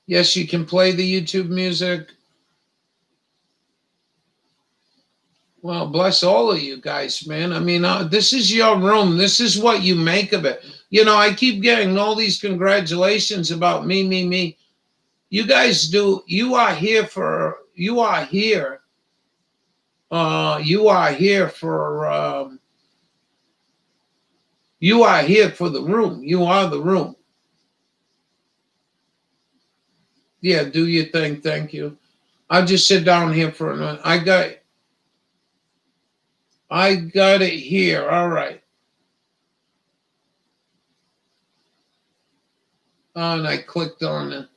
Yes, you can play the YouTube music. Well, bless all of you guys, man. I mean, this is your room. This is what you make of it. You know, I keep getting all these congratulations about me. You guys do. You are here for the room. You are the room. Yeah, do your thing. Thank you. I'll just sit down here for a minute. I got it here. All right. Oh, and I clicked on it.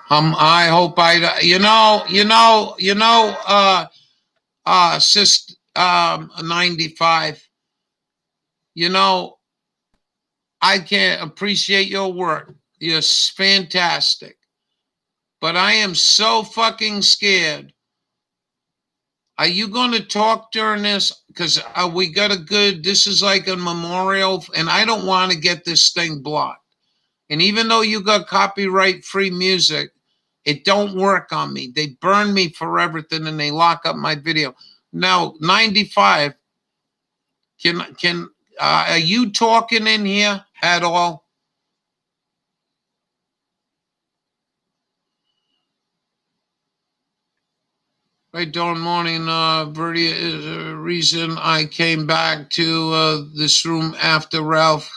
I hope Sis 95. You know, I can't appreciate your work. You're fantastic. But I am so fucking scared. Are you going to talk during this? Because we got this is like a memorial, and I don't want to get this thing blocked. And even though you got copyright-free music, it don't work on me. They burn me for everything, and they lock up my video. Now, 95, are you talking in here at all? Right, dawn morning, Verdia is a reason I came back to this room after Ralph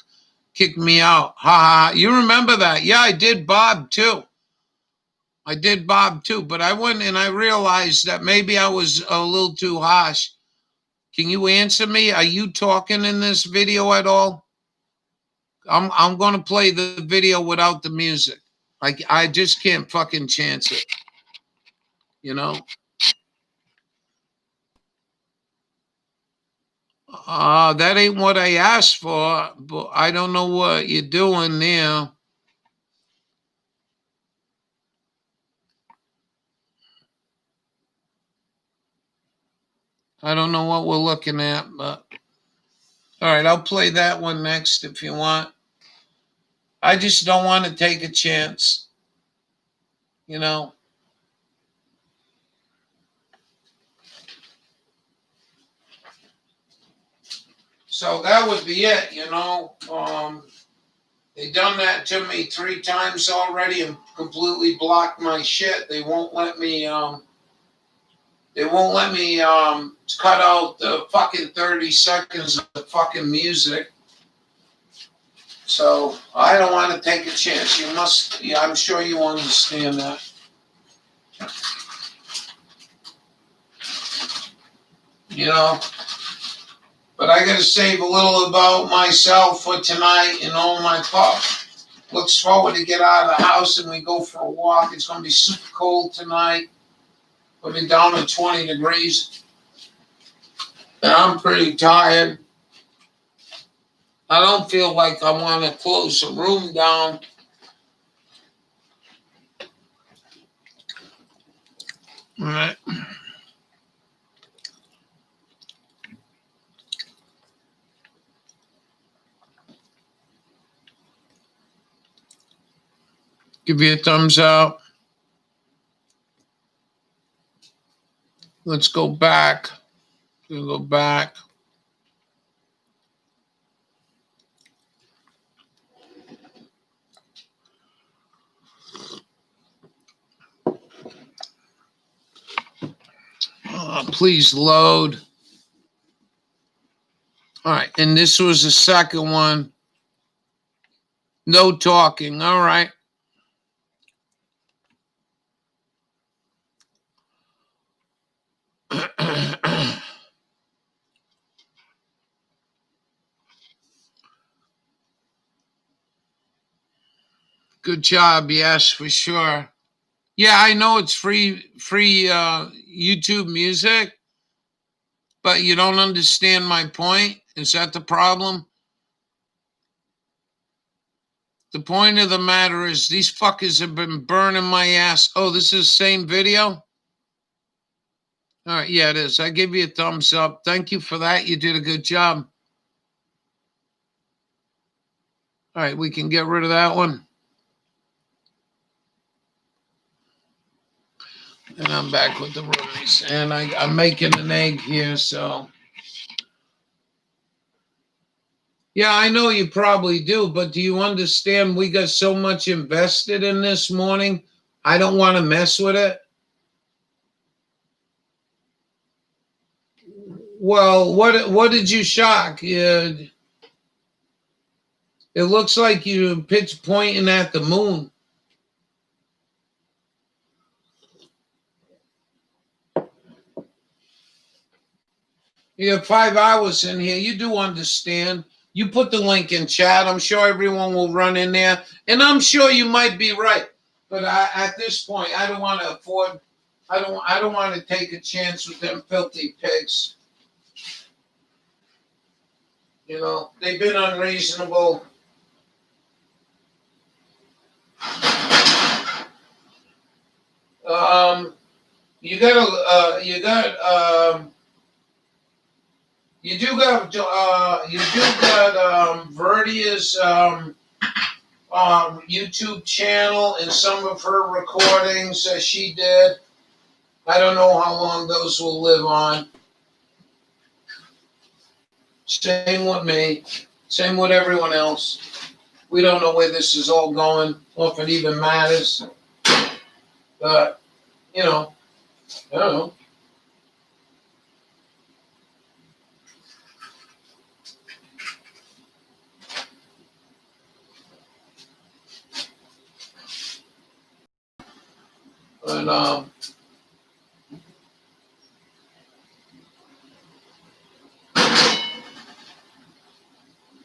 kicked me out. Ha ha. You remember that? Yeah, I did Bob too. But I went and I realized that maybe I was a little too harsh. Can you answer me? Are you talking in this video at all? I'm going to play the video without the music. I just can't fucking chance it. You know? That ain't what I asked for, but I don't know what you're doing there. I don't know what we're looking at, but all right, I'll play that one next if you want. I just don't want to take a chance, you know. So that would be it, you know. They done that to me 3 times already and completely blocked my shit. They won't let me cut out the fucking 30 seconds of fucking music. So I don't want to take a chance. You must, yeah, I'm sure you understand that. You know, but I got to save a little about myself for tonight and all my pup. Looks forward to get out of the house and we go for a walk. It's going to be super cold tonight. It'll be down to 20 degrees. And I'm pretty tired. I don't feel like I want to close the room down. All right. Give you a thumbs up. Let's go back. We'll go back. Please load. All right. And this was the second one. No talking. All right. Good job. Yes, for sure. Yeah, I know it's free YouTube music, but you don't understand my point. Is that the problem? The point of the matter is these fuckers have been burning my ass. Oh, this is the same video? All right, yeah, it is. I give you a thumbs up. Thank you for that. You did a good job. All right, we can get rid of that one. And I'm back with the roomies. And I'm making an egg here, so. Yeah, I know you probably do, but do you understand we got so much invested in this morning? I don't want to mess with it. Well, what did you shock? It looks like you pitch pointing at the moon. You have 5 hours in here. You do understand. You put the link in chat. I'm sure everyone will run in there. And I'm sure you might be right. But at this point, I don't want to afford, I don't want to take a chance with them filthy pigs. You know, they've been unreasonable. You do got Verdia's YouTube channel and some of her recordings that she did. I don't know how long those will live on. Same with me. Same with everyone else. We don't know where this is all going, or if it even matters. But, you know, I don't know. But,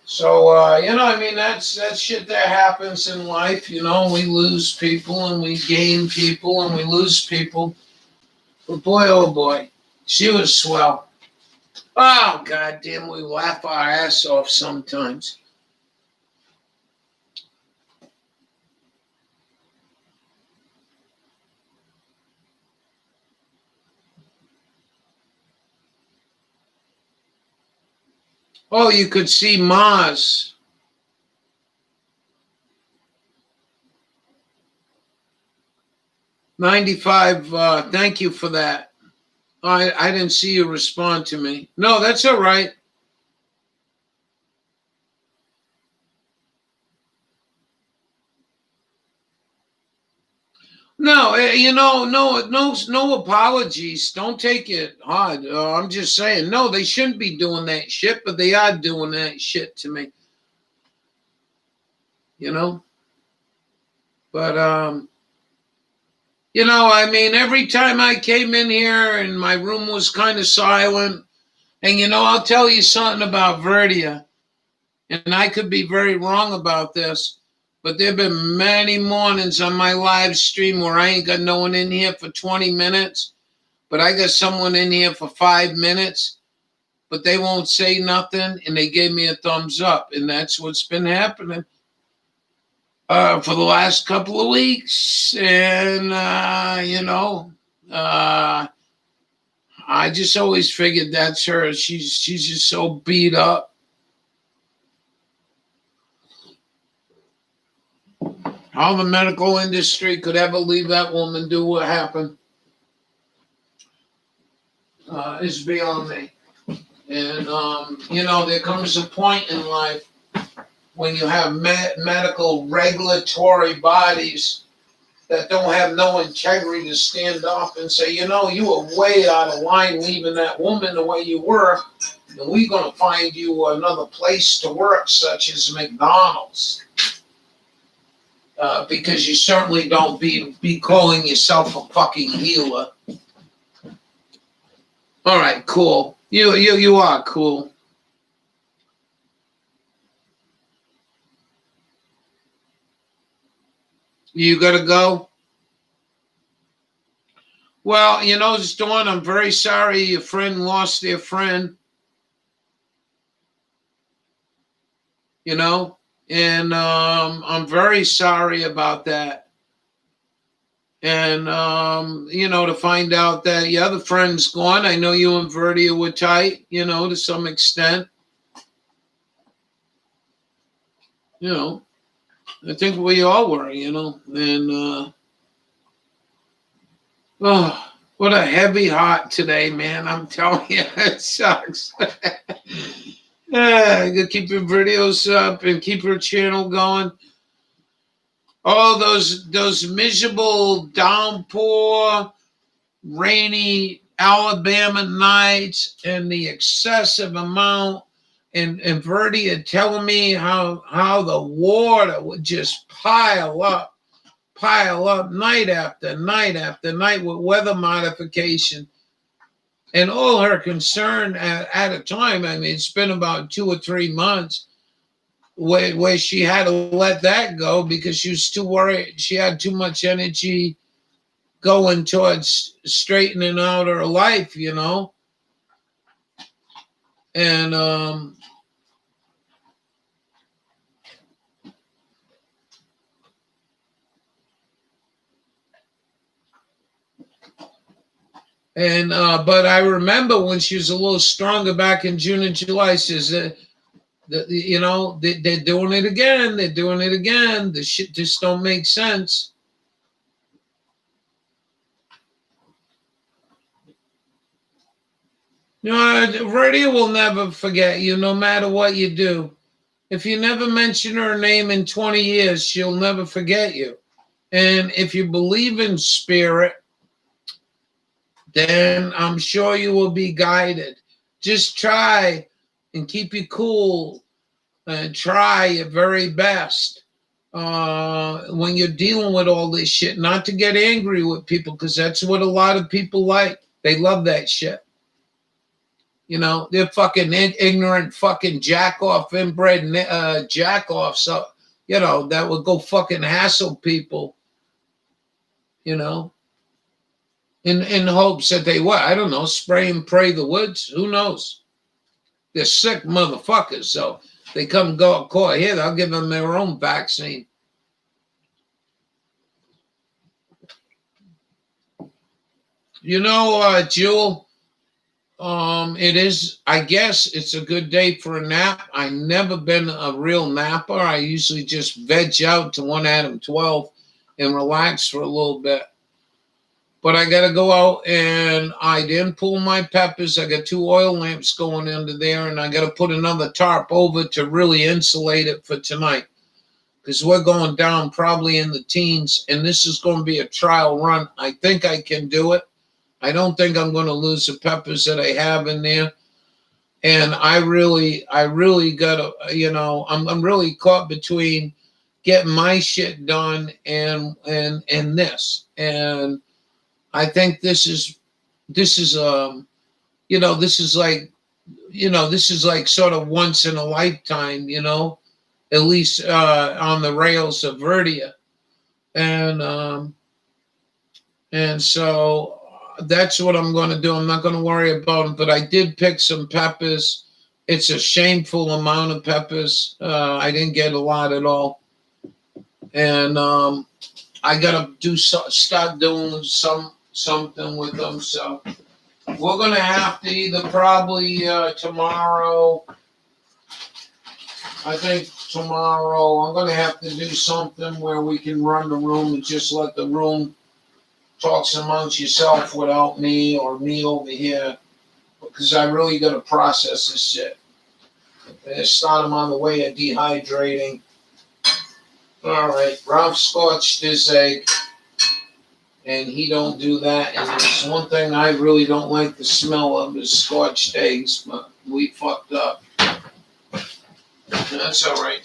so, you know, I mean, that's shit that happens in life. You know, we lose people and we gain people and we lose people. But boy, oh boy, she was swell. Oh, goddamn, we laugh our ass off sometimes. Oh, you could see Mars. 95. Thank you for that. I didn't see you respond to me. No, that's all right. No, no apologies. Don't take it hard. I'm just saying, no, they shouldn't be doing that shit, but they are doing that shit to me. You know, but I mean, every time I came in here and my room was kind of silent, and I'll tell you something about Verdia, and I could be very wrong about this. But there have been many mornings on my live stream where I ain't got no one in here for 20 minutes. But I got someone in here for 5 minutes, but they won't say nothing, and they gave me a thumbs up, and that's what's been happening for the last couple of weeks. And I just always figured that's her. She's just so beat up. How the medical industry could ever leave that woman do what happened is beyond me. And, there comes a point in life when you have medical regulatory bodies that don't have no integrity to stand up and say, you were way out of line leaving that woman the way you were, and we're going to find you another place to work, such as McDonald's. Because you certainly don't be calling yourself a fucking healer. All right, cool. You are cool. You gotta go? Well, Dawn, I'm very sorry your friend lost their friend. And I'm very sorry about that. And, to find out that your other friend's gone. I know you and Verdia were tight, to some extent. I think we all were, and oh, what a heavy heart today, man. I'm telling you, it sucks. Yeah, you gotta keep your videos up and keep your channel going. All those miserable downpour, rainy Alabama nights and the excessive amount and Verdia telling me how the water would just pile up night after night after night with weather modification. And all her concern at a time, I mean, it's been about 2 or 3 months where she had to let that go because she was too worried. She had too much energy going towards straightening out her life, And but I remember when she was a little stronger back in June and July, says that they're doing it again. They're doing it again. The shit just don't make sense. Radio will never forget you, no matter what you do. If you never mention her name in 20 years, she'll never forget you. And if you believe in spirit, then I'm sure you will be guided. Just try and keep you cool and try your very best when you're dealing with all this shit, not to get angry with people, because that's what a lot of people like. They love that shit. They're fucking ignorant fucking jack-off, inbred jack-off. So, that would go fucking hassle people, in hopes that they what? I don't know, spray and pray the woods. Who knows? They're sick motherfuckers. So they come go court here, they'll give them their own vaccine. Jewel, it is, I guess it's a good day for a nap. I've never been a real napper. I usually just veg out to 1 Adam 12 and relax for a little bit. But I got to go out and I didn't pull my peppers. I got 2 oil lamps going into there, and I got to put another tarp over to really insulate it for tonight, because we're going down probably in the teens, and this is going to be a trial run. I think I can do it. I don't think I'm going to lose the peppers that I have in there. And I really got to, I'm really caught between getting my shit done and this. And I think this is this is sort of once in a lifetime, at least on the rails of Verdia. And so that's what I'm going to do. I'm not going to worry about them, but I did pick some peppers. It's a shameful amount of peppers. I didn't get a lot at all. And I got to start doing something with them. So we're going to have to either probably tomorrow, I think tomorrow, I'm going to have to do something where we can run the room and just let the room talks amongst yourself without me or me over here, because I really got to process this shit. And start him on the way of dehydrating. All right, Ralph scorched his egg, and he don't do that. And it's one thing I really don't like the smell of is scorched eggs, but we fucked up. That's all right.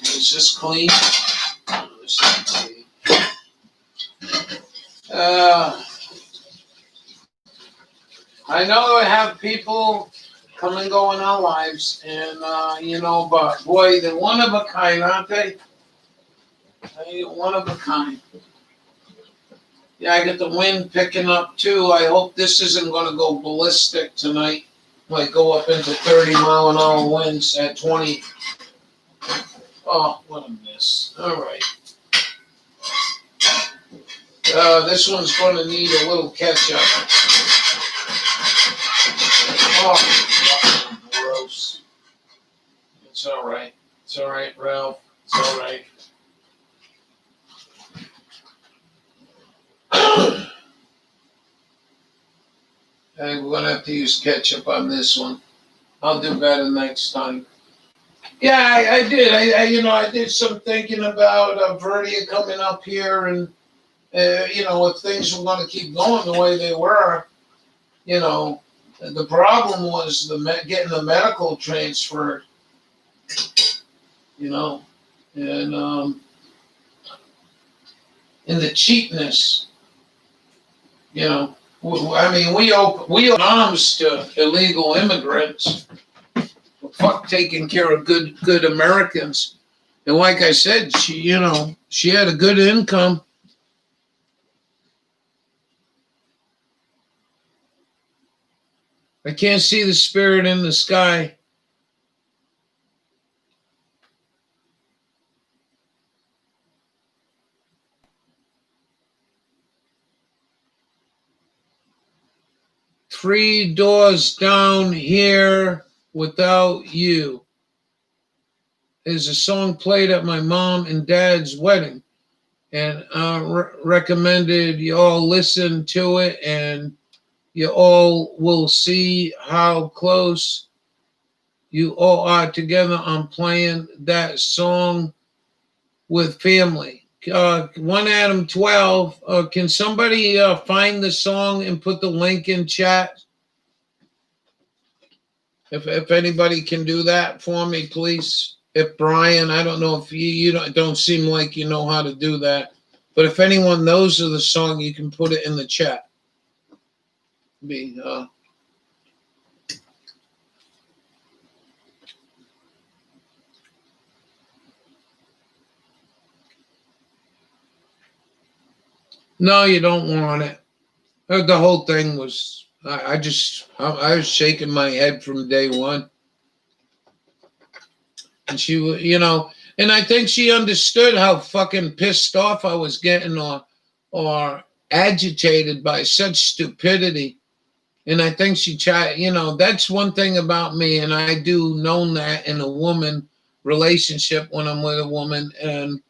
Is this clean? This is clean. I know I have people come and go in our lives, and but boy, they're one of a kind, aren't they? They're one of a kind. Yeah, I get the wind picking up too. I hope this isn't going to go ballistic tonight. Like go up into 30-mile-an-hour winds at 20. Oh, what a mess. All right. This one's going to need a little ketchup. Oh, gross. It's all right. It's all right, Ralph. It's all right. Hey, we're going to have to use ketchup on this one. I'll do better next time. Yeah, I did. I did some thinking about Verdia coming up here, and if things were going to keep going the way they were, the problem was getting the medical transferred, and the cheapness, I mean, we open arms to illegal immigrants. Fuck taking care of good Americans. And like I said, she had a good income. I can't see the spirit in the sky. Three doors down here without you is a song played at my mom and dad's wedding, and recommended you all listen to it, and you all will see how close you all are together on playing that song with family. 1 Adam 12. Can somebody find the song and put the link in chat? If anybody can do that for me, please. If Brian, I don't know if you don't seem like you know how to do that, but if anyone knows of the song, you can put it in the chat. No, you don't want it. The whole thing was, I was shaking my head from day one. And she was, and I think she understood how fucking pissed off I was getting or agitated by such stupidity. And I think she tried, that's one thing about me. And I do know that in a woman relationship when I'm with a woman. And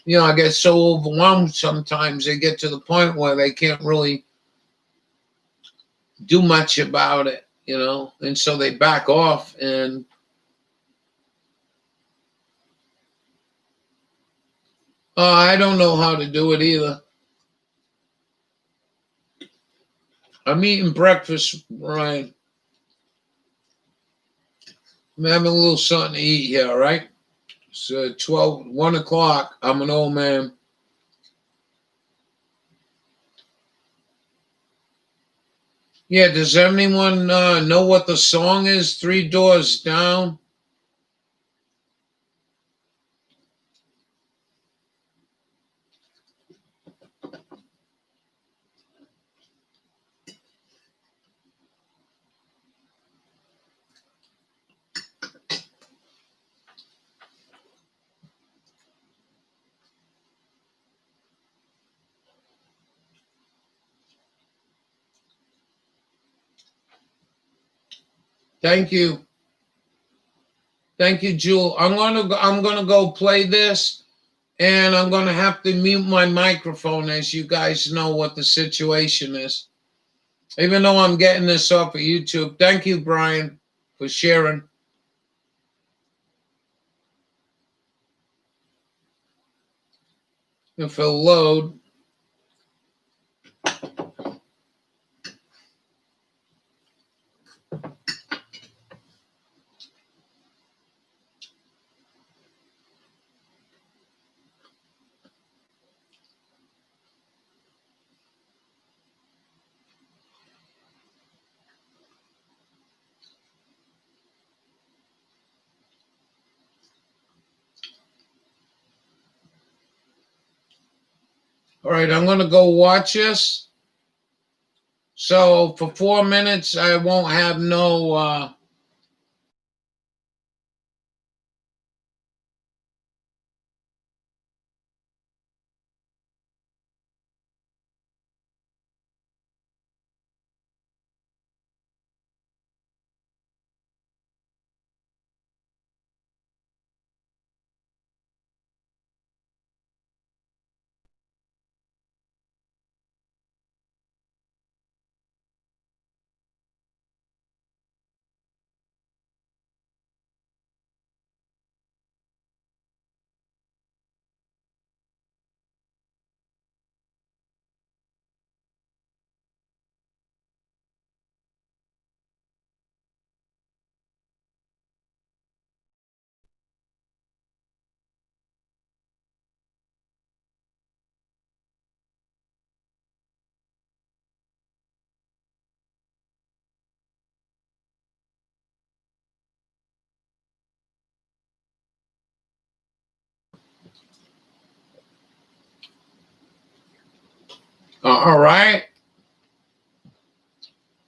I get so overwhelmed sometimes they get to the point where they can't really do much about it, and so they back off. And I don't know how to do it either. I'm eating breakfast, Ryan. I'm having a little something to eat here, all right? It's 1 o'clock. I'm an old man. Yeah, does anyone know what the song is? Three Doors Down? Thank you. Thank you, Jewel. I'm gonna go play this, and I'm gonna have to mute my microphone as you guys know what the situation is. Even though I'm getting this off of YouTube. Thank you, Brian, for sharing. If it'll load. All right, I'm gonna go watch this. So for 4 minutes, I won't have no. All right.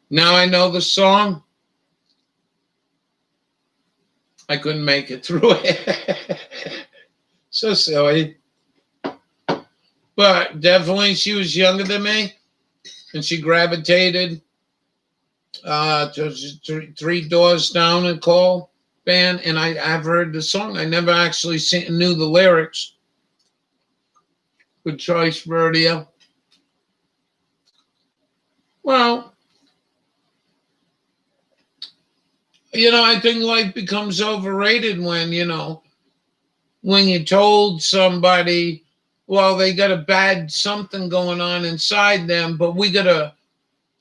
Now I know the song. I couldn't make it through it. So silly. But definitely she was younger than me, and she gravitated to Three Doors Down and Call band, and I've heard the song. I never actually knew the lyrics. Good choice, Verdia. Well, I think life becomes overrated when you told somebody, well, they got a bad something going on inside them, but we got to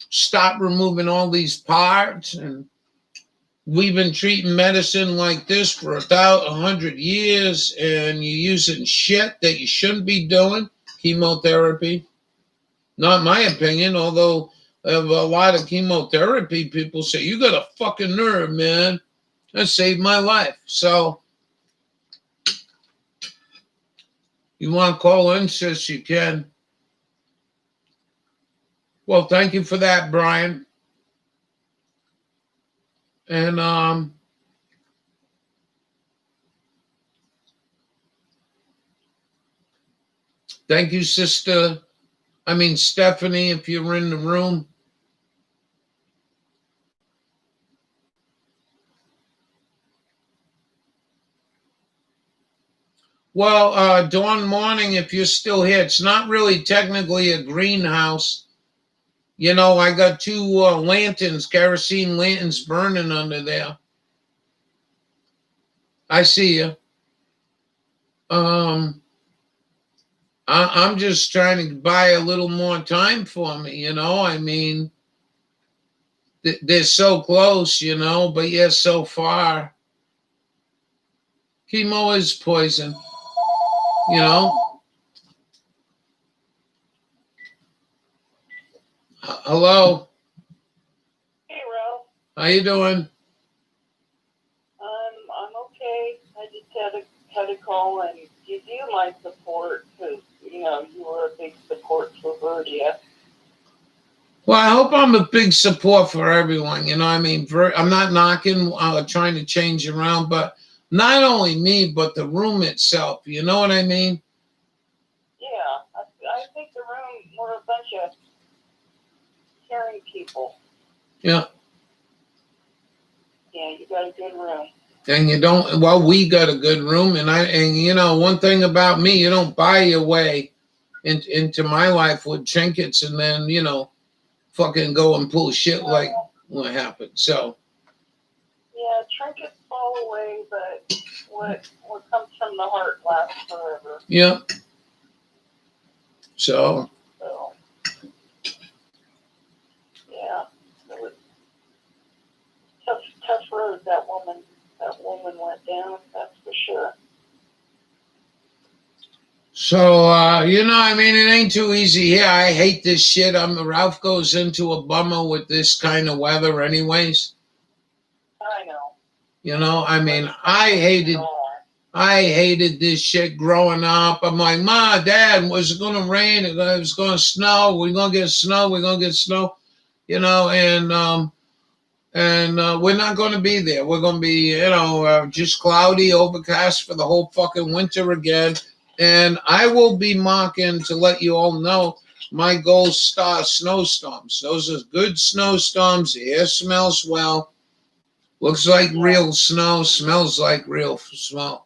stop removing all these parts. And we've been treating medicine like this for 100 years, and you're using shit that you shouldn't be doing. Chemotherapy. Not my opinion, although I have a lot of chemotherapy people say, you got a fucking nerve, man. That saved my life. So, you want to call in, sis, you can. Well, thank you for that, Brian. And thank you, Stephanie, if you're in the room. Well, Dawn Morning, if you're still here, it's not really technically a greenhouse. You know, I got two lanterns, kerosene lanterns burning under there. I see you. Um, I'm just trying to buy a little more time for me, you know. I mean, they're so close, you know, but yet so far. Chemo is poison, you know. Hello, Hey, Ralph. how you doing? I'm okay. I just had a call and give you my support because you know you were a big support for Verdia. Well, I hope I'm a big support for everyone. You know, I mean, I'm not knocking, trying to change around, but not only me, but the room itself. You know what I mean? Yeah, I think the room were a bunch of caring people. Yeah. Yeah, you got a good room. And you don't. Well, we got a good room, and you know, one thing about me, you don't buy your way into my life with trinkets, and then you know, fucking go and pull shit like what happened. So. Yeah, trinkets fall away, but what comes from the heart lasts forever. Yeah. So. So, yeah, it was tough road that woman went down. That's for sure. So, you know, I mean, it ain't too easy here. I hate this shit. Ralph goes into a bummer with this kind of weather, anyways. I know. You know, I mean, I hated this shit growing up. I'm like, Ma, Dad, was it gonna rain? It was gonna snow. We're gonna get snow. We're gonna get snow. You know, and we're not gonna be there. We're gonna be, you know, just cloudy, overcast for the whole fucking winter again. And I will be marking to let you all know my gold star snowstorms. Those are good snowstorms. The air smells well. Looks like real snow. Smells like real snow.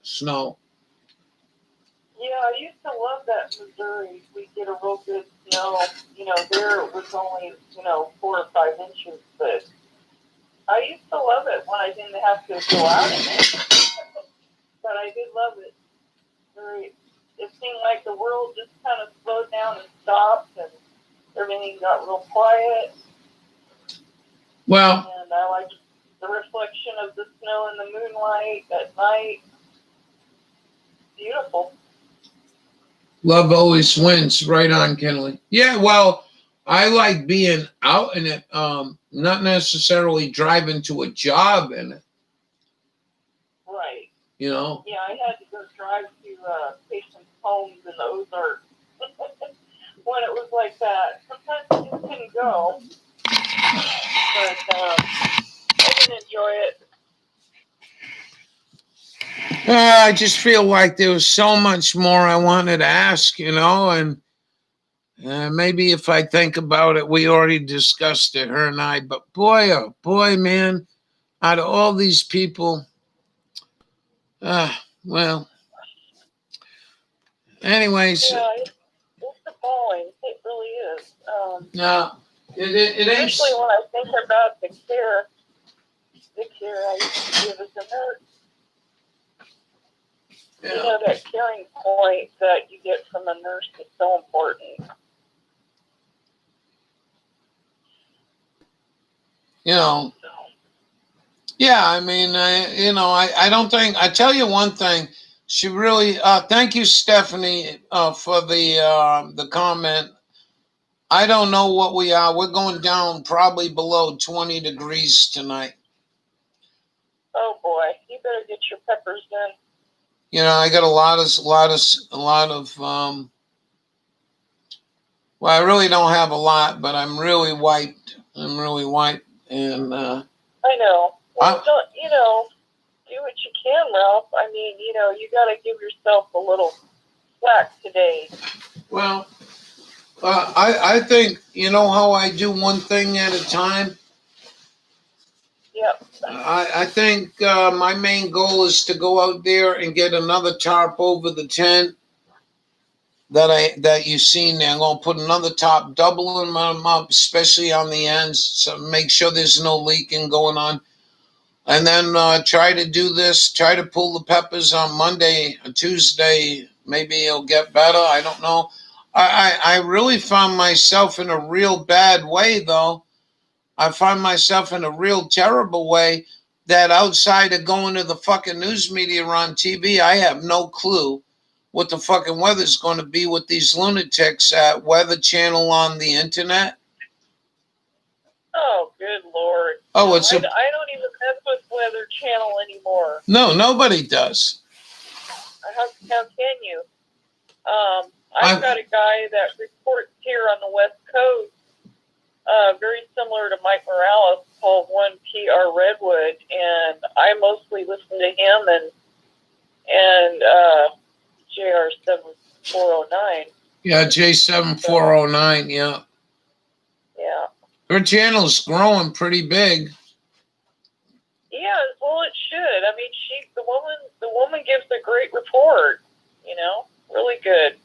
Yeah, I used to love that Missouri. We get a real good snow. You know, there it was only, 4 or 5 inches, but I used to love it when I didn't have to go out in it. But I did love it. It seemed like the world just kind of slowed down and stopped, and everything got real quiet. Well, and I liked the reflection of the snow in the moonlight at night. Beautiful. love always wins. Right on, Kenley. Yeah, well, I like being out in it, not necessarily driving to a job in it. Right. You know? Yeah, I had to go drive to patients' homes in the Ozarks when it was like that. Sometimes I just couldn't go, but I did enjoy it. I just feel like there was so much more I wanted to ask, you know, and maybe if I think about it, we already discussed it, her and I. But boy, oh boy, man, out of all these people, well, anyways. Yeah, it's appalling. It really is. No, it ain't. Especially when I think about the care I used to give as a nurse. Yeah. You know, that caring point that you get from a nurse is so important. You know, yeah, I mean, I don't think, I tell you one thing, she really, thank you, Stephanie, for the comment. I don't know what we are. We're going down probably below 20 degrees tonight. Oh boy, you better get your peppers in. You know, I got a lot of, well, I really don't have a lot, but I'm really white. And, I know. Well, do what you can, Ralph. I mean, you got to give yourself a little slack today. Well, I think, you know how I do one thing at a time? Yeah. Yep. I think my main goal is to go out there and get another tarp over the tent that you've seen there. I'm going to put another top, doubling them up, especially on the ends, so make sure there's no leaking going on. And then try to pull the peppers on Monday or Tuesday. Maybe it'll get better. I don't know. I really found myself in a real bad way, though. I find myself in a real terrible way that outside of going to the fucking news media or on TV, I have no clue what the fucking weather's going to be with these lunatics at Weather Channel on the internet. Oh, good Lord. Oh, no, I don't even mess with Weather Channel anymore. No, nobody does. How can you? I've got a guy that reports here on the West Coast, very similar to Mike Morales, called 1PR Redwood, and I mostly listen to him and JR7409. Yeah, J7409, yeah. Yeah. Her channel's growing pretty big. Yeah, well, it should. I mean, the woman gives a great report. Really good.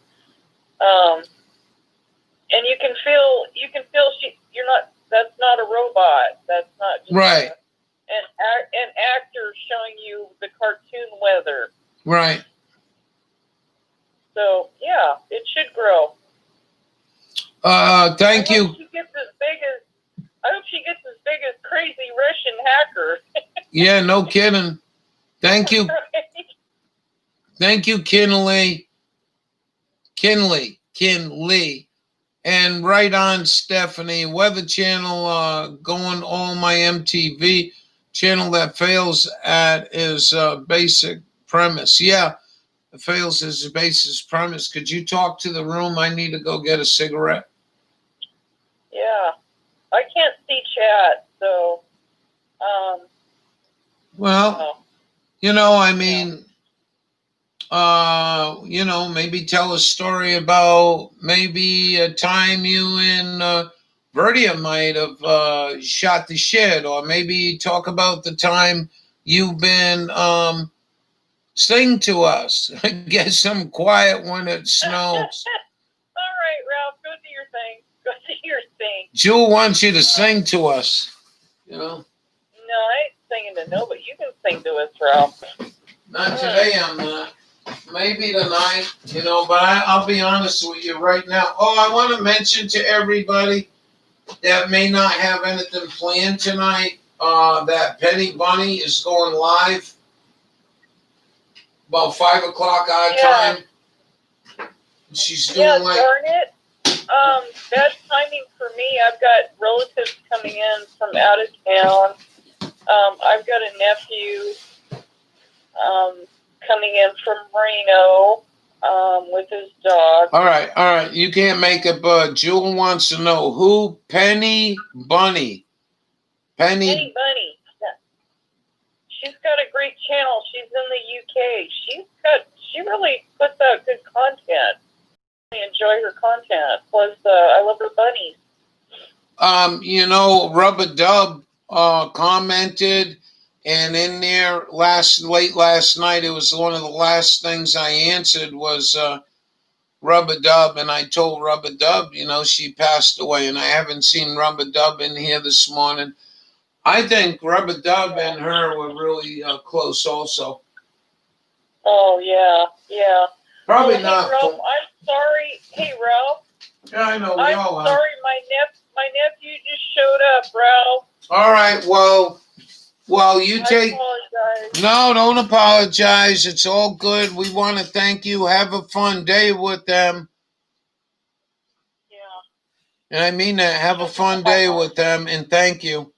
And you can feel that's not a robot. That's not just right. An actor showing you the cartoon weather. Right. So yeah, it should grow. Thank you. I hope she gets as big as crazy Russian hacker. Yeah, no kidding. Thank you. Thank you, Kinley. And right on, Stephanie. Weather Channel going all my MTV channel that fails at is basic premise. Yeah, it fails as a basic premise. Could you talk to the room? I need to go get a cigarette. Yeah, I can't see chat, so. Well, I mean, maybe tell a story about maybe a time you and Verdia might have shot the shit, or maybe talk about the time you've been sing to us. Get some quiet when it snows. All right, Ralph, go do your thing. Go do your thing. Jewel wants you to sing to us. No, I ain't singing to nobody. You can sing to us, Ralph. Not today, I'm not. Maybe tonight, but I'll be honest with you right now. Oh, I want to mention to everybody that may not have anything planned tonight, that Penny Bunny is going live about 5 o'clock our time. She's doing darn it. Bad timing for me. I've got relatives coming in from out of town. I've got a nephew coming in from Reno with his dog. All right. You can't make it, but Jewel wants to know who Penny Bunny. Penny Bunny. Yeah. She's got a great channel. She's in the UK. She really puts out good content. I enjoy her content. Plus, I love her bunnies. Rubber Dub commented, and in there late last night, it was one of the last things I answered was Rubber Dub, and I told Rubber Dub, she passed away, and I haven't seen Rubber Dub in here this morning. I think Rubber Dub and her were really close also. Oh, yeah. Probably not. Hey, Ralph, I'm sorry. Hey, Ralph. Yeah, I know. I'm sorry, my nephew just showed up, Ralph. All right, well, you take... apologize. No, don't apologize. It's all good. We want to thank you. Have a fun day with them. Yeah. And I mean that. Have a fun day with them, and thank you.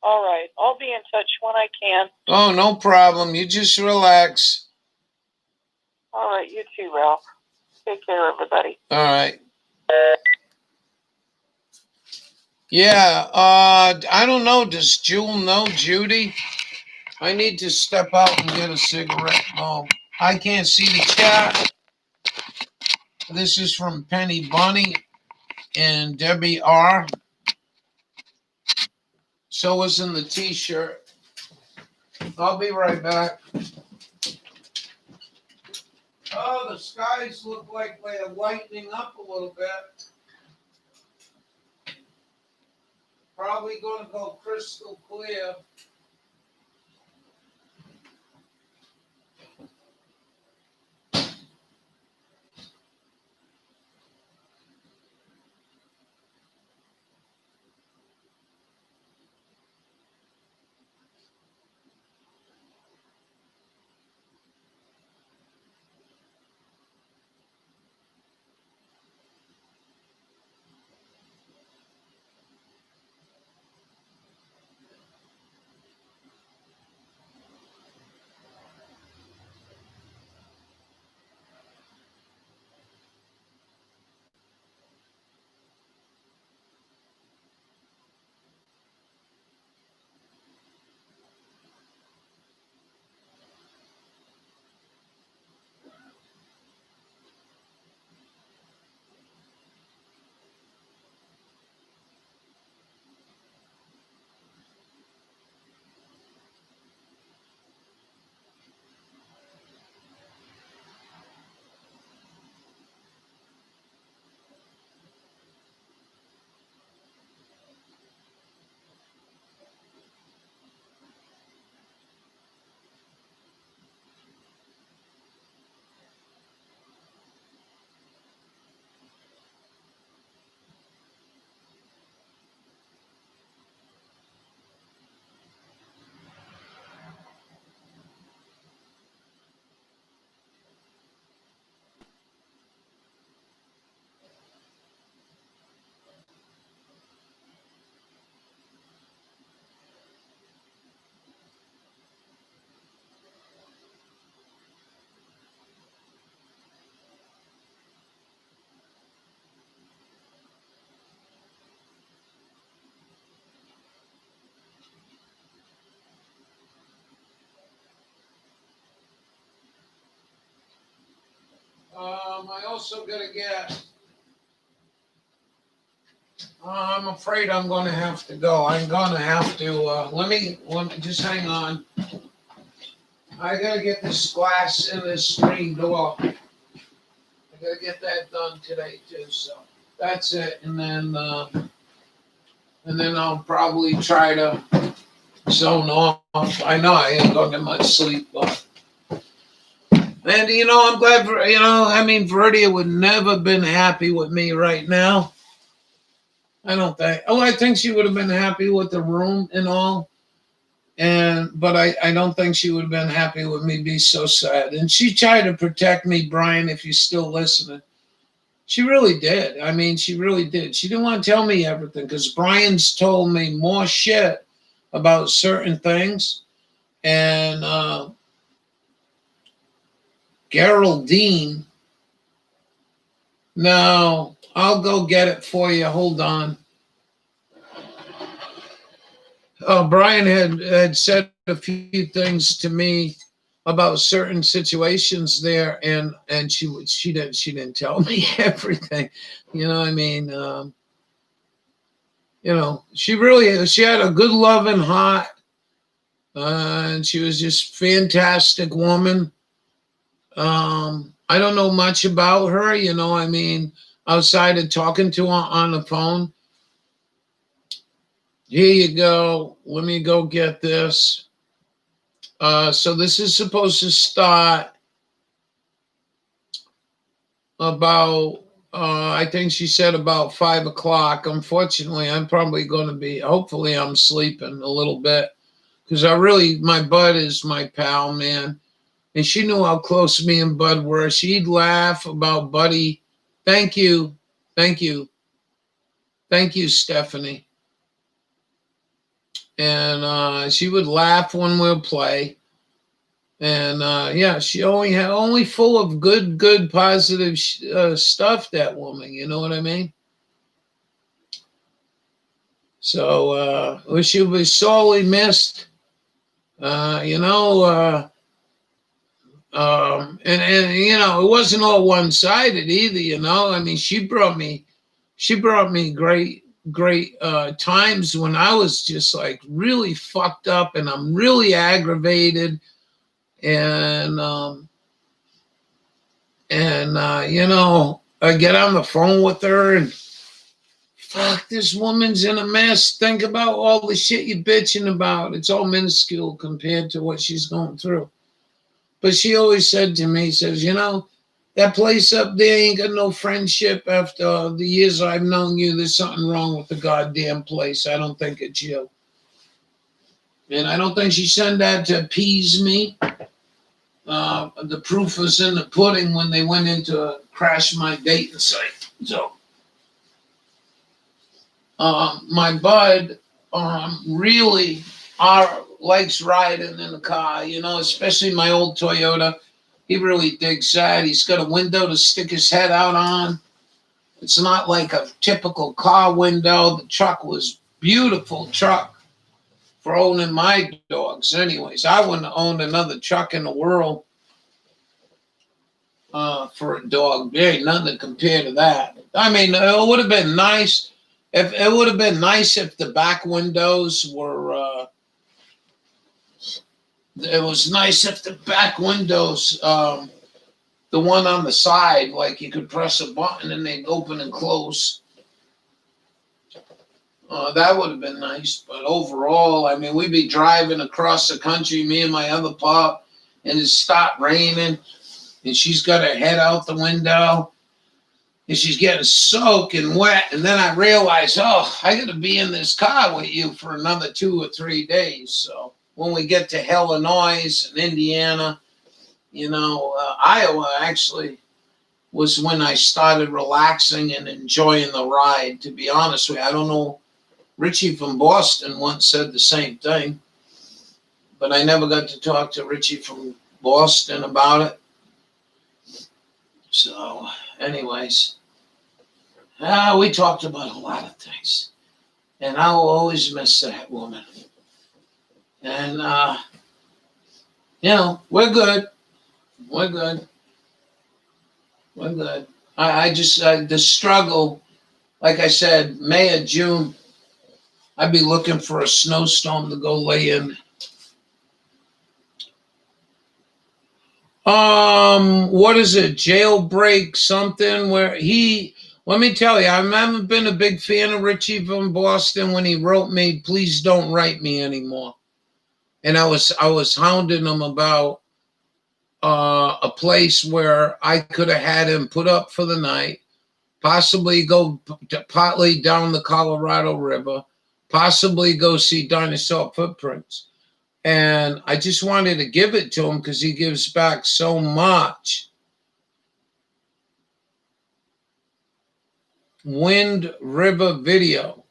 All right. I'll be in touch when I can. Oh, no problem. You just relax. All right. You too, Ralph. Take care, everybody. All right. Yeah, I don't know. Does Jewel know Judy? I need to step out and get a cigarette. Oh, I can't see the chat. This is from Penny Bunny and Debbie R. So was in the t-shirt. I'll be right back. Oh, the skies look like they're lightening up a little bit. Probably going to go crystal clear. I also gotta get. I'm afraid I'm going to have to go. I'm going to have to. Let me just hang on. I gotta get this glass in this screen door. I gotta get that done today too. So that's it, and then I'll probably try to zone off. I know I ain't gonna get much sleep, but. And, I'm glad, Verdia would never been happy with me right now. I don't think. Oh, I think she would have been happy with the room and all. But I don't think she would have been happy with me being so sad. And she tried to protect me, Brian, if you're still listening. She really did. She really did. She didn't want to tell me everything because Brian's told me more shit about certain things. And, Geraldine. No, I'll go get it for you. Hold on. Brian had said a few things to me about certain situations there, and she didn't tell me everything. She had a good loving heart, and she was just fantastic woman. I don't know much about her, outside of talking to her on the phone. Here you go. Let me go get this. So this is supposed to start about, I think she said about 5 o'clock. Unfortunately, I'm probably going to be, hopefully I'm sleeping a little bit because my Bud is my pal, man. And she knew how close me and Bud were. She'd laugh about Buddy. Thank you. Thank you. Thank you, Stephanie. And she would laugh when we'll play. And she only full of good, positive stuff, that woman. You know what I mean? So she was sorely missed. It wasn't all one-sided either, she brought me great great times when I was just like really fucked up and I'm really aggravated and you know, I get on the phone with her and fuck, this woman's in a mess. Think about all the shit you're bitching about. It's all minuscule compared to what she's going through. But she always said to me, says, you know, that place up there ain't got no friendship after the years I've known you. There's something wrong with the goddamn place. I don't think it's you. And I don't think she said that to appease me. The proof was in the pudding when they went in to crash my dating site. So my bud really likes riding in the car, you know, especially my old Toyota. He really digs that. He's got a window to stick his head out on. It's not like a typical car window. The truck was beautiful truck for owning my dogs. Anyways, I wouldn't have owned another truck in the world for a dog. There ain't nothing to compare to that. I mean, it would have been nice if the back windows were. It was nice if the back windows, the one on the side, like you could press a button and they'd open and close. That would have been nice. But overall, I mean, we'd be driving across the country, me and my other pup, and it stopped raining, and she's got her head out the window, and she's getting soaked and wet. And then I realized, oh, I got to be in this car with you for another 2 or 3 days. So when we get to Illinois and Indiana, you know, Iowa actually was when I started relaxing and enjoying the ride, to be honest with you. I don't know, Richie from Boston once said the same thing, but I never got to talk to Richie from Boston about it. So, anyways, we talked about a lot of things, and I will always miss that woman. And, you know, we're good. We're good. We're good. I just, the struggle, like I said, May or June, I'd be looking for a snowstorm to go lay in. What is it? Jailbreak something where let me tell you, I haven't been a big fan of Richie from Boston when he wrote me, please don't write me anymore. And I was hounding him about a place where I could have had him put up for the night, possibly go partly down the Colorado River, possibly go see dinosaur footprints. And I just wanted to give it to him because he gives back so much. Wind River video.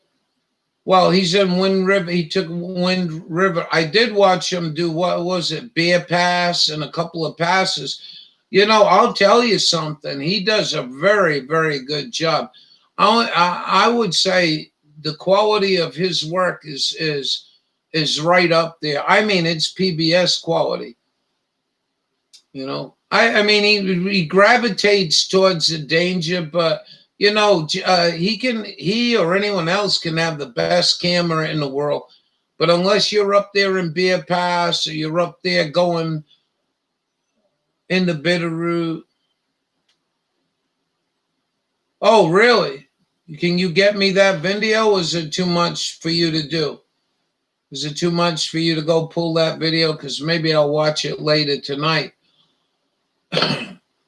Well, he's in Wind River. He took Wind River. I did watch him do, what was it, Bear Pass and a couple of passes. You know, I'll tell you something. He does a very, very good job. I would say the quality of his work is right up there. I mean, it's PBS quality. You know, I mean, he gravitates towards the danger, but you know, he or anyone else can have the best camera in the world, but unless you're up there in Bear Pass or you're up there going in the Bitterroot. Oh, really? Can you get me that video? Or is it too much for you to do? Is it too much for you to go pull that video? Because maybe I'll watch it later tonight.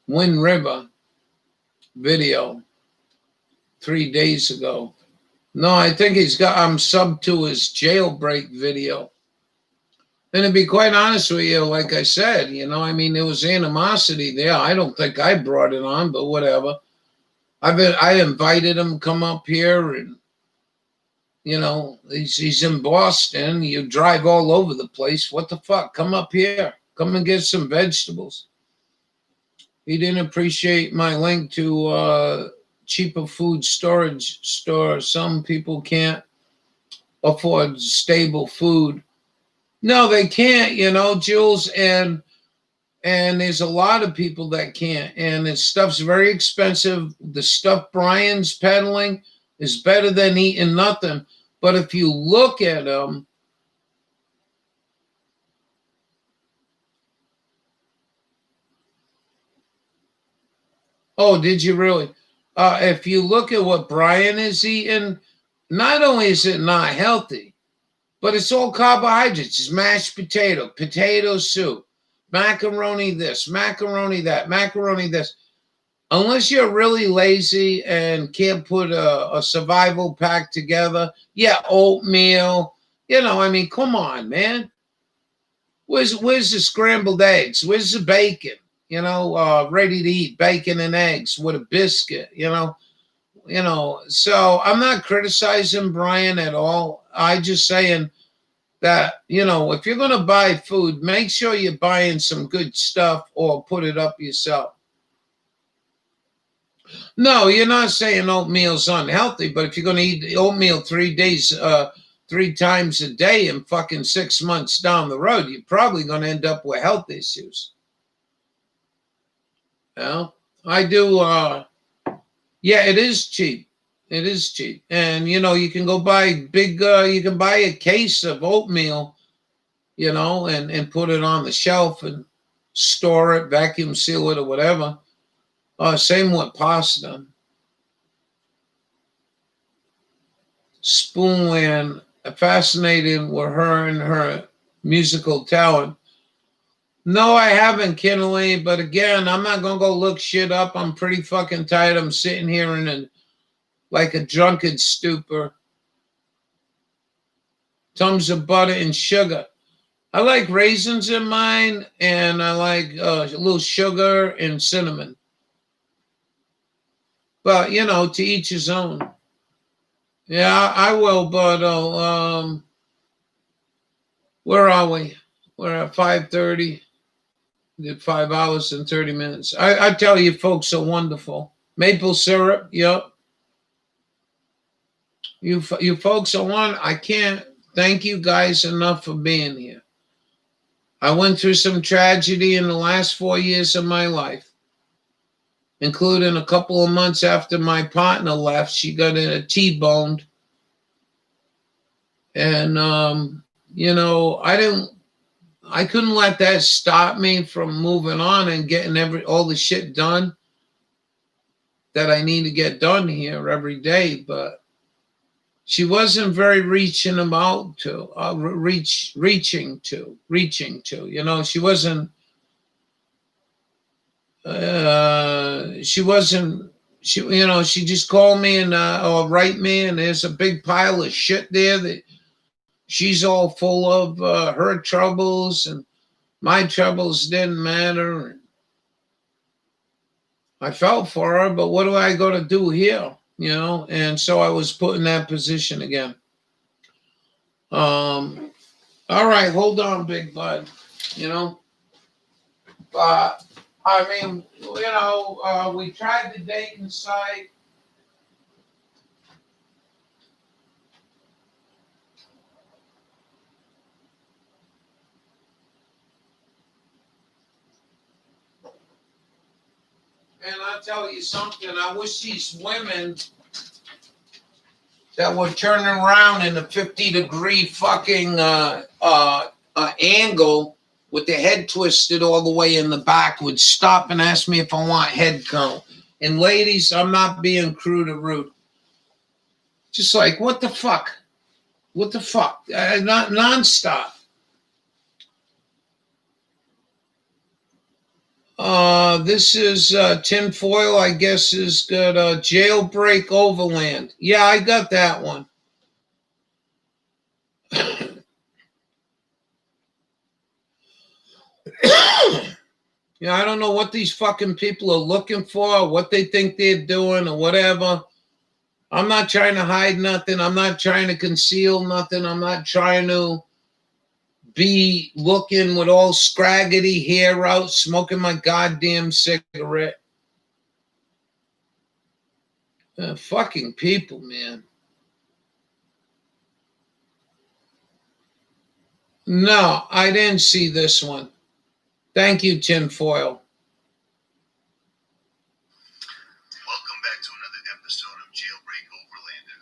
Wind River video 3 days ago. No, I think I'm subbed to his jailbreak video. And to be quite honest with you, like I said, you know, I mean, there was animosity there. I don't think I brought it on, but whatever. I invited him to come up here, and you know, he's in Boston. You drive all over the place. What the fuck? Come up here. Come and get some vegetables. He didn't appreciate my link to cheaper food storage store. Some people can't afford stable food. No, they can't, you know, Jules, and there's a lot of people that can't, and this stuff's very expensive. The stuff Brian's peddling, is better than eating nothing. But if you look at them, oh, did you really? If you look at what Brian is eating, not only is it not healthy, but it's all carbohydrates. It's mashed potato soup, macaroni this, macaroni that, macaroni this. Unless you're really lazy and can't put a survival pack together, yeah, oatmeal. I mean, come on, man. Where's the scrambled eggs? Where's the bacon? Ready to eat bacon and eggs with a biscuit. So I'm not criticizing Brian at all. I just saying that, if you're going to buy food, make sure you're buying some good stuff or put it up yourself. No, you're not saying oatmeal's unhealthy, but if you're going to eat oatmeal 3 times a day and fucking 6 months down the road, you're probably going to end up with health issues. Well, I do. Yeah, it is cheap. It is cheap. And, you can go buy you can buy a case of oatmeal, and put it on the shelf and store it, vacuum seal it or whatever. Same with pasta. Spoonland, fascinated with her and her musical talent. No, I haven't, Kinley, but again, I'm not going to go look shit up. I'm pretty fucking tired. I'm sitting here like a drunken stupor. Tons of butter and sugar. I like raisins in mine, and I like a little sugar and cinnamon. But, to each his own. Yeah, I will, but where are we? We're at 5:30. Did 5 hours and 30 minutes. I tell you, folks are wonderful. Maple syrup, yep. You folks are one. I can't thank you guys enough for being here. I went through some tragedy in the last 4 years of my life, including a couple of months after my partner left. She got in a T-boned. And, I couldn't let that stop me from moving on and getting all the shit done that I need to get done here every day. But she wasn't very reaching to. She wasn't. She just called me or write me, and there's a big pile of shit there that she's all full of her troubles, and my troubles didn't matter. I felt for her, but what do I got to do here? And so I was put in that position again. All right, hold on, big bud. But I mean, we tried the dating site. And I'll tell you something, I wish these women that were turning around in a 50-degree fucking angle with their head twisted all the way in the back would stop and ask me if I want head count. And ladies, I'm not being crude or rude. Just like, what the fuck? What the fuck? Not nonstop. This is tinfoil, I guess, is got Jailbreak Overland. Yeah, I got that one. Yeah, I don't know what these fucking people are looking for, what they think they're doing, or whatever. I'm not trying to hide nothing. I'm not trying to conceal nothing. I'm not trying to be looking with all scraggly hair out, smoking my goddamn cigarette. Fucking people, man. No, I didn't see this one. Thank you, tinfoil. Welcome back to another episode of Jailbreak Overlander.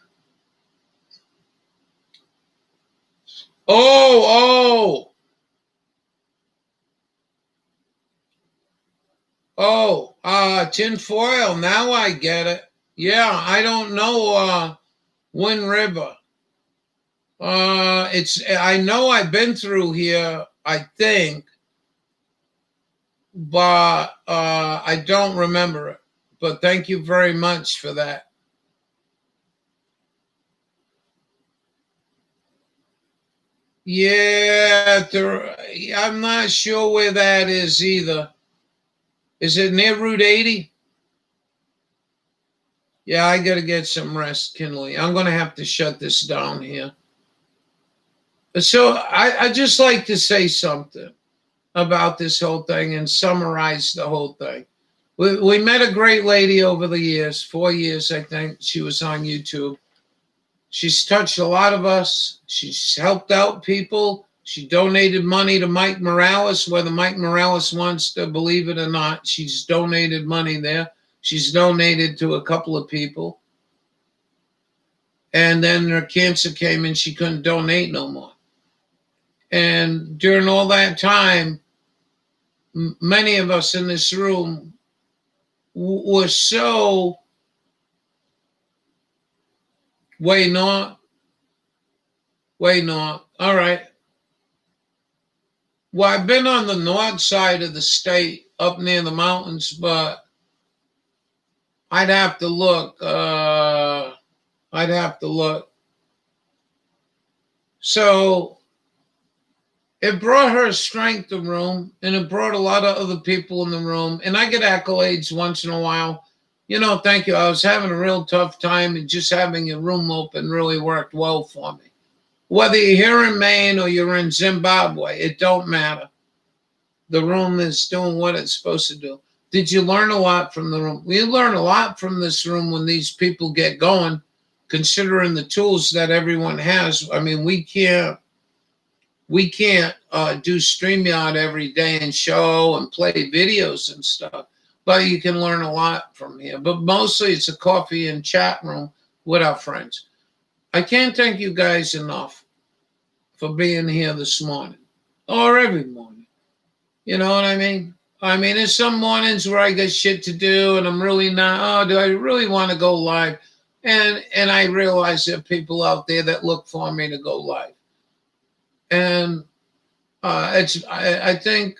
Oh, tin foil. Now I get it. Yeah, I don't know Wind River. I know I've been through here, I think, but I don't remember it. But thank you very much for that. Yeah, I'm not sure where that is either. Is it near Route 80? Yeah, I got to get some rest, Kinley. I'm going to have to shut this down here. So I just like to say something about this whole thing and summarize the whole thing. We met a great lady over the years, 4 years, I think. She was on YouTube. She's touched a lot of us. She's helped out people. She donated money to Mike Morales, whether Mike Morales wants to believe it or not. She's donated money there. She's donated to a couple of people. And then her cancer came and she couldn't donate no more. And during all that time, many of us in this room were so way not. All right. Well, I've been on the north side of the state, up near the mountains, but I'd have to look. So it brought her strength to the room, and it brought a lot of other people in the room. And I get accolades once in a while. Thank you. I was having a real tough time, and just having a room open really worked well for me. Whether you're here in Maine or you're in Zimbabwe, it don't matter. The room is doing what it's supposed to do. Did you learn a lot from the room? We learn a lot from this room when these people get going, considering the tools that everyone has. I mean, we can't do StreamYard every day and show and play videos and stuff, but you can learn a lot from here. But mostly it's a coffee and chat room with our friends. I can't thank you guys enough for being here this morning or every morning. You know what I mean? I mean, there's some mornings where I got shit to do and I'm really not, do I really want to go live? And I realize there are people out there that look for me to go live. And I think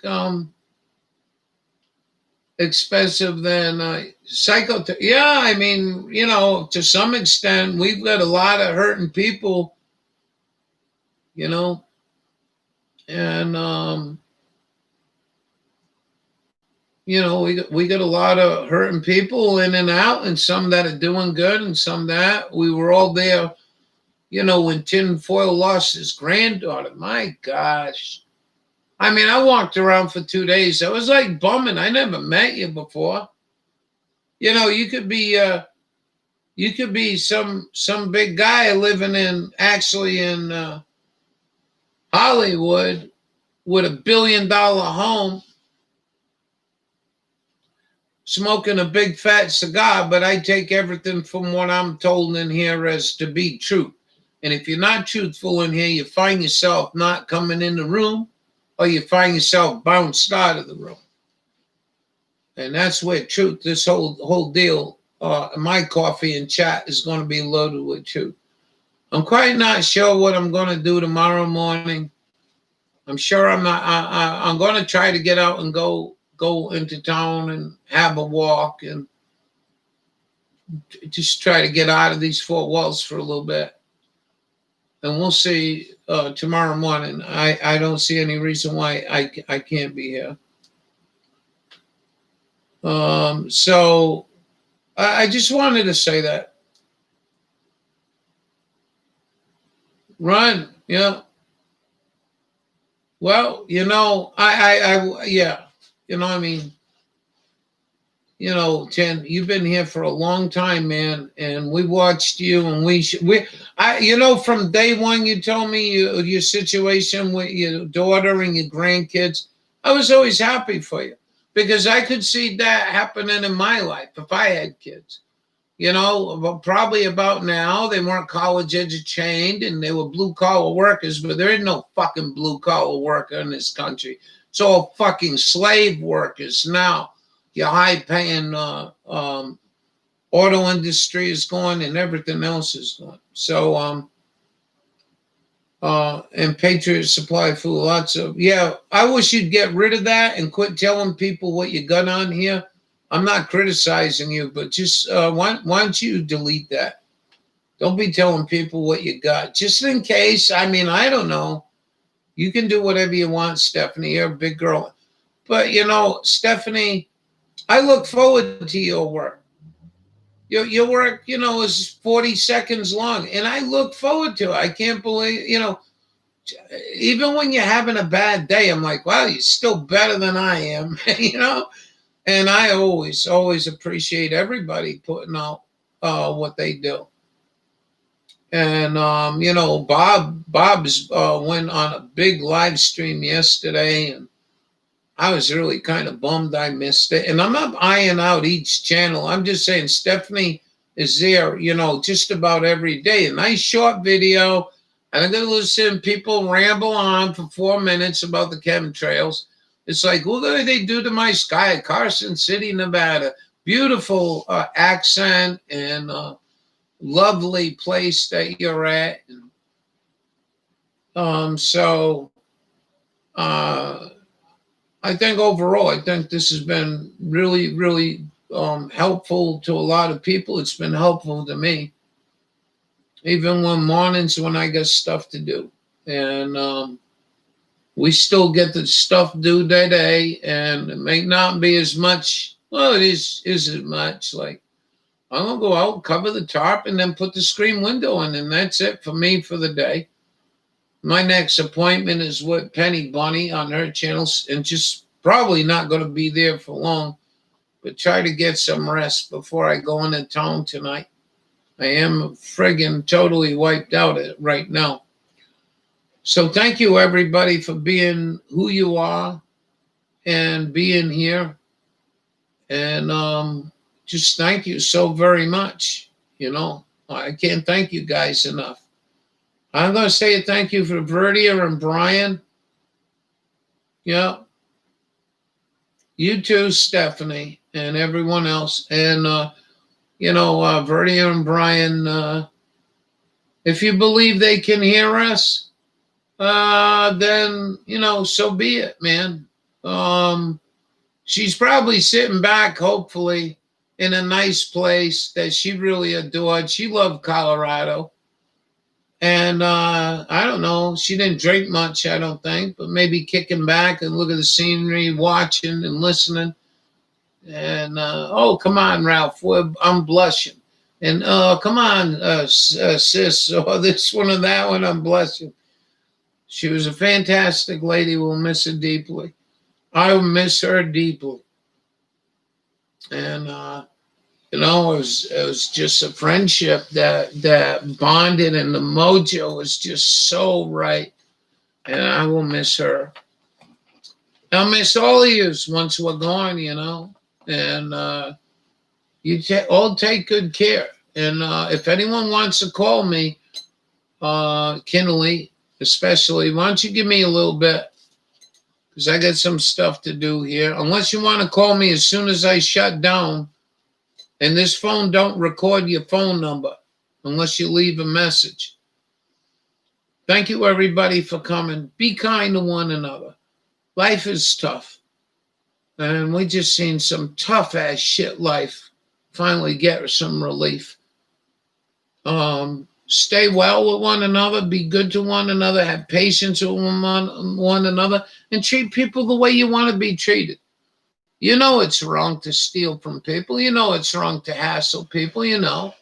expensive than psychotherapy. Yeah, I mean, to some extent, we've got a lot of hurting people, and we got a lot of hurting people in and out, and some that are doing good, and some that we were all there. When Tin Foil lost his granddaughter, my gosh. I mean, I walked around for 2 days. I was like bumming. I never met you before. You could be some big guy living in Hollywood with $1 billion home, smoking a big fat cigar, but I take everything from what I'm told in here as to be true. And if you're not truthful in here, you find yourself not coming in the room, or you find yourself bounced out of the room. And that's where truth, this whole deal, my coffee and chat is going to be loaded with truth. I'm quite not sure what I'm going to do tomorrow morning. I'm sure I'm not. I'm going to try to get out and go into town and have a walk and just try to get out of these four walls for a little bit. And we'll see tomorrow morning. I don't see any reason why I can't be here. So I just wanted to say that. Run, yeah. Well, yeah. I mean, Tin, you've been here for a long time, man, and we watched you, and from day one, you told me your situation with your daughter and your grandkids. I was always happy for you because I could see that happening in my life if I had kids. you know, probably about now. They weren't college educated and they were blue collar workers, but there ain't no fucking blue collar worker in this country. It's all fucking slave workers now. Your high paying auto industry is gone and everything else is gone. So and Patriot Supply Food, lots of, yeah, I wish you'd get rid of that and quit telling people what you got on here. I'm not criticizing you, but just why don't you delete that? Don't be telling people what you got, just in case. I mean, I don't know. You can do whatever you want, Stephanie. You're a big girl. But, you know, Stephanie, I look forward to your work. Your work, you know, is 40 seconds long, and I look forward to it. I can't believe, you know, even when you're having a bad day, I'm like, wow, you're still better than I am, you know? And I always appreciate everybody putting out what they do. And, you know, Bob's went on a big live stream yesterday, and I was really kind of bummed I missed it. And I'm not eyeing out each channel. I'm just saying Stephanie is there, you know, just about every day. A nice short video. And I'm going to listen to people ramble on for 4 minutes about the chemtrails. It's like, what do they do to my sky? Carson City, Nevada. Beautiful accent and lovely place that you're at. So I think overall, I think this has been really, really helpful to a lot of people. It's been helpful to me, even when mornings when I got stuff to do. And we still get the stuff due today, and it may not be as much. Well, it is as much. Like, I'm going to go out, cover the tarp, and then put the screen window in, and that's it for me for the day. My next appointment is with Penny Bunny on her channel, and just probably not going to be there for long, but try to get some rest before I go into town tonight. I am friggin' totally wiped out right now. So thank you, everybody, for being who you are and being here. And just thank you so very much. You know, I can't thank you guys enough. I'm going to say a thank you for Verdia and Brian. Yeah. You too, Stephanie, and everyone else. And, you know, Verdia and Brian, if you believe they can hear us, then, you know, so be it, man. She's probably sitting back, hopefully, in a nice place that she really adored. She loved Colorado. And I don't know, she didn't drink much, I don't think, but maybe kicking back and look at the scenery, watching and listening. And oh, come on, Ralph, I'm blushing. And come on, sis, or this one or that one, I'm blushing. She was a fantastic lady. We'll miss her deeply. I will miss her deeply. And you know, it was just a friendship that bonded, and the mojo was just so right. And I will miss her. I'll miss all of you once we're gone, you know. And you all take good care. And if anyone wants to call me, Kinley, especially, why don't you give me a little bit? Because I got some stuff to do here. Unless you want to call me as soon as I shut down. And this phone don't record your phone number unless you leave a message. Thank you, everybody, for coming. Be kind to one another. Life is tough. And we just seen some tough-ass shit life finally get some relief. Stay well with one another. Be good to one another. Have patience with one another. And treat people the way you want to be treated. You know it's wrong to steal from people. You know it's wrong to hassle people. You know.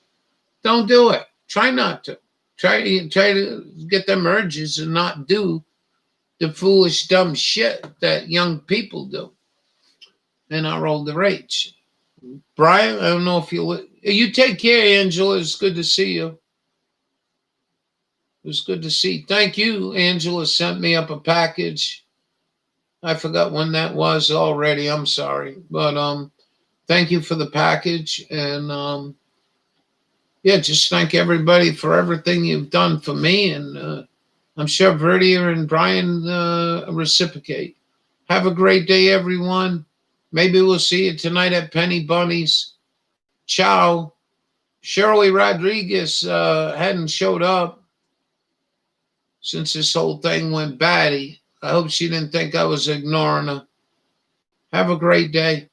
Don't do it. Try not to. Try to get them urges and not do the foolish, dumb shit that young people do in our older age. Brian, I don't know if you take care, Angela. It's good to see you. It was good to see. Thank you. Angela sent me up a package. I forgot when that was already. I'm sorry. But thank you for the package. And yeah, just thank everybody for everything you've done for me, and I'm sure Verdia and Brian reciprocate. Have a great day, everyone. Maybe we'll see you tonight at Penny Bunny's. Ciao. Shirley Rodriguez hadn't showed up since this whole thing went batty. I hope she didn't think I was ignoring her. Have a great day.